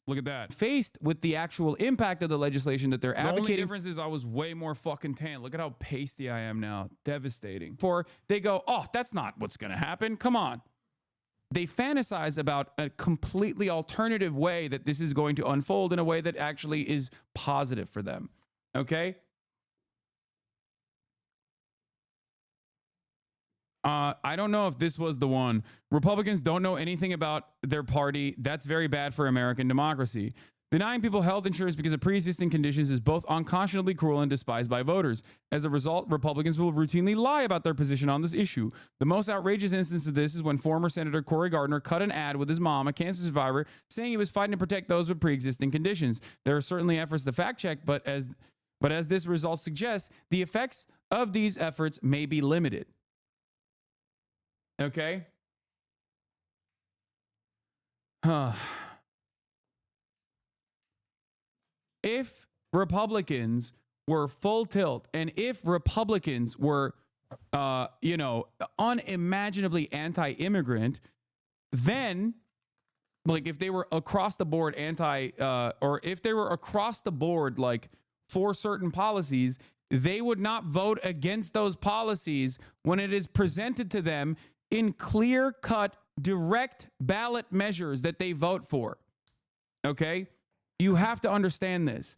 Look at that. Faced with the actual impact of the legislation that they're advocating. The only difference is I was way more fucking tan. Look at how pasty I am now. Devastating. They go, oh, that's not what's going to happen. Come on. They fantasize about a completely alternative way that this is going to unfold in a way that actually is positive for them. Okay? I don't know if this was the one. Republicans don't know anything about their party. That's very bad for American democracy. Denying people health insurance because of pre-existing conditions is both unconscionably cruel and despised by voters. As a result, Republicans will routinely lie about their position on this issue. The most outrageous instance of this is when former Senator Cory Gardner cut an ad with his mom, a cancer survivor, saying he was fighting to protect those with pre-existing conditions. There are certainly efforts to fact check, but as this result suggests, the effects of these efforts may be limited. Okay? If Republicans were full tilt, and if Republicans were, unimaginably anti-immigrant, then, like, if they were across the board or if they were across the board, like, for certain policies, they would not vote against those policies when it is presented to them in clear-cut, direct ballot measures that they vote for. Okay? You have to understand this.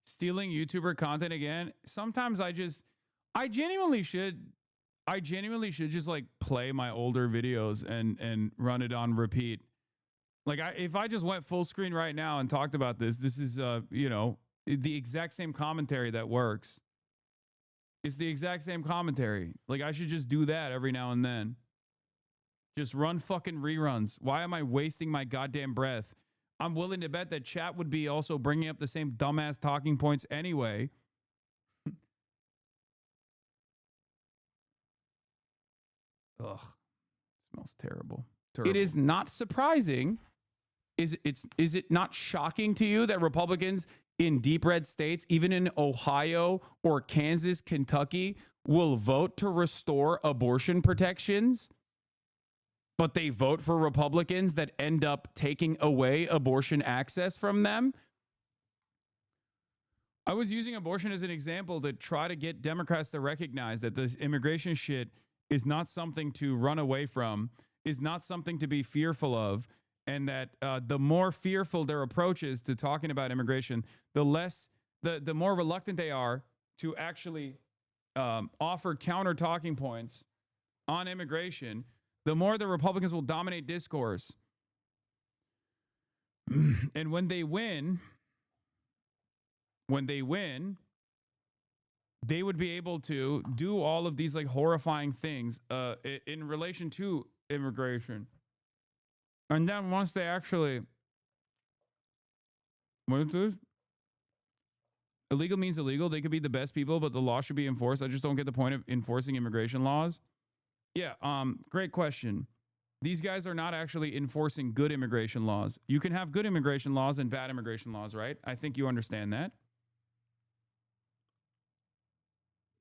Stealing YouTuber content again. Sometimes I genuinely should just like play my older videos and run it on repeat. Like if I just went full screen right now and talked about this is the exact same commentary that works. It's the exact same commentary. Like I should just do that every now and then. Just run fucking reruns. Why am I wasting my goddamn breath? I'm willing to bet that chat would be also bringing up the same dumbass talking points anyway. Ugh. Smells terrible. It is not surprising. Is it not shocking to you that Republicans in deep red states, even in Ohio or Kansas, Kentucky, will vote to restore abortion protections? But they vote for Republicans that end up taking away abortion access from them? I was using abortion as an example to try to get Democrats to recognize that this immigration shit is not something to run away from, is not something to be fearful of, and that the more fearful their approach is to talking about immigration, the more reluctant they are to actually offer counter talking points on immigration, the more the Republicans will dominate discourse. And when they win, they would be able to do all of these like horrifying things in relation to immigration. And then once they actually, what is this? Illegal means illegal. They could be the best people, but the law should be enforced. I just don't get the point of enforcing immigration laws. Yeah, great question. These guys are not actually enforcing good immigration laws. You can have good immigration laws and bad immigration laws, right? I think you understand that.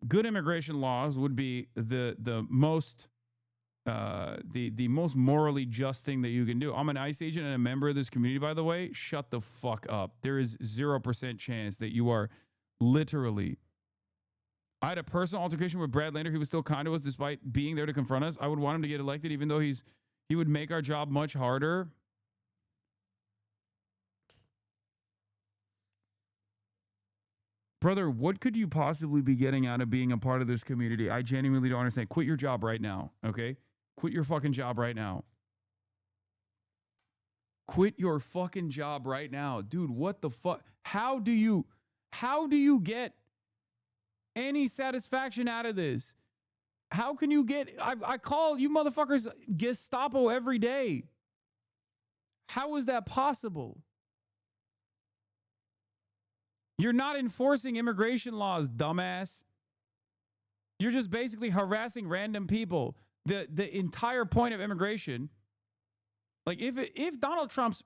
Good immigration laws would be the most morally just thing that you can do. I'm an ICE agent and a member of this community, by the way. Shut the fuck up. There is 0% chance that you are literally. I had a personal altercation with Brad Lander. He was still kind to us despite being there to confront us. I would want him to get elected, even though he would make our job much harder. Brother, what could you possibly be getting out of being a part of this community? I genuinely don't understand. Quit your job right now, okay? Quit your fucking job right now. Quit your fucking job right now. Dude, what the fuck? How do you get any satisfaction out of this? How can you get, I call you motherfuckers Gestapo every day. How is that possible? You're not enforcing immigration laws, dumbass. You're just basically harassing random people. The entire point of immigration, like if Donald Trump's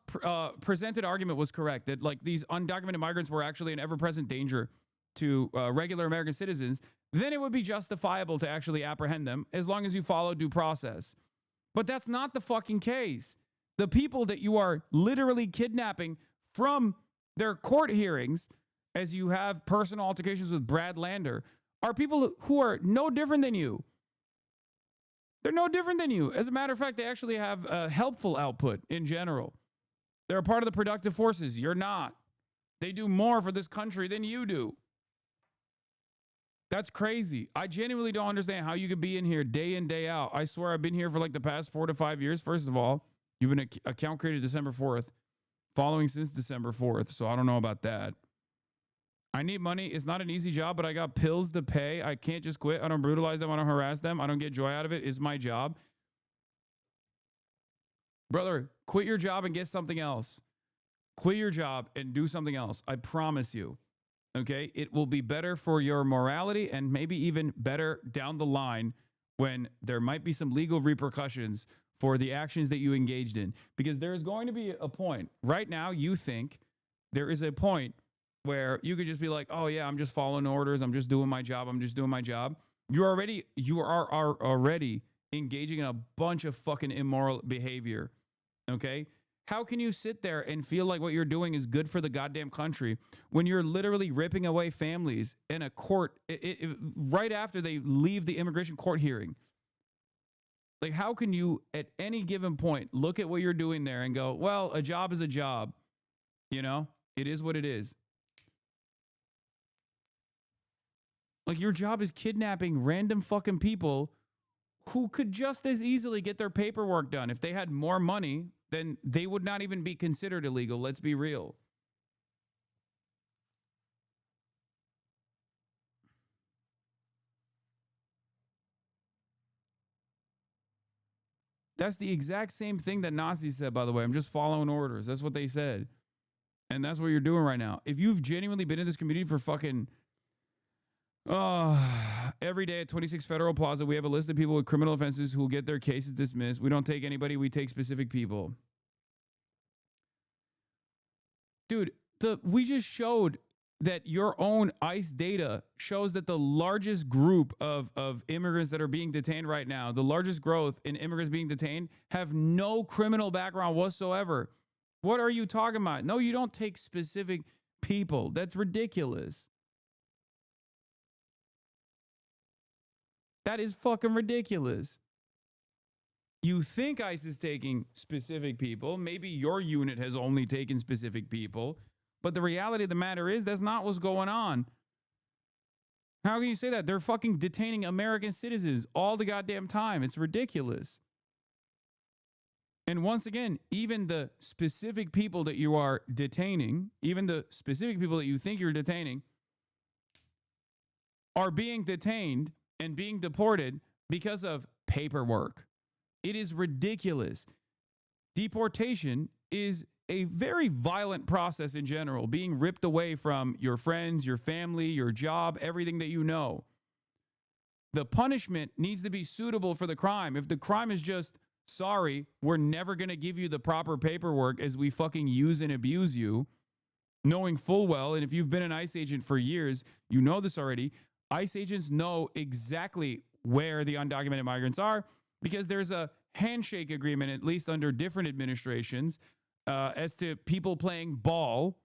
presented argument was correct, that like these undocumented migrants were actually an ever-present danger to regular American citizens, then it would be justifiable to actually apprehend them as long as you follow due process. But that's not the fucking case. The people that you are literally kidnapping from their court hearings, as you have personal altercations with Brad Lander, are people who are no different than you. They're no different than you. As a matter of fact, they actually have helpful output in general. They're a part of the productive forces. You're not. They do more for this country than you do. That's crazy. I genuinely don't understand how you could be in here day in, day out. I swear I've been here for like the past 4 to 5 years. First of all, you've been an account created December 4th, following since December 4th. So I don't know about that. I need money. It's not an easy job, but I got pills to pay. I can't just quit. I don't brutalize them. I don't harass them. I don't get joy out of it. It's my job. Brother, quit your job and get something else. Quit your job and do something else. I promise you. Okay? It will be better for your morality and maybe even better down the line when there might be some legal repercussions for the actions that you engaged in. Because there is going to be a point. Right now, you think there is a point where you could just be like, oh yeah, I'm just following orders. I'm just doing my job. I'm just doing my job. You are already engaging in a bunch of fucking immoral behavior. Okay? How can you sit there and feel like what you're doing is good for the goddamn country when you're literally ripping away families in a court right after they leave the immigration court hearing? Like, how can you at any given point look at what you're doing there and go, well, a job is a job. You know, it is what it is. Like, your job is kidnapping random fucking people who could just as easily get their paperwork done. If they had more money, then they would not even be considered illegal. Let's be real. That's the exact same thing that Nazis said, by the way. I'm just following orders. That's what they said. And that's what you're doing right now. If you've genuinely been in this community for fucking... every day at 26 Federal Plaza, we have a list of people with criminal offenses who will get their cases dismissed. We don't take anybody. We take specific people. Dude, we just showed that your own ICE data shows that the largest group of immigrants that are being detained right now, the largest growth in immigrants being detained, have no criminal background whatsoever. What are you talking about? No, you don't take specific people. That's ridiculous. That is fucking ridiculous. You think ICE is taking specific people. Maybe your unit has only taken specific people. But the reality of the matter is that's not what's going on. How can you say that? They're fucking detaining American citizens all the goddamn time. It's ridiculous. And once again, even the specific people that you are detaining, even the specific people that you think you're detaining, are being detained and being deported because of paperwork. It is ridiculous. Deportation is a very violent process in general, being ripped away from your friends, your family, your job, everything that you know. The punishment needs to be suitable for the crime. If the crime is just, sorry, we're never going to give you the proper paperwork as we fucking use and abuse you, knowing full well, and if you've been an ICE agent for years, you know this already, ICE agents know exactly where the undocumented migrants are because there's a handshake agreement, at least under different administrations, as to people playing ball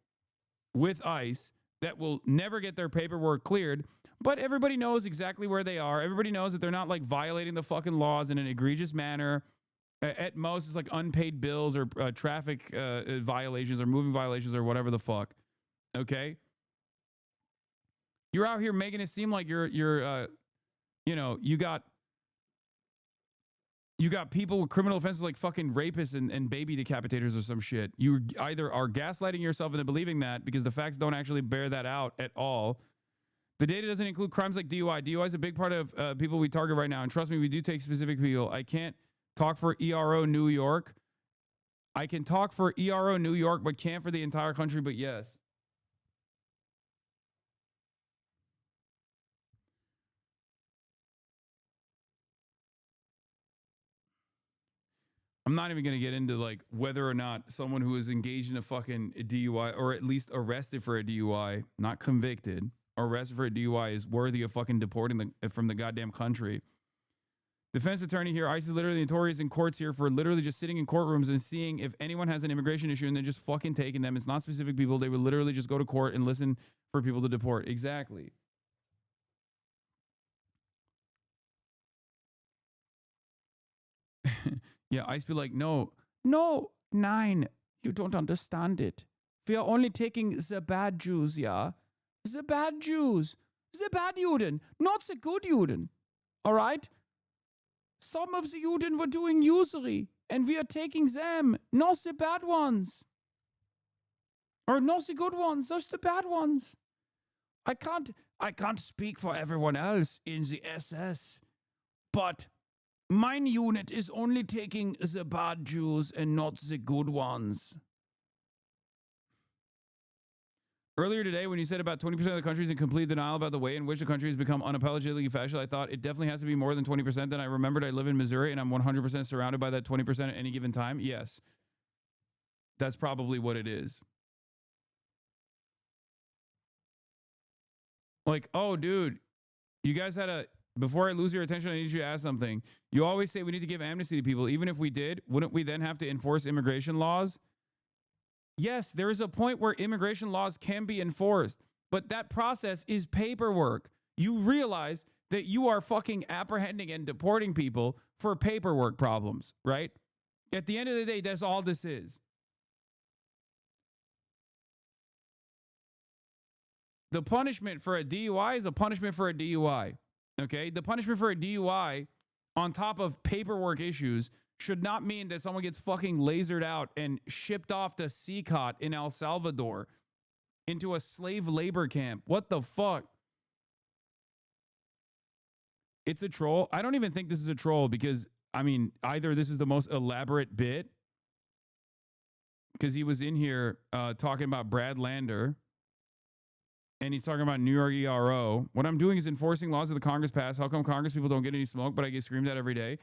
with ICE that will never get their paperwork cleared, but everybody knows exactly where they are. Everybody knows that they're not like violating the fucking laws in an egregious manner. At most, it's like unpaid bills or traffic violations or moving violations or whatever the fuck. Okay? You're out here making it seem like you're you know, you got people with criminal offenses like fucking rapists and baby decapitators or some shit. You either are gaslighting yourself into believing that because the facts don't actually bear that out at all. The data doesn't include crimes like DUI. DUI is a big part of people we target right now. And trust me, we do take specific people. I can't talk for ERO New York. I can talk for ERO New York, but can't for the entire country, but yes. I'm not even going to get into like whether or not someone who is engaged in a fucking DUI or at least arrested for a DUI, not convicted, arrested for a DUI is worthy of fucking deporting from the goddamn country. Defense attorney here, ICE is literally notorious in courts here for literally just sitting in courtrooms and seeing if anyone has an immigration issue and then just fucking taking them. It's not specific people. They would literally just go to court and listen for people to deport. Exactly. Yeah, ICE be like, no, nine, you don't understand it. We are only taking the bad Jews, yeah? The bad Jews. The bad Juden, not the good Juden. All right? Some of the Juden were doing usury, and we are taking them, not the bad ones. Or not the good ones, just the bad ones. I can't speak for everyone else in the SS, but mine unit is only taking the bad Jews and not the good ones. Earlier today, when you said about 20% of the country is in complete denial about the way in which the country has become unapologetically fascist, I thought it definitely has to be more than 20%. Then I remembered I live in Missouri and I'm 100% surrounded by that 20% at any given time. Yes. That's probably what it is. Like, oh, dude, you guys had before I lose your attention, I need you to ask something. You always say we need to give amnesty to people. Even if we did, wouldn't we then have to enforce immigration laws? Yes, there is a point where immigration laws can be enforced, but that process is paperwork. You realize that you are fucking apprehending and deporting people for paperwork problems, right? At the end of the day, that's all this is. The punishment for a DUI is a punishment for a DUI, okay? The punishment for a DUI on top of paperwork issues should not mean that someone gets fucking lasered out and shipped off to CCOT in El Salvador into a slave labor camp. What the fuck? It's a troll. I don't even think this is a troll because, I mean, either this is the most elaborate bit because he was in here talking about Brad Lander and he's talking about New York ERO. What I'm doing is enforcing laws that the Congress passed. How come Congress people don't get any smoke, but I get screamed at every day?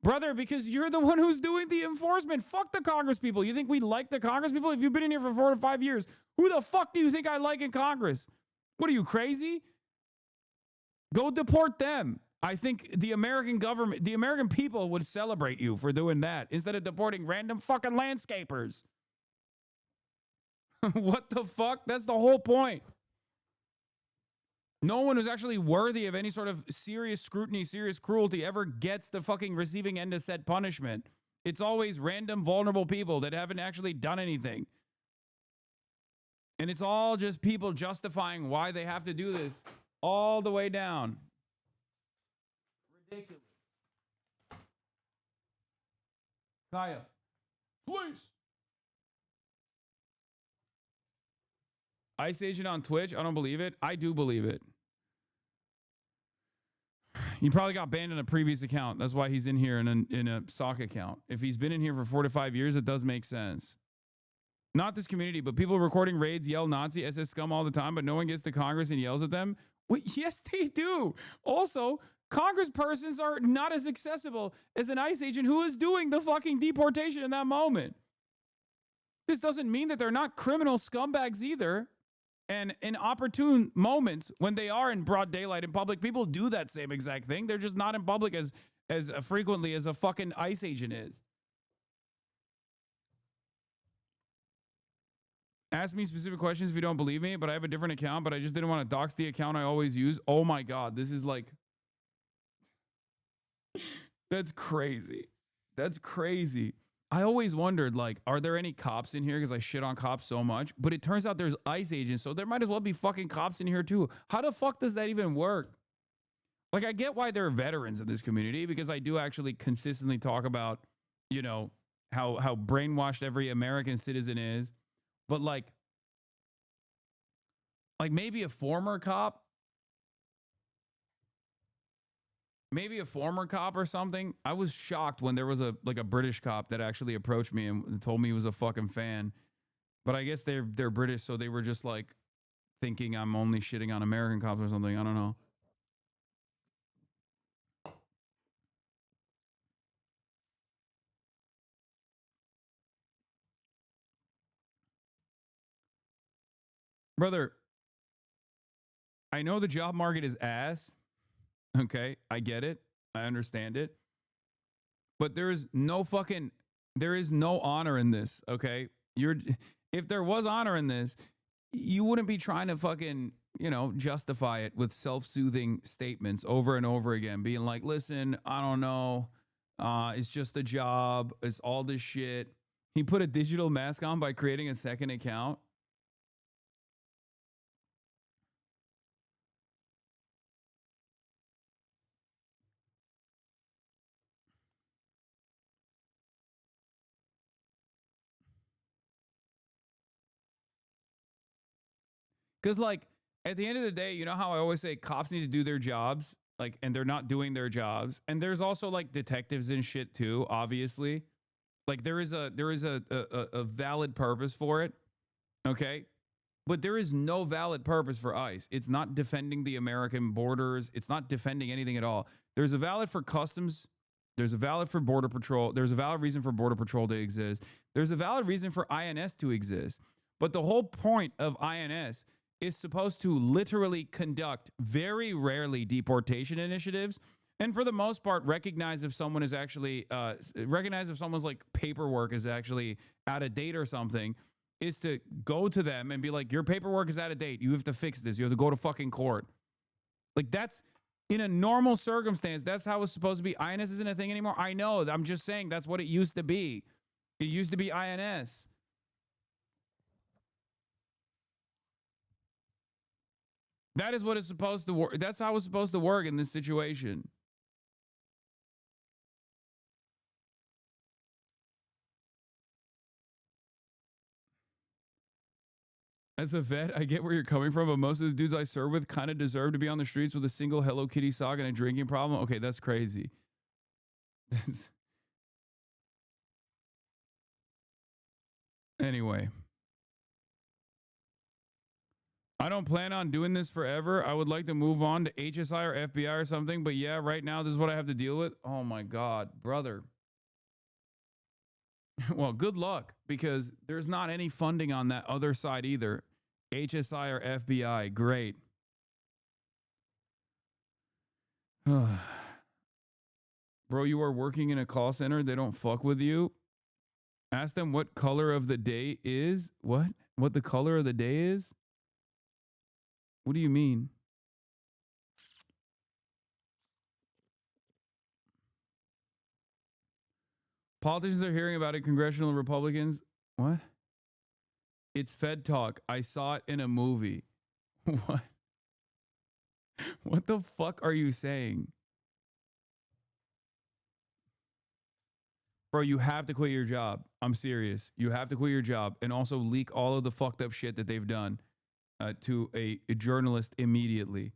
Brother, because you're the one who's doing the enforcement. Fuck the Congress people. You think we like the Congress people? If you've been in here for 4 to 5 years, who the fuck do you think I like in Congress? What are you, crazy? Go deport them. I think the American government, the American people would celebrate you for doing that instead of deporting random fucking landscapers. What the fuck? That's the whole point. No one who's actually worthy of any sort of serious scrutiny, serious cruelty ever gets the fucking receiving end of said punishment. It's always random vulnerable people that haven't actually done anything. And it's all just people justifying why they have to do this all the way down. Ridiculous. Kaya, please. ICE agent on Twitch? I don't believe it. I do believe it. He probably got banned in a previous account. That's why he's in here in a sock account. If he's been in here for 4 to 5 years, it does make sense. Not this community, but people recording raids yell Nazi, SS scum all the time, but no one gets to Congress and yells at them. Wait, yes, they do. Also, Congresspersons are not as accessible as an ICE agent who is doing the fucking deportation in that moment. This doesn't mean that they're not criminal scumbags either. And in opportune moments, when they are in broad daylight in public, people do that same exact thing. They're just not in public as frequently as a fucking ICE agent is. Ask me specific questions if you don't believe me, but I have a different account, but I just didn't want to dox the account I always use. Oh my God, this is like... That's crazy. That's crazy. I always wondered, like, are there any cops in here? Because I shit on cops so much. But it turns out there's ICE agents, so there might as well be fucking cops in here too. How the fuck does that even work? Like, I get why there are veterans in this community, because I do actually consistently talk about, you know, how brainwashed every American citizen is. But like maybe a former cop, or something. I was shocked when there was a British cop that actually approached me and told me he was a fucking fan. But I guess they're British, so they were just like thinking I'm only shitting on American cops or something. I don't know. Brother, I know the job market is ass. Okay, I get it. I understand it. But there is no honor in this, okay? If there was honor in this, you wouldn't be trying to fucking, you know, justify it with self-soothing statements over and over again, being like, listen, I don't know. It's just a job. It's all this shit. He put a digital mask on by creating a second account. Because, like, at the end of the day, you know how I always say cops need to do their jobs, like, and they're not doing their jobs. And there's also like detectives and shit too, obviously. Like, there is a valid purpose for it, okay? But there is no valid purpose for ICE. It's not defending the American borders. It's not defending anything at all. There's a valid for customs. There's a valid for border patrol. There's a valid reason for border patrol to exist. There's a valid reason for INS to exist. But the whole point of INS is supposed to literally conduct, very rarely, deportation initiatives, and for the most part recognize if someone is actually recognize if someone's like paperwork is actually out of date or something, is to go to them and be like, your paperwork is out of date, you have to fix this, you have to go to fucking court. Like, that's in a normal circumstance, that's how it's supposed to be. INS isn't a thing anymore. I know, I'm just saying that's what it used to be. It used to be INS. That is what it's supposed to work. That's how it's supposed to work in this situation. As a vet, I get where you're coming from, but most of the dudes I serve with kind of deserve to be on the streets with a single Hello Kitty sock and a drinking problem. Okay, that's crazy. Anyway. I don't plan on doing this forever. I would like to move on to HSI or FBI or something, but yeah, right now this is what I have to deal with. Oh my God, brother. Well, good luck, because there's not any funding on that other side either. HSI or FBI, great. Bro, you are working in a call center. They don't fuck with you. Ask them what color of the day is. What? What the color of the day is? What do you mean? Politicians are hearing about it. Congressional Republicans. What? It's Fed talk. I saw it in a movie. What? What the fuck are you saying? Bro, you have to quit your job. I'm serious. You have to quit your job and also leak all of the fucked up shit that they've done to a journalist immediately.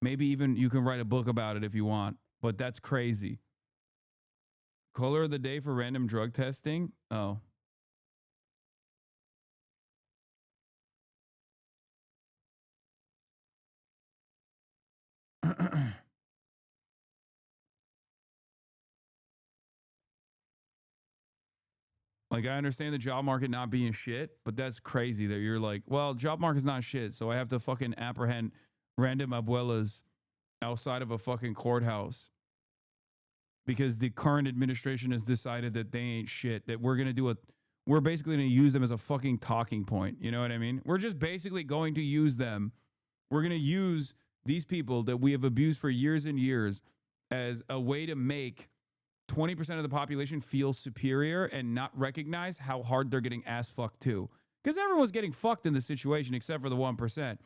Maybe even you can write a book about it if you want, but that's crazy. Color of the day for random drug testing? Oh. Like, I understand the job market not being shit, but that's crazy that you're like, well, job market's not shit, so I have to fucking apprehend random abuelas outside of a fucking courthouse because the current administration has decided that they ain't shit, that we're basically going to use them as a fucking talking point. You know what I mean? We're just basically going to use them. We're going to use these people that we have abused for years and years as a way to make 20% of the population feel superior and not recognize how hard they're getting ass fucked too. Because everyone's getting fucked in this situation except for the 1%.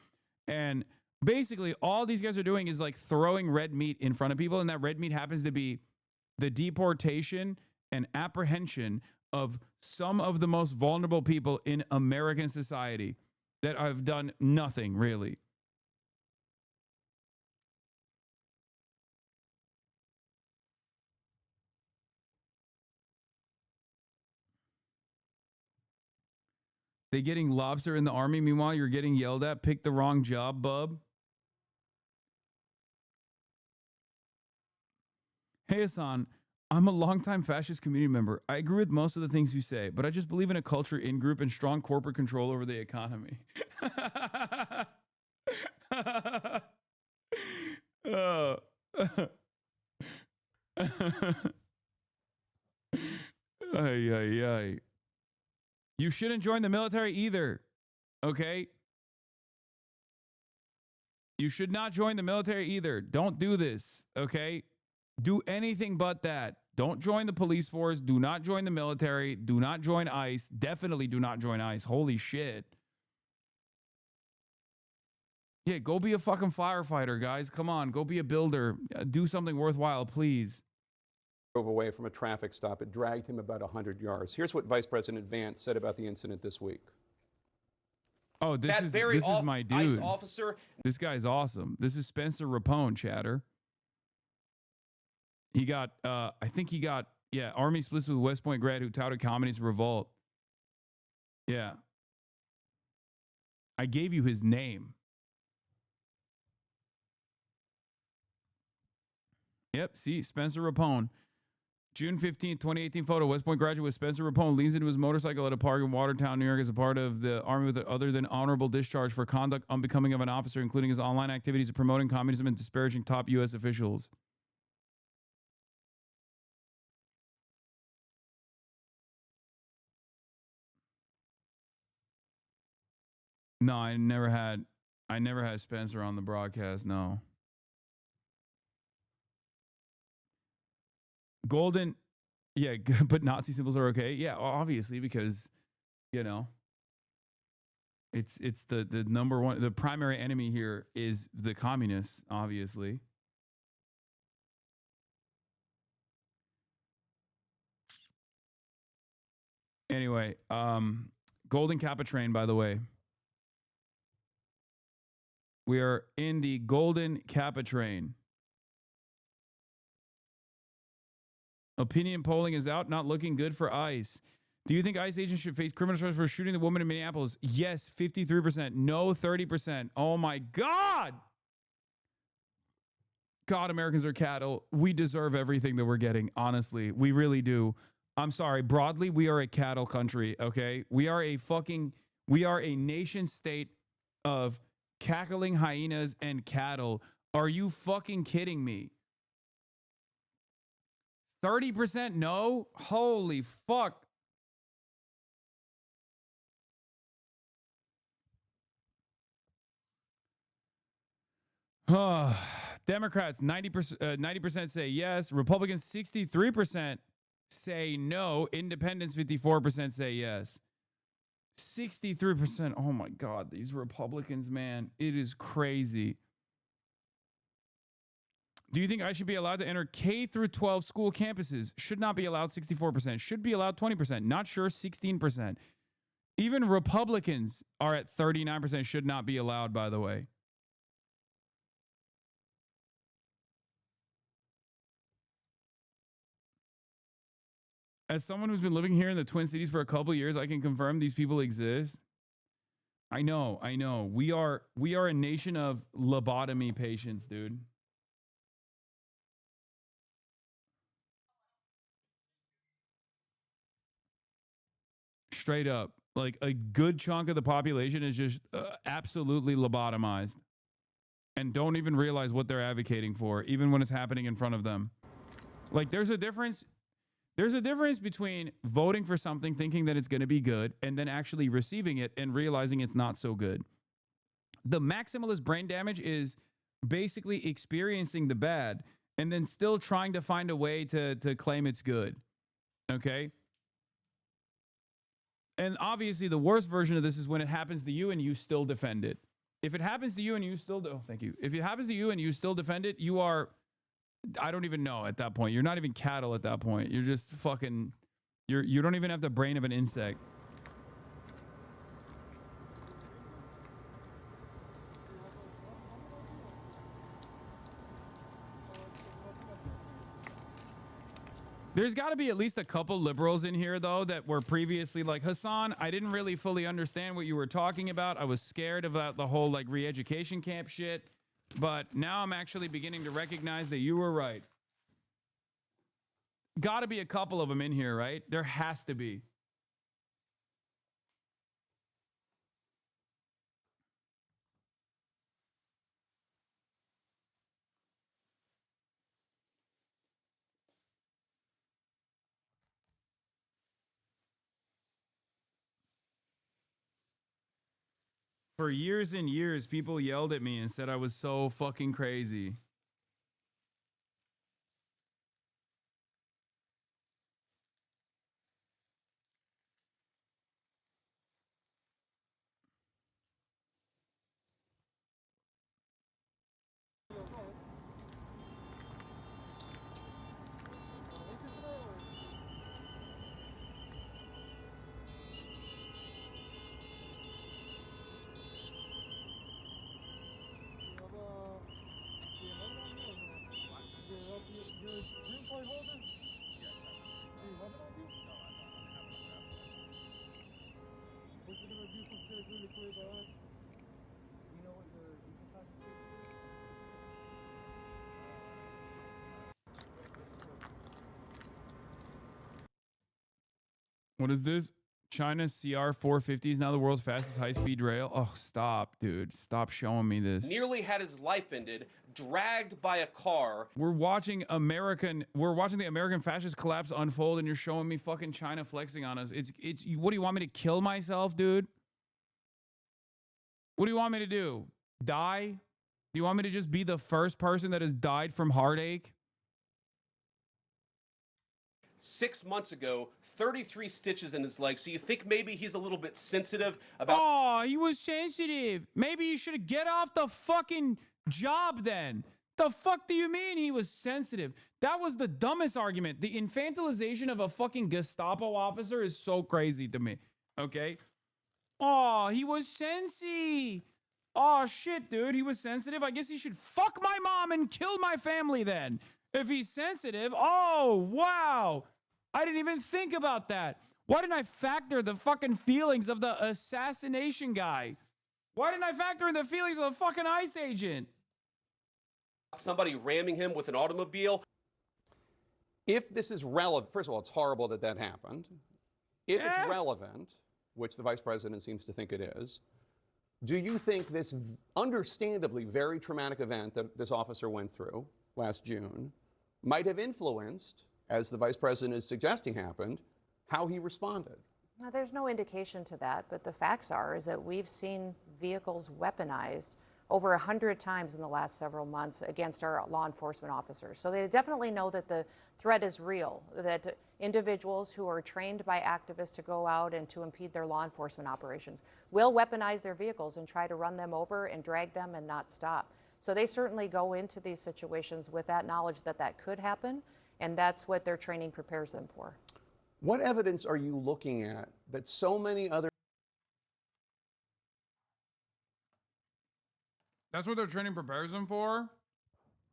And basically all these guys are doing is like throwing red meat in front of people, and that red meat happens to be the deportation and apprehension of some of the most vulnerable people in American society that have done nothing really. They getting lobster in the army. Meanwhile, you're getting yelled at. Pick the wrong job, bub. Hey, Hasan. I'm a longtime fascist community member. I agree with most of the things you say, but I just believe in a culture in group and strong corporate control over the economy. Ay, ay, ay. You shouldn't join the military either, okay? You should not join the military either. Don't do this, okay? Do anything but that. Don't join the police force. Do not join the military. Do not join ICE. Definitely do not join ICE. Holy shit. Yeah, go be a fucking firefighter, guys. Come on, go be a builder. Do something worthwhile, please. Drove away from a traffic stop. It dragged him about 100 yards. Here's what Vice President Vance said about the incident this week. Oh, this is my dude. ICE officer. This guy's awesome. This is Spencer Rapone, chatter. He got, I think he got, Army splits with West Point grad who touted communist revolt. Yeah. I gave you his name. Yep, see, Spencer Rapone. June 15th, 2018 photo. West Point graduate Spencer Rapone leans into his motorcycle at a park in Watertown, New York as a part of the Army with other than honorable discharge for conduct unbecoming of an officer, including his online activities of promoting communism and disparaging top U.S. officials. No, I never had Spencer on the broadcast, no. Golden, yeah, but Nazi symbols are okay. Yeah, obviously, because, you know, it's the number one, the primary enemy here is the communists, obviously. Anyway, Golden Kappa train, by the way. We are in the Golden Kappa train. Opinion polling is out, not looking good for ICE. Do you think ICE agents should face criminal charges for shooting the woman in Minneapolis? Yes, 53%. No, 30%. Oh my God. God, Americans are cattle. We deserve everything that we're getting. Honestly, we really do. I'm sorry. Broadly, we are a cattle country, okay? We are a nation state of cackling hyenas and cattle. Are you fucking kidding me? 30% no? Holy fuck. Democrats, 90% say yes. Republicans, 63% say no. Independents, 54% say yes. 63%. Oh my God, these Republicans, man. It is crazy. Do you think I should be allowed to enter K through 12 school campuses? Should not be allowed, 64%. Should be allowed, 20%. Not sure, 16%. Even Republicans are at 39%. Should not be allowed, by the way. As someone who's been living here in the Twin Cities for a couple years, I can confirm these people exist. I know. We are a nation of lobotomy patients, dude. Straight up. Like a good chunk of the population is just absolutely lobotomized and don't even realize what they're advocating for, even when it's happening in front of them. Like there's a difference. There's a difference between voting for something, thinking that it's going to be good, and then actually receiving it and realizing it's not so good. The maximalist brain damage is basically experiencing the bad and then still trying to find a way to claim it's good. Okay? And obviously the worst version of this is when it happens to you and you still defend it. If it happens to you and you still thank you. If it happens to you and you still defend it, you are, I don't even know at that point. You're not even cattle at that point. You're just fucking, you don't even have the brain of an insect. There's got to be at least a couple liberals in here, though, that were previously like, Hasan, I didn't really fully understand what you were talking about. I was scared about the whole like re-education camp shit. But now I'm actually beginning to recognize that you were right. Got to be a couple of them in here, right? There has to be. For years and years, people yelled at me and said I was so fucking crazy. What is this? China's CR-450 is now the world's fastest high-speed rail. Oh, stop, dude. Stop showing me this. Nearly had his life ended, dragged by a car. We're watching the American fascist collapse unfold, and you're showing me fucking China flexing on us. It's what do you want me to kill myself, dude? What do you want me to do? Die? Do you want me to just be the first person that has died from heartache? 6 months ago, 33 stitches in his leg. So you think maybe he's a little bit sensitive about... Oh, he was sensitive. Maybe you should get off the fucking job then. The fuck do you mean he was sensitive? That was the dumbest argument. The infantilization of a fucking Gestapo officer is so crazy to me. Okay? Oh, he was sensy. Oh, shit, dude. He was sensitive. I guess he should fuck my mom and kill my family then. If he's sensitive. Oh, wow. I didn't even think about that. Why didn't I factor the fucking feelings of the assassination guy? Why didn't I factor in the feelings of the fucking ICE agent? Somebody ramming him with an automobile. If this is relevant, first of all, it's horrible that that happened. If it's relevant, which the vice president seems to think it is, do you think this understandably very traumatic event that this officer went through last June might have influenced, as the vice president is suggesting happened, how he responded? Now, there's no indication to that, but the facts is that we've seen vehicles weaponized over 100 times in the last several months against our law enforcement officers. So they definitely know that the threat is real, that individuals who are trained by activists to go out and to impede their law enforcement operations will weaponize their vehicles and try to run them over and drag them and not stop. So they certainly go into these situations with that knowledge that that could happen, and that's what their training prepares them for. What evidence are you looking at that so many other... That's what their training prepares them for?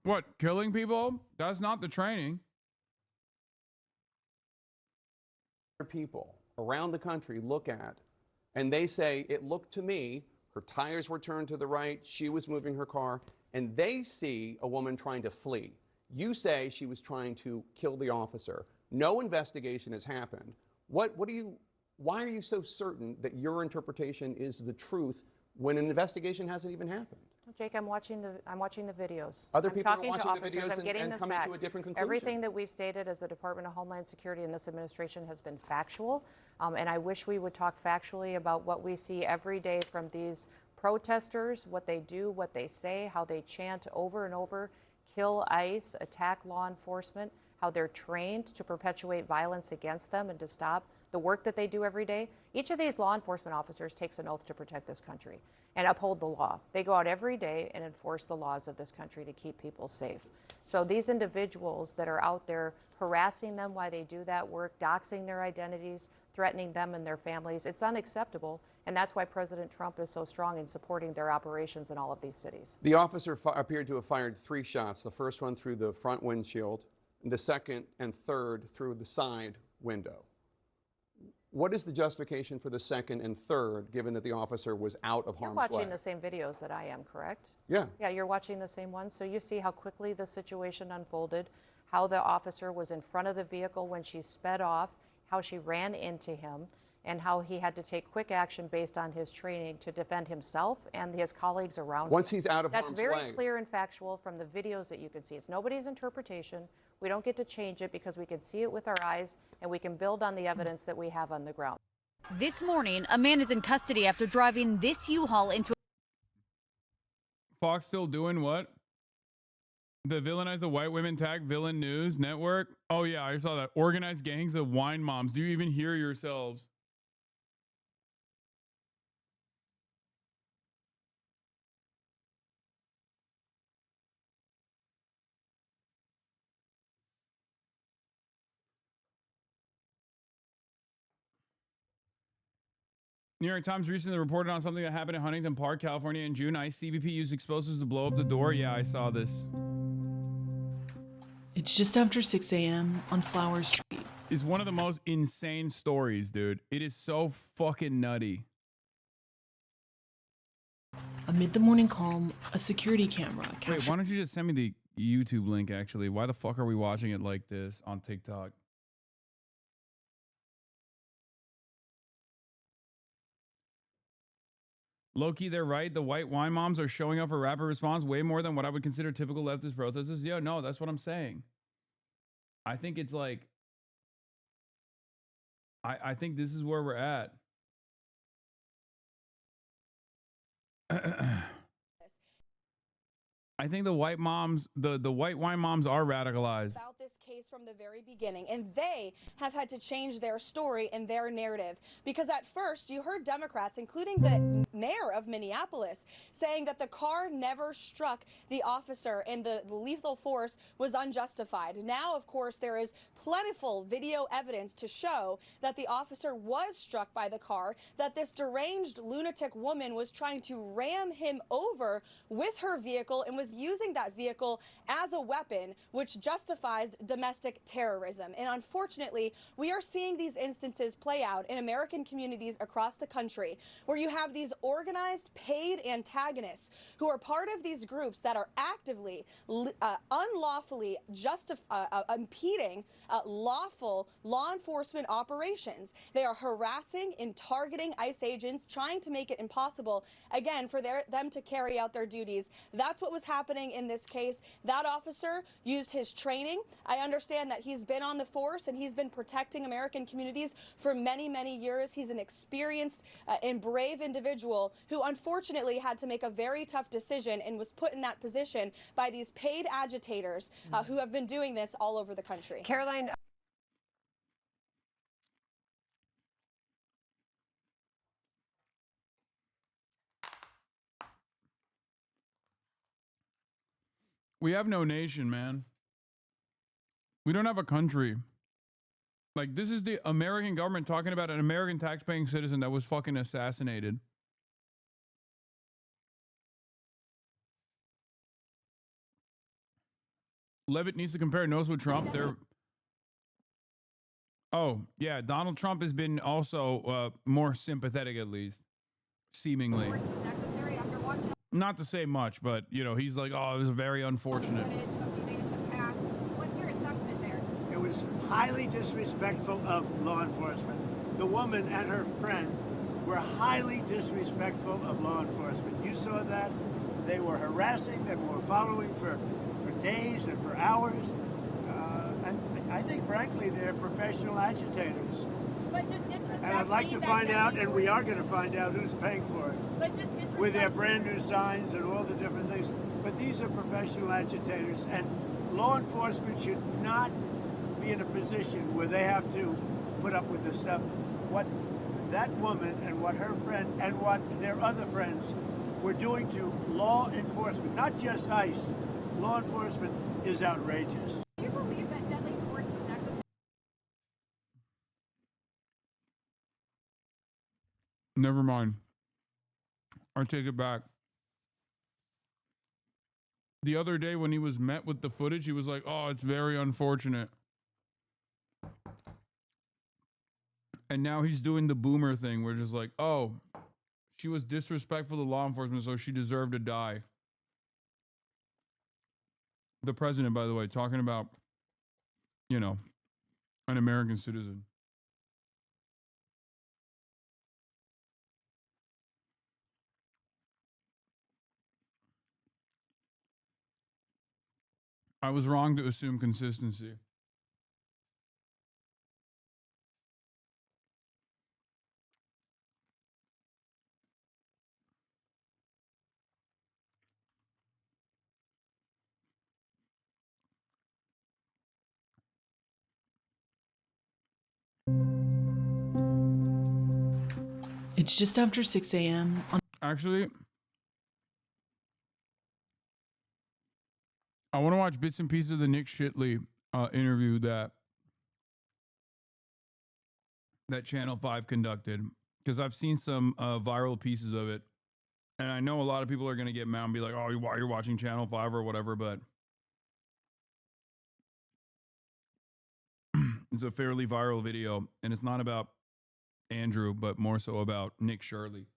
What, killing people? That's not the training. People around the country look at, and they say, it looked to me, her tires were turned to the right, she was moving her car, and they see a woman trying to flee. You say she was trying to kill the officer. No investigation has happened. Why are you so certain that your interpretation is the truth when an investigation hasn't even happened? Jake, I'm watching the videos. Other I'm people are talking watching to the officers. videos I'm getting and the coming facts. to a different conclusion. Everything that we've stated as the Department of Homeland Security and this administration has been factual. And I wish we would talk factually about what we see every day from these protesters, what they do, what they say, how they chant over and over, kill ICE, attack law enforcement, how they're trained to perpetuate violence against them and to stop the work that they do every day. Each of these law enforcement officers takes an oath to protect this country and uphold the law. They go out every day and enforce the laws of this country to keep people safe. So these individuals that are out there harassing them while they do that work, doxing their identities, threatening them and their families, it's unacceptable. And that's why President Trump is so strong in supporting their operations in all of these cities. The officer appeared to have fired 3 shots, the first one through the front windshield, the second and third through the side window. What is the justification for the second and third, given that the officer was out of harm's way? You're watching the same videos that I am, correct? Yeah. Yeah, you're watching the same ones. So you see how quickly the situation unfolded, how the officer was in front of the vehicle when she sped off, how she ran into him, and how he had to take quick action based on his training to defend himself and his colleagues around him. Once he's out of harm's way. That's very clear and factual from the videos that you can see. It's nobody's interpretation. We don't get to change it because we can see it with our eyes and we can build on the evidence that we have on the ground. This morning, a man is in custody after driving this U-Haul into... Fox still doing what? The villainize the white women tag villain news network? Oh yeah, I saw that. Organized gangs of wine moms. Do you even hear yourselves? New York Times recently reported on something that happened in Huntington Park, California in June. ICE CBP used explosives to blow up the door. Yeah, I saw this. It's just after 6 a.m. on Flower Street. It's one of the most insane stories, dude. It is so fucking nutty. Amid the morning calm, a security camera captured... Wait, why don't you just send me the YouTube link, actually? Why the fuck are we watching it like this on TikTok? Low-key, they're right. The white wine moms are showing up for rapid response way more than what I would consider typical leftist protesters. Yeah, no, that's what I'm saying. I think it's like... I think this is where we're at. I think the white moms, the white wine moms are radicalized. About this case from the very beginning, and they have had to change their story and their narrative, because at first you heard Democrats, including the mayor of Minneapolis, saying that the car never struck the officer and the lethal force was unjustified. Now, of course, there is plentiful video evidence to show that the officer was struck by the car, that this deranged lunatic woman was trying to ram him over with her vehicle and was using that vehicle as a weapon, which justifies domestic terrorism. And unfortunately, we are seeing these instances play out in American communities across the country, where you have these organized, paid antagonists who are part of these groups that are actively, unlawfully impeding lawful law enforcement operations. They are harassing and targeting ICE agents, trying to make it impossible, again, for them to carry out their duties. That's what was happening in this case. That officer used his training. I understand that he's been on the force and he's been protecting American communities for many, many years. He's an experienced and brave individual who unfortunately had to make a very tough decision and was put in that position by these paid agitators who have been doing this all over the country. Caroline. We have no nation, man. We don't have a country. Like, this is the American government talking about an American taxpaying citizen that was fucking assassinated. Levitt needs to compare notes with Trump. They're... Oh, yeah. Donald Trump has been also more sympathetic, at least, seemingly. Not to say much, but, you know, he's like, oh, it was very unfortunate. What's your assessment there? It was highly disrespectful of law enforcement. The woman and her friend were highly disrespectful of law enforcement. You saw that. They were harassing, they were following for days and for hours. And I think, frankly, they're professional agitators. But just disrespect. And I'd like to find out, and we are going to find out who's paying for it. But just disrespect. With their brand new signs and all the different things. But these are professional agitators, and law enforcement should not be in a position where they have to put up with this stuff. What that woman and what her friend and what their other friends were doing to law enforcement, not just ICE, law enforcement is outrageous. Do you believe that deadly force was necessary? Never mind. I take it back. The other day when he was met with the footage, he was like, oh, it's very unfortunate. And now he's doing the boomer thing where just like, oh, she was disrespectful to law enforcement, so she deserved to die. The president, by the way, talking about, you know, an American citizen. I was wrong to assume consistency. It's just after 6 a.m. Actually, I want to watch bits and pieces of the Nick Shitley interview that Channel 5 conducted, because I've seen some viral pieces of it. And I know a lot of people are going to get mad and be like, oh, you're watching Channel 5 or whatever, but it's a fairly viral video. And it's not about Andrew, but more so about Nick Shirley.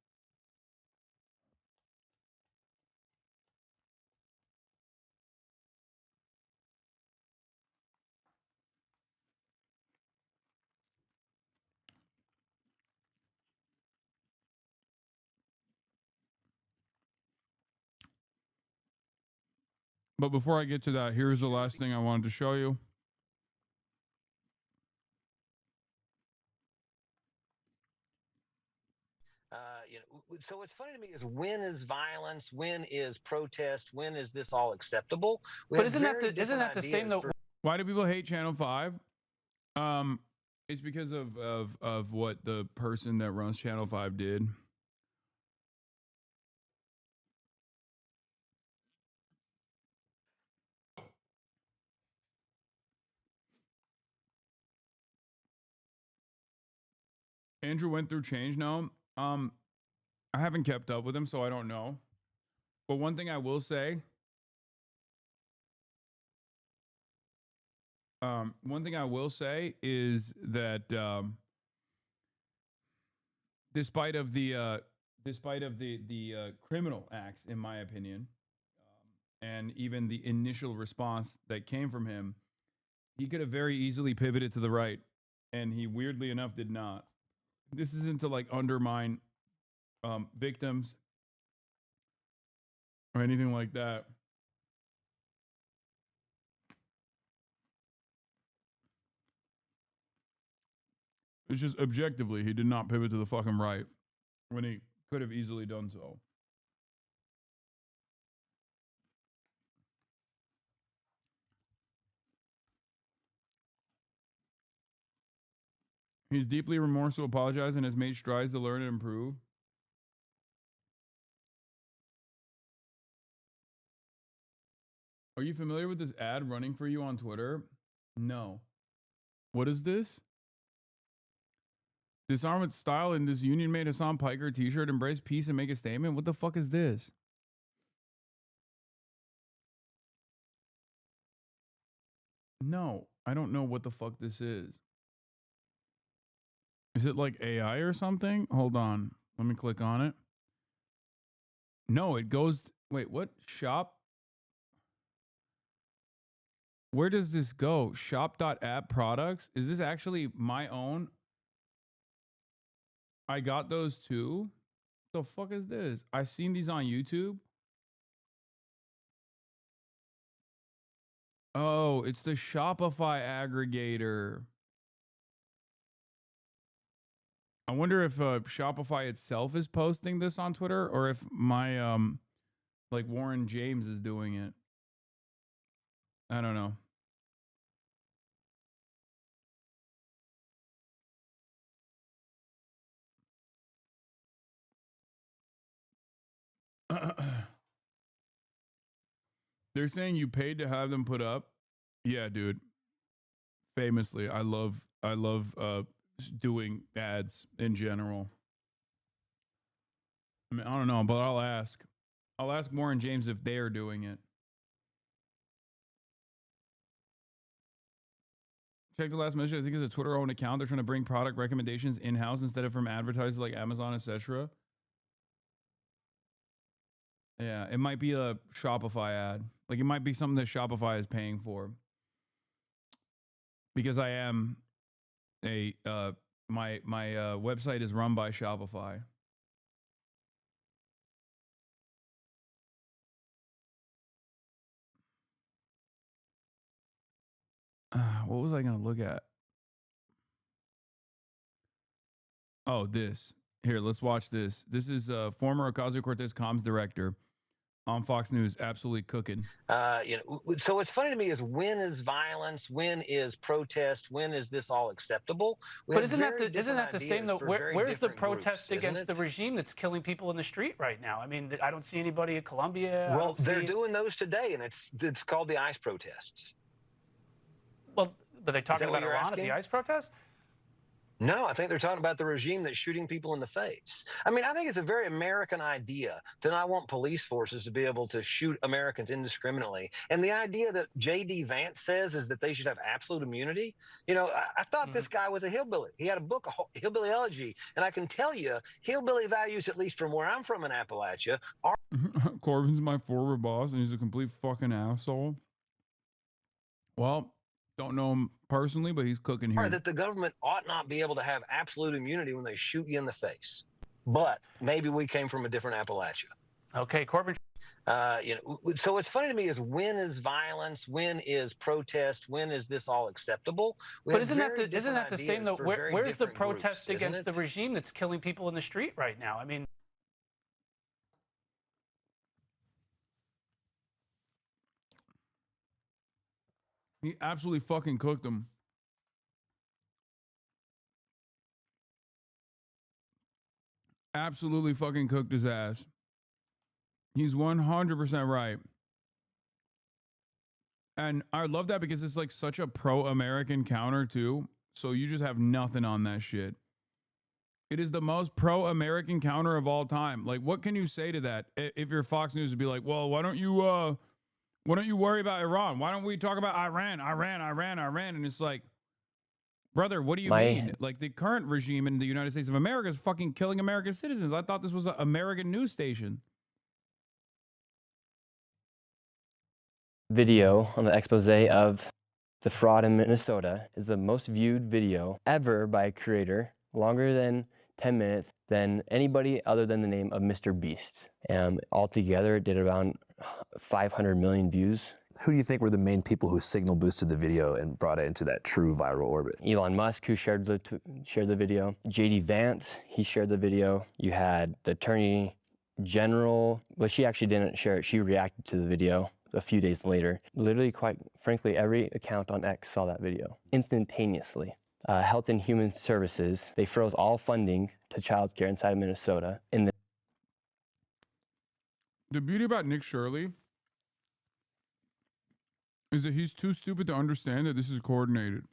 But before I get to that, here's the last thing I wanted to show you. So what's funny to me is, when is violence? When is protest? When is this all acceptable? But isn't that the same though? Why do people hate Channel 5? It's because of what the person that runs Channel 5 did. Andrew went through change now. I haven't kept up with him, so I don't know. But one thing I will say, is that despite of the criminal acts, in my opinion, and even the initial response that came from him, he could have very easily pivoted to the right, and he weirdly enough did not. This isn't to like undermine victims or anything like that. It's just objectively, he did not pivot to the fucking right when he could have easily done so. He's deeply remorseful, apologized, and has made strides to learn and improve. Are you familiar with this ad running for you on Twitter? No. What is this? Disarm with style in this union-made Hasan Piker t-shirt. Embrace peace and make a statement. What the fuck is this? No, I don't know what the fuck this is. Is it like AI or something? Hold on. Let me click on it. No, it goes. Wait, what? Shop? Where does this go? Shop.app products? Is this actually my own? I got those too. The fuck is this? I seen these on YouTube. Oh, it's the Shopify aggregator. I wonder if Shopify itself is posting this on Twitter or if my like Warren James is doing it. I don't know. They're saying you paid to have them put up. Yeah, dude. Famously, I love doing ads in general. I mean, I don't know, but I'll ask Warren James if they are doing it. Check the last message. I think it's a Twitter-owned account. They're trying to bring product recommendations in-house instead of from advertisers like Amazon, etc. Yeah, it might be a Shopify ad. Like it might be something that Shopify is paying for. Because I am a my website is run by Shopify. What was I going to look at? Oh, this. Here, let's watch this. This is former Ocasio-Cortez comms director on Fox News, absolutely cooking. So what's funny to me is when is violence? When is protest? When is this all acceptable? But isn't that the same though? Where's the protest against the regime that's killing people in the street right now? I mean, I don't see anybody at Columbia. Well, they're doing those today, and it's called the ICE protests. Well, but they're talking about Iran at the ICE protest? No, I think they're talking about the regime that's shooting people in the face. I mean, I think it's a very American idea to not want police forces to be able to shoot Americans indiscriminately. And the idea that J.D. Vance says is that they should have absolute immunity. You know, I thought this guy was a hillbilly. He had a book, Hillbilly Elegy. And I can tell you, hillbilly values, at least from where I'm from in Appalachia, are... Corbin's my former boss, and he's a complete fucking asshole. Well... Don't know him personally, but he's cooking here. That the government ought not be able to have absolute immunity when they shoot you in the face. But maybe we came from a different Appalachia. Okay, Corbin. So what's funny to me is when is violence? When is protest? When is this all acceptable? But isn't that the same though? Where's the protest against the regime that's killing people in the street right now? I mean. He absolutely fucking cooked him. Absolutely fucking cooked his ass. He's 100% right. And I love that because it's like such a pro-American counter too. So you just have nothing on that shit. It is the most pro-American counter of all time. Like, what can you say to that? If you're Fox News, to be like, well, why don't you worry about Iran? Why don't we talk about Iran? And it's like, brother, what do you mean? Like the current regime in the United States of America is fucking killing American citizens. I thought this was an American news station. Video on the expose of the fraud in Minnesota is the most viewed video ever by a creator, longer than 10 minutes than anybody other than the name of Mr. Beast. Altogether, it did around 500 million views. Who do you think were the main people who signal boosted the video and brought it into that true viral orbit? Elon Musk, who shared the video. J.D. Vance, he shared the video. You had the Attorney General. Well, she actually didn't share it. She reacted to the video a few days later. Literally, quite frankly, every account on X saw that video instantaneously. Health and Human Services, they froze all funding to childcare inside of Minnesota. The beauty about Nick Shirley is that he's too stupid to understand that this is coordinated.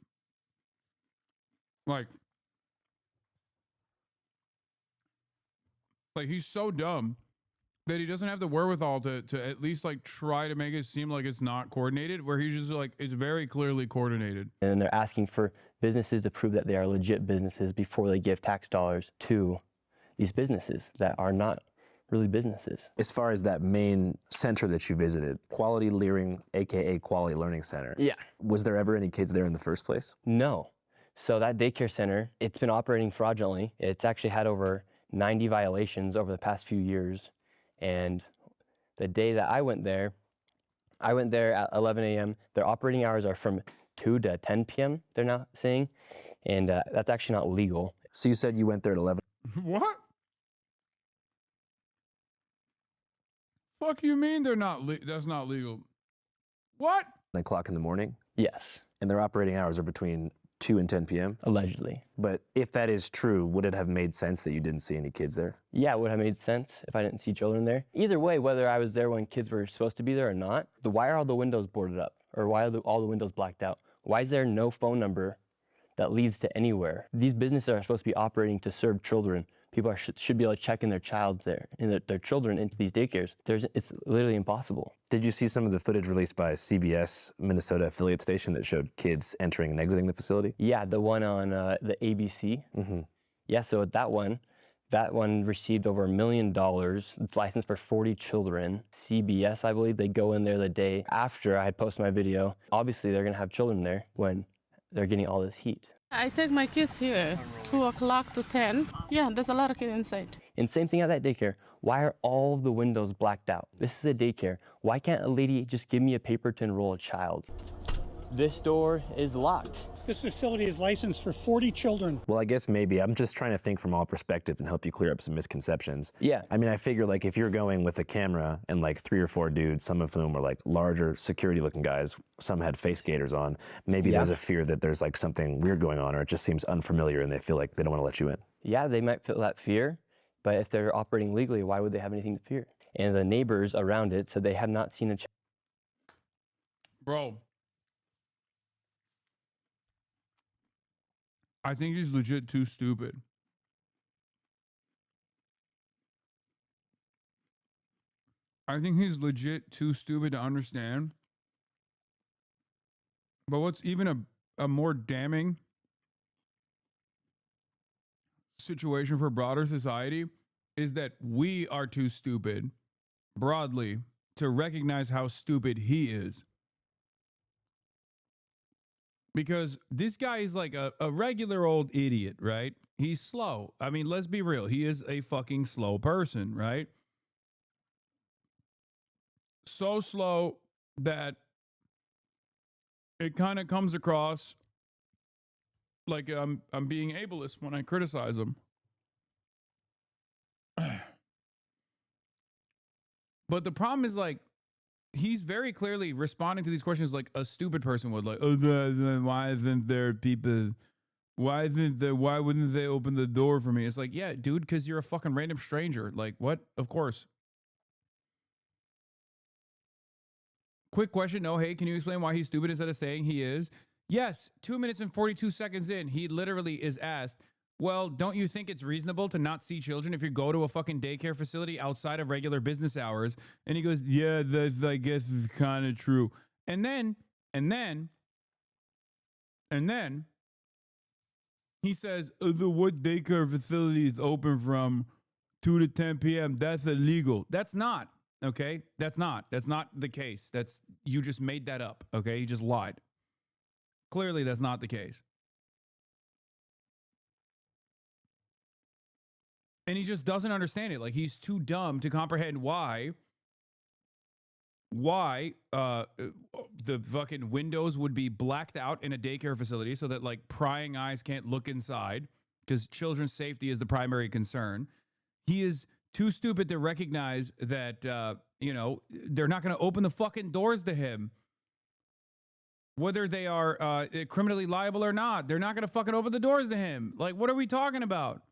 Like he's so dumb That he doesn't have the wherewithal to at least like try to make it seem like it's not coordinated, where he's just like, it's very clearly coordinated. And they're asking for businesses to prove that they are legit businesses before they give tax dollars to these businesses that are not really businesses. As far as that main center that you visited, Quality Learning, aka Quality Learning Center. Yeah. Was there ever any kids there in the first place? No. So that daycare center, it's been operating fraudulently. It's actually had over 90 violations over the past few years. And the day that I went there at 11 a.m. Their operating hours are from 2 to 10 p.m., they're now saying. And that's actually not legal. So you said you went there at 11? What? Fuck you mean they're not that's not legal? What? 9 o'clock in the morning? Yes. And their operating hours are between 2 and 10 p.m.? Allegedly. But if that is true, would it have made sense that you didn't see any kids there? Yeah, it would have made sense if I didn't see children there. Either way, whether I was there when kids were supposed to be there or not, why are all the windows boarded up? Or why are all the windows blacked out? Why is there no phone number that leads to anywhere? These businesses are supposed to be operating to serve children. People should be able to check in their child there and their children into these daycares. It's literally impossible. Did you see some of the footage released by CBS Minnesota affiliate station that showed kids entering and exiting the facility? Yeah, the one on the ABC. Mm-hmm. Yeah, so that one received over $1 million. It's licensed for 40 children. CBS, I believe, they go in there the day after I had posted my video. Obviously, they're gonna have children there when they're getting all this heat. I take my kids here, 2 o'clock to 10. Yeah, there's a lot of kids inside. And same thing at that daycare. Why are all of the windows blacked out? This is a daycare. Why can't a lady just give me a paper to enroll a child? This door is locked. This facility is licensed for 40 children. Well, I guess maybe. I'm just trying to think from all perspectives and help you clear up some misconceptions. Yeah. I mean, I figure like if you're going with a camera and like 3 or 4 dudes, some of whom were like larger security looking guys, some had face gaiters on, maybe there's a fear that there's like something weird going on or it just seems unfamiliar and they feel like they don't want to let you in. Yeah, they might feel that fear, but if they're operating legally, why would they have anything to fear? And the neighbors around it said they have not seen a child. Bro. I think he's legit too stupid. I think he's legit too stupid to understand. But what's even a more damning situation for broader society is that we are too stupid, broadly, to recognize how stupid he is. Because this guy is like a regular old idiot, right? He's slow. I mean, let's be real. He is a fucking slow person, right? So slow that it kind of comes across like I'm being ableist when I criticize him. But the problem is like, he's very clearly responding to these questions like a stupid person would, like, oh, why isn't there people? Why wouldn't they open the door for me? It's like, yeah, dude, because you're a fucking random stranger. Like, what? Of course. Quick question. No, hey, can you explain why he's stupid instead of saying he is? Yes, 2 minutes and 42 seconds in, he literally is asked, well, don't you think it's reasonable to not see children if you go to a fucking daycare facility outside of regular business hours? And he goes, yeah, that's, I guess, is kind of true. And then he says, the what daycare facility is open from 2 to 10 p.m. That's illegal. That's not, okay? That's not the case. You just made that up, okay? You just lied. Clearly, that's not the case. And he just doesn't understand it. Like, he's too dumb to comprehend why the fucking windows would be blacked out in a daycare facility so that like prying eyes can't look inside, because children's safety is the primary concern. He is too stupid to recognize that, they're not going to open the fucking doors to him. Whether they are criminally liable or not, they're not going to fucking open the doors to him. Like, what are we talking about?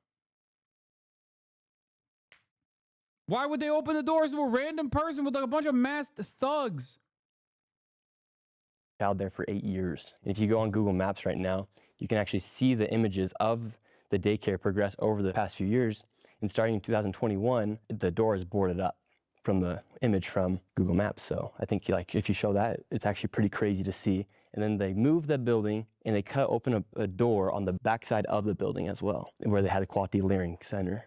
Why would they open the doors to a random person with like a bunch of masked thugs? Child there for 8 years. And if you go on Google Maps right now, you can actually see the images of the daycare progress over the past few years. And starting in 2021, the door is boarded up. from the image from Google Maps. So I think if you show that, it's actually pretty crazy to see. And then they moved the building and they cut open a door on the backside of the building as well, where they had a quality learning center.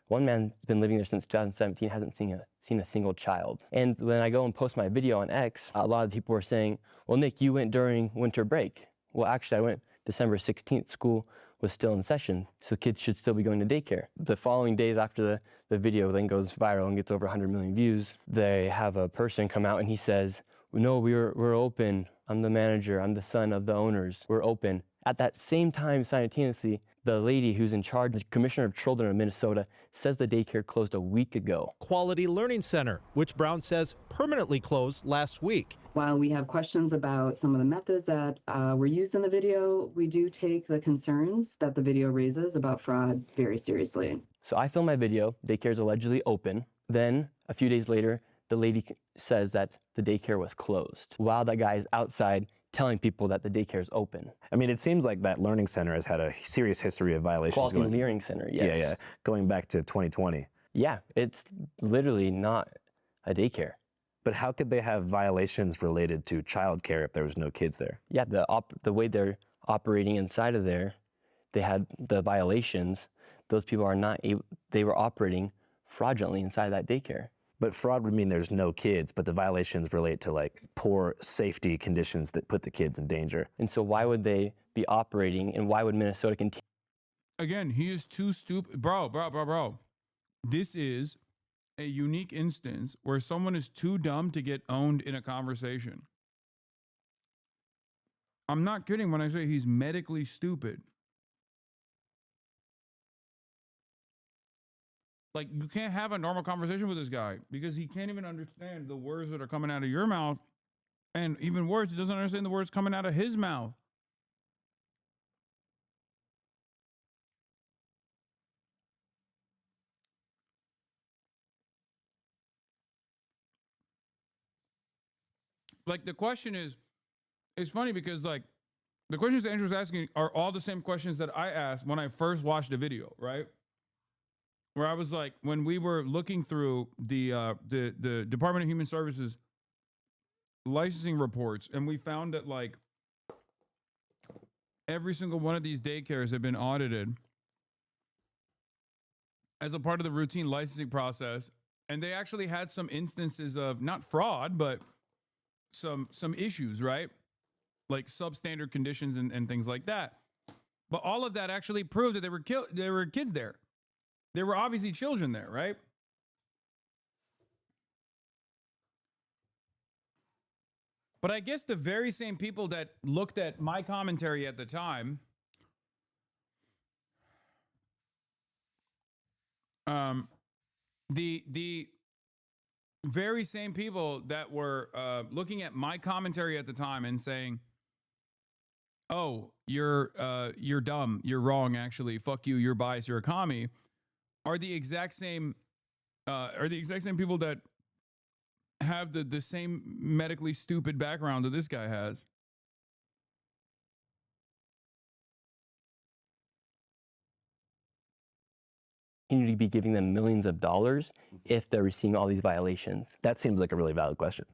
One man's been living there since 2017, hasn't seen a single child. And when I go and post my video on X, a lot of people were saying, well, Nick, you went during winter break. Well, actually, I went December 16th. School was still in session, so kids should still be going to daycare. The following days after the video then goes viral and gets over 100 million views, they have a person come out and he says, no, we're open. I'm the manager. I'm the son of the owners. We're open. At that same time, simultaneously, the lady who's in charge, the Commissioner of Children of Minnesota, says the daycare closed a week ago. Quality Learning Center, which Brown says permanently closed last week. While we have questions about some of the methods that were used in the video, we do take the concerns that the video raises about fraud very seriously. So I film my video, daycare is allegedly open. Then a few days later, the lady says that the daycare was closed while that guy is outside telling people that the daycare is open. I mean, it seems like that learning center has had a serious history of violations. Quality learning center, yes. Yeah, going back to 2020. Yeah, it's literally not a daycare. But how could they have violations related to childcare if there was no kids there? Yeah, the way they're operating inside of there, they had the violations. Those people are not able, they were operating fraudulently inside that daycare. But fraud would mean there's no kids, but the violations relate to like poor safety conditions that put the kids in danger. And so why would they be operating, and why would Minnesota continue? Again, he is too stupid. Bro. This is a unique instance where someone is too dumb to get owned in a conversation. I'm not kidding when I say he's medically stupid. Like, you can't have a normal conversation with this guy because he can't even understand the words that are coming out of your mouth. And even worse, he doesn't understand the words coming out of his mouth. Like, the question is, it's funny because, like, the questions that Andrew's asking are all the same questions that I asked when I first watched the video, right? Where I was like, when we were looking through the Department of Human Services licensing reports, and we found that like every single one of these daycares had been audited as a part of the routine licensing process, and they actually had some instances of not fraud, but some issues, right? Like substandard conditions and things like that. But all of that actually proved that there were kids there. There were obviously children there, right? But I guess the very same people that looked at my commentary at the time, the very same people that were looking at my commentary at the time and saying, "Oh, you're dumb, you're wrong, actually, fuck you, you're biased, you're a commie," are the exact same people that have the same medically stupid background that this guy has. Continue to be giving them millions of dollars if they're receiving all these violations? That seems like a really valid question.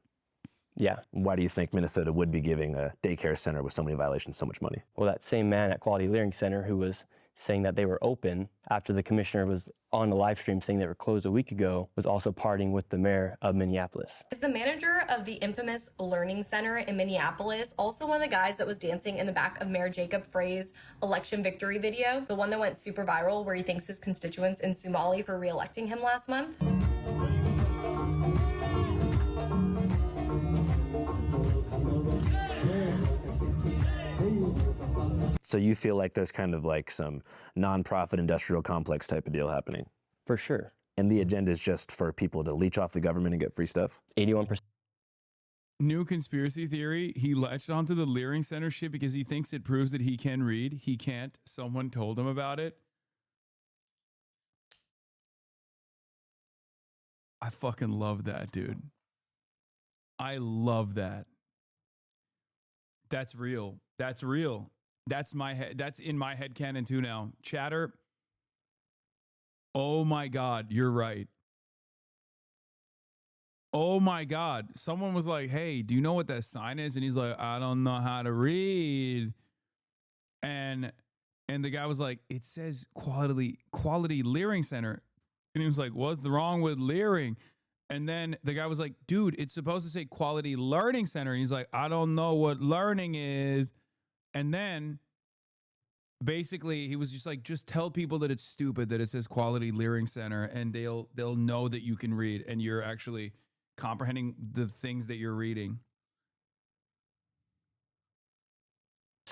Yeah. Why do you think Minnesota would be giving a daycare center with so many violations so much money? Well, that same man at Quality Learning Center who was saying that they were open after the commissioner was on a live stream saying they were closed a week ago was also partying with the mayor of Minneapolis. Is the manager of the infamous Learning Center in Minneapolis also one of the guys that was dancing in the back of Mayor Jacob Frey's election victory video, the one that went super viral where he thanks his constituents in Somali for re-electing him last month? So you feel like there's kind of like some nonprofit industrial complex type of deal happening? For sure. And the agenda is just for people to leech off the government and get free stuff? 81%. New conspiracy theory, he latched onto the Learning Center shit because he thinks it proves that he can read. He can't. Someone told him about it. I fucking love that, dude. I love that. That's real. That's real. That's my head. That's in my head canon too now. Chatter. Oh my God, you're right. Oh my God. Someone was like, hey, do you know what that sign is? And he's like, I don't know how to read. And the guy was like, it says quality Leering Center. And he was like, what's wrong with Leering? And then the guy was like, dude, it's supposed to say Quality Learning Center. And he's like, I don't know what learning is. And then basically he was just like, just tell people that it's stupid that it says Quality Leering Center, and they'll know that you can read and you're actually comprehending the things that you're reading.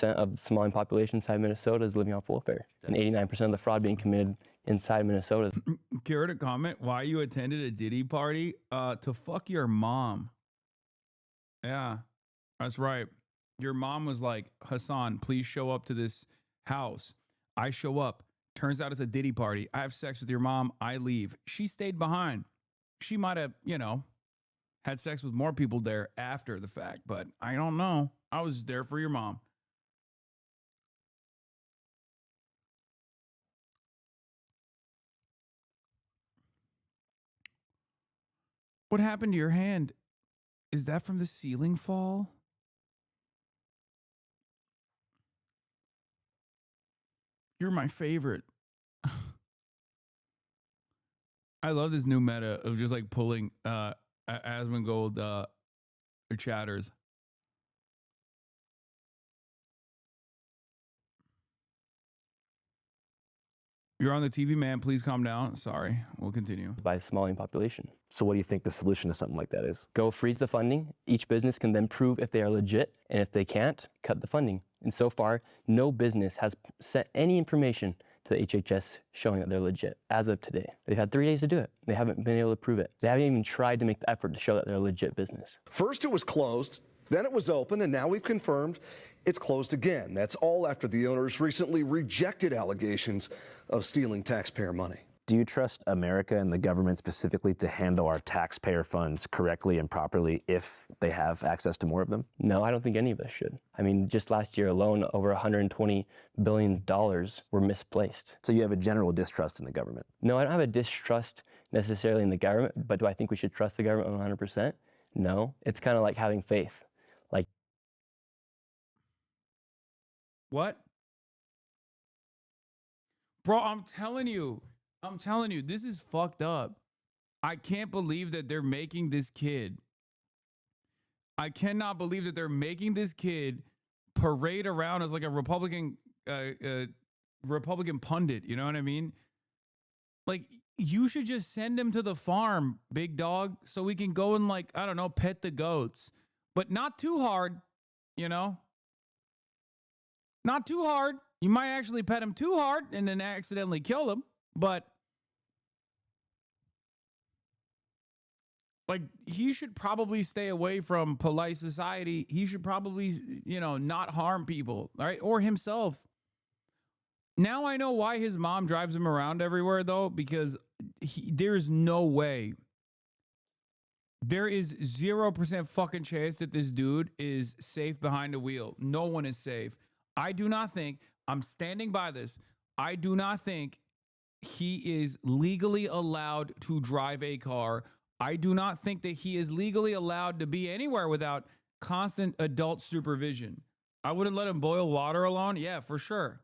Of the Somalian population inside Minnesota is living off welfare, and 89% of the fraud being committed inside Minnesota. Care to comment why you attended a Diddy party? To fuck your mom. Yeah, that's right. Your mom was like, Hasan, please show up to this house. I show up. Turns out it's a Diddy party. I have sex with your mom. I leave. She stayed behind. She might have, had sex with more people there after the fact, but I don't know. I was there for your mom. What happened to your hand? Is that from the ceiling fall? You're my favorite. I love this new meta of just like pulling Asmongold chatters. You're on the TV, man. Please calm down. Sorry. We'll continue. By the Somalian population. So what do you think the solution to something like that is? Go freeze the funding. Each business can then prove if they are legit, and if they can't, cut the funding. And so far, no business has sent any information to the HHS showing that they're legit as of today. They've had 3 days to do it. They haven't been able to prove it. They haven't even tried to make the effort to show that they're a legit business. First it was closed, then it was open, and now we've confirmed it's closed again. That's all after the owners recently rejected allegations of stealing taxpayer money. Do you trust America and the government specifically to handle our taxpayer funds correctly and properly if they have access to more of them? No, I don't think any of us should. I mean, just last year alone, over $120 billion were misplaced. So you have a general distrust in the government? No, I don't have a distrust necessarily in the government, but do I think we should trust the government 100%? No. It's kind of like having faith. Like, what? Bro, I'm telling you, this is fucked up. I can't believe that they're making this kid. I cannot believe that they're making this kid parade around as like a Republican pundit. You know what I mean? Like, you should just send him to the farm, big dog, so we can go and, like, I don't know, pet the goats. But not too hard, Not too hard. You might actually pet him too hard and then accidentally kill him. But, like, he should probably stay away from polite society. He should probably, not harm people, right? Or himself. Now I know why his mom drives him around everywhere, though, because there's no way. There is 0% fucking chance that this dude is safe behind a wheel. No one is safe. I do not think, I'm standing by this, I do not think he is legally allowed to drive a car. I do not think that he is legally allowed to be anywhere without constant adult supervision. I wouldn't let him boil water alone. Yeah, for sure.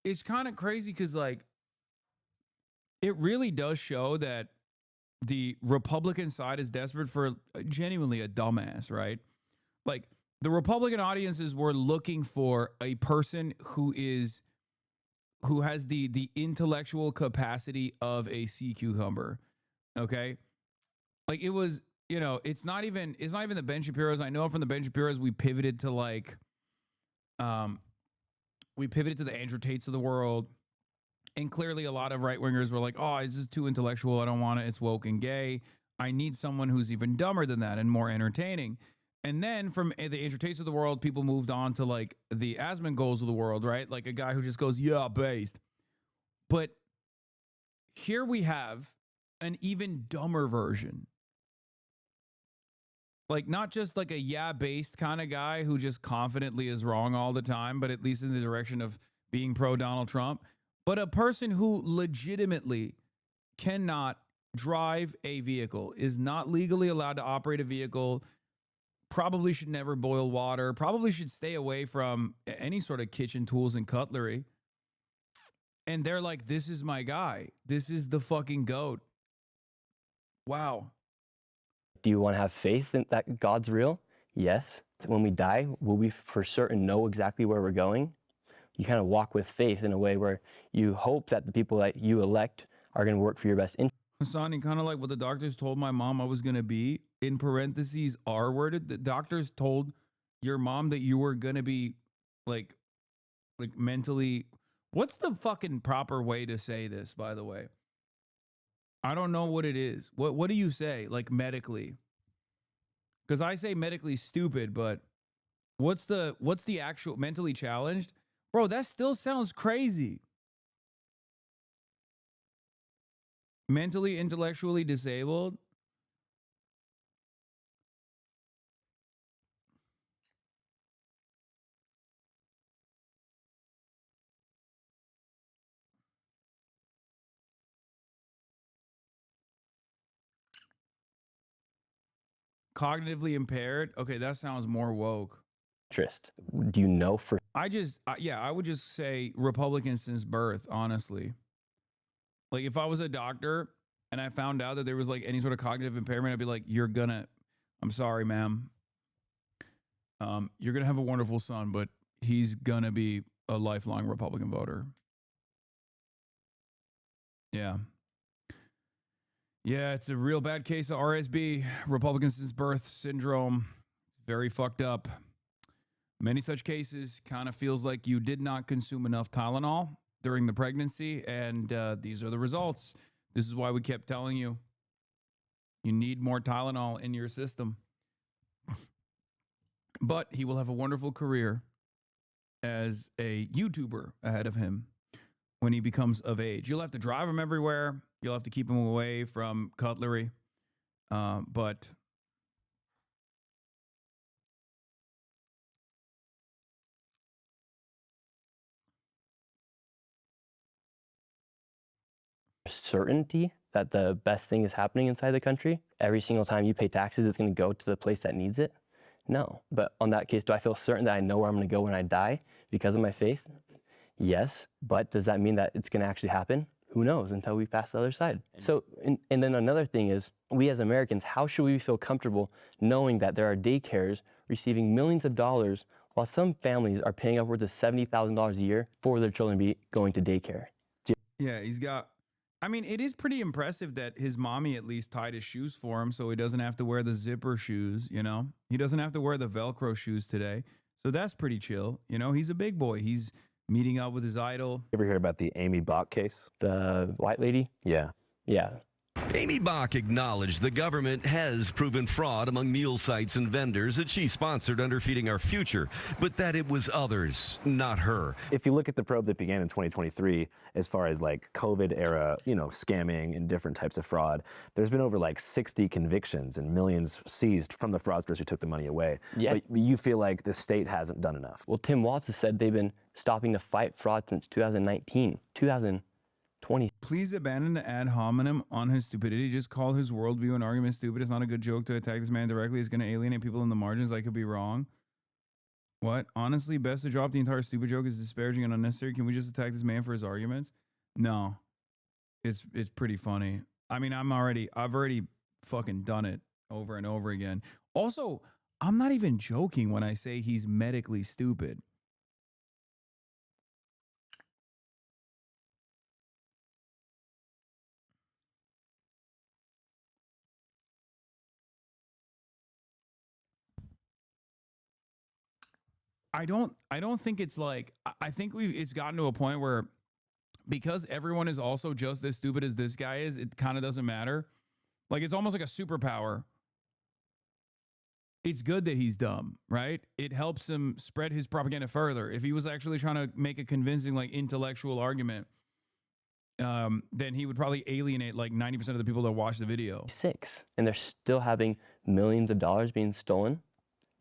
It's kind of crazy because, like, it really does show that the Republican side is desperate for genuinely a dumbass, right? Like, the Republican audiences were looking for a person who has the intellectual capacity of a sea cucumber. Okay. Like, it was, it's not even the Ben Shapiro's. I know from the Ben Shapiro's, we pivoted to the Andrew Tates of the world. And clearly a lot of right-wingers were like, oh, this is too intellectual. I don't want it. It's woke and gay. I need someone who's even dumber than that and more entertaining. And then from the Andrew Tates of the world, people moved on to, like, the Asmongols of the world, right? Like a guy who just goes, yeah, based. But here we have an even dumber version. Like, not just like a yeah-based kind of guy who just confidently is wrong all the time, but at least in the direction of being pro-Donald Trump, but a person who legitimately cannot drive a vehicle, is not legally allowed to operate a vehicle, probably should never boil water, probably should stay away from any sort of kitchen tools and cutlery. And they're like, this is my guy. This is the fucking GOAT. Wow. Do you want to have faith in that God's real? Yes. When we die, will we for certain know exactly where we're going? You kind of walk with faith in a way where you hope that the people that you elect are going to work for your best interest. Hasan, kind of like what the doctors told my mom I was going to be, in parentheses, R-worded. The doctors told your mom that you were going to be like mentally. What's the fucking proper way to say this, by the way? I don't know what it is. What do you say, like, medically? Because I say medically stupid, but what's the actual mentally challenged? Bro, that still sounds crazy. Mentally, intellectually disabled? Cognitively impaired? Okay, that sounds more woke. Interest. Do you know for? I would just say Republican since birth, honestly. Like, if I was a doctor and I found out that there was like any sort of cognitive impairment, I'd be like, I'm sorry, ma'am. You're gonna have a wonderful son, but he's gonna be a lifelong Republican voter. Yeah. Yeah, it's a real bad case of RSB, Republican since birth syndrome. It's very fucked up. Many such cases kind of feels like you did not consume enough Tylenol during the pregnancy, and these are the results. This is why we kept telling you, you need more Tylenol in your system. But he will have a wonderful career as a YouTuber ahead of him when he becomes of age. You'll have to drive him everywhere. You'll have to keep him away from cutlery. But certainty that the best thing is happening inside the country? Every single time you pay taxes, it's going to go to the place that needs it? No. But on that case, do I feel certain that I know where I'm going to go when I die because of my faith? Yes. But does that mean that it's going to actually happen? Who knows until we pass the other side. So, and then another thing is, we as Americans, how should we feel comfortable knowing that there are daycares receiving millions of dollars while some families are paying upwards of $70,000 a year for their children to be going to daycare? yeah, it is pretty impressive that his mommy at least tied his shoes for him so he doesn't have to wear the zipper shoes, you know? He doesn't have to wear the Velcro shoes today. So that's pretty chill. You know, he's a big boy. He's meeting up with his idol. You ever hear about the Amy Bach case? The white lady? Yeah. Yeah. Amy Bach acknowledged the government has proven fraud among meal sites and vendors that she sponsored under Feeding Our Future, but that it was others, not her. If you look at the probe that began in 2023, as far as like COVID era, scamming and different types of fraud, there's been over like 60 convictions and millions seized from the fraudsters who took the money away. Yeah. But you feel like the state hasn't done enough. Well, Tim Walz has said they've been stopping to fight fraud since 2019, 2020. Please abandon the ad hominem on his stupidity. Just call his worldview and argument stupid. It's not a good joke to attack this man directly. It's going to alienate people in the margins. I could be wrong. What? Honestly, best to drop the entire stupid joke is disparaging and unnecessary. Can we just attack this man for his arguments? No. It's pretty funny. I mean, I've already fucking done it over and over again. Also, I'm not even joking when I say he's medically stupid. I don't think it's like, I think it's gotten to a point where because everyone is also just as stupid as this guy is, it kind of doesn't matter. Like, it's almost like a superpower. It's good that he's dumb, right? It helps him spread his propaganda further. If he was actually trying to make a convincing, like, intellectual argument, then he would probably alienate like 90% of the people that watch the video. 6, and they're still having millions of dollars being stolen,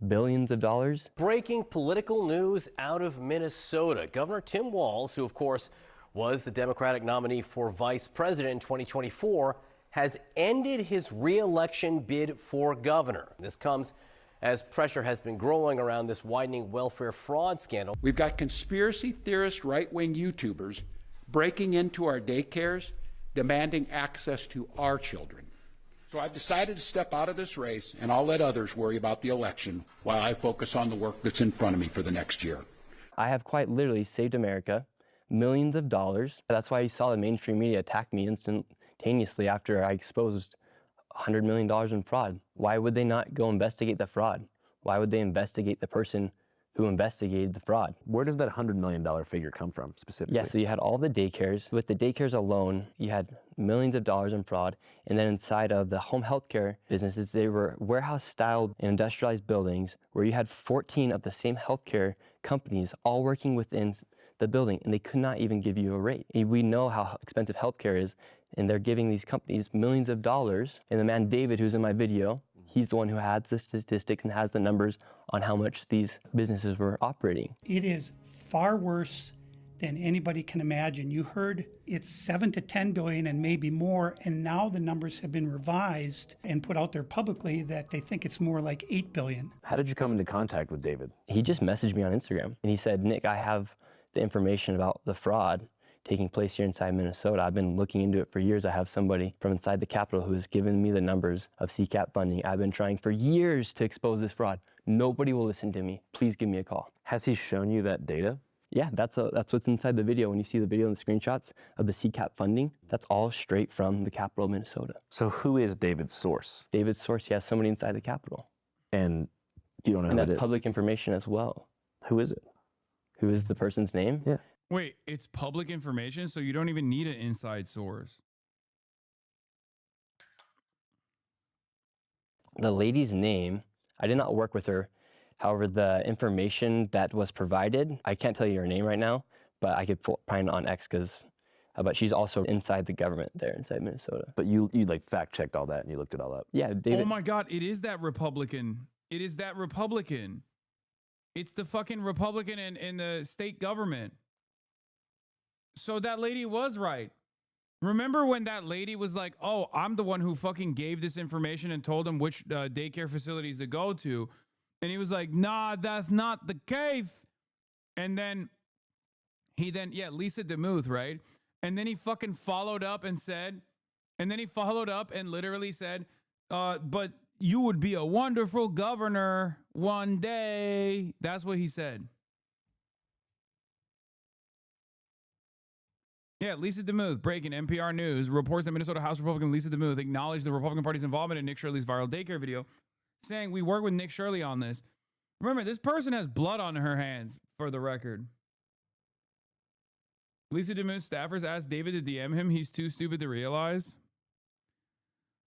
billions of dollars. Breaking political news out of Minnesota. Governor Tim Walz, who of course was the Democratic nominee for vice president in 2024, has ended his re-election bid for governor. This comes as pressure has been growing around this widening welfare fraud scandal. We've got conspiracy theorist right-wing YouTubers breaking into our daycares, demanding access to our children. So I've decided to step out of this race, and I'll let others worry about the election while I focus on the work that's in front of me for the next year. I have quite literally saved America millions of dollars. That's why you saw the mainstream media attack me instantaneously after I exposed $100 million in fraud. Why would they not go investigate the fraud? Why would they investigate the person who investigated the fraud? Where does that $100 million figure come from specifically? Yeah, so you had all the daycares. With the daycares alone, you had millions of dollars in fraud. And then inside of the home healthcare businesses, they were warehouse-style and industrialized buildings where you had 14 of the same healthcare companies all working within the building, and they could not even give you a rate. We know how expensive healthcare is, and they're giving these companies millions of dollars. And the man David, who's in my video, he's the one who has the statistics and has the numbers on how much these businesses were operating. It is far worse than anybody can imagine. You heard it's 7 to 10 billion and maybe more, and now the numbers have been revised and put out there publicly that they think it's more like 8 billion. How did you come into contact with David? He just messaged me on Instagram, and he said, Nick, I have the information about the fraud taking place here inside Minnesota. I've been looking into it for years. I have somebody from inside the Capitol who has given me the numbers of CCAP funding. I've been trying for years to expose this fraud. Nobody will listen to me. Please give me a call. Has he shown you that data? Yeah, that's what's inside the video. When you see the video and the screenshots of the CCAP funding, that's all straight from the Capitol of Minnesota. So who is David's source? David's source, he has somebody inside the Capitol. And you don't know who it is? And that's public information as well. Who is it? Who is the person's name? Yeah. Wait, it's public information, so you don't even need an inside source. The lady's name, I did not work with her. However, the information that was provided, I can't tell you her name right now, but I could find it on X but she's also inside the government there inside Minnesota. But you like fact checked all that and you looked it all up. Yeah, David. Oh my God, it is that Republican. It is that Republican. It's the fucking Republican in the state government. So that lady was right. Remember when that lady was like, oh, I'm the one who fucking gave this information and told him which daycare facilities to go to. And he was like, nah, that's not the case. And then Lisa DeMuth, right? And then he fucking followed up and literally said, but you would be a wonderful governor one day. That's what he said. Yeah, Lisa DeMuth, breaking NPR News, reports that Minnesota House Republican Lisa DeMuth acknowledged the Republican Party's involvement in Nick Shirley's viral daycare video, saying, we work with Nick Shirley on this. Remember, this person has blood on her hands, for the record. Lisa DeMuth staffers asked David to DM him. He's too stupid to realize.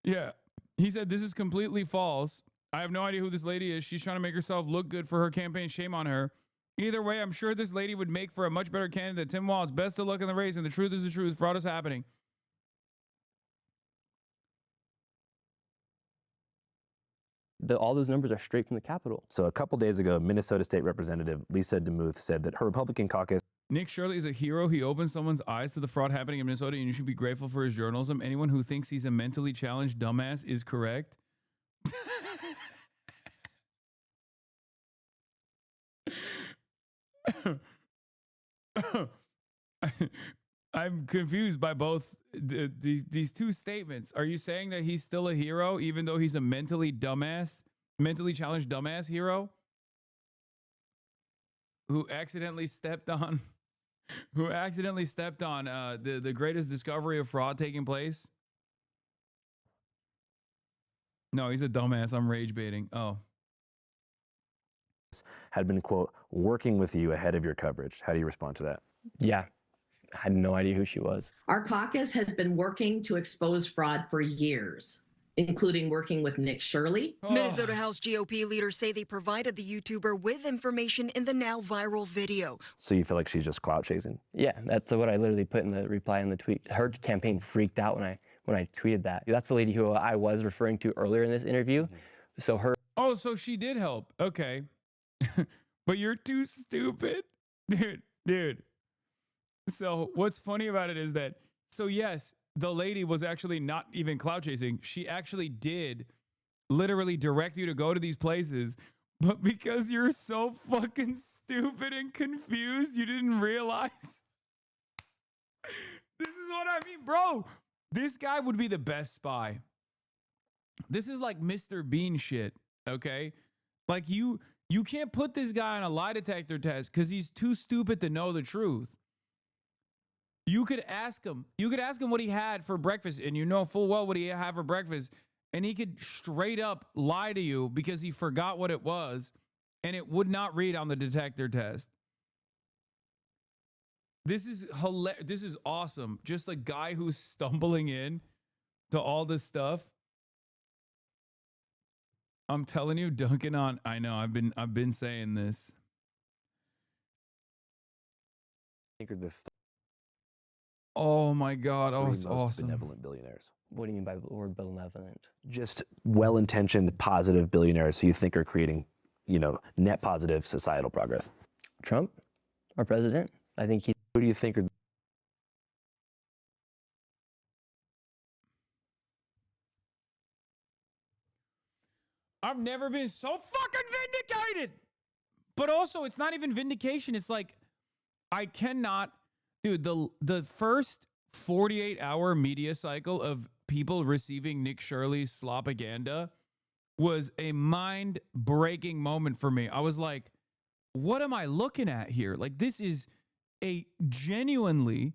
Yeah, he said, this is completely false. I have no idea who this lady is. She's trying to make herself look good for her campaign. Shame on her. Either way, I'm sure this lady would make for a much better candidate. Tim Walz, best of luck in the race, and the truth is the truth. Fraud is happening. All those numbers are straight from the Capitol. So a couple days ago, Minnesota State Representative Lisa DeMuth said that her Republican caucus... Nick Shirley is a hero. He opened someone's eyes to the fraud happening in Minnesota, and you should be grateful for his journalism. Anyone who thinks he's a mentally challenged dumbass is correct. I'm confused by both these two statements. Are you saying that he's still a hero even though he's a mentally challenged dumbass hero who accidentally stepped on the greatest discovery of fraud taking place? No, he's a dumbass. I'm rage baiting. Oh. Had been, quote, working with you ahead of your coverage. How do you respond to that? Yeah, I had no idea who she was. Our caucus has been working to expose fraud for years. including working with Nick Shirley. Minnesota House GOP leaders say they provided the YouTuber with information in the now viral video. So you feel like she's just clout chasing? Yeah, that's what I literally put in the reply in the tweet. Her campaign freaked out when I tweeted that. That's the lady who I was referring to earlier in this interview. So her. Oh, so she did help. Okay. But you're too stupid. Dude. So what's funny about it is that, so yes, the lady was actually not even clout chasing. She actually did literally direct you to go to these places. But because you're so fucking stupid and confused, you didn't realize. This is what I mean, bro. This guy would be the best spy. This is like Mr. Bean shit, okay? Like you can't put this guy on a lie detector test because he's too stupid to know the truth. You could ask him what he had for breakfast, and you know full well what he had for breakfast, and he could straight up lie to you because he forgot what it was, and it would not read on the detector test. This is hilarious. This is awesome. Just a guy who's stumbling in to all this stuff. I'm telling you, dunking on. I know. I've been saying this. Oh my God! Oh, it's awesome. Benevolent billionaires. What do you mean by the word benevolent? Just well-intentioned, positive billionaires who you think are creating, net positive societal progress. Trump, our president. I think he. Who do you think are? I've never been so fucking vindicated. But also, it's not even vindication. It's like, I cannot, dude, the first 48-hour media cycle of people receiving Nick Shirley's slopaganda was a mind-breaking moment for me. I was like, what am I looking at here? Like, this is a genuinely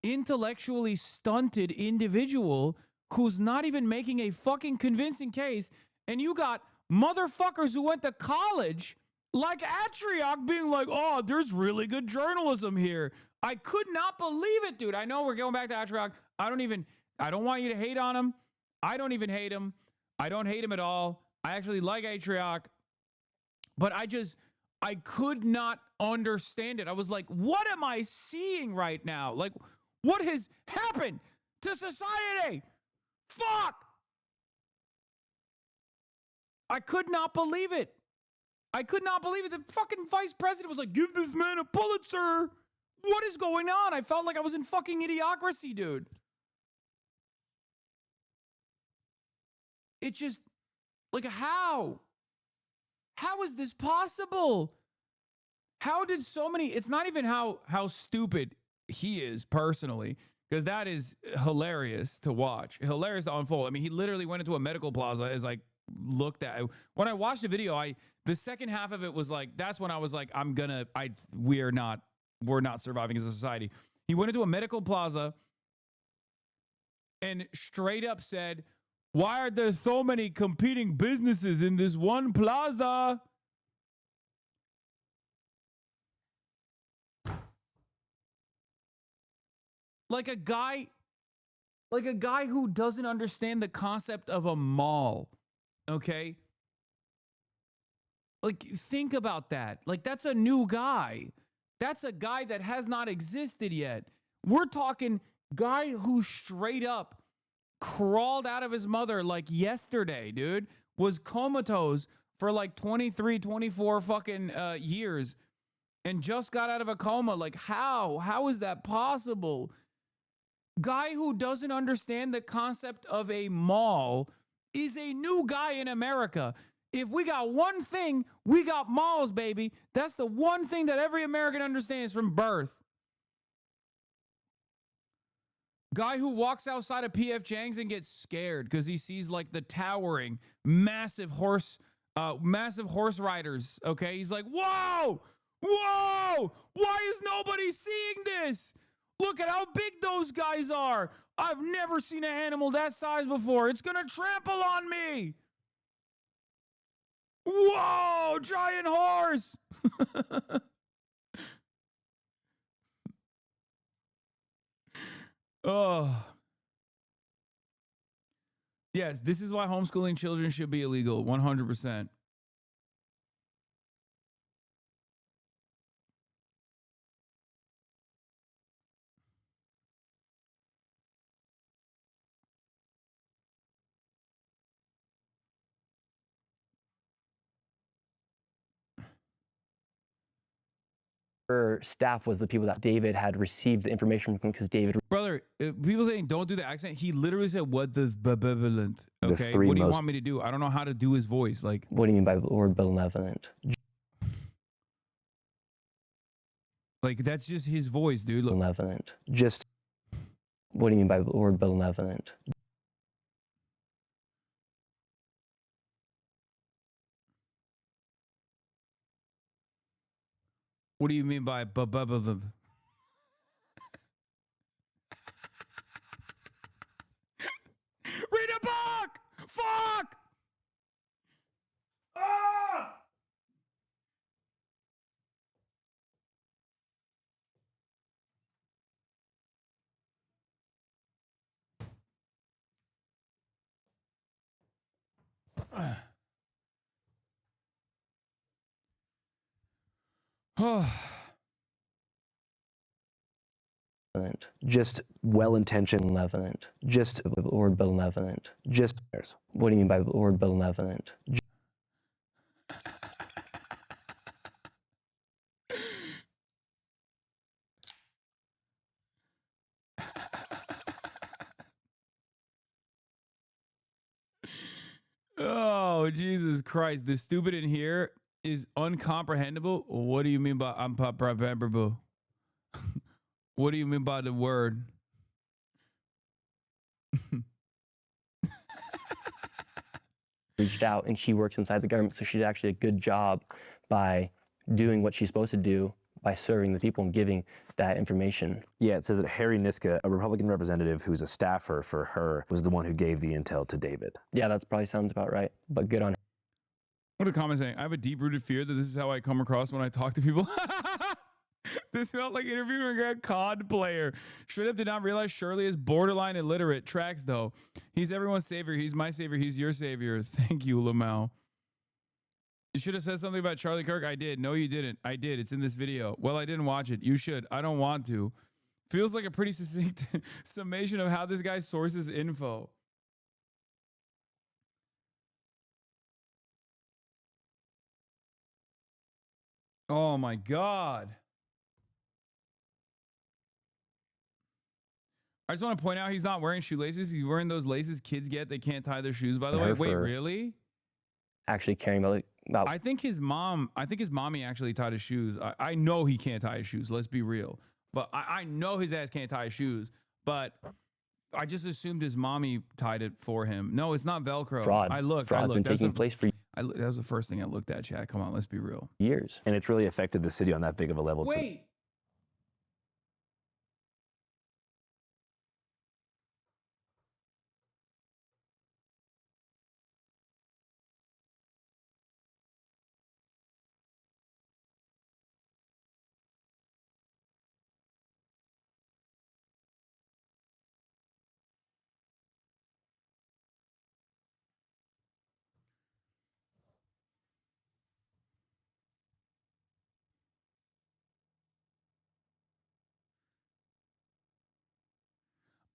intellectually stunted individual who's not even making a fucking convincing case. And you got motherfuckers who went to college like Atriok being like, oh, there's really good journalism here. I could not believe it, dude. I know we're going back to Atriok. I don't want you to hate on him. I don't even hate him. I don't hate him at all. I actually like Atriok. But I could not understand it. I was like, what am I seeing right now? Like, what has happened to society? Fuck! I could not believe it. I could not believe it. The fucking vice president was like, give this man a Pulitzer. What is going on? I felt like I was in fucking Idiocracy, dude. It just, like, how? How is this possible? How did so many, it's not even how stupid he is personally, because that is hilarious to watch, hilarious to unfold. I mean, he literally went into a medical plaza as like looked at. When I watched the video, the second half of it was like, that's when I was like, we're not surviving as a society. He went into a medical plaza and straight up said, why are there so many competing businesses in this one plaza? Like a guy who doesn't understand the concept of a mall, okay? Like, think about that. Like, that's a new guy. That's a guy that has not existed yet. We're talking guy who straight up crawled out of his mother like yesterday, dude. Was comatose for like 23, 24 fucking years and just got out of a coma. Like, how? How is that possible? Guy who doesn't understand the concept of a mall is a new guy in America. If we got one thing, we got malls, baby. That's the one thing that every American understands from birth. Guy who walks outside of P.F. Chang's and gets scared because he sees like the towering, massive horse riders. Okay, he's like, whoa, why is nobody seeing this? Look at how big those guys are. I've never seen an animal that size before. It's gonna trample on me. Whoa, giant horse. Oh, Yes, this is why homeschooling children should be illegal. 100%. Her staff was the people that David had received the information from because David. Brother, people saying don't do the accent. He literally said, "What does benevolent?" Okay, three what do you most- want me to do? I don't know how to do his voice. Like, What do you mean by the word benevolent? like that's just his voice, dude. Look. Benevolent. Just. What do you mean by the word benevolent? What do you mean by benevolent? Read a book. Fuck. Ah! Just well-intentioned. Benevolent. Just. The word benevolent. Just. What do you mean by the word benevolent? Oh, Jesus Christ. The stupid in here is uncomprehendable. What do you mean by unpopperable? What do you mean by the word? Reached out and she works inside the government, so she did actually a good job by doing what she's supposed to do by serving the people and giving that information. Yeah, it says that Harry Niska, a Republican representative who's a staffer for her, was the one who gave the intel to David. Yeah, that probably sounds about right, but good on her. What a comment saying. I have a deep-rooted fear that this is how I come across when I talk to people. This felt like interviewing a COD player. Straight up did not realize Shirley is borderline illiterate. Tracks, though. He's everyone's savior. He's my savior. He's your savior. Thank you, Lamau. You should have said something about Charlie Kirk. I did. No, you didn't. I did. It's in this video. Well, I didn't watch it. You should. I don't want to. Feels like a pretty succinct summation of how this guy sources info. Oh, my God. I just want to point out he's not wearing shoelaces. He's wearing those laces kids get. They can't tie their shoes, by the way. Wait, really? Actually caring about I think his mommy actually tied his shoes. I know he can't tie his shoes. Let's be real. But I know his ass can't tie his shoes. But I just assumed his mommy tied it for him. No, it's not Velcro. fraud. I looked. Fraud's been taking place for that was the first thing I looked at, chat. Come on, let's be real. years. And it's really affected the city on that big of a level. Wait.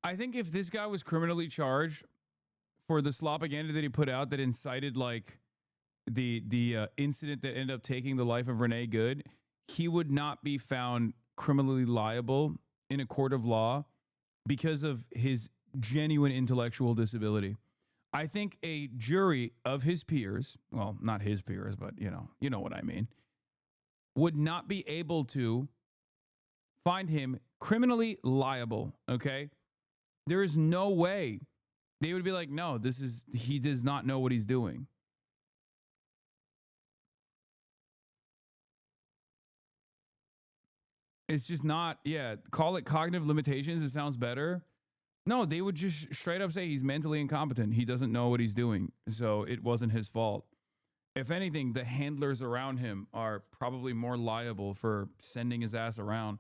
I think if this guy was criminally charged for the propaganda that he put out that incited like the incident that ended up taking the life of Renee Good, he would not be found criminally liable in a court of law because of his genuine intellectual disability. I think a jury of his peers, well, not his peers, but you know what I mean, would not be able to find him criminally liable, okay? There is no way they would be like, no, he does not know what he's doing. It's just not, call it cognitive limitations. It sounds better. No, they would just straight up say he's mentally incompetent. He doesn't know what he's doing. So it wasn't his fault. If anything, the handlers around him are probably more liable for sending his ass around.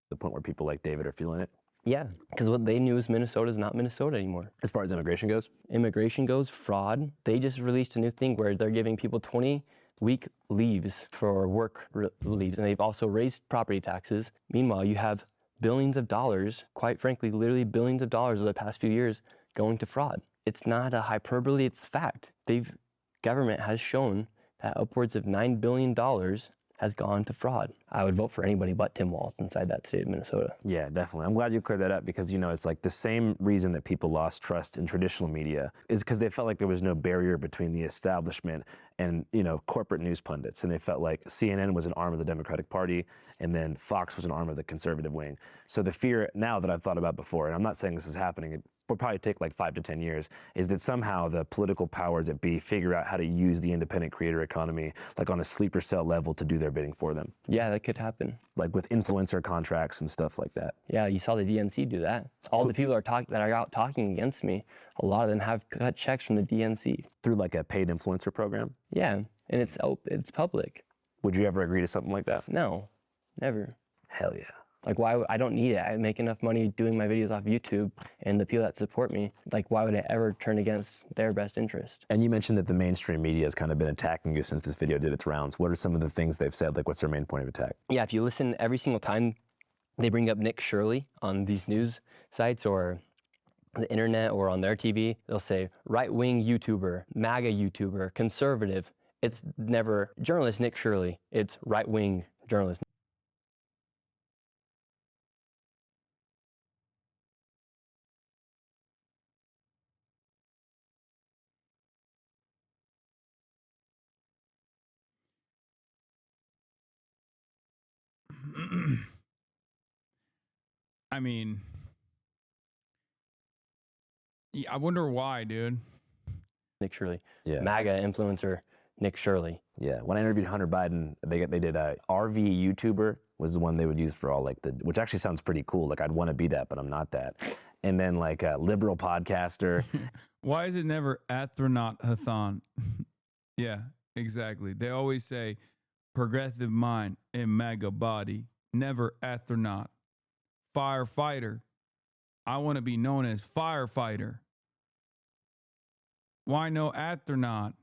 The point where people like David are feeling it. Yeah, because what they knew is Minnesota is not Minnesota anymore. As far as immigration goes? Immigration goes, fraud. They just released a new thing where they're giving people 20-week leaves for work leaves, and they've also raised property taxes. Meanwhile, you have billions of dollars, quite frankly, literally billions of dollars over the past few years going to fraud. It's not a hyperbole, it's fact. Government has shown that upwards of $9 billion has gone to fraud. I would vote for anybody but Tim Walz inside that state of Minnesota. Yeah, definitely. I'm glad you cleared that up because, it's like the same reason that people lost trust in traditional media is because they felt like there was no barrier between the establishment and, corporate news pundits. And they felt like CNN was an arm of the Democratic Party and then Fox was an arm of the conservative wing. So the fear now that I've thought about before, and I'm not saying this is happening, it will probably take like 5 to 10 years, is that somehow the political powers that be figure out how to use the independent creator economy like on a sleeper cell level to do their bidding for them. Yeah, that could happen. Like with influencer contracts and stuff like that. Yeah, you saw the DNC do that. All the people that are out talking against me, a lot of them have cut checks from the DNC. Through like a paid influencer program? Yeah, and it's public. Would you ever agree to something like that? No, never. Hell yeah. Like, why? I don't need it. I make enough money doing my videos off YouTube, and the people that support me, like, why would I ever turn against their best interest? And you mentioned that the mainstream media has kind of been attacking you since this video did its rounds. What are some of the things they've said? Like, what's their main point of attack? Yeah, if you listen every single time they bring up Nick Shirley on these news sites or the internet or on their TV, they'll say right-wing YouTuber, MAGA YouTuber, conservative. It's never journalist Nick Shirley. It's right-wing journalist. I mean, yeah, I wonder why, dude. Nick Shirley. Yeah. MAGA influencer Nick Shirley. Yeah. When I interviewed Hunter Biden, they did a RV YouTuber was the one they would use for all which actually sounds pretty cool. Like I'd want to be that, but I'm not that. And then like a liberal podcaster. Why is it never astronaut Hasan? Yeah, exactly. They always say progressive mind and MAGA body, never astronaut. Firefighter. I want to be known as firefighter. Why no astronaut?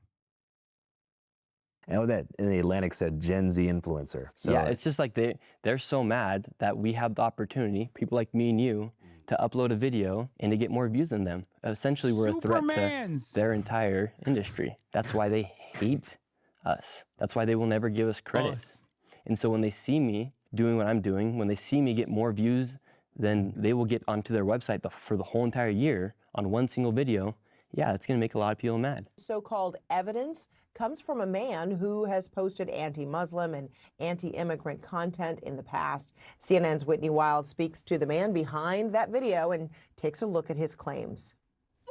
And that in the Atlantic said Gen Z influencer. So yeah, it's just like they're so mad that we have the opportunity, people like me and you, to upload a video and to get more views than them. Essentially, we're a threat to their entire industry. That's why they hate us. That's why they will never give us credit. And so when they see me doing what I'm doing, when they see me get more views than they will get onto their website for the whole entire year on one single video, yeah, it's going to make a lot of people mad. So-called evidence comes from a man who has posted anti-Muslim and anti-immigrant content in the past. CNN's Whitney Wild speaks to the man behind that video and takes a look at his claims.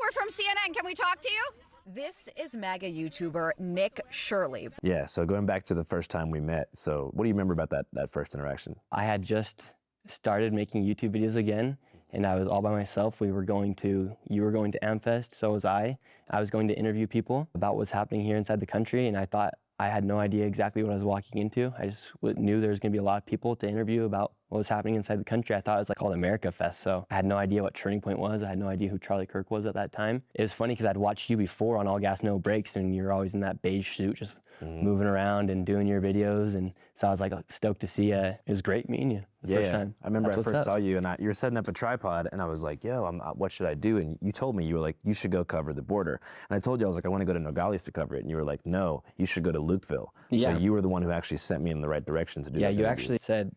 We're from CNN. Can we talk to you? This is MAGA YouTuber Nick Shirley. Yeah, so going back to the first time we met, so what do you remember about that first interaction? I had just started making YouTube videos again, and I was all by myself. You were going to AmFest, so was I. I was going to interview people about what's happening here inside the country, and I thought I had no idea exactly what I was walking into. I just knew there was going to be a lot of people to interview about what was happening inside the country. I thought it was like called America Fest, so I had no idea what Turning Point was. I had no idea who Charlie Kirk was at that time. It was funny because I'd watched you before on All Gas No Brakes, and you're always in that beige suit, just moving around and doing your videos, and so I was like stoked to see you. It was great meeting you the first time. I remember I first saw you, and you were setting up a tripod, and I was like, yo, what should I do? And you told me, you were like, you should go cover the border. And I told you, I was like, I want to go to Nogales to cover it. And you were like, no, you should go to Lukeville. Yeah. So you were the one who actually sent me in the right direction to do that. Yeah, you actually said,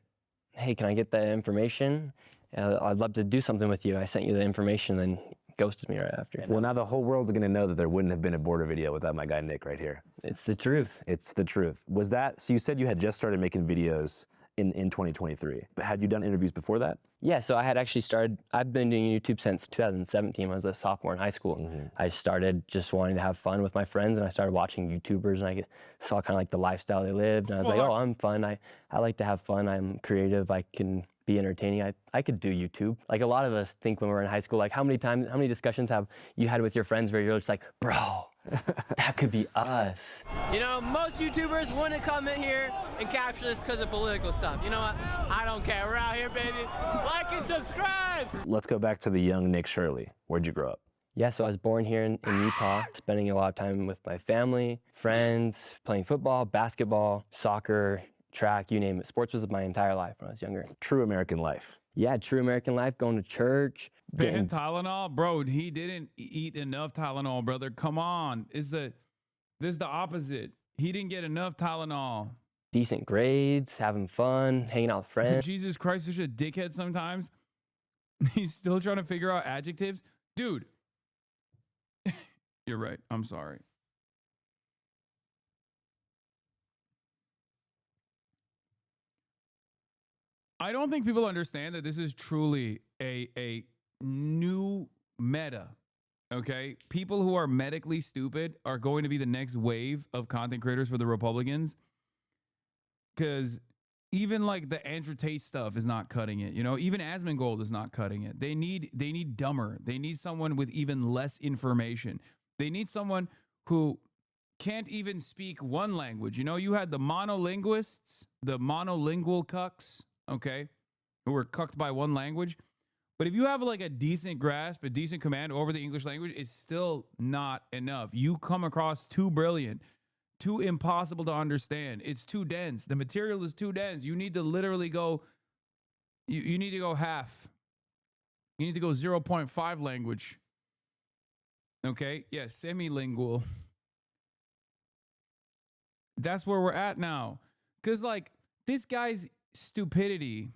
hey, can I get that information? I'd love to do something with you. I sent you the information, and ghosted me right after. Well, now the whole world's going to know that there wouldn't have been a border video without my guy Nick right here. It's the truth. It's the truth. Was that, so you said you had just started making videos in 2023, but had you done interviews before that? Yeah, so I had actually I've been doing YouTube since 2017 when I was a sophomore in high school. I started just wanting to have fun with my friends, and I started watching YouTubers, and I saw kind of like the lifestyle they lived, and I was like, oh, I'm fun. I like to have fun. I'm creative. I can be entertaining. I could do YouTube. Like a lot of us think when we're in high school, like how many discussions have you had with your friends where you're just like, bro, that could be us. You know, most YouTubers wouldn't come in here and capture this because of political stuff. You know what? I don't care. We're out here, baby. Like and subscribe. Let's go back to the young Nick Shirley. Where'd you grow up? Yeah, so I was born here in Utah, spending a lot of time with my family, friends, playing football, basketball, soccer, track, you name it. Sports was my entire life when I was younger. True American life. Yeah, true American life, going to church. Ban Tylenol? Bro, he didn't eat enough Tylenol, brother. Come on. This is the opposite. He didn't get enough Tylenol. Decent grades, having fun, hanging out with friends. Jesus Christ, such a dickhead sometimes. He's still trying to figure out adjectives. Dude, you're right. I'm sorry. I don't think people understand that this is truly a new meta, okay? People who are medically stupid are going to be the next wave of content creators for the Republicans, because even like the Andrew Tate stuff is not cutting it. You know, even Asmongold is not cutting it. They need dumber. They need someone with even less information. They need someone who can't even speak one language. You know, you had the monolinguists, the monolingual cucks, okay, who were cucked by one language. But if you have like a decent grasp, a decent command over the English language, it's still not enough. You come across too brilliant, too impossible to understand. It's too dense. The material is too dense. You need to literally go, you need to go half. You need to go 0.5 language. Okay? Yeah, semi-lingual. That's where we're at now. Because like this guy's stupidity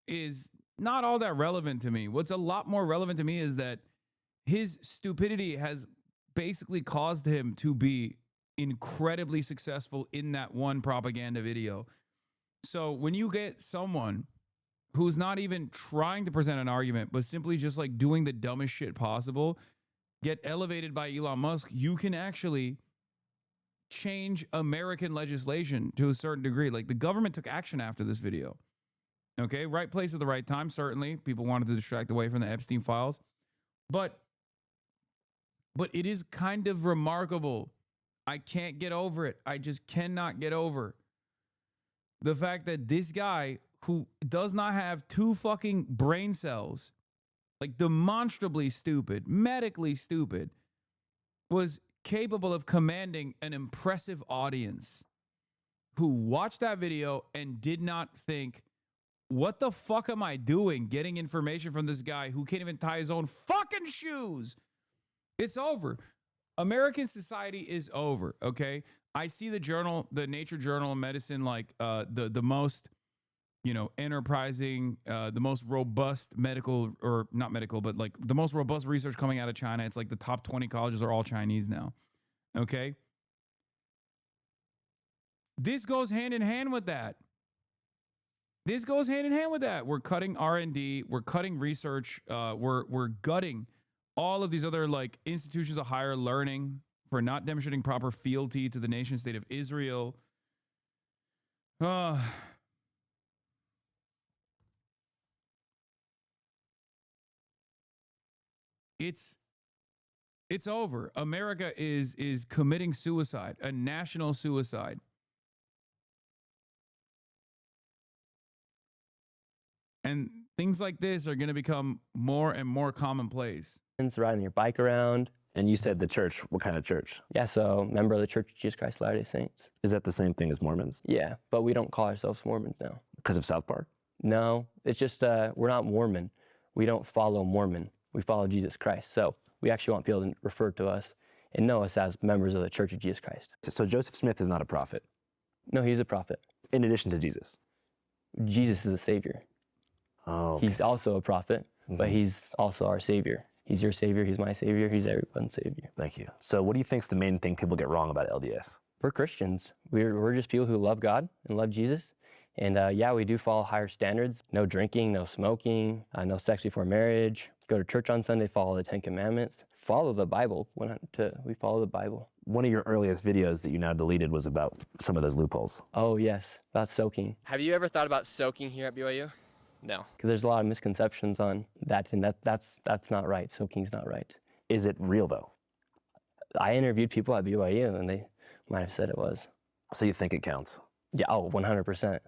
is not all that relevant to me. What's a lot more relevant to me is that his stupidity has basically caused him to be incredibly successful in that one propaganda video. So when you get someone who's not even trying to present an argument, but simply just like doing the dumbest shit possible, get elevated by Elon Musk, you can actually change American legislation to a certain degree. Like the government took action after this video. Okay, right place at the right time. Certainly, people wanted to distract away from the Epstein files, but it is kind of remarkable. I can't get over it. I just cannot get over the fact that this guy who does not have two fucking brain cells, like demonstrably stupid, medically stupid, was capable of commanding an impressive audience who watched that video and did not think, what the fuck am I doing getting information from this guy who can't even tie his own fucking shoes? It's over. American society is over, okay? I see the journal, the Nature Journal of Medicine, like the most, you know, enterprising, the most robust medical, or not medical, but like the most robust research coming out of China. It's like the top 20 colleges are all Chinese now, okay? This goes hand in hand with that. This goes hand in hand with that. We're cutting R&D. We're cutting research. We're gutting all of these other like institutions of higher learning for not demonstrating proper fealty to the nation state of Israel. It's over. America is committing suicide, a national suicide. And things like this are going to become more and more commonplace. Riding your bike around. And you said the church. What kind of church? Yeah, so member of the Church of Jesus Christ of Latter-day Saints. Is that the same thing as Mormons? Yeah, but we don't call ourselves Mormons now. Because of South Park? No, it's just we're not Mormon. We don't follow Mormon. We follow Jesus Christ. So we actually want people to refer to us and know us as members of the Church of Jesus Christ. So Joseph Smith is not a prophet? No, he's a prophet. In addition to Jesus? Jesus is a savior. Oh, okay. He's also a prophet, but he's also our savior. He's your savior. He's my savior. He's everyone's savior. Thank you. So what do you think is the main thing people get wrong about LDS? We're Christians. We're just people who love God and love Jesus. And yeah, we do follow higher standards. No drinking, no smoking, no sex before marriage. Go to church on Sunday, follow the 10 Commandments. Follow the Bible. We follow the Bible. One of your earliest videos that you now deleted was about some of those loopholes. Oh, yes, about soaking. Have you ever thought about soaking here at BYU? No. Because there's a lot of misconceptions on that, and that's not right. Soaking's not right. Is it real, though? I interviewed people at BYU, and they might have said it was. So you think it counts? Yeah, 100%.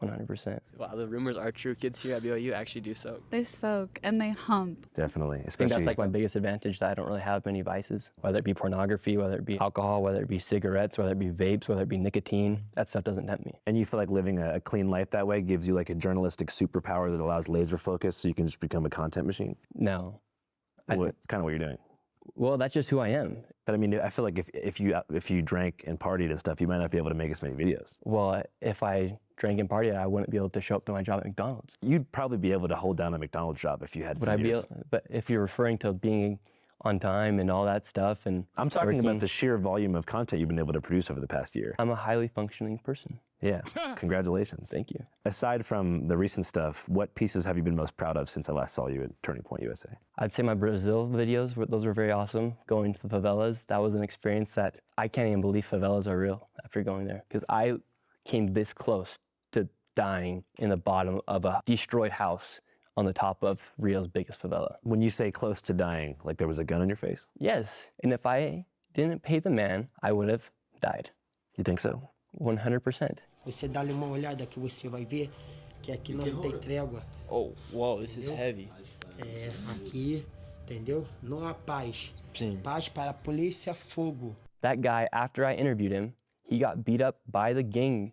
100%. Wow, the rumors are true. Kids here at BYU actually do soak. They soak and they hump. Definitely. I think that's like my biggest advantage, that I don't really have many vices, whether it be pornography, whether it be alcohol, whether it be cigarettes, whether it be vapes, whether it be nicotine. That stuff doesn't tempt me. And you feel like living a clean life that way gives you like a journalistic superpower that allows laser focus so you can just become a content machine? No. It's kind of what you're doing. Well, that's just who I am. But I mean, I feel like if you drank and partied and stuff, you might not be able to make as many videos. Well, if I drank and partied, I wouldn't be able to show up to my job at McDonald's. You'd probably be able to hold down a McDonald's job if you had some years. But if you're referring to being on time and all that stuff, and I'm talking about the sheer volume of content you've been able to produce over the past year. I'm a highly functioning person. Yeah, congratulations. Thank you. Aside from the recent stuff, what pieces have you been most proud of since I last saw you at Turning Point USA? I'd say my Brazil videos, those were very awesome. Going to the favelas, that was an experience that I can't even believe favelas are real after going there. Because I came this close to dying in the bottom of a destroyed house on the top of Rio's biggest favela. When you say close to dying, like there was a gun in your face? Yes, and if I didn't pay the man, I would have died. You think so? 100%. Você dá-lhe uma olhada que você vai ver que aqui não tem trégua. Oh, wow, this is heavy. É, aqui, entendeu? Não há paz. Sim. Paz para a polícia, fogo. That guy, after I interviewed him, he got beat up by the gang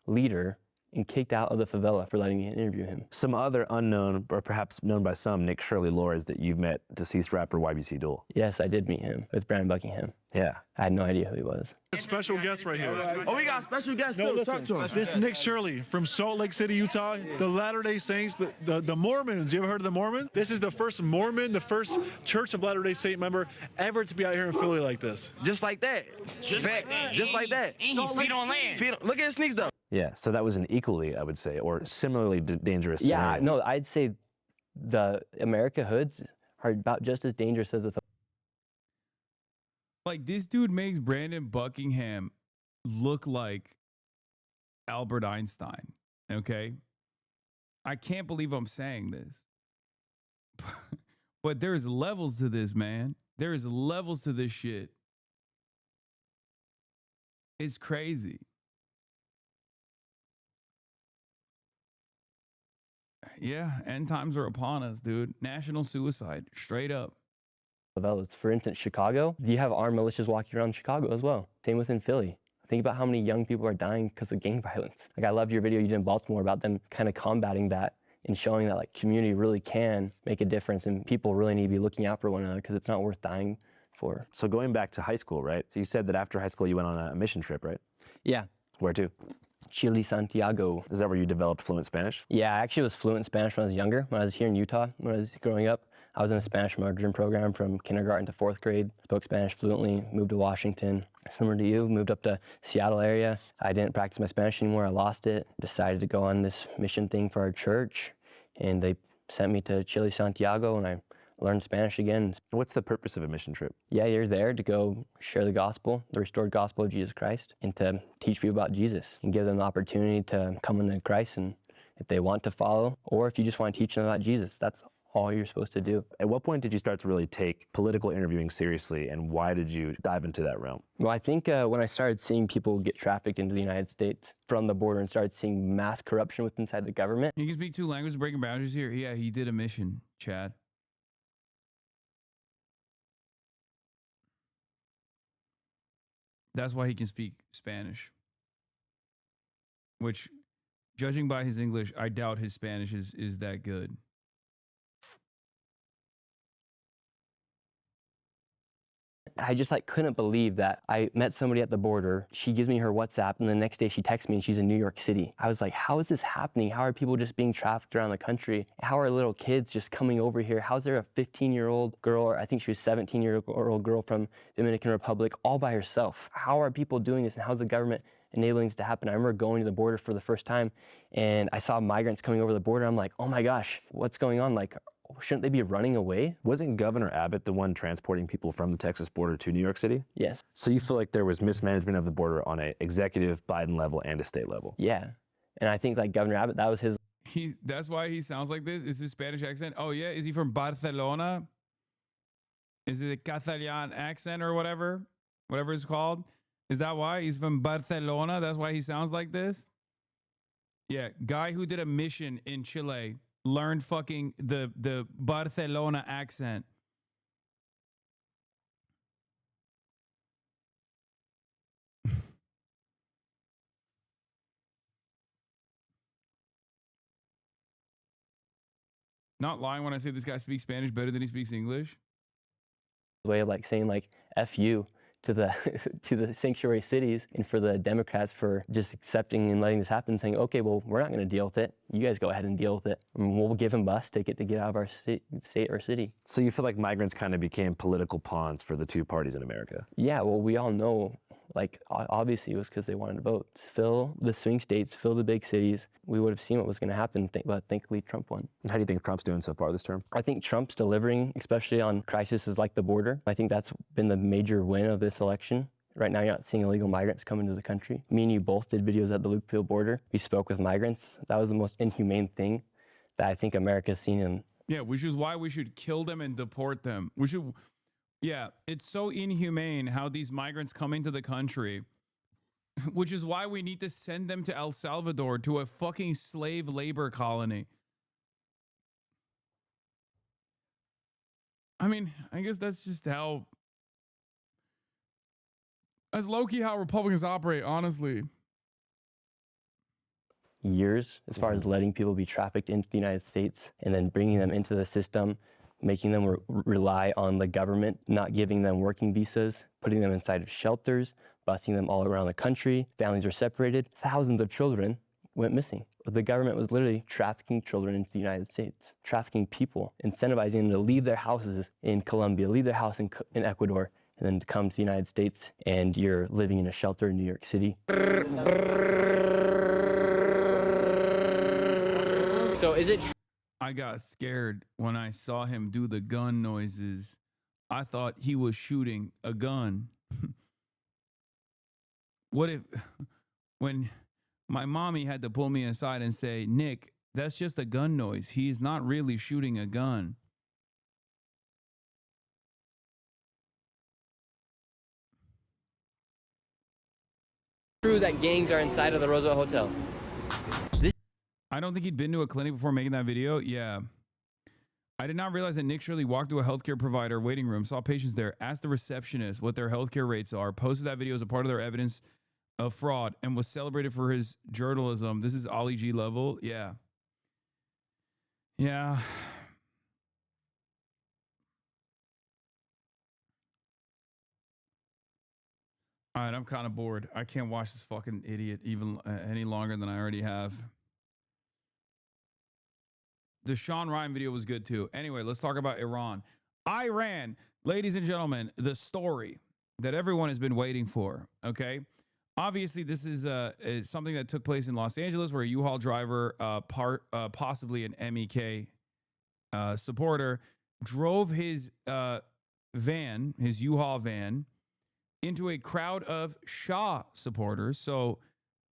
leader and kicked out of the favela for letting me interview him. Some other unknown, or perhaps known by some, Nick Shirley lores that you've met deceased rapper YBC Duel. Yes, I did meet him. It was Brandon Buckingham. Yeah. I had no idea who he was. A special guest right here. Oh, we got a special guest too. Talk to us. This is Nick Shirley from Salt Lake City, Utah. The Latter-day Saints, the Mormons. You ever heard of the Mormons? This is the first Mormon, the first Church of Latter-day Saint member ever to be out here in Philly like this. Just like that. Just like that. And he feet on land. Look at his sneaks though. Yeah, so that was an equally, I would say, or similarly dangerous Yeah, scenario. no, I'd say the America hoods are about just as dangerous as the Like, this dude makes Brandon Buckingham look like Albert Einstein, okay? I can't believe I'm saying this. But there's levels to this, man. There's levels to this shit. It's crazy. Yeah, end times are upon us, dude. National suicide, straight up. favelas. For instance, Chicago, you have armed militias walking around Chicago as well. Same within Philly. Think about how many young people are dying because of gang violence. Like, I loved your video you did in Baltimore about them kind of combating that and showing that like community really can make a difference and people really need to be looking out for one another because it's not worth dying for. So going back to high school, right? So you said that after high school you went on a mission trip, right? Yeah. Where to? Chile, Santiago. Is that where you developed fluent Spanish? Yeah, I actually was fluent in Spanish when I was younger. When I was here in Utah, when I was growing up, I was in a Spanish immersion program from kindergarten to 4th grade. Spoke Spanish fluently, moved to Washington. Similar to you, moved up to Seattle area. I didn't practice my Spanish anymore, I lost it. Decided to go on this mission thing for our church, and they sent me to Chile, Santiago, and I learned Spanish again. What's the purpose of a mission trip? Yeah, you're there to go share the gospel, the restored gospel of Jesus Christ, and to teach people about Jesus and give them the opportunity to come into Christ, and if they want to follow, or if you just want to teach them about Jesus, that's all you're supposed to do. At what point did you start to really take political interviewing seriously, and why did you dive into that realm? Well, I think when I started seeing people get trafficked into the United States from the border and started seeing mass corruption within inside the government. You can speak 2 languages, breaking boundaries here. Yeah, he did a mission, Chad. That's why he can speak Spanish. Which, judging by his English, I doubt his Spanish is that good. I just couldn't believe that I met somebody at the border. She gives me her WhatsApp, and the next day she texts me and she's in New York City. I was like, how is this happening? How are people just being trafficked around the country? How are little kids just coming over here? How's there a 15-year-old girl, or I think she was 17-year-old girl from Dominican Republic, all by herself? How are people doing this, and how's the government enabling this to happen? I remember going to the border for the first time, and I saw migrants coming over the border. I'm like, oh my gosh, what's going on? Like, shouldn't they be running away? Wasn't Governor Abbott the one transporting people from the Texas border to New York City? Yes. So you feel like there was mismanagement of the border on an executive Biden level and a state level? Yeah. And I think Governor Abbott, that was his... That's why he sounds like this. Is his Spanish accent? Oh yeah, is he from Barcelona? Is it a Catalan accent or whatever it's called? Is that why he's from Barcelona? That's why he sounds like this. Yeah, guy who did a mission in Chile learned fucking the Barcelona accent. Not lying when I say this guy speaks Spanish better than he speaks English. Way of like saying like F you to the to the sanctuary cities, and for the Democrats for just accepting and letting this happen, saying, okay, well, we're not going to deal with it. You guys go ahead and deal with it. And we'll give him bus ticket to get out of our state or city. So you feel like migrants kind of became political pawns for the two parties in America? Yeah, well, we all know, like, obviously it was because they wanted to vote. Fill the swing states, fill the big cities. We would have seen what was going to happen, but thankfully Trump won. How do you think Trump's doing so far this term? I think Trump's delivering, especially on crises like the border. I think that's been the major win of this election. Right now, you're not seeing illegal migrants come into the country. Me and you both did videos at the Loopfield border. We spoke with migrants. That was the most inhumane thing that I think America's seen. Yeah, which is why we should kill them and deport them. Yeah, it's so inhumane how these migrants come into the country, which is why we need to send them to El Salvador, to a fucking slave labor colony. I mean, I guess that's just how... That's low-key how Republicans operate, honestly. Years, as far as letting people be trafficked into the United States and then bringing them into the system, making them rely on the government, not giving them working visas, putting them inside of shelters, busing them all around the country. Families were separated. Thousands of children went missing. The government was literally trafficking children into the United States, trafficking people, incentivizing them to leave their houses in Colombia, leave their house in Ecuador, and then to come to the United States, and you're living in a shelter in New York City. So is it I got scared when I saw him do the gun noises. I thought he was shooting a gun. What if, when my mommy had to pull me aside and say, Nick, that's just a gun noise. He's not really shooting a gun. true that gangs are inside of the Roosevelt Hotel? I don't think he'd been to a clinic before making that video. Yeah. I did not realize that Nick Shirley walked to a healthcare provider waiting room, saw patients there, asked the receptionist what their healthcare rates are, posted that video as a part of their evidence of fraud, and was celebrated for his journalism. This is Ollie G level. Yeah. Yeah. All right, I'm kind of bored. I can't watch this fucking idiot even any longer than I already have. The Sean Ryan video was good too. Anyway, let's talk about Iran. Iran, ladies and gentlemen, the story that everyone has been waiting for, okay? Obviously, this is something that took place in Los Angeles where a U-Haul driver, possibly an MEK supporter, drove his van, his U-Haul van, into a crowd of Shah supporters. So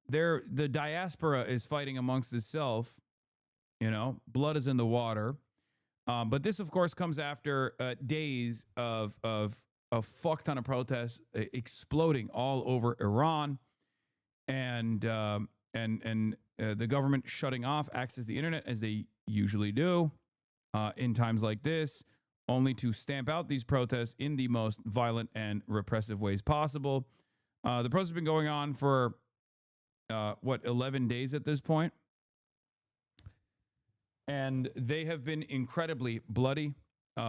the diaspora is fighting amongst itself. You know, blood is in the water. But this, of course, comes after days of a fuck ton of protests exploding all over Iran, and the government shutting off access to the internet as they usually do in times like this, only to stamp out these protests in the most violent and repressive ways possible. The protests have been going on for 11 days at this point. And they have been incredibly bloody.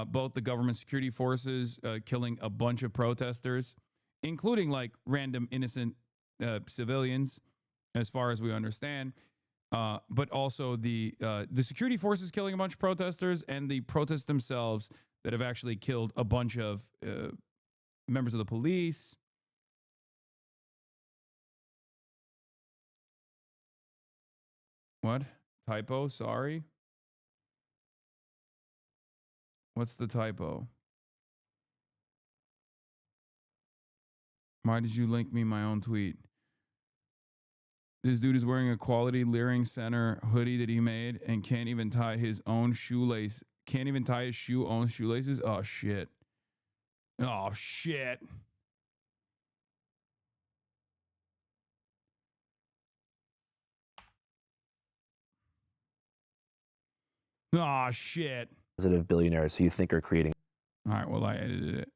Both the government security forces killing a bunch of protesters, including like random innocent civilians, as far as we understand. But also the security forces killing a bunch of protesters, and the protests themselves that have actually killed a bunch of members of the police. What? Typo? Sorry. What's the typo? Why did you link me my own tweet? This dude is wearing a quality Leering Center hoodie that he made and can't even tie his own shoelace. Can't even tie his own shoelaces. Oh, shit. Oh, shit. Oh, shit. Positive billionaires who you think are creating. All right, well, I edited it.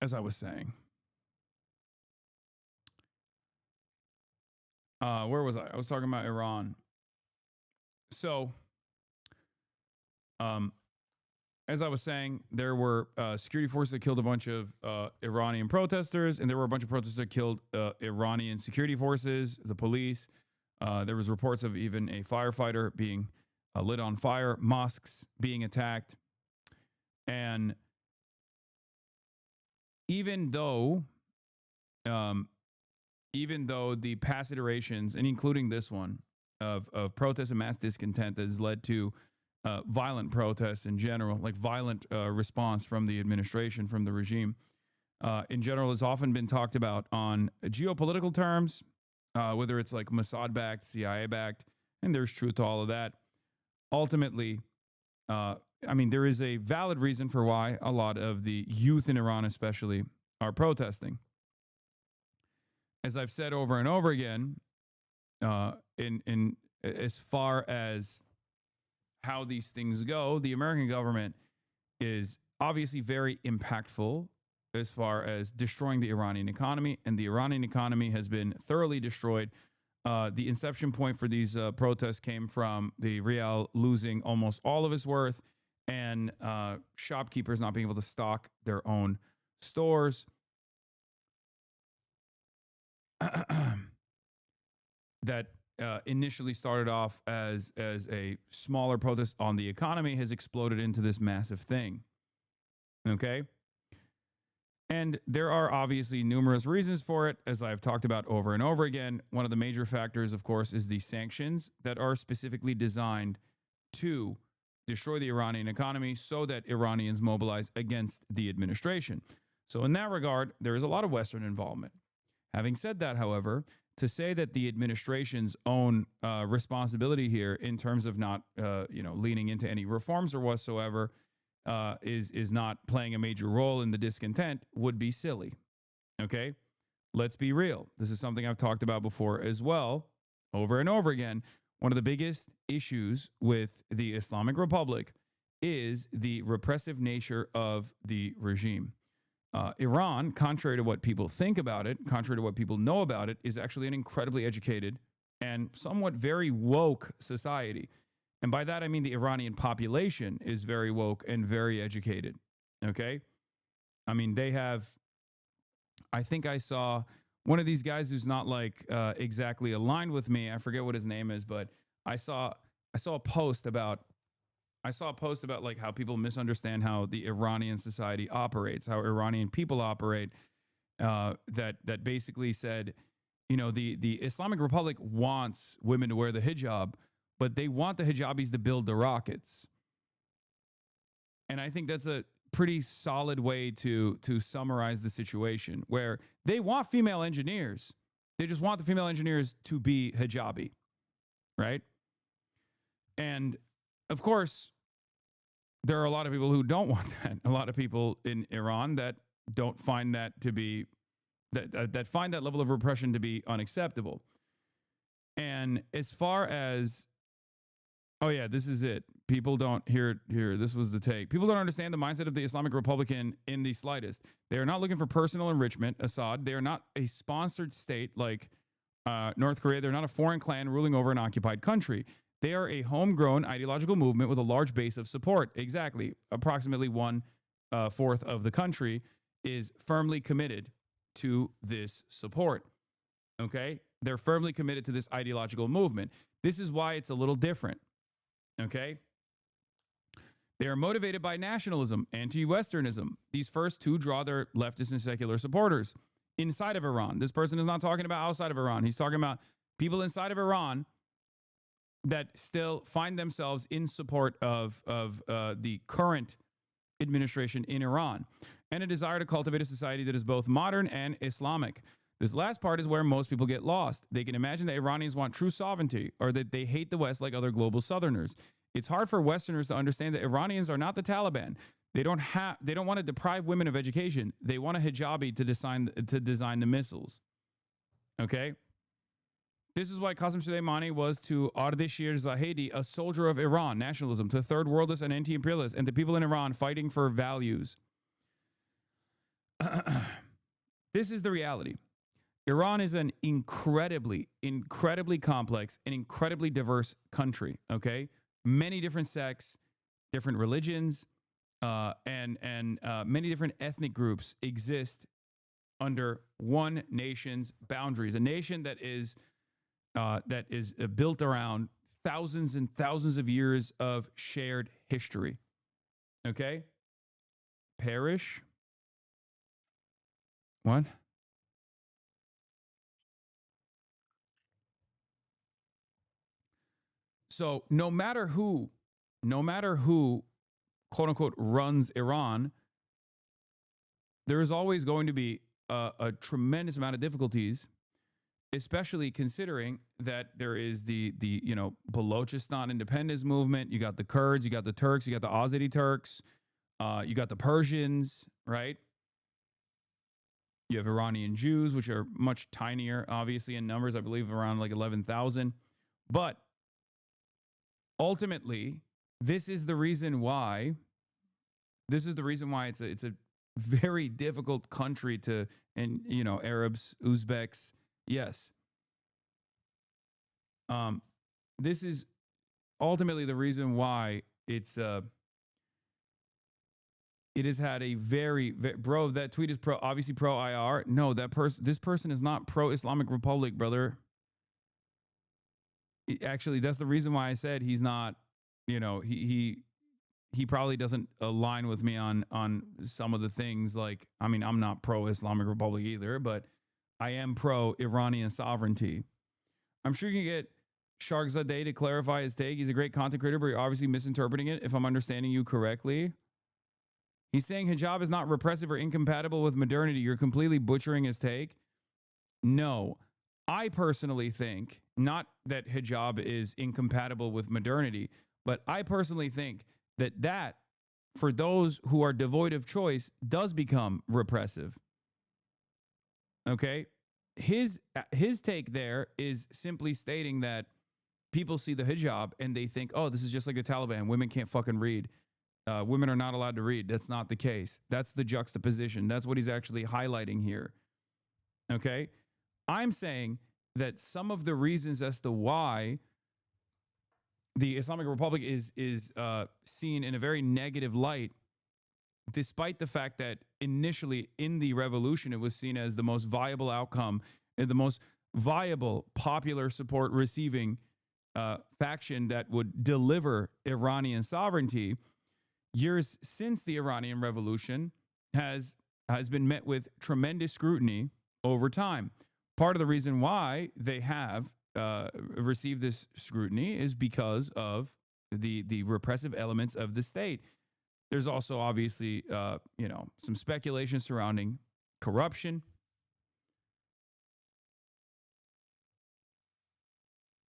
As I was saying, where was I? I was talking about Iran. So, as I was saying, there were security forces that killed a bunch of Iranian protesters, and there were a bunch of protesters that killed Iranian security forces, the police. There was reports of even a firefighter being lit on fire, mosques being attacked. And even though the past iterations, and including this one, of protests and mass discontent that has led to violent protests in general, like violent response from the administration, from the regime, in general, has often been talked about on geopolitical terms, whether it's like Mossad-backed, CIA-backed, and there's truth to all of that. Ultimately, I mean, there is a valid reason for why a lot of the youth in Iran especially are protesting. As I've said over and over again, in as far as how these things go, the American government is obviously very impactful as far as destroying the Iranian economy, and the Iranian economy has been thoroughly destroyed. The inception point for these protests came from the rial losing almost all of its worth, and shopkeepers not being able to stock their own stores. That initially started off as a smaller protest on the economy has exploded into this massive thing. Okay? And there are obviously numerous reasons for it, as I've talked about over and over again. One of the major factors, of course, is the sanctions that are specifically designed to destroy the Iranian economy so that Iranians mobilize against the administration. So in that regard, there is a lot of Western involvement. Having said that, however, to say that the administration's own responsibility here in terms of not, leaning into any reforms or whatsoever is not playing a major role in the discontent would be silly. Okay? Let's be real. This is something I've talked about before as well, over and over again. One of the biggest issues with the Islamic Republic is the repressive nature of the regime. Iran, contrary to what people think about it, contrary to what people know about it, is actually an incredibly educated and somewhat very woke society. And by that, I mean the Iranian population is very woke and very educated. Okay? I mean, they have, I think I saw one of these guys who's not like exactly aligned with me. I forget what his name is, but I saw a post about like how people misunderstand how the Iranian society operates, how Iranian people operate, that basically said, the Islamic Republic wants women to wear the hijab, but they want the hijabis to build the rockets. And I think that's a pretty solid way to summarize the situation, where they want female engineers. They just want the female engineers to be hijabi, right? And of course, there are a lot of people who don't want that. A lot of people in Iran that don't find that to be, that find that level of repression to be unacceptable. And as far as, oh yeah, this is it. People don't here. This was the take. People don't understand the mindset of the Islamic Republican in the slightest. They are not looking for personal enrichment, Assad. They are not a sponsored state like North Korea. They're not a foreign clan ruling over an occupied country. They are a homegrown ideological movement with a large base of support. Exactly. Approximately 1/4 of the country is firmly committed to this support. Okay? They're firmly committed to this ideological movement. This is why it's a little different. Okay? They are motivated by nationalism, anti-Westernism. These first two draw their leftist and secular supporters inside of Iran. This person is not talking about outside of Iran. He's talking about people inside of Iran that still find themselves in support of the current administration in Iran, and a desire to cultivate a society that is both modern and Islamic. This last part is where most people get lost. They can imagine that Iranians want true sovereignty, or that they hate the West like other global Southerners. It's hard for Westerners to understand that Iranians are not the Taliban. They don't want to deprive women of education. They want a hijabi to design the missiles. Okay? This is why Qasem Soleimani was to Ardeshir Zahedi a soldier of Iran, nationalism, to third worldists and anti-imperialists, and to people in Iran fighting for values. This is the reality. Iran is an incredibly, incredibly complex and incredibly diverse country, okay? Many different sects, different religions, and many different ethnic groups exist under one nation's boundaries. A nation that is built around thousands and thousands of years of shared history. Okay? Perish? What? So no matter who, quote unquote, runs Iran, there is always going to be a tremendous amount of difficulties, especially considering that there is the Balochistan independence movement. You got the Kurds, you got the Turks, you got the Azeri Turks, you got the Persians, right? You have Iranian Jews, which are much tinier, obviously, in numbers, I believe around like 11,000. But ultimately, this is the reason why it's a very difficult country to, and Arabs, Uzbeks, yes. This is ultimately the reason why it has had a very, bro, that tweet is obviously pro IR. No, this person is not pro Islamic Republic, brother. Actually, that's the reason why I said he's not, he probably doesn't align with me on some of the things. Like, I mean, I'm not pro Islamic Republic either, but I am pro Iranian sovereignty. I'm sure you can get Sharkzadeh to clarify his take. He's a great content creator, but you're obviously misinterpreting it, if I'm understanding you correctly. He's saying hijab is not repressive or incompatible with modernity. You're completely butchering his take. No, I personally think not that hijab is incompatible with modernity, but I personally think that for those who are devoid of choice does become repressive. Okay? His take there is simply stating that people see the hijab and they think, oh, this is just like the Taliban. Women can't fucking read. Women are not allowed to read. That's not the case. That's the juxtaposition. That's what he's actually highlighting here. Okay? I'm saying that some of the reasons as to why the Islamic Republic is seen in a very negative light, despite the fact that initially in the revolution, it was seen as the most viable outcome and the most viable popular support receiving faction that would deliver Iranian sovereignty. Years since the Iranian Revolution has been met with tremendous scrutiny over time. Part of the reason why they have received this scrutiny is because of the repressive elements of the state. There's also obviously some speculation surrounding corruption.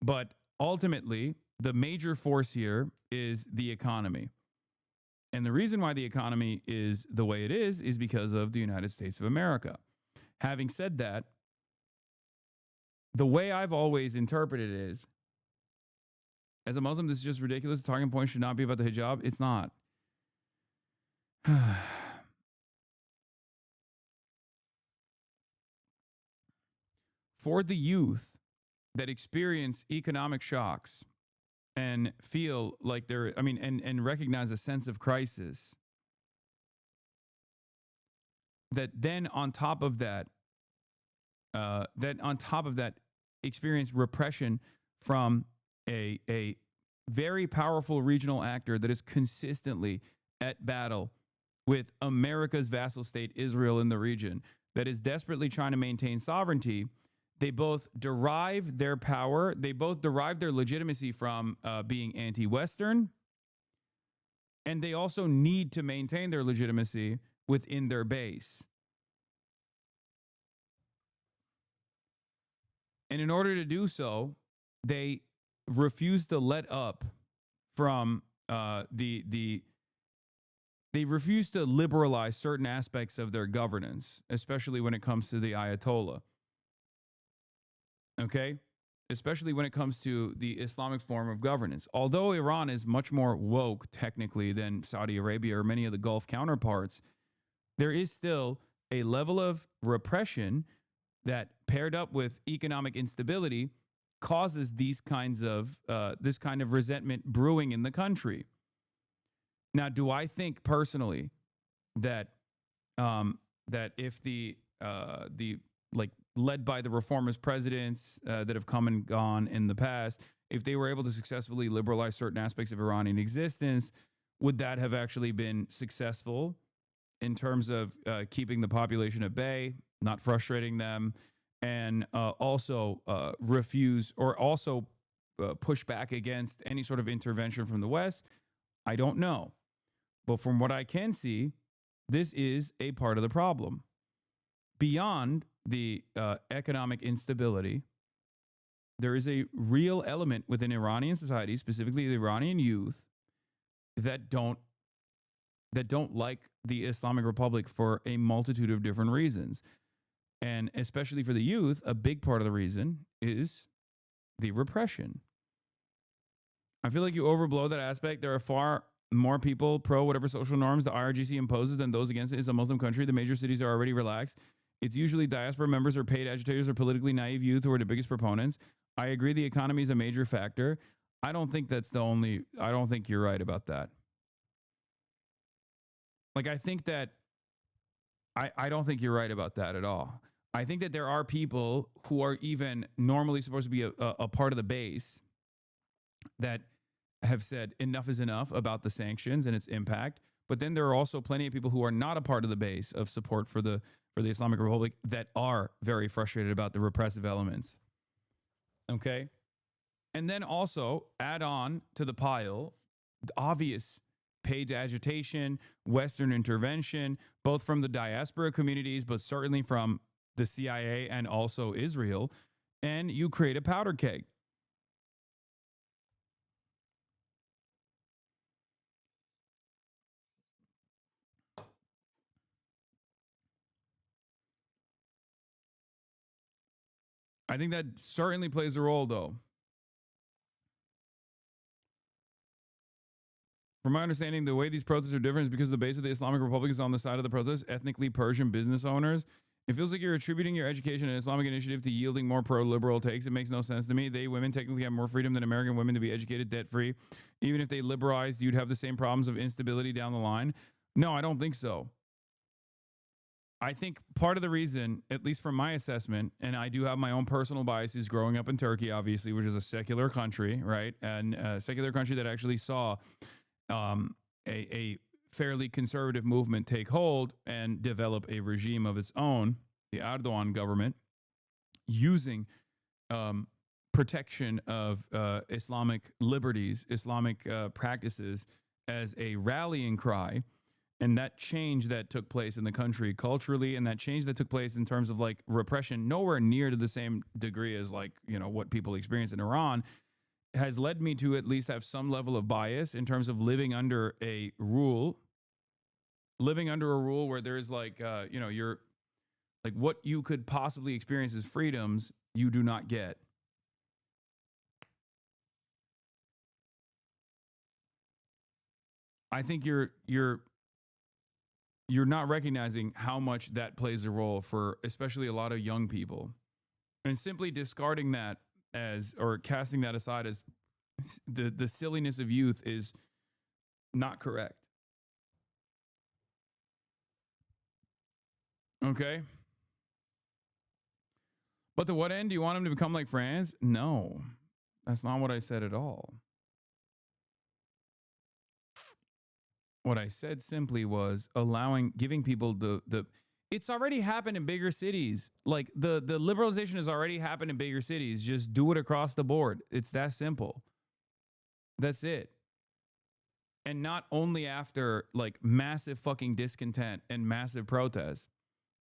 But ultimately, the major force here is the economy. And the reason why the economy is the way it is because of the United States of America. Having said that, the way I've always interpreted it is, as a Muslim, this is just ridiculous. The talking point should not be about the hijab. It's not. For the youth that experience economic shocks and feel like and recognize a sense of crisis, that then on top of that, that on top of that experience repression from a very powerful regional actor that is consistently at battle with America's vassal state, Israel, in the region, that is desperately trying to maintain sovereignty. They both derive their power, they both derive their legitimacy from being anti-Western, and they also need to maintain their legitimacy within their base. And in order to do so, they refuse to let up from they refuse to liberalize certain aspects of their governance, especially when it comes to the Ayatollah. Okay? Especially when it comes to the Islamic form of governance. Although Iran is much more woke, technically, than Saudi Arabia or many of the Gulf counterparts, there is still a level of repression that, paired up with economic instability, causes these kinds of this kind of resentment brewing in the country. Now, do I think personally that that if the like led by the reformist presidents that have come and gone in the past, if they were able to successfully liberalize certain aspects of Iranian existence, would that have actually been successful in terms of keeping the population at bay, not frustrating them, and also refuse or also push back against any sort of intervention from the West? I don't know. But from what I can see, this is a part of the problem. Beyond the economic instability, there is a real element within Iranian society, specifically the Iranian youth, that don't like the Islamic Republic for a multitude of different reasons. And especially for the youth, a big part of the reason is the repression. I feel like you overblow that aspect. There are far more people pro whatever social norms the IRGC imposes than those against it. It's a Muslim country. The major cities are already relaxed. It's usually diaspora members or paid agitators or politically naive youth who are the biggest proponents. I agree the economy is a major factor. I don't think you're right about that. Like, I think that I don't think you're right about that at all. I think that there are people who are even normally supposed to be a part of the base that have said enough is enough about the sanctions and its impact. But then there are also plenty of people who are not a part of the base of support for the Islamic Republic that are very frustrated about the repressive elements. Okay? And then also add on to the pile the obvious paid agitation, Western intervention, both from the diaspora communities, but certainly from the CIA and also Israel, and you create a powder keg. I think that certainly plays a role, though. From my understanding, the way these protests are different is because the base of the Islamic Republic is on the side of the protest, ethnically Persian business owners. It feels like you're attributing your education and Islamic initiative to yielding more pro-liberal takes. It makes no sense to me. Women technically have more freedom than American women to be educated debt-free. Even if they liberalized, you'd have the same problems of instability down the line. No, I don't think so. I think part of the reason, at least from my assessment, and I do have my own personal biases growing up in Turkey, obviously, which is a secular country, right? And a secular country that actually saw a fairly conservative movement take hold and develop a regime of its own, the Erdogan government, using protection of Islamic liberties, Islamic practices as a rallying cry. And that change that took place in the country culturally, and that change that took place in terms of like repression, nowhere near to the same degree as like, you know, what people experience in Iran, has led me to at least have some level of bias in terms of living under a rule where there's like, you know, you're like what you could possibly experience as freedoms, you do not get. I think you're not recognizing how much that plays a role for especially a lot of young people, and simply discarding that as, or casting that aside as the silliness of youth is not correct. Okay. But to what end? Do you want him to become like France? No, that's not what I said at all. What I said simply was giving people the. It's already happened in bigger cities. Like the liberalization has already happened in bigger cities. Just do it across the board. It's that simple. That's it. And not only after like massive fucking discontent and massive protests,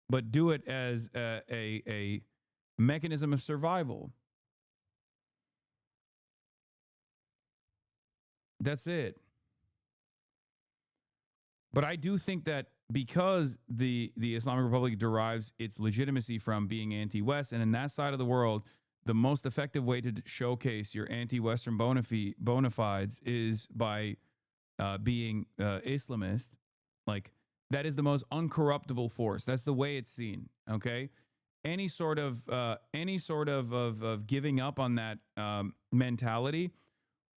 but do it as a mechanism of survival. That's it. But I do think that because the Islamic Republic derives its legitimacy from being anti-West, and in that side of the world, the most effective way to showcase your anti-Western bona fides is by being Islamist. Like, that is the most uncorruptible force. That's the way it's seen. Okay, any sort of giving up on that mentality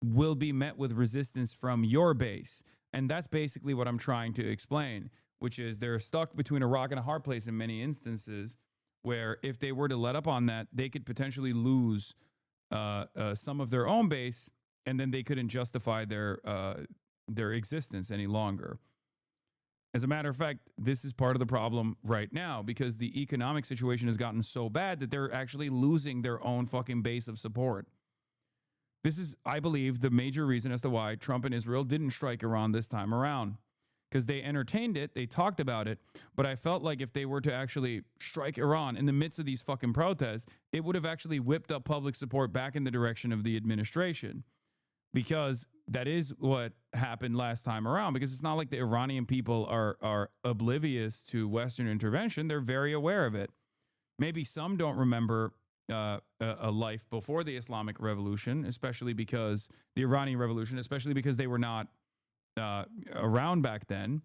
will be met with resistance from your base. And that's basically what I'm trying to explain, which is they're stuck between a rock and a hard place in many instances, where if they were to let up on that, they could potentially lose some of their own base, and then they couldn't justify their existence any longer. As a matter of fact, this is part of the problem right now, because the economic situation has gotten so bad that they're actually losing their own fucking base of support. This is, I believe, the major reason as to why Trump and Israel didn't strike Iran this time around, because they entertained it, they talked about it, but I felt like if they were to actually strike Iran in the midst of these fucking protests, it would have actually whipped up public support back in the direction of the administration, because that is what happened last time around. Because it's not like the Iranian people are oblivious to Western intervention. They're very aware of it. Maybe some don't remember a life before the Islamic Revolution, especially because the Iranian Revolution, especially because they were not around back then.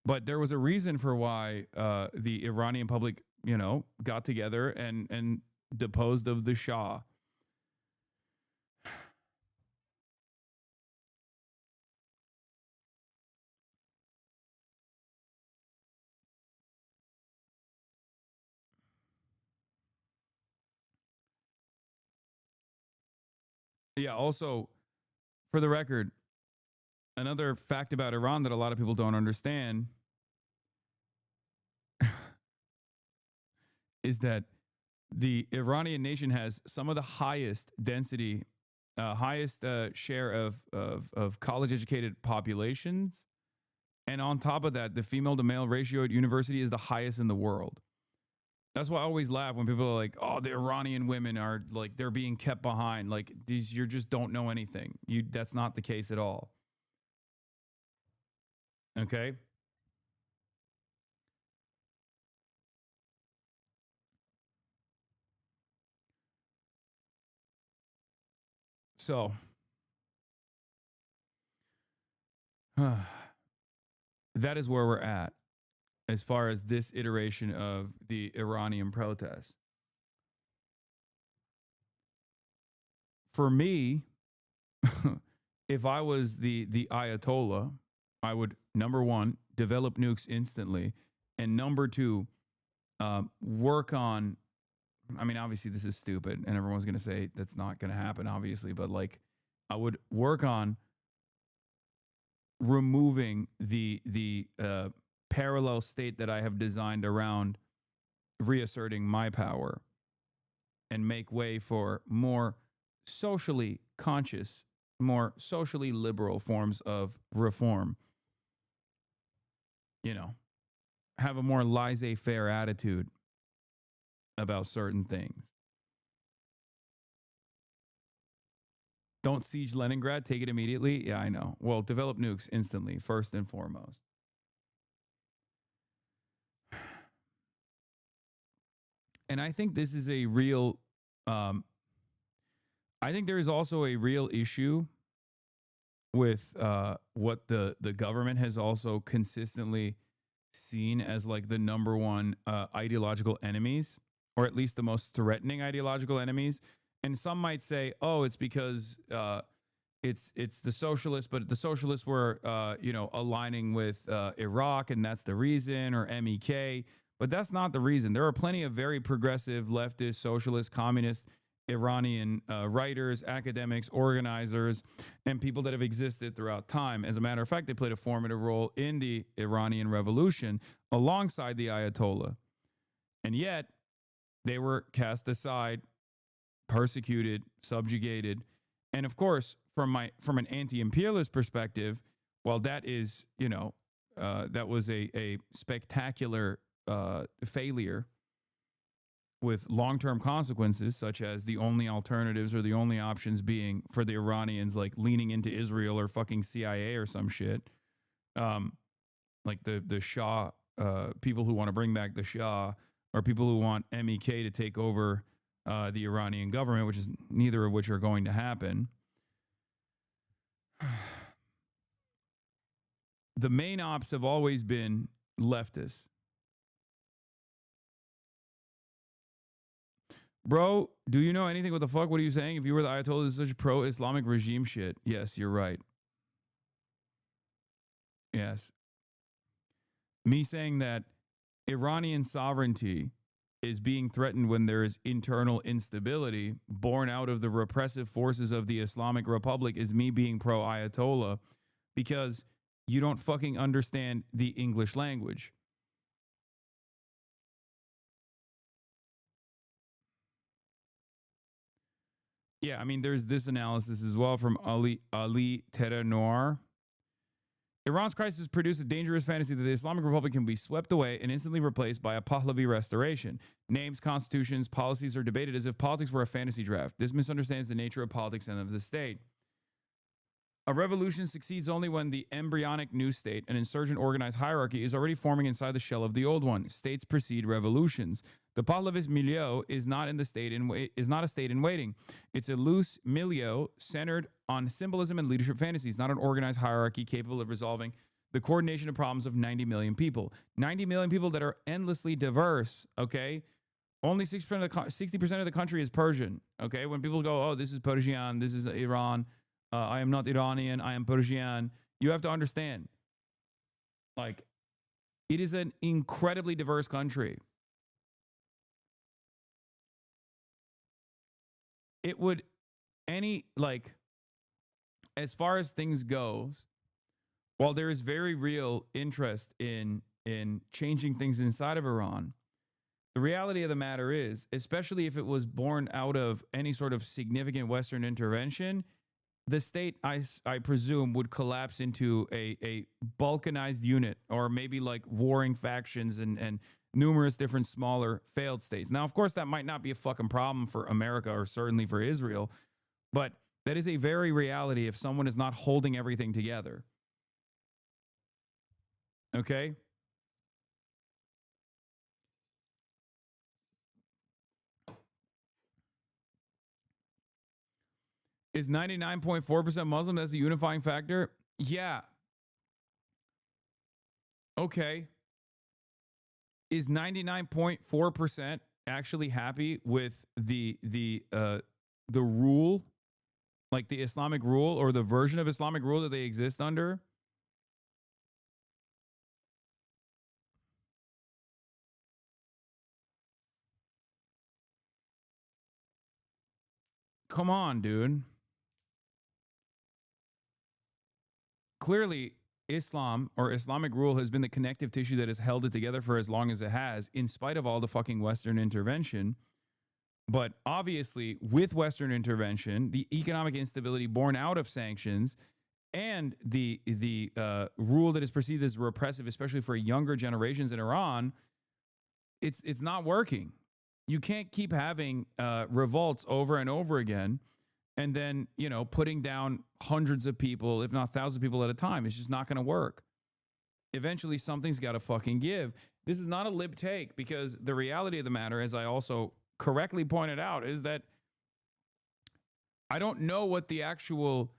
But there was a reason for why the Iranian public, got together and deposed of the Shah. Yeah, also, for the record, another fact about Iran that a lot of people don't understand is that the Iranian nation has some of the highest density, highest share of college-educated populations. And on top of that, the female-to-male ratio at university is the highest in the world. That's why I always laugh when people are like, oh, the Iranian women are like, they're being kept behind. Like, these, you just don't know anything. That's not the case at all. Okay? So, that is where we're at as far as this iteration of the Iranian protests. For me, if I was the Ayatollah, I would, number one, develop nukes instantly, and number two, work on, I mean, obviously this is stupid, and everyone's going to say that's not going to happen, obviously, but like, I would work on removing the parallel state that I have designed around reasserting my power, and make way for more socially conscious, more socially liberal forms of reform. Have a more laissez-faire attitude about certain things. Don't siege Leningrad, take it immediately. Yeah, I know. Well, develop nukes instantly, first and foremost. And I think this is a real, I think there is also a real issue with what the government has also consistently seen as like the number one ideological enemies, or at least the most threatening ideological enemies. And some might say, oh, it's because it's the socialists, but the socialists were, aligning with Iraq, and that's the reason, or MEK. But that's not the reason. There are plenty of very progressive, leftist, socialist, communist, Iranian writers, academics, organizers, and people that have existed throughout time. As a matter of fact, they played a formative role in the Iranian Revolution alongside the Ayatollah. And yet, they were cast aside, persecuted, subjugated. And of course, from an anti-imperialist perspective, well, that is, that was a spectacular failure with long-term consequences, such as the only alternatives or the only options being for the Iranians, like leaning into Israel or fucking CIA or some shit. Like the Shah, people who want to bring back the Shah, or people who want MEK to take over the Iranian government, which is neither of which are going to happen. The main ops have always been leftists. Bro, do you know anything? What the fuck? What are you saying? If you were the Ayatollah, this is such pro-Islamic regime shit. Yes, you're right. Yes. Me saying that Iranian sovereignty is being threatened when there is internal instability born out of the repressive forces of the Islamic Republic is me being pro-Ayatollah, because you don't fucking understand the English language. Yeah, I mean, there's this analysis as well from Ali Terra Noir. Iran's crisis produced a dangerous fantasy that the Islamic Republic can be swept away and instantly replaced by a Pahlavi restoration. Names, constitutions, policies are debated as if politics were a fantasy draft. This misunderstands the nature of politics and of the state. A revolution succeeds only when the embryonic new state, an insurgent organized hierarchy, is already forming inside the shell of the old one. States precede revolutions. The Pahlavist milieu is not a state in waiting. It's a loose milieu centered on symbolism and leadership fantasies, not an organized hierarchy capable of resolving the coordination of problems of 90 million people. 90 million people that are endlessly diverse, okay? Only 60% of the country is Persian, okay? When people go, oh, this is Persian, this is Iran, I am not Iranian, I am Persian, you have to understand, like, it is an incredibly diverse country. It would, as far as things goes, while there is very real interest in changing things inside of Iran, the reality of the matter is, especially if it was born out of any sort of significant Western intervention, the state, I presume, would collapse into a balkanized unit, or maybe like warring factions and numerous different smaller failed states. Now, of course, that might not be a fucking problem for America, or certainly for Israel, but that is a very reality if someone is not holding everything together. Okay? Is 99.4% Muslim? That's a unifying factor? Yeah. Okay. Is 99.4% actually happy with the rule, like the Islamic rule or the version of Islamic rule that they exist under? Come on, dude. Clearly, Islam or Islamic rule has been the connective tissue that has held it together for as long as it has, in spite of all the fucking Western intervention. But obviously, with Western intervention, the economic instability born out of sanctions and the rule that is perceived as repressive, especially for younger generations in Iran, it's not working. You can't keep having revolts over and over again, and then, putting down hundreds of people, if not thousands of people at a time. It's just not going to work. Eventually, something's got to fucking give. This is not a lib take, because the reality of the matter, as I also correctly pointed out, is that I don't know what the actual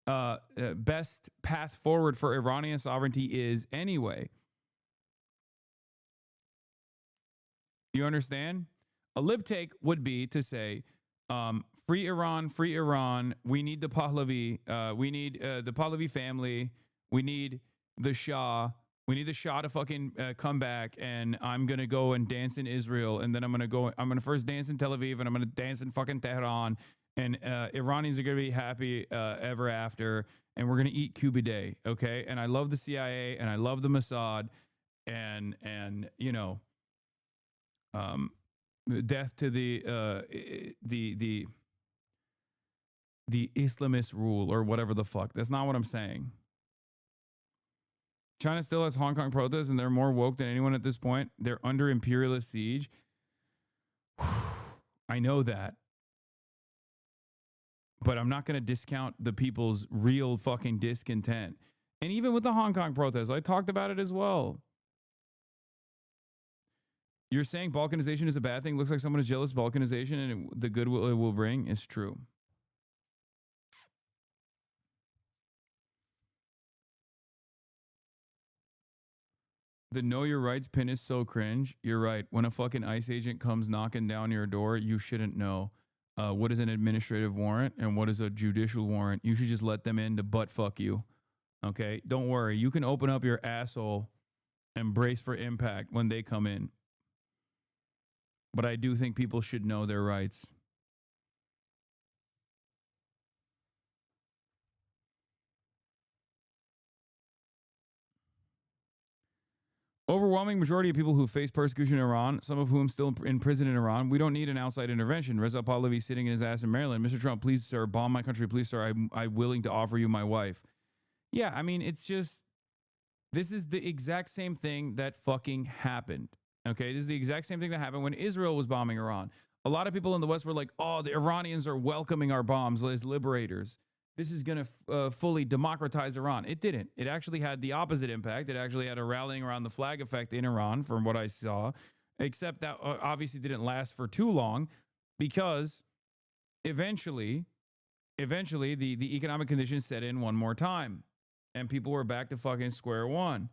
best path forward for Iranian sovereignty is anyway. You understand? A lib take would be to say, free Iran, free Iran. We need the Pahlavi. We need the Pahlavi family. We need the Shah. We need the Shah to fucking come back, and I'm gonna go and dance in Israel, and then I'm gonna first dance in Tel Aviv, and I'm gonna dance in fucking Tehran, and Iranians are gonna be happy ever after, and we're gonna eat Cuba Day, okay? And I love the CIA, and I love the Mossad, and you know, death to the Islamist rule or whatever the fuck. That's not what I'm saying. China still has Hong Kong protests, and they're more woke than anyone at this point. They're under imperialist siege. I know that. But I'm not going to discount the people's real fucking discontent. And even with the Hong Kong protests, I talked about it as well. You're saying balkanization is a bad thing? Looks like someone is jealous of balkanization and the good it will bring is true. The know your rights pin is so cringe. You're right. When a fucking ICE agent comes knocking down your door, you shouldn't know what is an administrative warrant and what is a judicial warrant. You should just let them in to butt fuck you. Okay? Don't worry. You can open up your asshole and brace for impact when they come in. But I do think people should know their rights. Overwhelming majority of people who face persecution in Iran, some of whom still in prison in Iran, we don't need an outside intervention. Reza Pahlavi sitting in his ass in Maryland. Mr. Trump, please, sir, bomb my country. Please, sir, I'm willing to offer you my wife. Yeah, I mean, it's just, this is the exact same thing that fucking happened. Okay, this is the exact same thing that happened when Israel was bombing Iran. A lot of people in the West were like, oh, the Iranians are welcoming our bombs as liberators. This is going to fully democratize Iran. It didn't. It actually had the opposite impact. It actually had a rallying around the flag effect in Iran, from what I saw, except that obviously didn't last for too long because eventually the economic conditions set in one more time and people were back to fucking square one.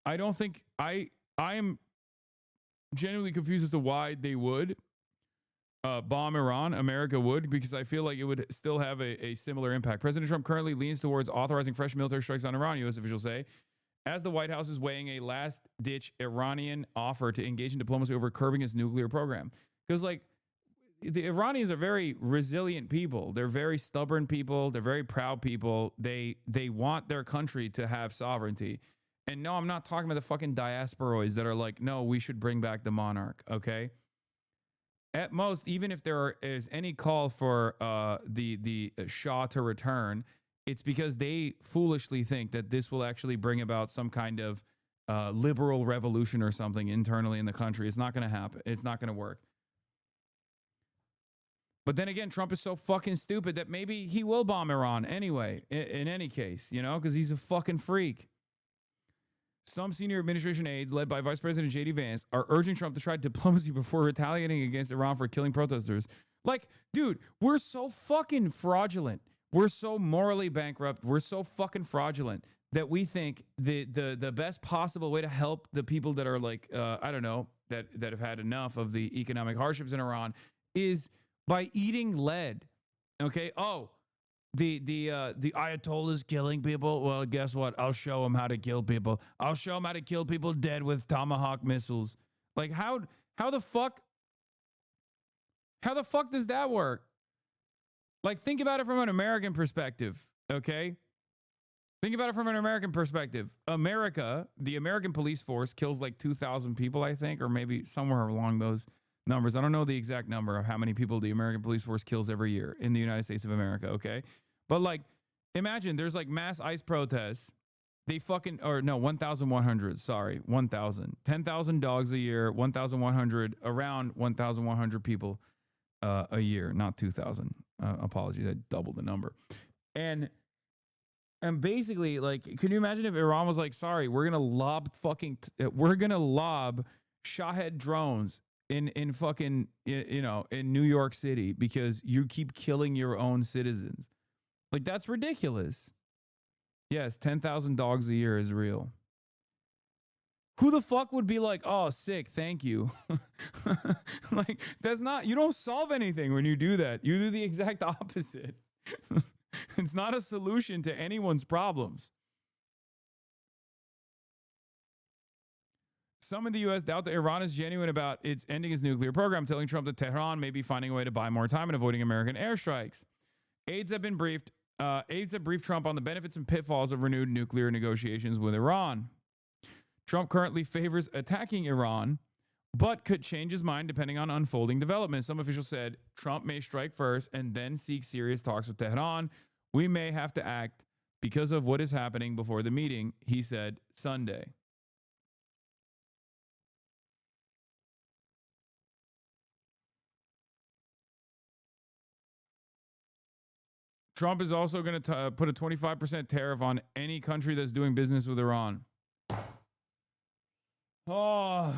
I don't think I am genuinely confused as to why they would bomb Iran. America would, because I feel like it would still have a similar impact. President Trump currently leans towards authorizing fresh military strikes on Iran, U.S. officials say, as the White House is weighing a last-ditch Iranian offer to engage in diplomacy over curbing its nuclear program. Because, like, the Iranians are very resilient people. They're very stubborn people. They're very proud people. They want their country to have sovereignty. And no, I'm not talking about the fucking diasporoids that are like, no, we should bring back the monarch, okay? At most, even if there is any call for the Shah to return, it's because they foolishly think that this will actually bring about some kind of liberal revolution or something internally in the country. It's not going to happen. It's not going to work. But then again, Trump is so fucking stupid that maybe he will bomb Iran anyway, in any case, you know, because he's a fucking freak. Some senior administration aides, led by Vice President J.D. Vance, are urging Trump to try diplomacy before retaliating against Iran for killing protesters. Like, dude, we're so fucking fraudulent. We're so morally bankrupt. We're so fucking fraudulent that we think the best possible way to help the people that are like, I don't know, that have had enough of the economic hardships in Iran is by eating lead. Okay? Oh, the Ayatollah's killing people. Well, guess what? I'll show them how to kill people. I'll show them how to kill people dead with Tomahawk missiles. Like, how the fuck does that work? Like, think about it from an American perspective, okay? Think about it from an American perspective. America, the American police force kills like 2,000 people, I think, or maybe somewhere along those numbers. I don't know the exact number of how many people the American police force kills every year in the United States of America, okay? But like, imagine there's like mass ICE protests. They fucking, or no, 1,100, sorry, 1,000. 10,000 dogs a year, 1,100, around 1,100 people a year, not 2,000. Apologies, I doubled the number. And basically, like, can you imagine if Iran was like, sorry, we're gonna lob Shahed drones in fucking, you know, in New York City because you keep killing your own citizens. Like, that's ridiculous. Yes, 10,000 dogs a year is real. Who the fuck would be like, oh, sick, thank you? Like, that's not, you don't solve anything when you do that. You do the exact opposite. It's not a solution to anyone's problems. Some in the U.S. doubt that Iran is genuine about its ending its nuclear program, telling Trump that Tehran may be finding a way to buy more time and avoiding American airstrikes. Aides have briefed Trump on the benefits and pitfalls of renewed nuclear negotiations with Iran. Trump currently favors attacking Iran, but could change his mind depending on unfolding developments. Some officials said Trump may strike first and then seek serious talks with Tehran. We may have to act because of what is happening before the meeting, he said Sunday. Trump is also going to put a 25% tariff on any country that's doing business with Iran. Oh.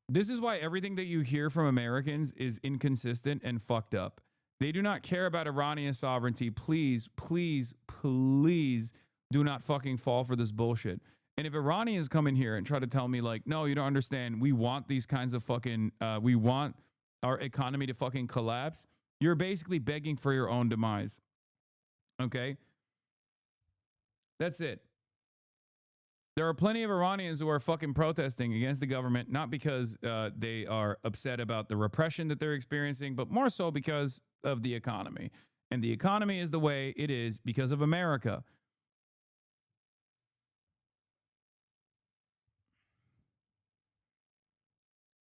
This is why everything that you hear from Americans is inconsistent and fucked up. They do not care about Iranian sovereignty. Please, please, please do not fucking fall for this bullshit. And if Iranians come in here and try to tell me like, no, you don't understand. We want these kinds of fucking, we want our economy to fucking collapse. You're basically begging for your own demise. Okay? That's it. There are plenty of Iranians who are fucking protesting against the government, not because they are upset about the repression that they're experiencing, but more so because of the economy. And the economy is the way it is because of America.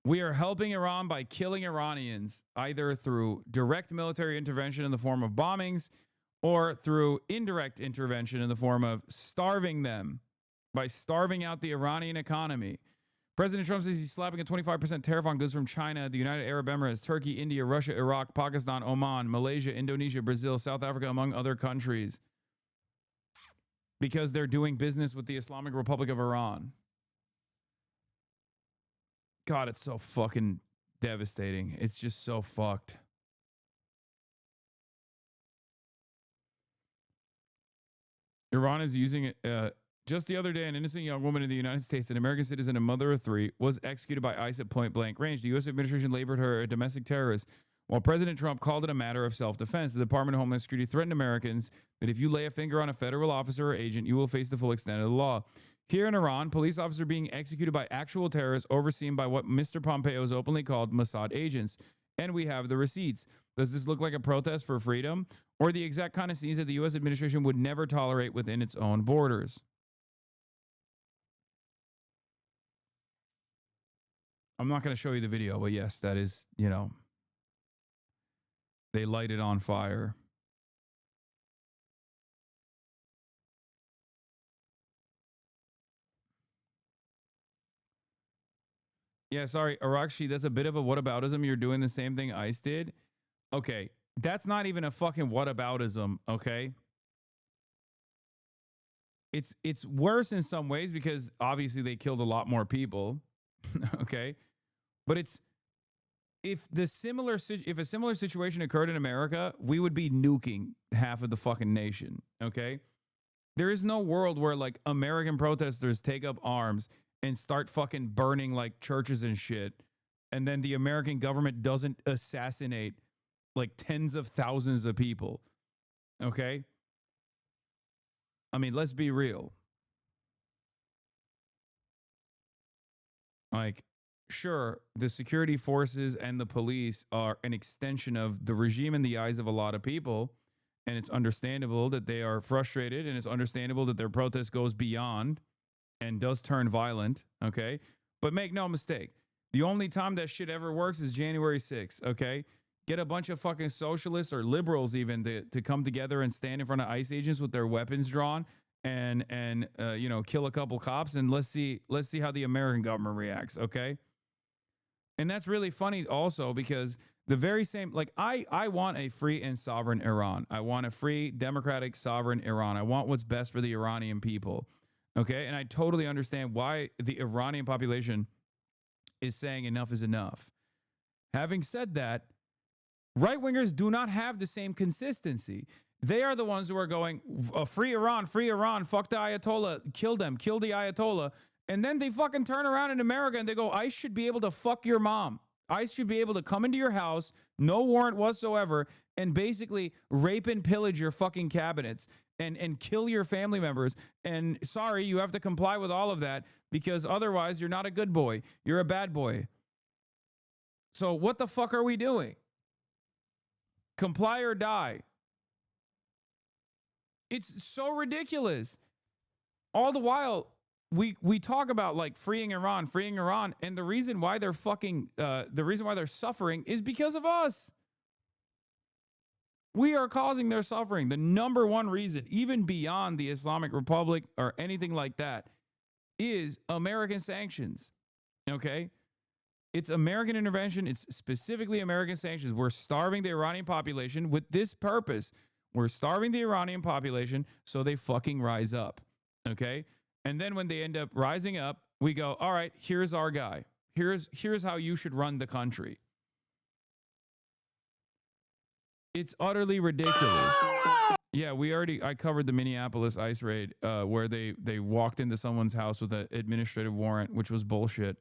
We are helping Iran by killing Iranians, either through direct military intervention in the form of bombings or through indirect intervention in the form of starving them by starving out the Iranian economy. President Trump says he's slapping a 25% tariff on goods from China, the United Arab Emirates, Turkey, India, Russia, Iraq, Pakistan, Oman, Malaysia, Indonesia, Brazil, South Africa, among other countries, because they're doing business with the Islamic Republic of Iran. God, it's so fucking devastating. It's just so fucked. Iran is using it. Just the other day, an innocent young woman in the United States, an American citizen and mother of three, was executed by ICE at point blank range. The U.S. administration labeled her a domestic terrorist, while President Trump called it a matter of self-defense. The Department of Homeland Security threatened Americans that if you lay a finger on a federal officer or agent, you will face the full extent of the law. Here in Iran, police officers being executed by actual terrorists overseen by what Mr. Pompeo has openly called Mossad agents. And we have the receipts. Does this look like a protest for freedom or the exact kind of scenes that the U.S. administration would never tolerate within its own borders? I'm not going to show you the video, but yes, that is, you know, they light it on fire. Yeah, sorry, Arakshi, that's a bit of a whataboutism. You're doing the same thing ICE did. Okay, that's not even a fucking whataboutism, okay? It's worse in some ways because obviously they killed a lot more people, okay? But it's if a similar situation occurred in America, we would be nuking half of the fucking nation, okay? There is no world where like American protesters take up arms and start fucking burning like churches and shit, and then the American government doesn't assassinate like tens of thousands of people, okay? I mean, let's be real. Like, sure, the security forces and the police are an extension of the regime in the eyes of a lot of people, and it's understandable that they are frustrated, and it's understandable that their protest goes beyond and does turn violent, okay? But make no mistake, the only time that shit ever works is January 6th, okay? Get a bunch of fucking socialists or liberals even to come together and stand in front of ICE agents with their weapons drawn and you know, kill a couple cops, and let's see how the American government reacts, okay? And that's really funny also because the very same, like I want a free and sovereign Iran. I want a free, democratic, sovereign Iran. I want what's best for the Iranian people. Okay, and I totally understand why the Iranian population is saying enough is enough. Having said that, right-wingers do not have the same consistency. They are the ones who are going, free Iran, fuck the Ayatollah, kill them, kill the Ayatollah. And then they fucking turn around in America and they go, ICE should be able to fuck your mom. ICE should be able to come into your house, no warrant whatsoever, and basically rape and pillage your fucking cabinets and kill your family members. And sorry, you have to comply with all of that because otherwise you're not a good boy. You're a bad boy. So what the fuck are we doing? Comply or die. It's so ridiculous. All the while, we talk about like freeing Iran, and the reason why they're suffering is because of us. We are causing their suffering. The number one reason, even beyond the Islamic Republic or anything like that, is American sanctions. Okay? It's American intervention. It's specifically American sanctions. We're starving the Iranian population with this purpose. We're starving the Iranian population so they fucking rise up. Okay? And then when they end up rising up, we go, all right, here's our guy. Here's how you should run the country. It's utterly ridiculous. Yeah, I covered the Minneapolis ICE raid where they walked into someone's house with an administrative warrant, which was bullshit.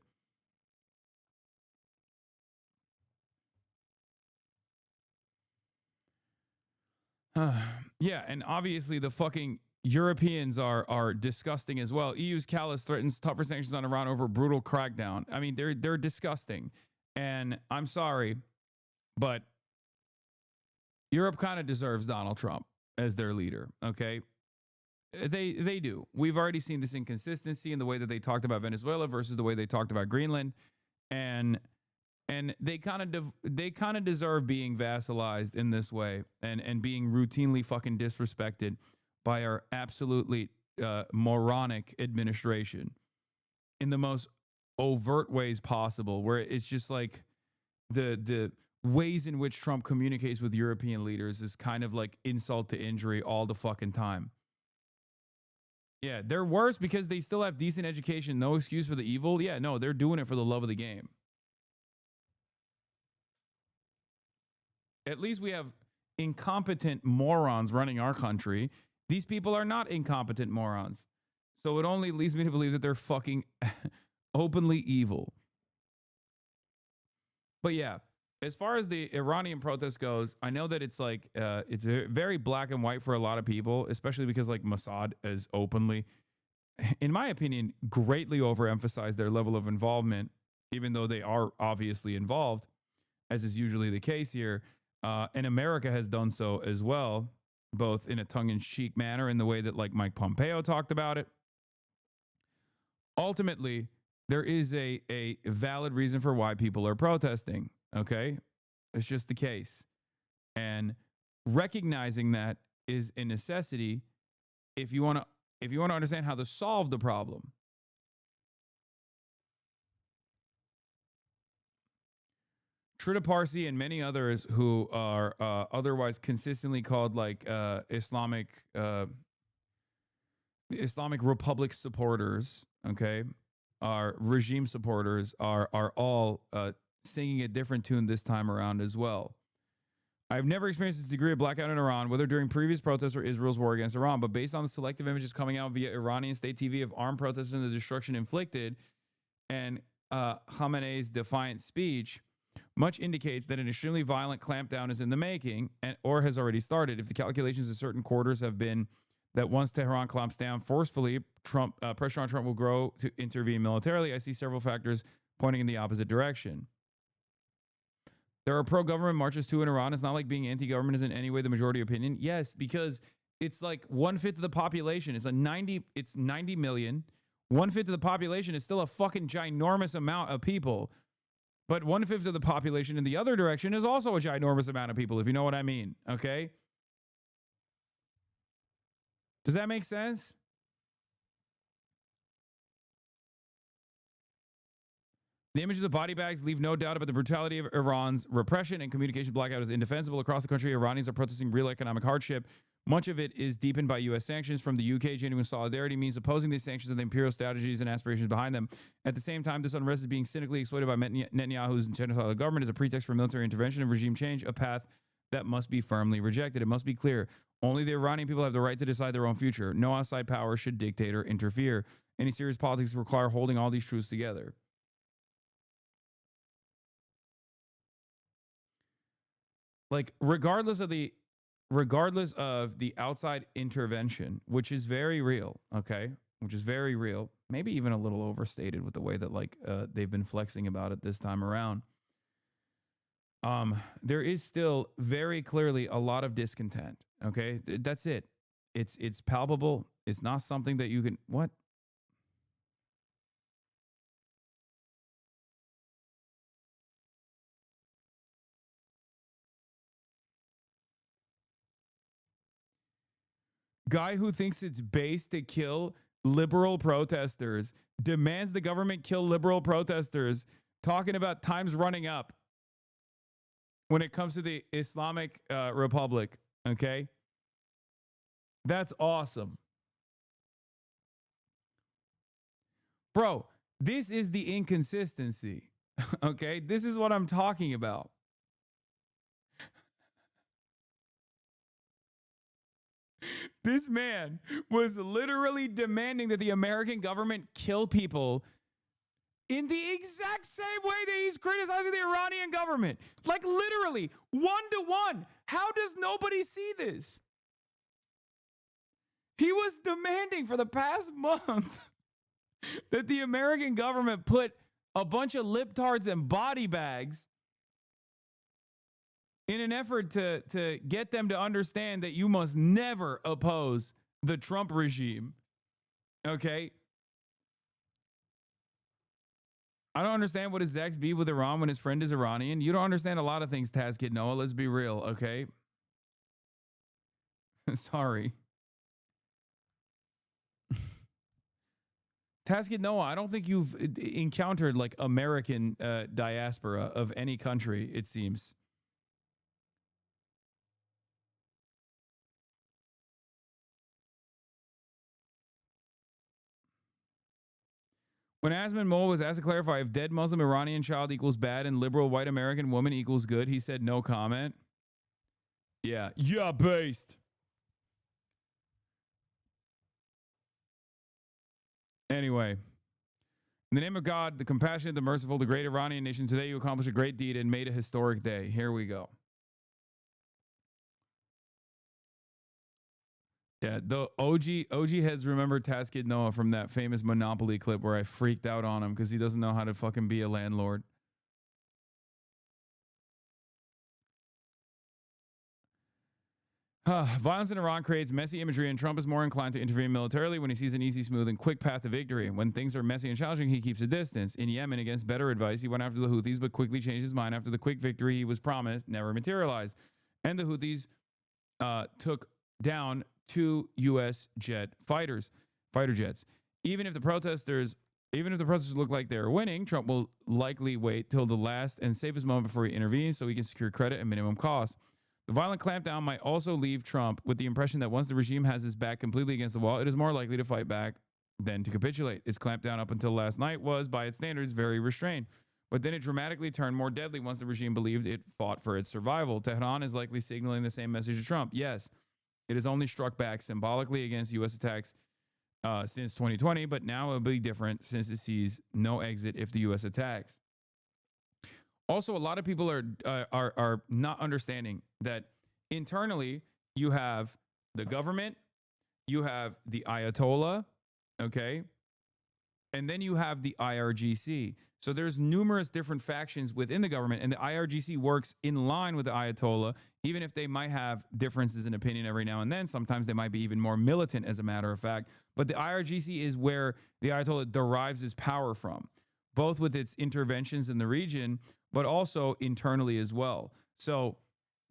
Yeah, and obviously the fucking Europeans are disgusting as well. EU's callous threatens tougher sanctions on Iran over brutal crackdown. I mean, they're disgusting. And I'm sorry, but Europe kind of deserves Donald Trump as their leader, okay? They do. We've already seen this inconsistency in the way that they talked about Venezuela versus the way they talked about Greenland. And they kind of deserve being vassalized in this way and being routinely fucking disrespected by our absolutely moronic administration in the most overt ways possible, where it's just like the ways in which Trump communicates with European leaders is kind of like insult to injury all the fucking time. Yeah, they're worse because they still have decent education, no excuse for the evil. Yeah, no, they're doing it for the love of the game. At least we have incompetent morons running our country. These people are not incompetent morons. So it only leads me to believe that they're fucking openly evil. But yeah, as far as the Iranian protest goes, I know that it's like, it's very black and white for a lot of people, especially because like Mossad is openly, in my opinion, greatly overemphasized their level of involvement, even though they are obviously involved, as is usually the case here. And America has done so as well, both in a tongue-in-cheek manner in the way that like Mike Pompeo talked about it. Ultimately, there is a valid reason for why people are protesting, okay? It's just the case. And recognizing that is a necessity if you want to understand how to solve the problem. Trita Parsi and many others who are otherwise consistently called like Islamic Republic supporters, okay, our regime supporters are all singing a different tune this time around as well. I've never experienced this degree of blackout in Iran, whether during previous protests or Israel's war against Iran, but based on the selective images coming out via Iranian state TV of armed protests and the destruction inflicted, and Khamenei's defiant speech, much indicates that an extremely violent clampdown is in the making or has already started. If the calculations of certain quarters have been that once Tehran clamps down forcefully, pressure on Trump will grow to intervene militarily, I see several factors pointing in the opposite direction. There are pro-government marches too in Iran. It's not like being anti-government is in any way the majority opinion. Yes, because it's like 1/5 of the population. It's 90 million. 1/5 of the population is still a fucking ginormous amount of people. But 1/5 of the population in the other direction is also a ginormous amount of people, if you know what I mean. Okay? Does that make sense? The images of body bags leave no doubt about the brutality of Iran's repression and communication blackout is indefensible. Across the country, Iranians are protesting real economic hardship. Much of it is deepened by U.S. sanctions. From the UK, genuine solidarity means opposing these sanctions and the imperial strategies and aspirations behind them. At the same time, this unrest is being cynically exploited by Netanyahu's genocidal government as a pretext for military intervention and regime change, a path that must be firmly rejected. It must be clear, only the Iranian people have the right to decide their own future. No outside power should dictate or interfere. Any serious politics require holding all these truths together. like regardless of the outside intervention, which is very real, okay, which is very real, maybe even a little overstated with the way that like they've been flexing about it this time around. There is still very clearly a lot of discontent. Okay, that's it. It's palpable. It's not something that you can what. Guy who thinks it's base to kill liberal protesters demands the government kill liberal protesters, talking about times running up when it comes to the Islamic Republic. Okay. That's awesome. Bro, this is the inconsistency. Okay. This is what I'm talking about. This man was literally demanding that the American government kill people in the exact same way that he's criticizing the Iranian government. Like literally 1-to-1. How does nobody see this? He was demanding for the past month that the American government put a bunch of libtards in body bags in an effort to get them to understand that you must never oppose the Trump regime. Okay? I don't understand what his ex beef with Iran when his friend is Iranian. You don't understand a lot of things, Taz Kid Noah. Let's be real, okay? Sorry. Taz Kid Noah, I don't think you've encountered like American diaspora of any country, it seems. When Asman Mole was asked to clarify if dead Muslim Iranian child equals bad and liberal white American woman equals good, he said no comment. Yeah, based. Anyway, in the name of God, the compassionate, the merciful, the great Iranian nation, today you accomplished a great deed and made a historic day. Here we go. Yeah, the OG heads remember Taz Kid Noah from that famous Monopoly clip where I freaked out on him because he doesn't know how to fucking be a landlord. Violence in Iran creates messy imagery, and Trump is more inclined to intervene militarily when he sees an easy, smooth, and quick path to victory. When things are messy and challenging, he keeps a distance. In Yemen, against better advice, he went after the Houthis, but quickly changed his mind after the quick victory he was promised never materialized. And the Houthis took down 2 U.S. fighter jets. Even if the protesters look like they're winning, Trump will likely wait till the last and safest moment before he intervenes so he can secure credit at minimum cost. The violent clampdown might also leave Trump with the impression that once the regime has his back completely against the wall, it is more likely to fight back than to capitulate. Its clampdown up until last night was, by its standards, very restrained. But then it dramatically turned more deadly once the regime believed it fought for its survival. Tehran is likely signaling the same message to Trump. Yes, it has only struck back symbolically against U.S. attacks since 2020, but now it will be different since it sees no exit if the U.S. attacks. Also, a lot of people are not understanding that internally you have the government, you have the Ayatollah, okay, and then you have the IRGC. So there's numerous different factions within the government, and the IRGC works in line with the Ayatollah, even if they might have differences in opinion every now and then. Sometimes they might be even more militant, as a matter of fact. But the IRGC is where the Ayatollah derives his power from, both with its interventions in the region, but also internally as well. So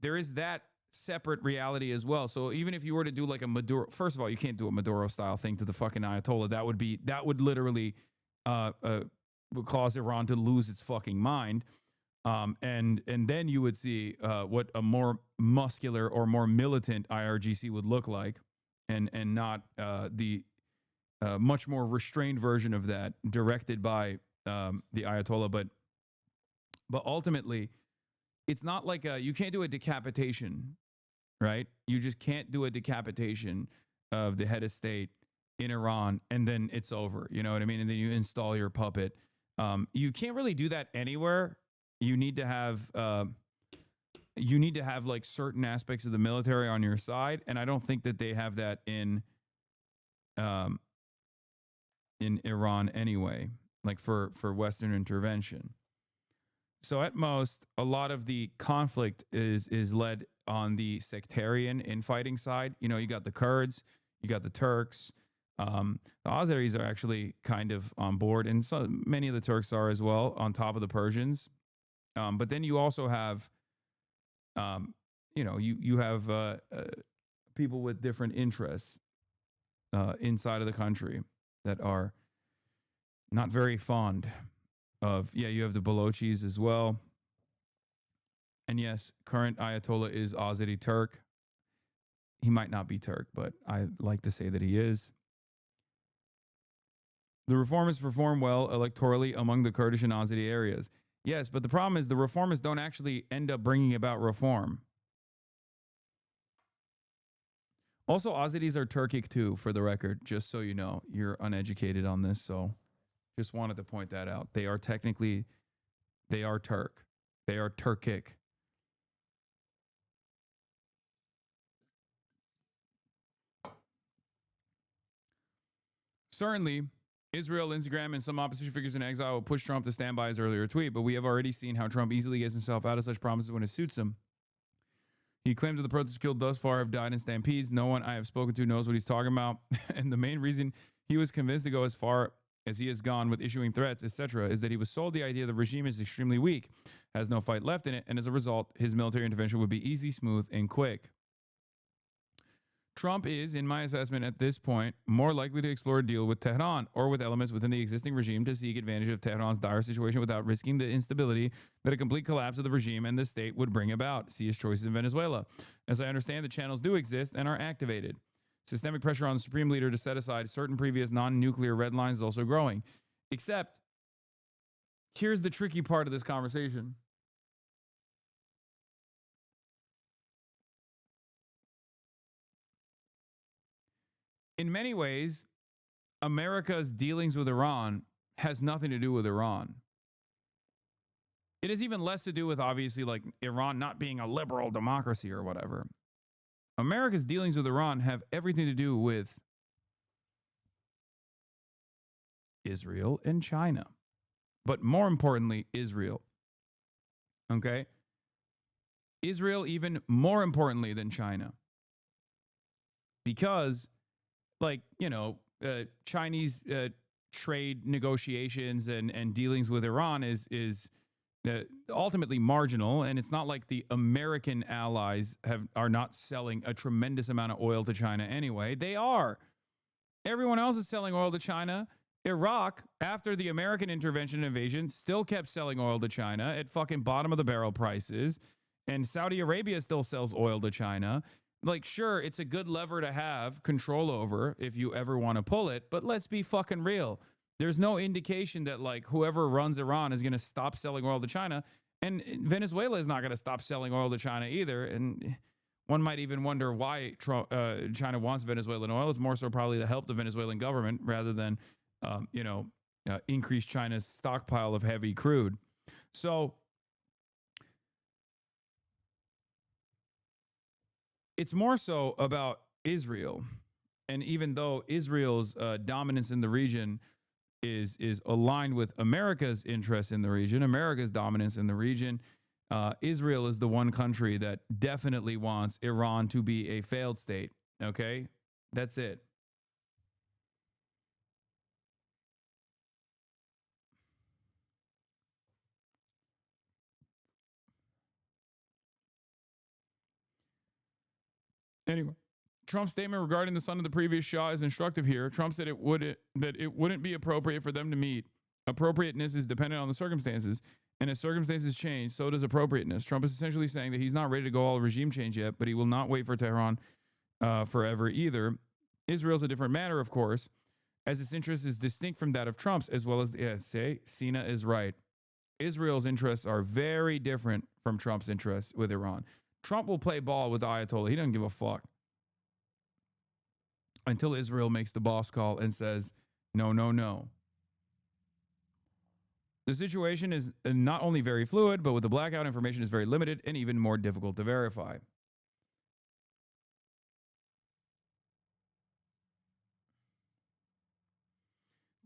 there is that separate reality as well. So even if you were to do like a Maduro, first of all, you can't do a Maduro style thing to the fucking Ayatollah. That would literally cause Iran to lose its fucking mind. And then you would see what a more muscular or more militant IRGC would look like, and not the much more restrained version of that directed by the Ayatollah. But ultimately, it's not like you can't do a decapitation, right? You just can't do a decapitation of the head of state in Iran and then it's over. You know what I mean? And then you install your puppet. You can't really do that anywhere. You need to have, you need to have like certain aspects of the military on your side, and I don't think that they have that in Iran anyway, like for Western intervention. So at most, a lot of the conflict is led on the sectarian infighting side. You know, you got the Kurds, you got the Turks. The Azeris are actually kind of on board, and so many of the Turks are as well, on top of the Persians. But then you also have, you have people with different interests inside of the country that are not very fond of, you have the Balochis as well. And yes, current Ayatollah is Azeri Turk. He might not be Turk, but I like to say that he is. The reformists perform well electorally among the Kurdish and Azeri areas. Yes, but the problem is the reformists don't actually end up bringing about reform. Also, Azeris are Turkic too, for the record, just so you know. You're uneducated on this, so just wanted to point that out. They are Turk. They are Turkic. Certainly, Israel, Lindsey Graham, and some opposition figures in exile will push Trump to stand by his earlier tweet, but we have already seen how Trump easily gets himself out of such promises when it suits him. He claimed that the protesters killed thus far have died in stampedes. No one I have spoken to knows what he's talking about. And the main reason he was convinced to go as far as he has gone with issuing threats, etc., is that he was sold the idea the regime is extremely weak, has no fight left in it, and as a result, his military intervention would be easy, smooth, and quick. Trump is, in my assessment at this point, more likely to explore a deal with Tehran or with elements within the existing regime to seek advantage of Tehran's dire situation without risking the instability that a complete collapse of the regime and the state would bring about. See his choices in Venezuela. As I understand, the channels do exist and are activated. Systemic pressure on the supreme leader to set aside certain previous non-nuclear red lines is also growing. Except, here's the tricky part of this conversation. In many ways, America's dealings with Iran has nothing to do with Iran. It has even less to do with, obviously, like Iran not being a liberal democracy or whatever. America's dealings with Iran have everything to do with Israel and China. But more importantly, Israel. Okay? Israel even more importantly than China. Because, like, Chinese trade negotiations and dealings with Iran is ultimately marginal, and it's not like the American allies are not selling a tremendous amount of oil to China anyway. They are. Everyone else is selling oil to China. Iraq, after the American intervention and invasion, still kept selling oil to China at fucking bottom of the barrel prices, and Saudi Arabia still sells oil to China. Like, sure, it's a good lever to have control over if you ever want to pull it, but let's be fucking real. There's no indication that, like, whoever runs Iran is going to stop selling oil to China, and Venezuela is not going to stop selling oil to China either. And one might even wonder why China wants Venezuelan oil. It's more so probably to help the Venezuelan government rather than, increase China's stockpile of heavy crude. So it's more so about Israel. And even though Israel's dominance in the region is aligned with America's interest in the region, America's dominance in the region, Israel is the one country that definitely wants Iran to be a failed state. Okay? That's it. Anyway, Trump's statement regarding the son of the previous Shah is instructive here. Trump said it wouldn't be appropriate for them to meet. Appropriateness is dependent on the circumstances, and as circumstances change, so does appropriateness. Trump is essentially saying that he's not ready to go all regime change yet, but he will not wait for Tehran forever either. Israel's a different matter, of course, as its interest is distinct from that of Trump's, as well as Sina is right. Israel's interests are very different from Trump's interests with Iran. Trump will play ball with the Ayatollah. He doesn't give a fuck until Israel makes the boss call and says, no, no, no. The situation is not only very fluid, but with the blackout, information is very limited and even more difficult to verify.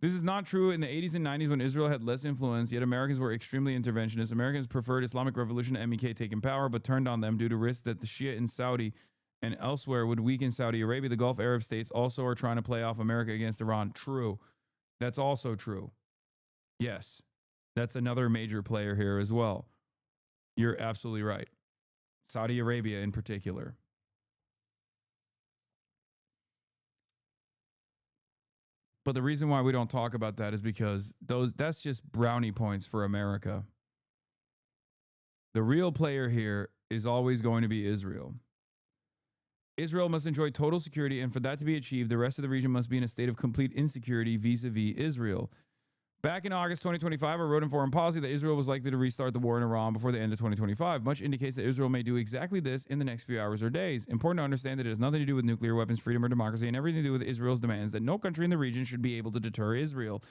This is not true in the 80s and 90s when Israel had less influence, yet Americans were extremely interventionist. Americans preferred Islamic Revolution to MEK taking power, but turned on them due to risks that the Shia in Saudi and elsewhere would weaken Saudi Arabia. The Gulf Arab states also are trying to play off America against Iran. True. That's also true. Yes. That's another major player here as well. You're absolutely right. Saudi Arabia in particular. But the reason why we don't talk about that is because that's just brownie points for America. The real player here is always going to be Israel. Israel must enjoy total security, and for that to be achieved, the rest of the region must be in a state of complete insecurity vis-a-vis Israel. Back in August 2025, I wrote in Foreign Policy that Israel was likely to restart the war in Iran before the end of 2025. Much indicates that Israel may do exactly this in the next few hours or days. Important to understand that it has nothing to do with nuclear weapons, freedom, or democracy, and everything to do with Israel's demands that no country in the region should be able to deter Israel.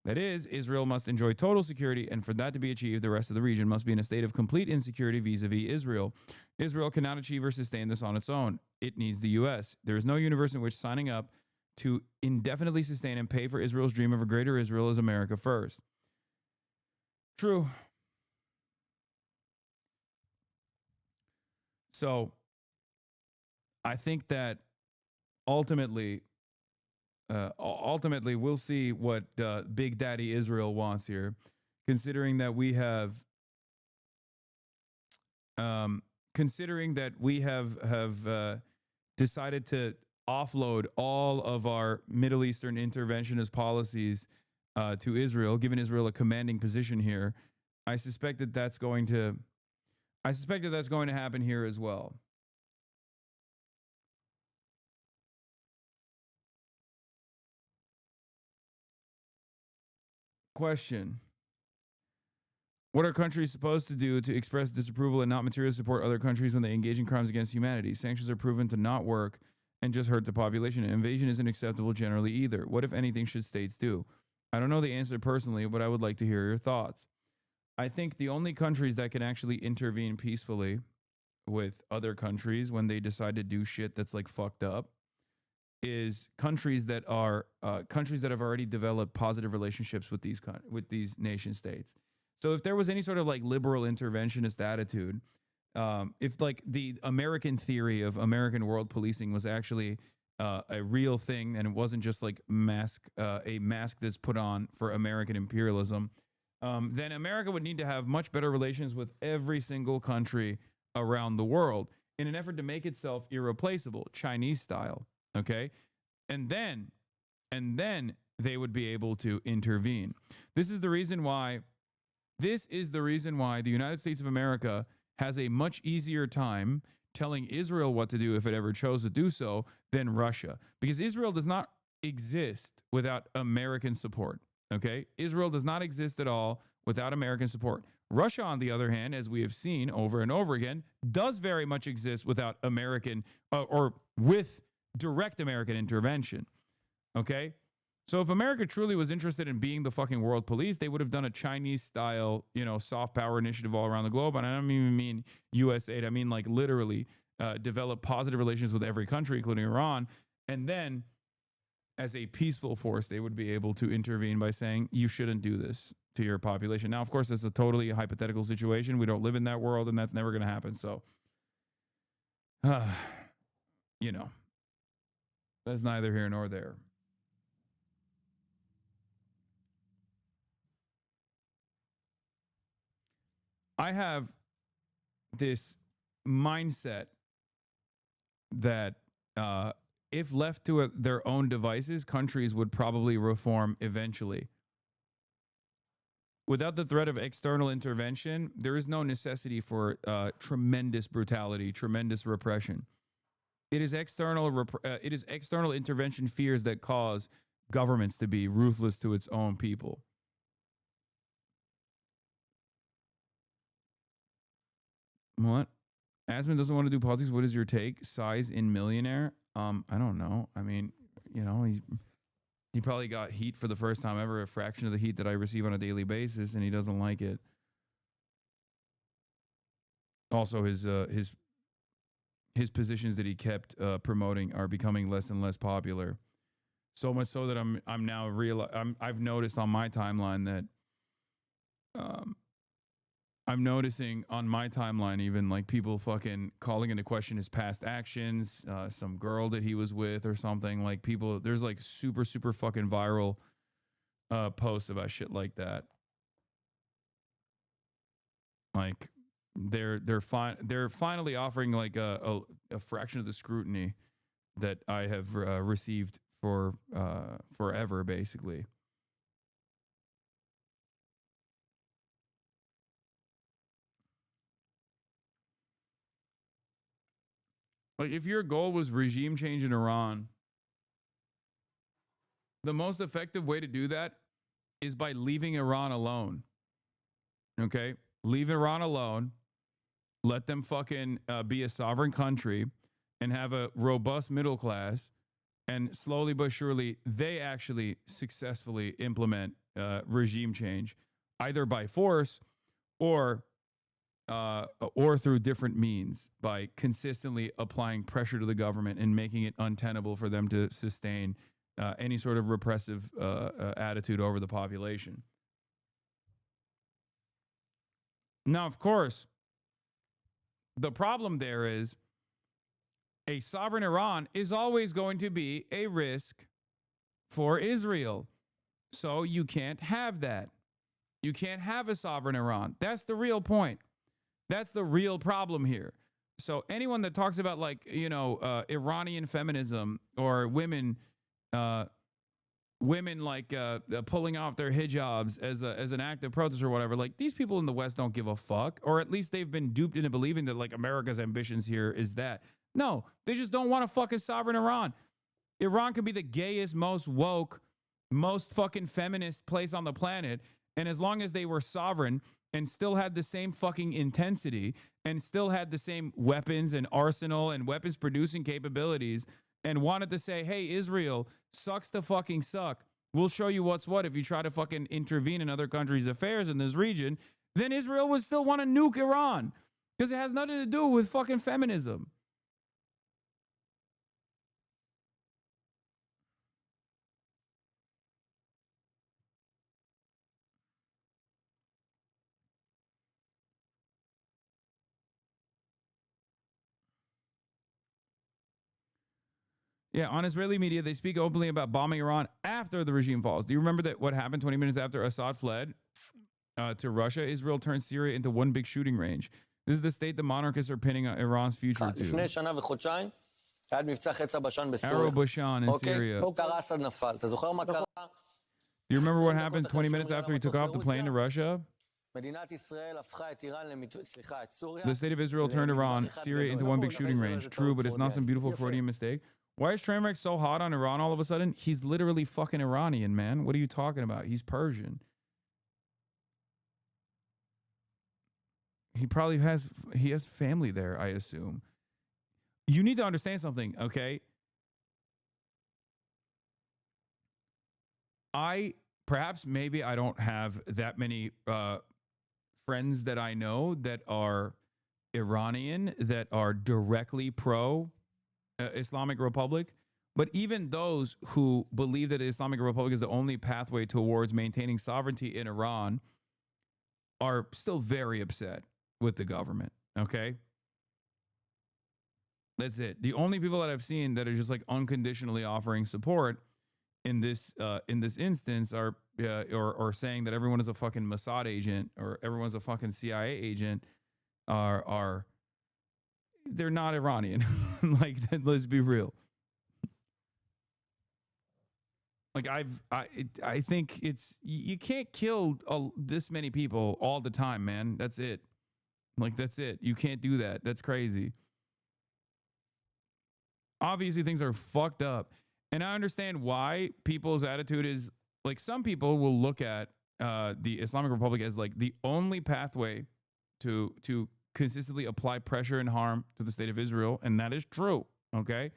That is, Israel must enjoy total security, and for that to be achieved, the rest of the region must be in a state of complete insecurity vis-a-vis Israel. Israel cannot achieve or sustain this on its own. It needs the U.S. There is no universe in which signing up to indefinitely sustain and pay for Israel's dream of a greater Israel is America first. True. So I think that ultimately we'll see what Big Daddy Israel wants here, considering that we have decided to offload all of our Middle Eastern interventionist policies to Israel, giving Israel a commanding position here. I suspect that that's going to happen here as well. Question. What are countries supposed to do to express disapproval and not materially support other countries when they engage in crimes against humanity? Sanctions are proven to not work and just hurt the population. And invasion isn't acceptable generally either. What, if anything, should states do? I don't know the answer personally, but I would like to hear your thoughts. I think the only countries that can actually intervene peacefully with other countries when they decide to do shit that's like fucked up is countries that have already developed positive relationships with these nation states. So if there was any sort of like liberal interventionist attitude, if like the American theory of American world policing was actually a real thing and it wasn't just like a mask that's put on for American imperialism, then America would need to have much better relations with every single country around the world in an effort to make itself irreplaceable, Chinese style. Okay. And then they would be able to intervene. This is the reason why the United States of America has a much easier time telling Israel what to do if it ever chose to do so than Russia, because Israel does not exist without American support. Okay. Israel does not exist at all without American support. Russia, on the other hand, as we have seen over and over again, does very much exist without American or with direct American intervention. Okay. So if America truly was interested in being the fucking world police, they would have done a Chinese style, soft power initiative all around the globe. And I don't even mean USAID. I mean like literally develop positive relations with every country, including Iran. And then as a peaceful force, they would be able to intervene by saying, you shouldn't do this to your population. Now, of course, it's a totally hypothetical situation. We don't live in that world, and that's never going to happen. So, that's neither here nor there. I have this mindset that if left to their own devices, countries would probably reform eventually. Without the threat of external intervention, there is no necessity for tremendous brutality, tremendous repression. It is external intervention fears that cause governments to be ruthless to its own people. What? Asman doesn't want to do politics. What is your take? Size in millionaire? I don't know. I mean, He probably got heat for the first time ever, a fraction of the heat that I receive on a daily basis, and he doesn't like it. Also, his positions that he kept promoting are becoming less and less popular. So much so that I've noticed on my timeline that I'm noticing on my timeline even like people fucking calling into question his past actions, some girl that he was with or something. Like people, there's like super fucking viral posts about shit like that. Like they're finally offering like a fraction of the scrutiny that I have received for forever, basically. Like if your goal was regime change in Iran, the most effective way to do that is by leaving Iran alone. Okay? Leave Iran alone. Let them fucking be a sovereign country and have a robust middle class. And slowly but surely, they actually successfully implement regime change, either by force or through different means, by consistently applying pressure to the government and making it untenable for them to sustain any sort of repressive attitude over the population. Now, of course, the problem there is a sovereign Iran is always going to be a risk for Israel. So you can't have that. You can't have a sovereign Iran. That's the real point. That's the real problem here. So anyone that talks about like, Iranian feminism or women like pulling off their hijabs as an act of protest or whatever, like these people in the West don't give a fuck, or at least they've been duped into believing that like America's ambitions here is that. No, they just don't want a fucking sovereign Iran. Iran could be the gayest, most woke, most fucking feminist place on the planet. And as long as they were sovereign and still had the same fucking intensity and still had the same weapons and arsenal and weapons producing capabilities and wanted to say, hey, Israel sucks to fucking suck. We'll show you what's what if you try to fucking intervene in other countries' affairs in this region, then Israel would still want to nuke Iran because it has nothing to do with fucking feminism. Yeah, on Israeli media, they speak openly about bombing Iran after the regime falls. Do you remember that what happened 20 minutes after Assad fled to Russia? Israel turned Syria into one big shooting range. This is the state the monarchists are pinning Iran's future to. Arrow Bashan in Syria. Do you remember what happened 20 minutes after he took off the plane to Russia? The state of Israel turned Iran, Syria into one big shooting range. True, but it's not some beautiful Freudian mistake. Why is Trainwreck so hot on Iran all of a sudden? He's literally fucking Iranian, man. What are you talking about? He's Persian. He probably has family there, I assume. You need to understand something, okay? Maybe I don't have that many friends that I know that are Iranian, that are directly pro Islamic Republic. But even those who believe that the Islamic Republic is the only pathway towards maintaining sovereignty in Iran are still very upset with the government, okay? That's it. The only people that I've seen that are just like unconditionally offering support in this instance are or saying that everyone is a fucking Mossad agent or everyone's a fucking CIA agent are they're not Iranian. Like, let's be real. Like I think it's you can't kill this many people all the time, man. That's it. Like that's it. You can't do that. That's crazy. Obviously, things are fucked up. And I understand why people's attitude is like some people will look at the Islamic Republic as like the only pathway to consistently apply pressure and harm to the state of Israel. And that is true. Okay.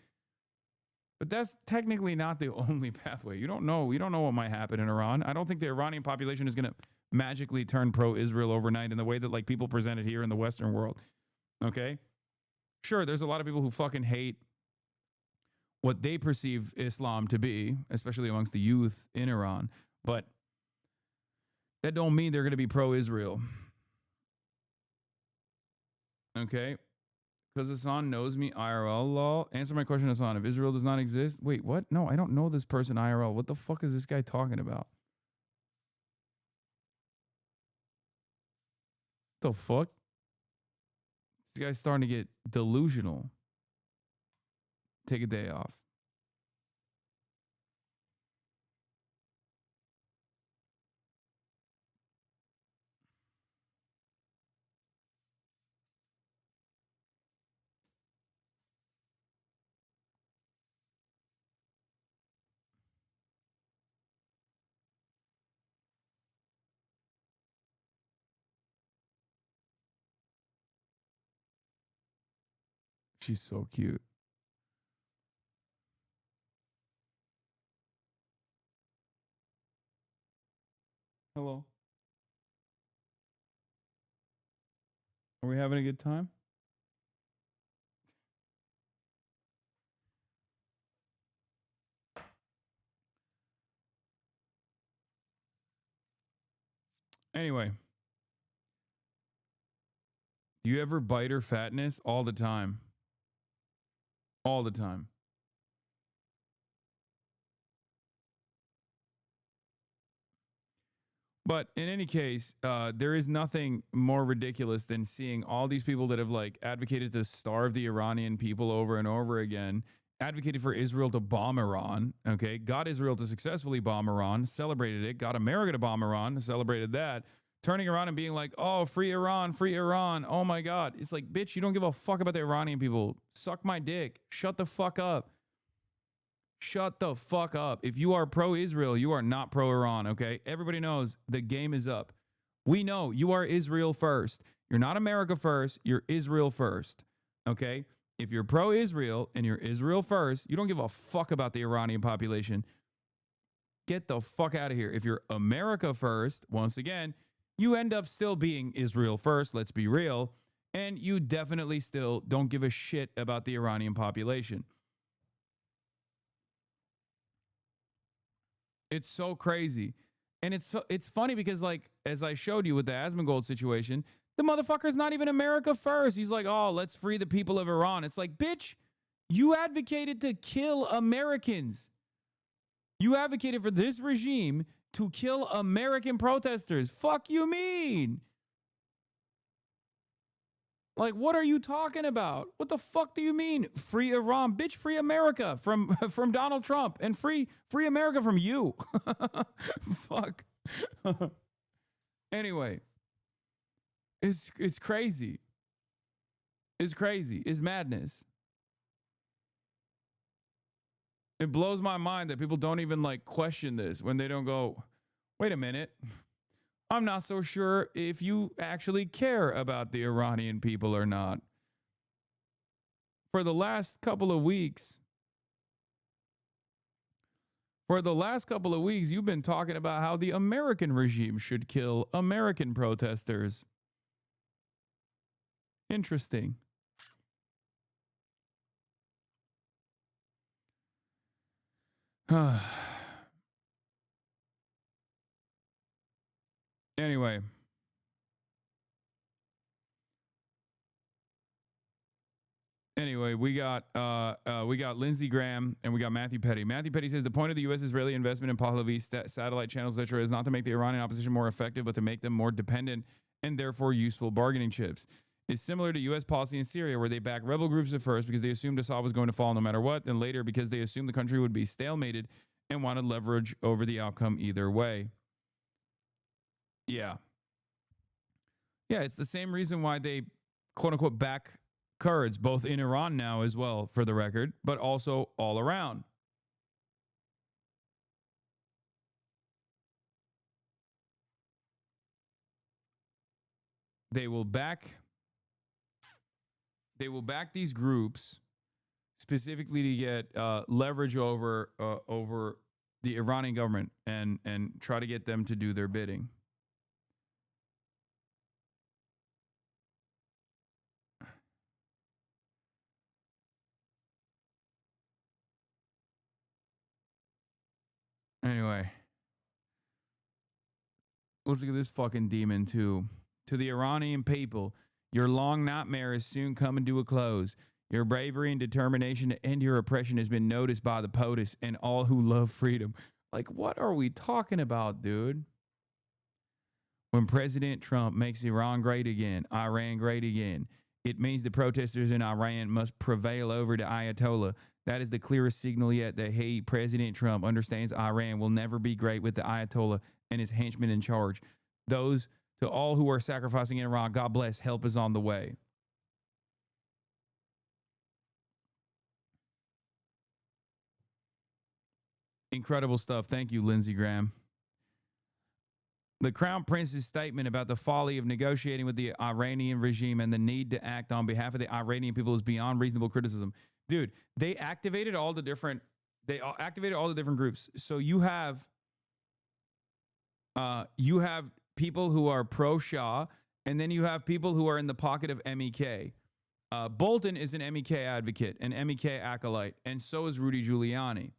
But that's technically not the only pathway. You don't know. We don't know what might happen in Iran. I don't think the Iranian population is going to magically turn pro-Israel overnight in the way that like people present it here in the Western world. Okay? Sure, there's a lot of people who fucking hate what they perceive Islam to be, especially amongst the youth in Iran. But that don't mean they're going to be pro-Israel. Okay? Because Hasan knows me IRL, lol. Answer my question, Hasan. If Israel does not exist... Wait, what? No, I don't know this person IRL. What the fuck is this guy talking about? What the fuck? This guy's starting to get delusional. Take a day off. She's so cute. Hello. Are we having a good time? Anyway. Do you ever bite her fatness? All the time. All the time. But in any case, there is nothing more ridiculous than seeing all these people that have like advocated to starve the Iranian people over and over again, advocated for Israel to bomb Iran, okay, got Israel to successfully bomb Iran, celebrated it, got America to bomb Iran, celebrated that, turning around and being like, oh, free Iran, oh my God. It's like, bitch, you don't give a fuck about the Iranian people. Suck my dick. Shut the fuck up. Shut the fuck up. If you are pro-Israel, you are not pro-Iran, okay? Everybody knows the game is up. We know you are Israel first. You're not America first. You're Israel first, okay? If you're pro-Israel and you're Israel first, you don't give a fuck about the Iranian population. Get the fuck out of here. If you're America first, once again, you end up still being Israel first, let's be real, and you definitely still don't give a shit about the Iranian population. It's so crazy. And it's funny because, like, as I showed you with the Asmongold situation, the motherfucker's not even America first. He's like, oh, let's free the people of Iran. It's like, bitch, you advocated to kill Americans. You advocated for this regime to kill American protesters. Fuck you mean? Like, what are you talking about? What the fuck do you mean? Free Iran, bitch, free America from Donald Trump and free America from you. Fuck. Anyway, it's crazy. It's crazy. It's madness. It blows my mind that people don't even like question this when they don't go, wait a minute. I'm not so sure if you actually care about the Iranian people or not. For the last couple of weeks, you've been talking about how the American regime should kill American protesters. Interesting. Anyway. We got Lindsey Graham and we got Matthew Petty. Matthew Petty says the point of the U.S.-Israeli investment in Pahlavi satellite channels, etc., is not to make the Iranian opposition more effective, but to make them more dependent and therefore useful bargaining chips. It's similar to U.S. policy in Syria, where they back rebel groups at first because they assumed Assad was going to fall no matter what, then later because they assumed the country would be stalemated and wanted leverage over the outcome either way. Yeah. Yeah, it's the same reason why they, quote-unquote, back Kurds, both in Iran now as well, for the record, but also all around. They will back these groups specifically to get leverage over the Iranian government and try to get them to do their bidding. Anyway, let's look at this fucking demon too. To the Iranian people, your long nightmare is soon coming to a close. Your bravery and determination to end your oppression has been noticed by the POTUS and all who love freedom. Like, what are we talking about, dude? When President Trump makes Iran great again, Iran great again, it means the protesters in Iran must prevail over the Ayatollah. That is the clearest signal yet that he, President Trump, understands Iran will never be great with the Ayatollah and his henchmen in charge. Those to all who are sacrificing in Iran, God bless, help is on the way. Incredible stuff. Thank you, Lindsey Graham. The Crown Prince's statement about the folly of negotiating with the Iranian regime and the need to act on behalf of the Iranian people is beyond reasonable criticism. Dude, they activated all the different groups. So you have people who are pro-Shah, and then you have people who are in the pocket of MEK. Bolton is an MEK advocate, an MEK acolyte, and so is Rudy Giuliani.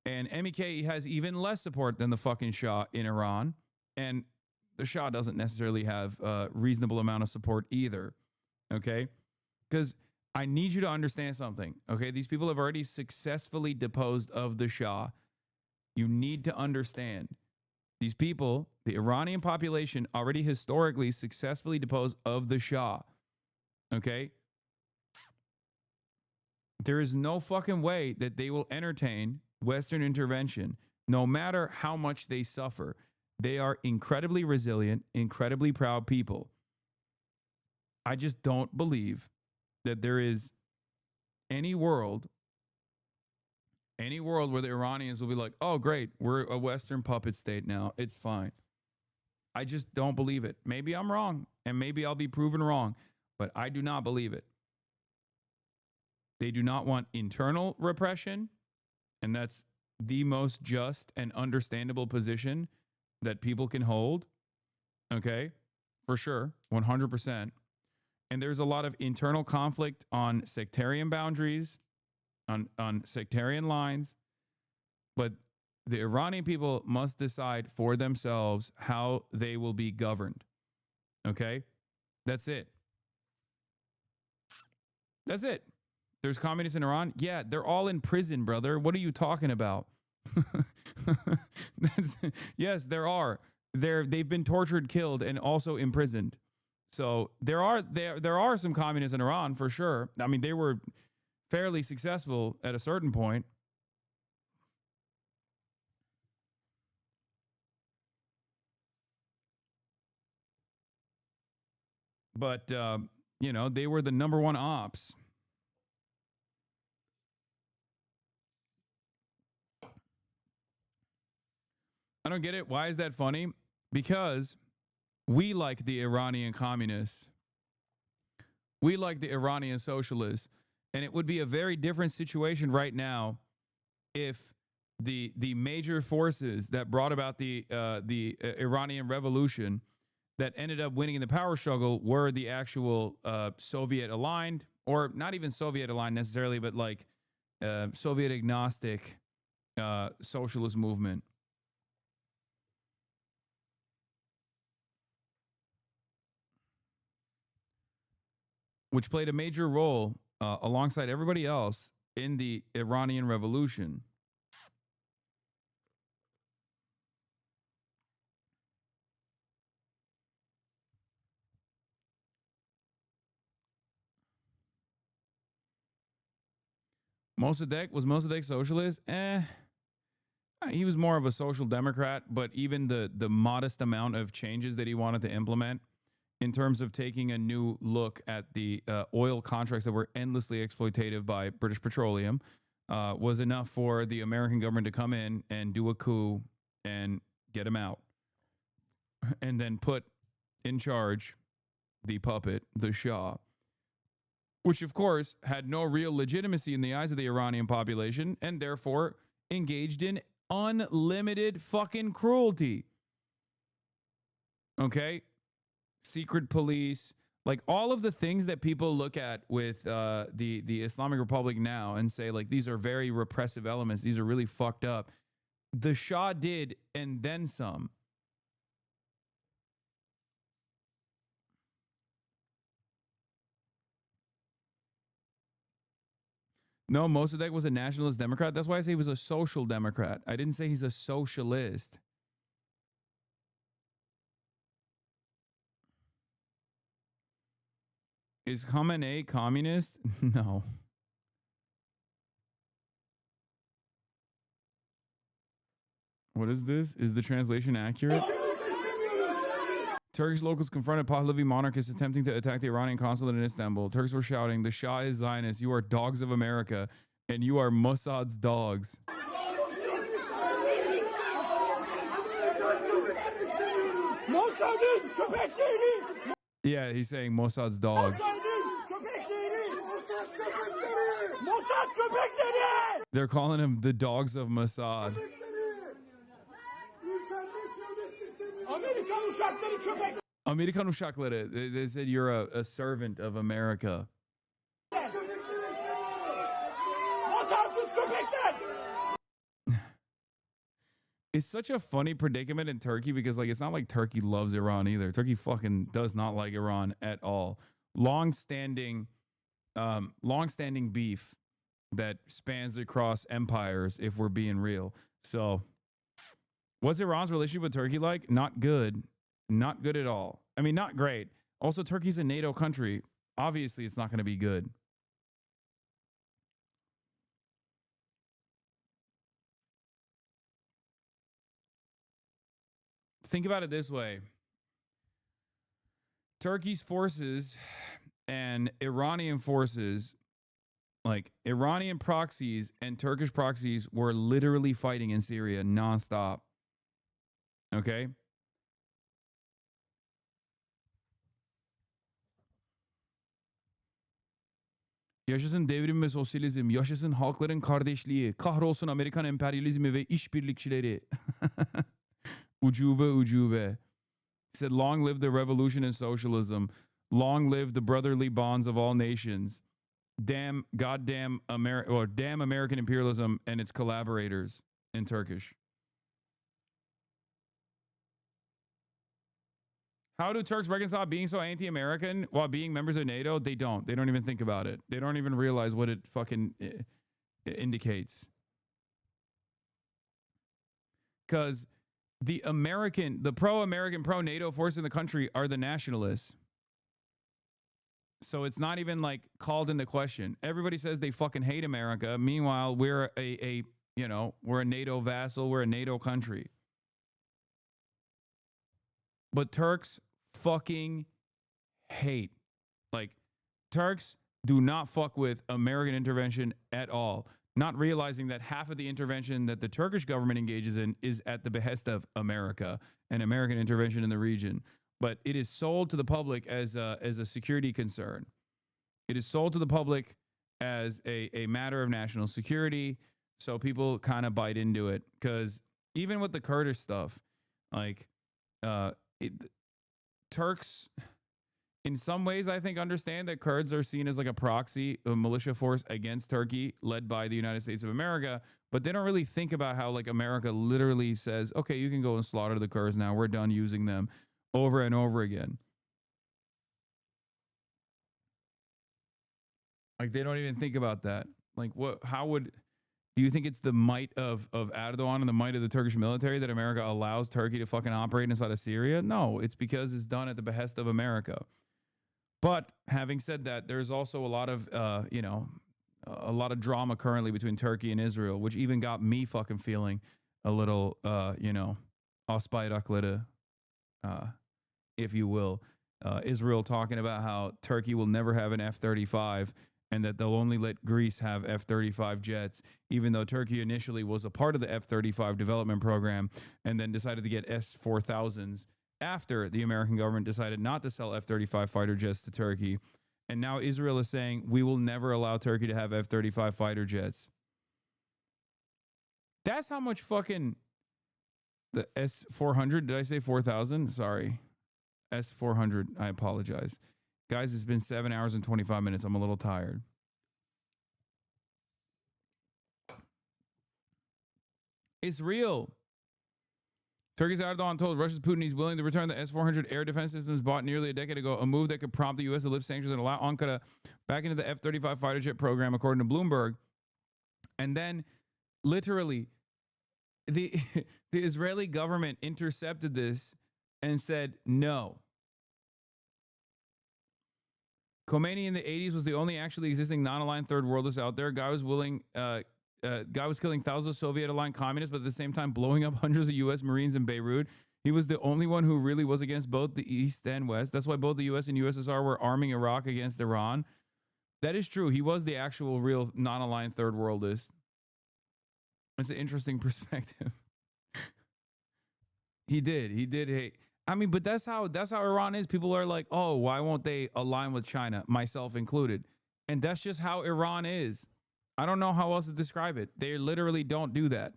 And MEK has even less support than the fucking Shah in Iran. And the Shah doesn't necessarily have a reasonable amount of support either. Okay? Because I need you to understand something. Okay? These people have already successfully deposed of the Shah. You need to understand. These people, the Iranian population, already historically successfully deposed of the Shah. Okay? There is no fucking way that they will entertain Western intervention, no matter how much they suffer. They are incredibly resilient, incredibly proud people. I just don't believe that there is any world where the Iranians will be like, oh, great, we're a Western puppet state now. It's fine. I just don't believe it. Maybe I'm wrong, and maybe I'll be proven wrong, but I do not believe it. They do not want internal repression, and that's the most just and understandable position that people can hold. Okay? For sure. 100%. And there's a lot of internal conflict on sectarian boundaries, on sectarian lines. But the Iranian people must decide for themselves how they will be governed. Okay? That's it. That's it. There's communists in Iran? Yeah, they're all in prison, brother. What are you talking about? Yes, there are. They've been tortured, killed, and also imprisoned. So there are some communists in Iran for sure. I mean, they were fairly successful at a certain point. But they were the number one ops. I don't get it. Why is that funny? Because we like the Iranian communists. We like the Iranian socialists. And it would be a very different situation right now if the major forces that brought about the Iranian revolution that ended up winning in the power struggle were the actual Soviet aligned, or not even Soviet aligned necessarily, but like Soviet agnostic socialist movement. Which played a major role alongside everybody else in the Iranian Revolution. Was Mossadegh socialist? He was more of a social democrat, but even the modest amount of changes that he wanted to implement in terms of taking a new look at the oil contracts that were endlessly exploitative by British Petroleum was enough for the American government to come in and do a coup and get him out. And then put in charge the puppet, the Shah. which of course had no real legitimacy in the eyes of the Iranian population and therefore engaged in unlimited fucking cruelty. Okay? Secret police, like all of the things that people look at with the Islamic Republic now and say like these are very repressive elements, these are really fucked up. The Shah did, and then some. No, Mossadegh was a nationalist Democrat. That's why I say he was a social Democrat. I didn't say he's a socialist. Is Khamenei communist? No. What is this? Is the translation accurate? Turkish locals confronted Pahlavi monarchists attempting to attack the Iranian consulate in Istanbul. Turks were shouting, "The Shah is Zionist. You are dogs of America, and you are Mossad's dogs." Yeah, he's saying Mossad's dogs. They're calling him the dogs of Mossad. Amerikan uşakları. They said you're a servant of America. It's such a funny predicament in Turkey because like it's not like Turkey loves Iran either. Turkey fucking does not like Iran at all. Long-standing beef that spans across empires, if we're being real. So what's Iran's relationship with Turkey like? Not good. Not good at all. I mean, not great. Also, Turkey's a NATO country. Obviously, it's not going to be good. Think about it this way. Turkey's forces and Iranian forces, like Iranian proxies and Turkish proxies, were literally fighting in Syria nonstop. Okay? Yaşasın devrim ve sosyalizm, yaşasın halkların kardeşliği, kahrolsun Amerikan emperyalizmi ve işbirlikçileri. Ucube, ucube. He said, long live the revolution and socialism. Long live the brotherly bonds of all nations. Damn, goddamn, damn American imperialism and its collaborators in Turkish. How do Turks reconcile being so anti-American while being members of NATO? They don't. They don't even think about it. They don't even realize what it fucking indicates. Because the pro-American, pro-NATO force in the country are the nationalists. So it's not even like called into question. Everybody says they fucking hate America. Meanwhile, we're we're a NATO vassal. We're a NATO country. But Turks fucking hate. Like, Turks do not fuck with American intervention at all. Not realizing that half of the intervention that the Turkish government engages in is at the behest of America and American intervention in the region. But it is sold to the public as a security concern. It is sold to the public as a matter of national security. So people kind of bite into it. Because even with the Kurdish stuff, like, Turks, in some ways, I think, understand that Kurds are seen as like a proxy, a militia force against Turkey, led by the United States of America. But they don't really think about how like America literally says, okay, you can go and slaughter the Kurds now. We're done using them, over and over again. Like, they don't even think about that. Like, do you think it's the might of Erdogan and the might of the Turkish military that America allows Turkey to fucking operate inside of Syria? No, it's because it's done at the behest of America. But having said that, there's also a lot of, a lot of drama currently between Turkey and Israel, which even got me fucking feeling a little, asbayrakları, if you will. Israel talking about how Turkey will never have an F-35 and that they'll only let Greece have F-35 jets, even though Turkey initially was a part of the F-35 development program and then decided to get S-4000s after the American government decided not to sell F-35 fighter jets to Turkey. And now Israel is saying, we will never allow Turkey to have F-35 fighter jets. That's how much fucking the S-400, did I say 4,000? Sorry. S-400, I apologize. Guys, it's been 7 hours and 25 minutes. I'm a little tired. It's real. Turkey's Erdogan told Russia's Putin he's willing to return the S-400 air defense systems bought nearly a decade ago, a move that could prompt the U.S. to lift sanctions and allow Ankara back into the F-35 fighter jet program, according to Bloomberg. And then, literally, the Israeli government intercepted this and said no. Khomeini in the 80s was the only actually existing non-aligned third worldist out there. Guy was killing thousands of Soviet-aligned communists, but at the same time blowing up hundreds of U.S. Marines in Beirut. He was the only one who really was against both the East and West. That's why both the U.S. and USSR were arming Iraq against Iran. That is true. He was the actual real non-aligned third worldist. It's an interesting perspective. He did hate. I mean, but that's how Iran is. People are like, oh, why won't they align with China, myself included? And that's just how Iran is. I don't know how else to describe it. They literally don't do that.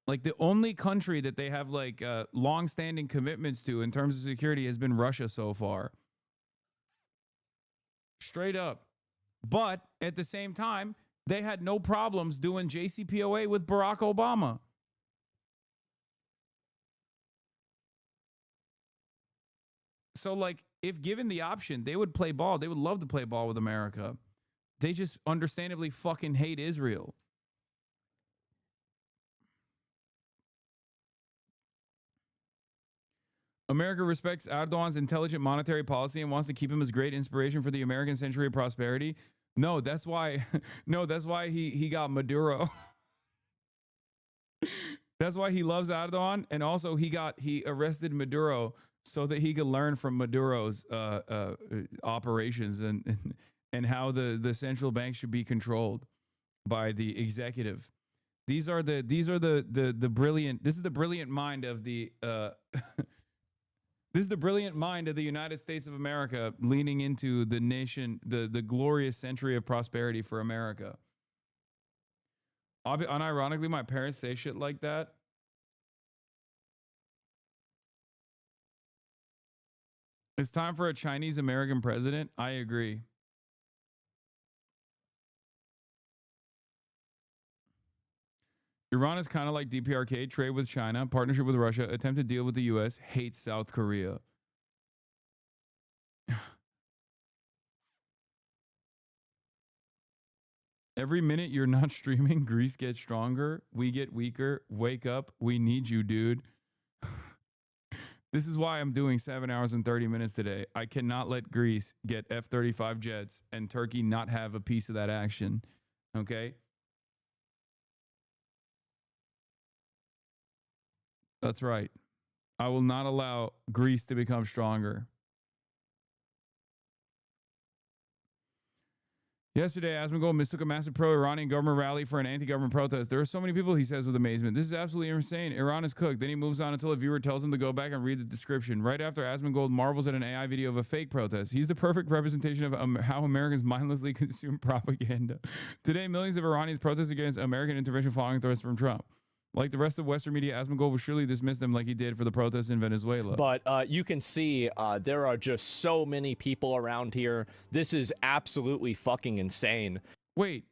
Like, the only country that they have like long-standing commitments to in terms of security has been Russia so far. Straight up. But at the same time, they had no problems doing JCPOA with Barack Obama. So, like, if given the option, they would play ball. They would love to play ball with America. They just understandably fucking hate Israel. America respects Erdogan's intelligent monetary policy and wants to keep him as great inspiration for the American century of prosperity. No, that's why. No, that's why he got Maduro. That's why he loves Erdogan, and also he arrested Maduro so that he could learn from Maduro's operations and how the central bank should be controlled by the executive. These are the brilliant. This is the brilliant mind of the. This is the brilliant mind of the United States of America leaning into the nation, the glorious century of prosperity for America. Unironically, my parents say shit like that. It's time for a Chinese American president. I agree. Iran is kind of like DPRK, trade with China, partnership with Russia, attempt to deal with the U.S., hates South Korea. Every minute you're not streaming, Greece gets stronger, we get weaker, wake up, we need you, dude. This is why I'm doing 7 hours and 30 minutes today. I cannot let Greece get F-35 jets and Turkey not have a piece of that action, okay? That's right. I will not allow Greece to become stronger. Yesterday, Asmongold mistook a massive pro-Iranian government rally for an anti-government protest. There are so many people, he says with amazement. This is absolutely insane. Iran is cooked. Then he moves on until a viewer tells him to go back and read the description. Right after, Asmongold marvels at an AI video of a fake protest. He's the perfect representation of how Americans mindlessly consume propaganda. Today, millions of Iranians protest against American intervention following threats from Trump. Like the rest of Western media, Asmongold will surely dismiss them like he did for the protests in Venezuela. But you can see there are just so many people around here. This is absolutely fucking insane. Wait.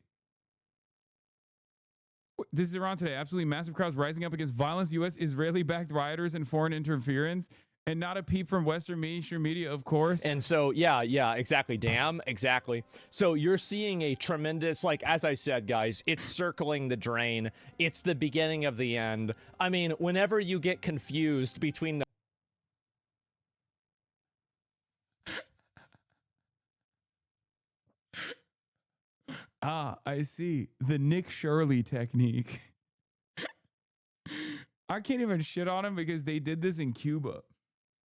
This is Iran today. Absolutely massive crowds rising up against violence, U.S. Israeli-backed rioters and foreign interference. And not a peep from Western mainstream media, of course. And so, yeah, exactly. Damn, exactly. So you're seeing a tremendous, like, as I said, guys, it's circling the drain. It's the beginning of the end. I mean, whenever you get confused between the... I see. The Nick Shirley technique. I can't even shit on him because they did this in Cuba.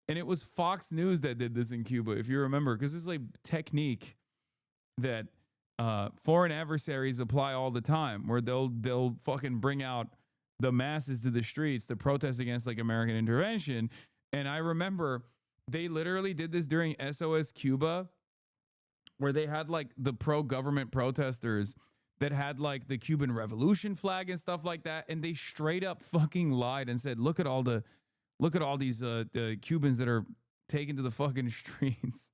And it was Fox News that did this in Cuba, if you remember, because this is like technique that foreign adversaries apply all the time, where they'll fucking bring out the masses to the streets to protest against like American intervention. And I remember They literally did this during SOS Cuba, where they had like the pro-government protesters that had like the Cuban Revolution flag and stuff like that, and they straight up fucking lied and said, look at all these Cubans that are taken to the fucking streets.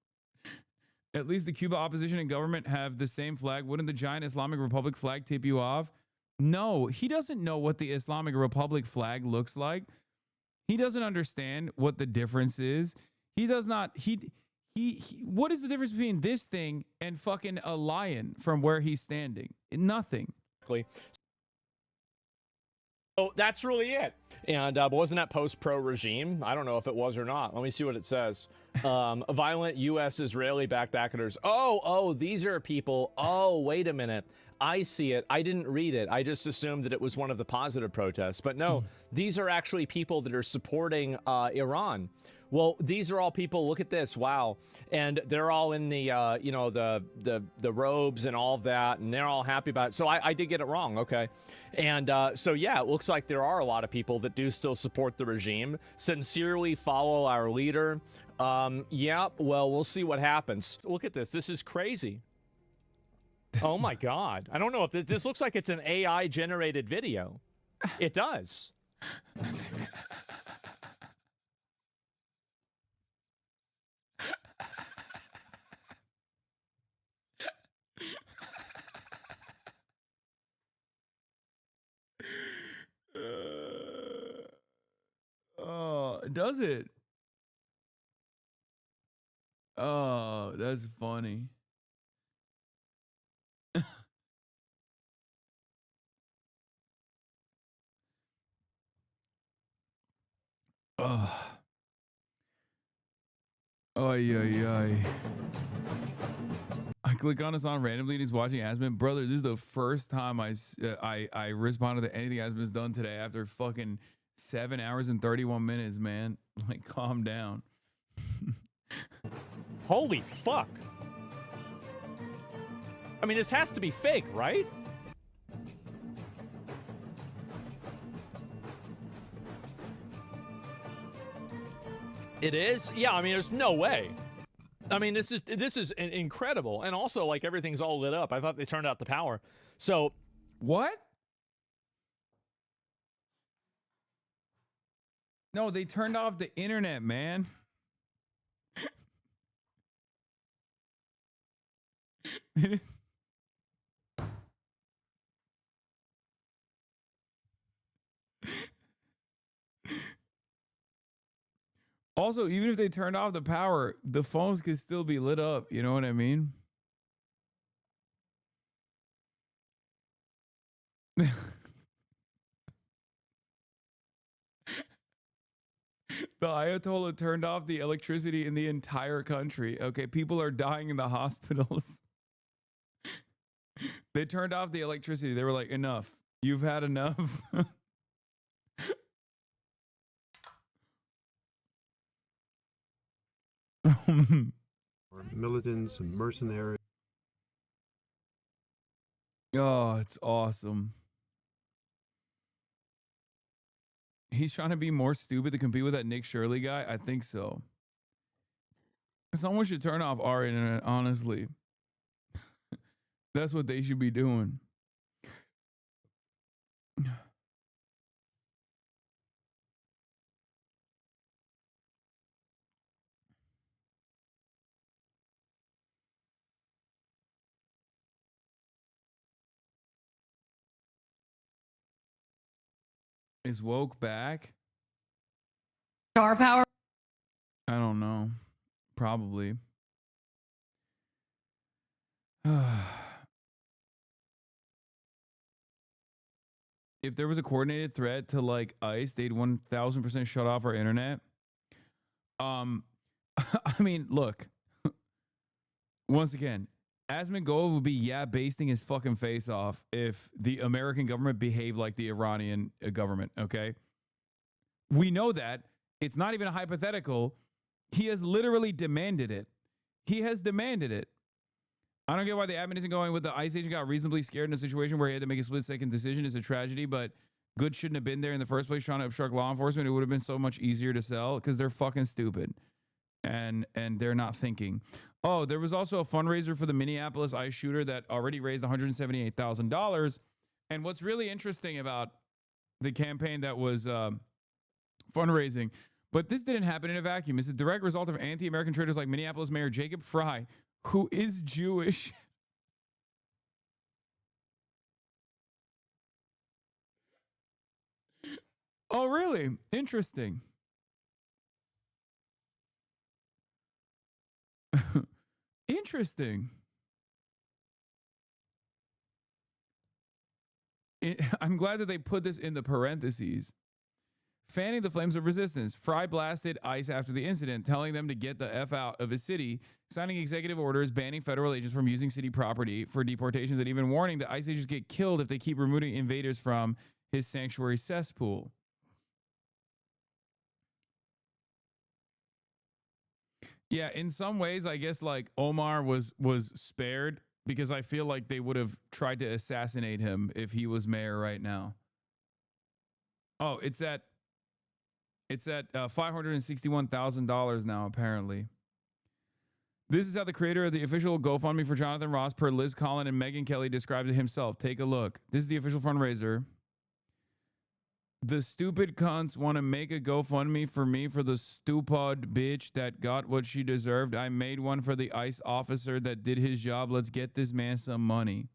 At least the Cuba opposition and government have the same flag. Wouldn't the giant Islamic Republic flag tip you off? No, he doesn't know what the Islamic Republic flag looks like. He doesn't understand what the difference is. He does not. What is the difference between this thing and fucking a lion from where he's standing? Nothing. Oh, that's really it. And wasn't that post-pro regime? I don't know if it was or not. Let me see what it says. Violent U.S.-Israeli backpackers. Oh, these are people. Oh, wait a minute. I see it. I didn't read it. I just assumed that it was one of the positive protests. But no, these are actually people that are supporting Iran. Well, these are all people. Look at this. Wow. And they're all in the, the robes and all of that. And they're all happy about it. So I did get it wrong. Okay. And so, yeah, it looks like there are a lot of people that do still support the regime, sincerely follow our leader. Yeah, well, we'll see what happens. Look at this. This is crazy. Oh, my God. I don't know if this looks like it's an AI generated video. It does. Oh, does it? Oh, that's funny. Oh. Ay. I click on Hasan randomly and he's watching Asman. Brother, this is the first time I responded to anything Asman's done today after fucking 7 hours and 31 minutes, man. Like, calm down. Holy fuck. I mean, this has to be fake, right? It is? Yeah, I mean, there's no way. I mean, this is incredible. And also, like, everything's all lit up. I thought they turned out the power. So, what? No, they turned off the internet, man. Also, even if they turned off the power, the phones could still be lit up. You know what I mean? The Ayatollah turned off the electricity in the entire country. Okay, people are dying in the hospitals. They turned off the electricity. They were like, enough. You've had enough. Militants and mercenaries. Oh, it's awesome. He's trying to be more stupid to compete with that Nick Shirley guy? I think so. Someone should turn off our internet, honestly. That's what they should be doing. Is woke back? Star power? I don't know. Probably. If there was a coordinated threat to like ICE, they'd 1000% shut off our internet. I mean, look. Once again, Asmangov would be basting his fucking face off if the American government behaved like the Iranian government, okay? We know that. It's not even a hypothetical. He has literally demanded it. He has demanded it. I don't get why the admin isn't going with the ICE agent got reasonably scared in a situation where he had to make a split-second decision. It's a tragedy, but good shouldn't have been there in the first place trying to obstruct law enforcement. It would have been so much easier to sell because they're fucking stupid. and they're not thinking. Oh, there was also a fundraiser for the Minneapolis ICE shooter that already raised $178,000. And what's really interesting about the campaign that was fundraising, but this didn't happen in a vacuum. It's a direct result of anti-American traitors like Minneapolis Mayor Jacob Fry, who is Jewish. Oh, really? Interesting. Interesting. I'm glad that they put this in the parentheses. Fanning the flames of resistance, Fry blasted ICE after the incident, telling them to get the F out of his city, signing executive orders banning federal agents from using city property for deportations, and even warning that ICE agents get killed if they keep removing invaders from his sanctuary cesspool. Yeah, in some ways, I guess like Omar was spared because I feel like they would have tried to assassinate him if he was mayor right now. Oh, it's at $561,000 now, apparently. This is how the creator of the official GoFundMe for Jonathan Ross, per Liz Collin and Megyn Kelly, described it himself. Take a look. This is the official fundraiser. The stupid cunts want to make a GoFundMe for me for the stupid bitch that got what she deserved. I made one for the ICE officer that did his job. Let's get this man some money.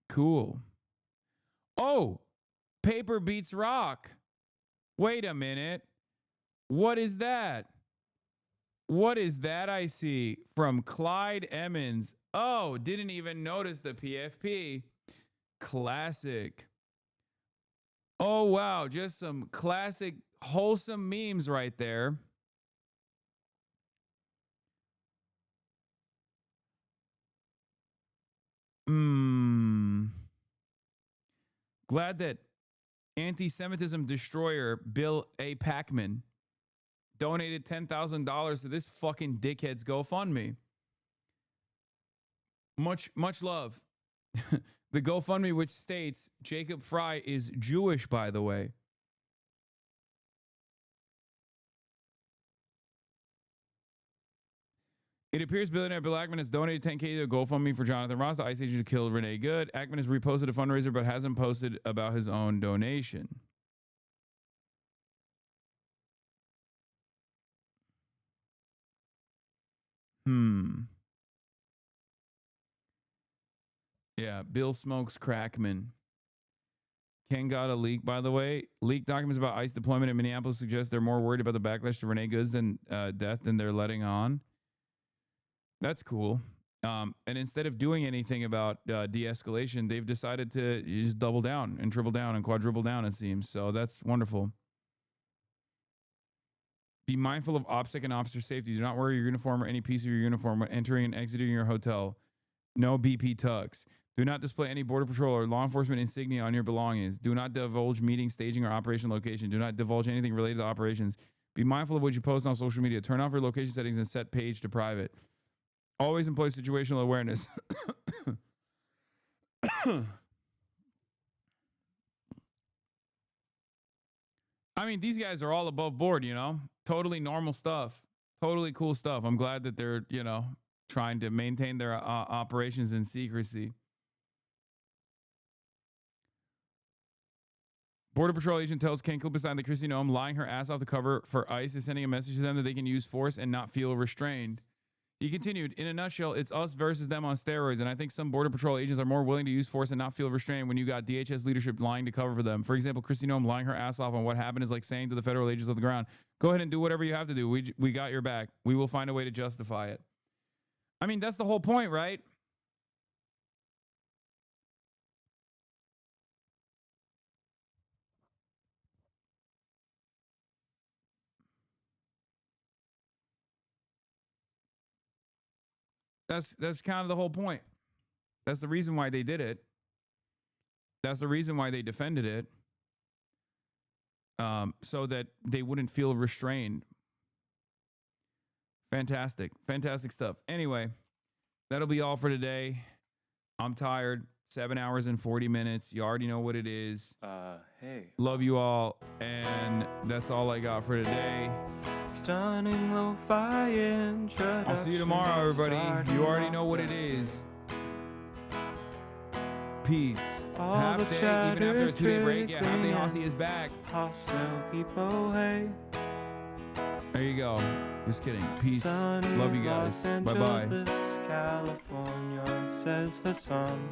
Cool. Oh, paper beats rock. Wait a minute. What is that? What is that I see from Clyde Emmons? Oh, didn't even notice the PFP. Classic. Oh, wow. Just some classic wholesome memes right there. Glad that anti-Semitism destroyer Bill A. Packman donated $10,000 to this fucking dickhead's GoFundMe. Much love. The GoFundMe, which states Jacob Fry is Jewish, by the way. It appears billionaire Bill Ackman has donated $10K to GoFundMe for Jonathan Ross, the ICE agent who killed Renee Good. Ackman has reposted a fundraiser but hasn't posted about his own donation. Yeah, Bill Smokes Crackman. Ken got a leak, by the way. Leaked documents about ICE deployment in Minneapolis suggest they're more worried about the backlash to Renee Good's death than they're letting on. That's cool. And instead of doing anything about de-escalation, they've decided to just double down and triple down and quadruple down, it seems. So that's wonderful. Be mindful of OPSEC and officer safety. Do not wear your uniform or any piece of your uniform when entering and exiting your hotel. No BP tux. Do not display any Border Patrol or law enforcement insignia on your belongings. Do not divulge meeting, staging, or operation location. Do not divulge anything related to operations. Be mindful of what you post on social media. Turn off your location settings and set page to private. Always employ situational awareness. I mean, these guys are all above board, you know? Totally normal stuff. Totally cool stuff. I'm glad that they're, you know, trying to maintain their operations in secrecy. Border Patrol agent tells Ken Klippenstein that Kristi Noem lying her ass off the cover for ICE is sending a message to them that they can use force and not feel restrained. He continued, in a nutshell, it's us versus them on steroids, and I think some Border Patrol agents are more willing to use force and not feel restrained when you got DHS leadership lying to cover for them. For example, Kristi Noem lying her ass off on what happened is like saying to the federal agents on the ground, go ahead and do whatever you have to do. We got your back. We will find a way to justify it. I mean, that's the whole point, right? That's kind of the whole point. That's the reason why they did it. That's the reason why they defended it. So that they wouldn't feel restrained. Fantastic. Fantastic stuff. Anyway, that'll be all for today. I'm tired. 7 hours and 40 minutes. You already know what it is. Hey. Love you all. And that's all I got for today. Stunning lo-fi introduction. I'll see you tomorrow, everybody. You already know what it is. Peace. Half day, even after a 2-day break. Yeah, half day Hossie is back. There you go. Just kidding. Peace. Love you guys. Bye-bye. California, says Hasan.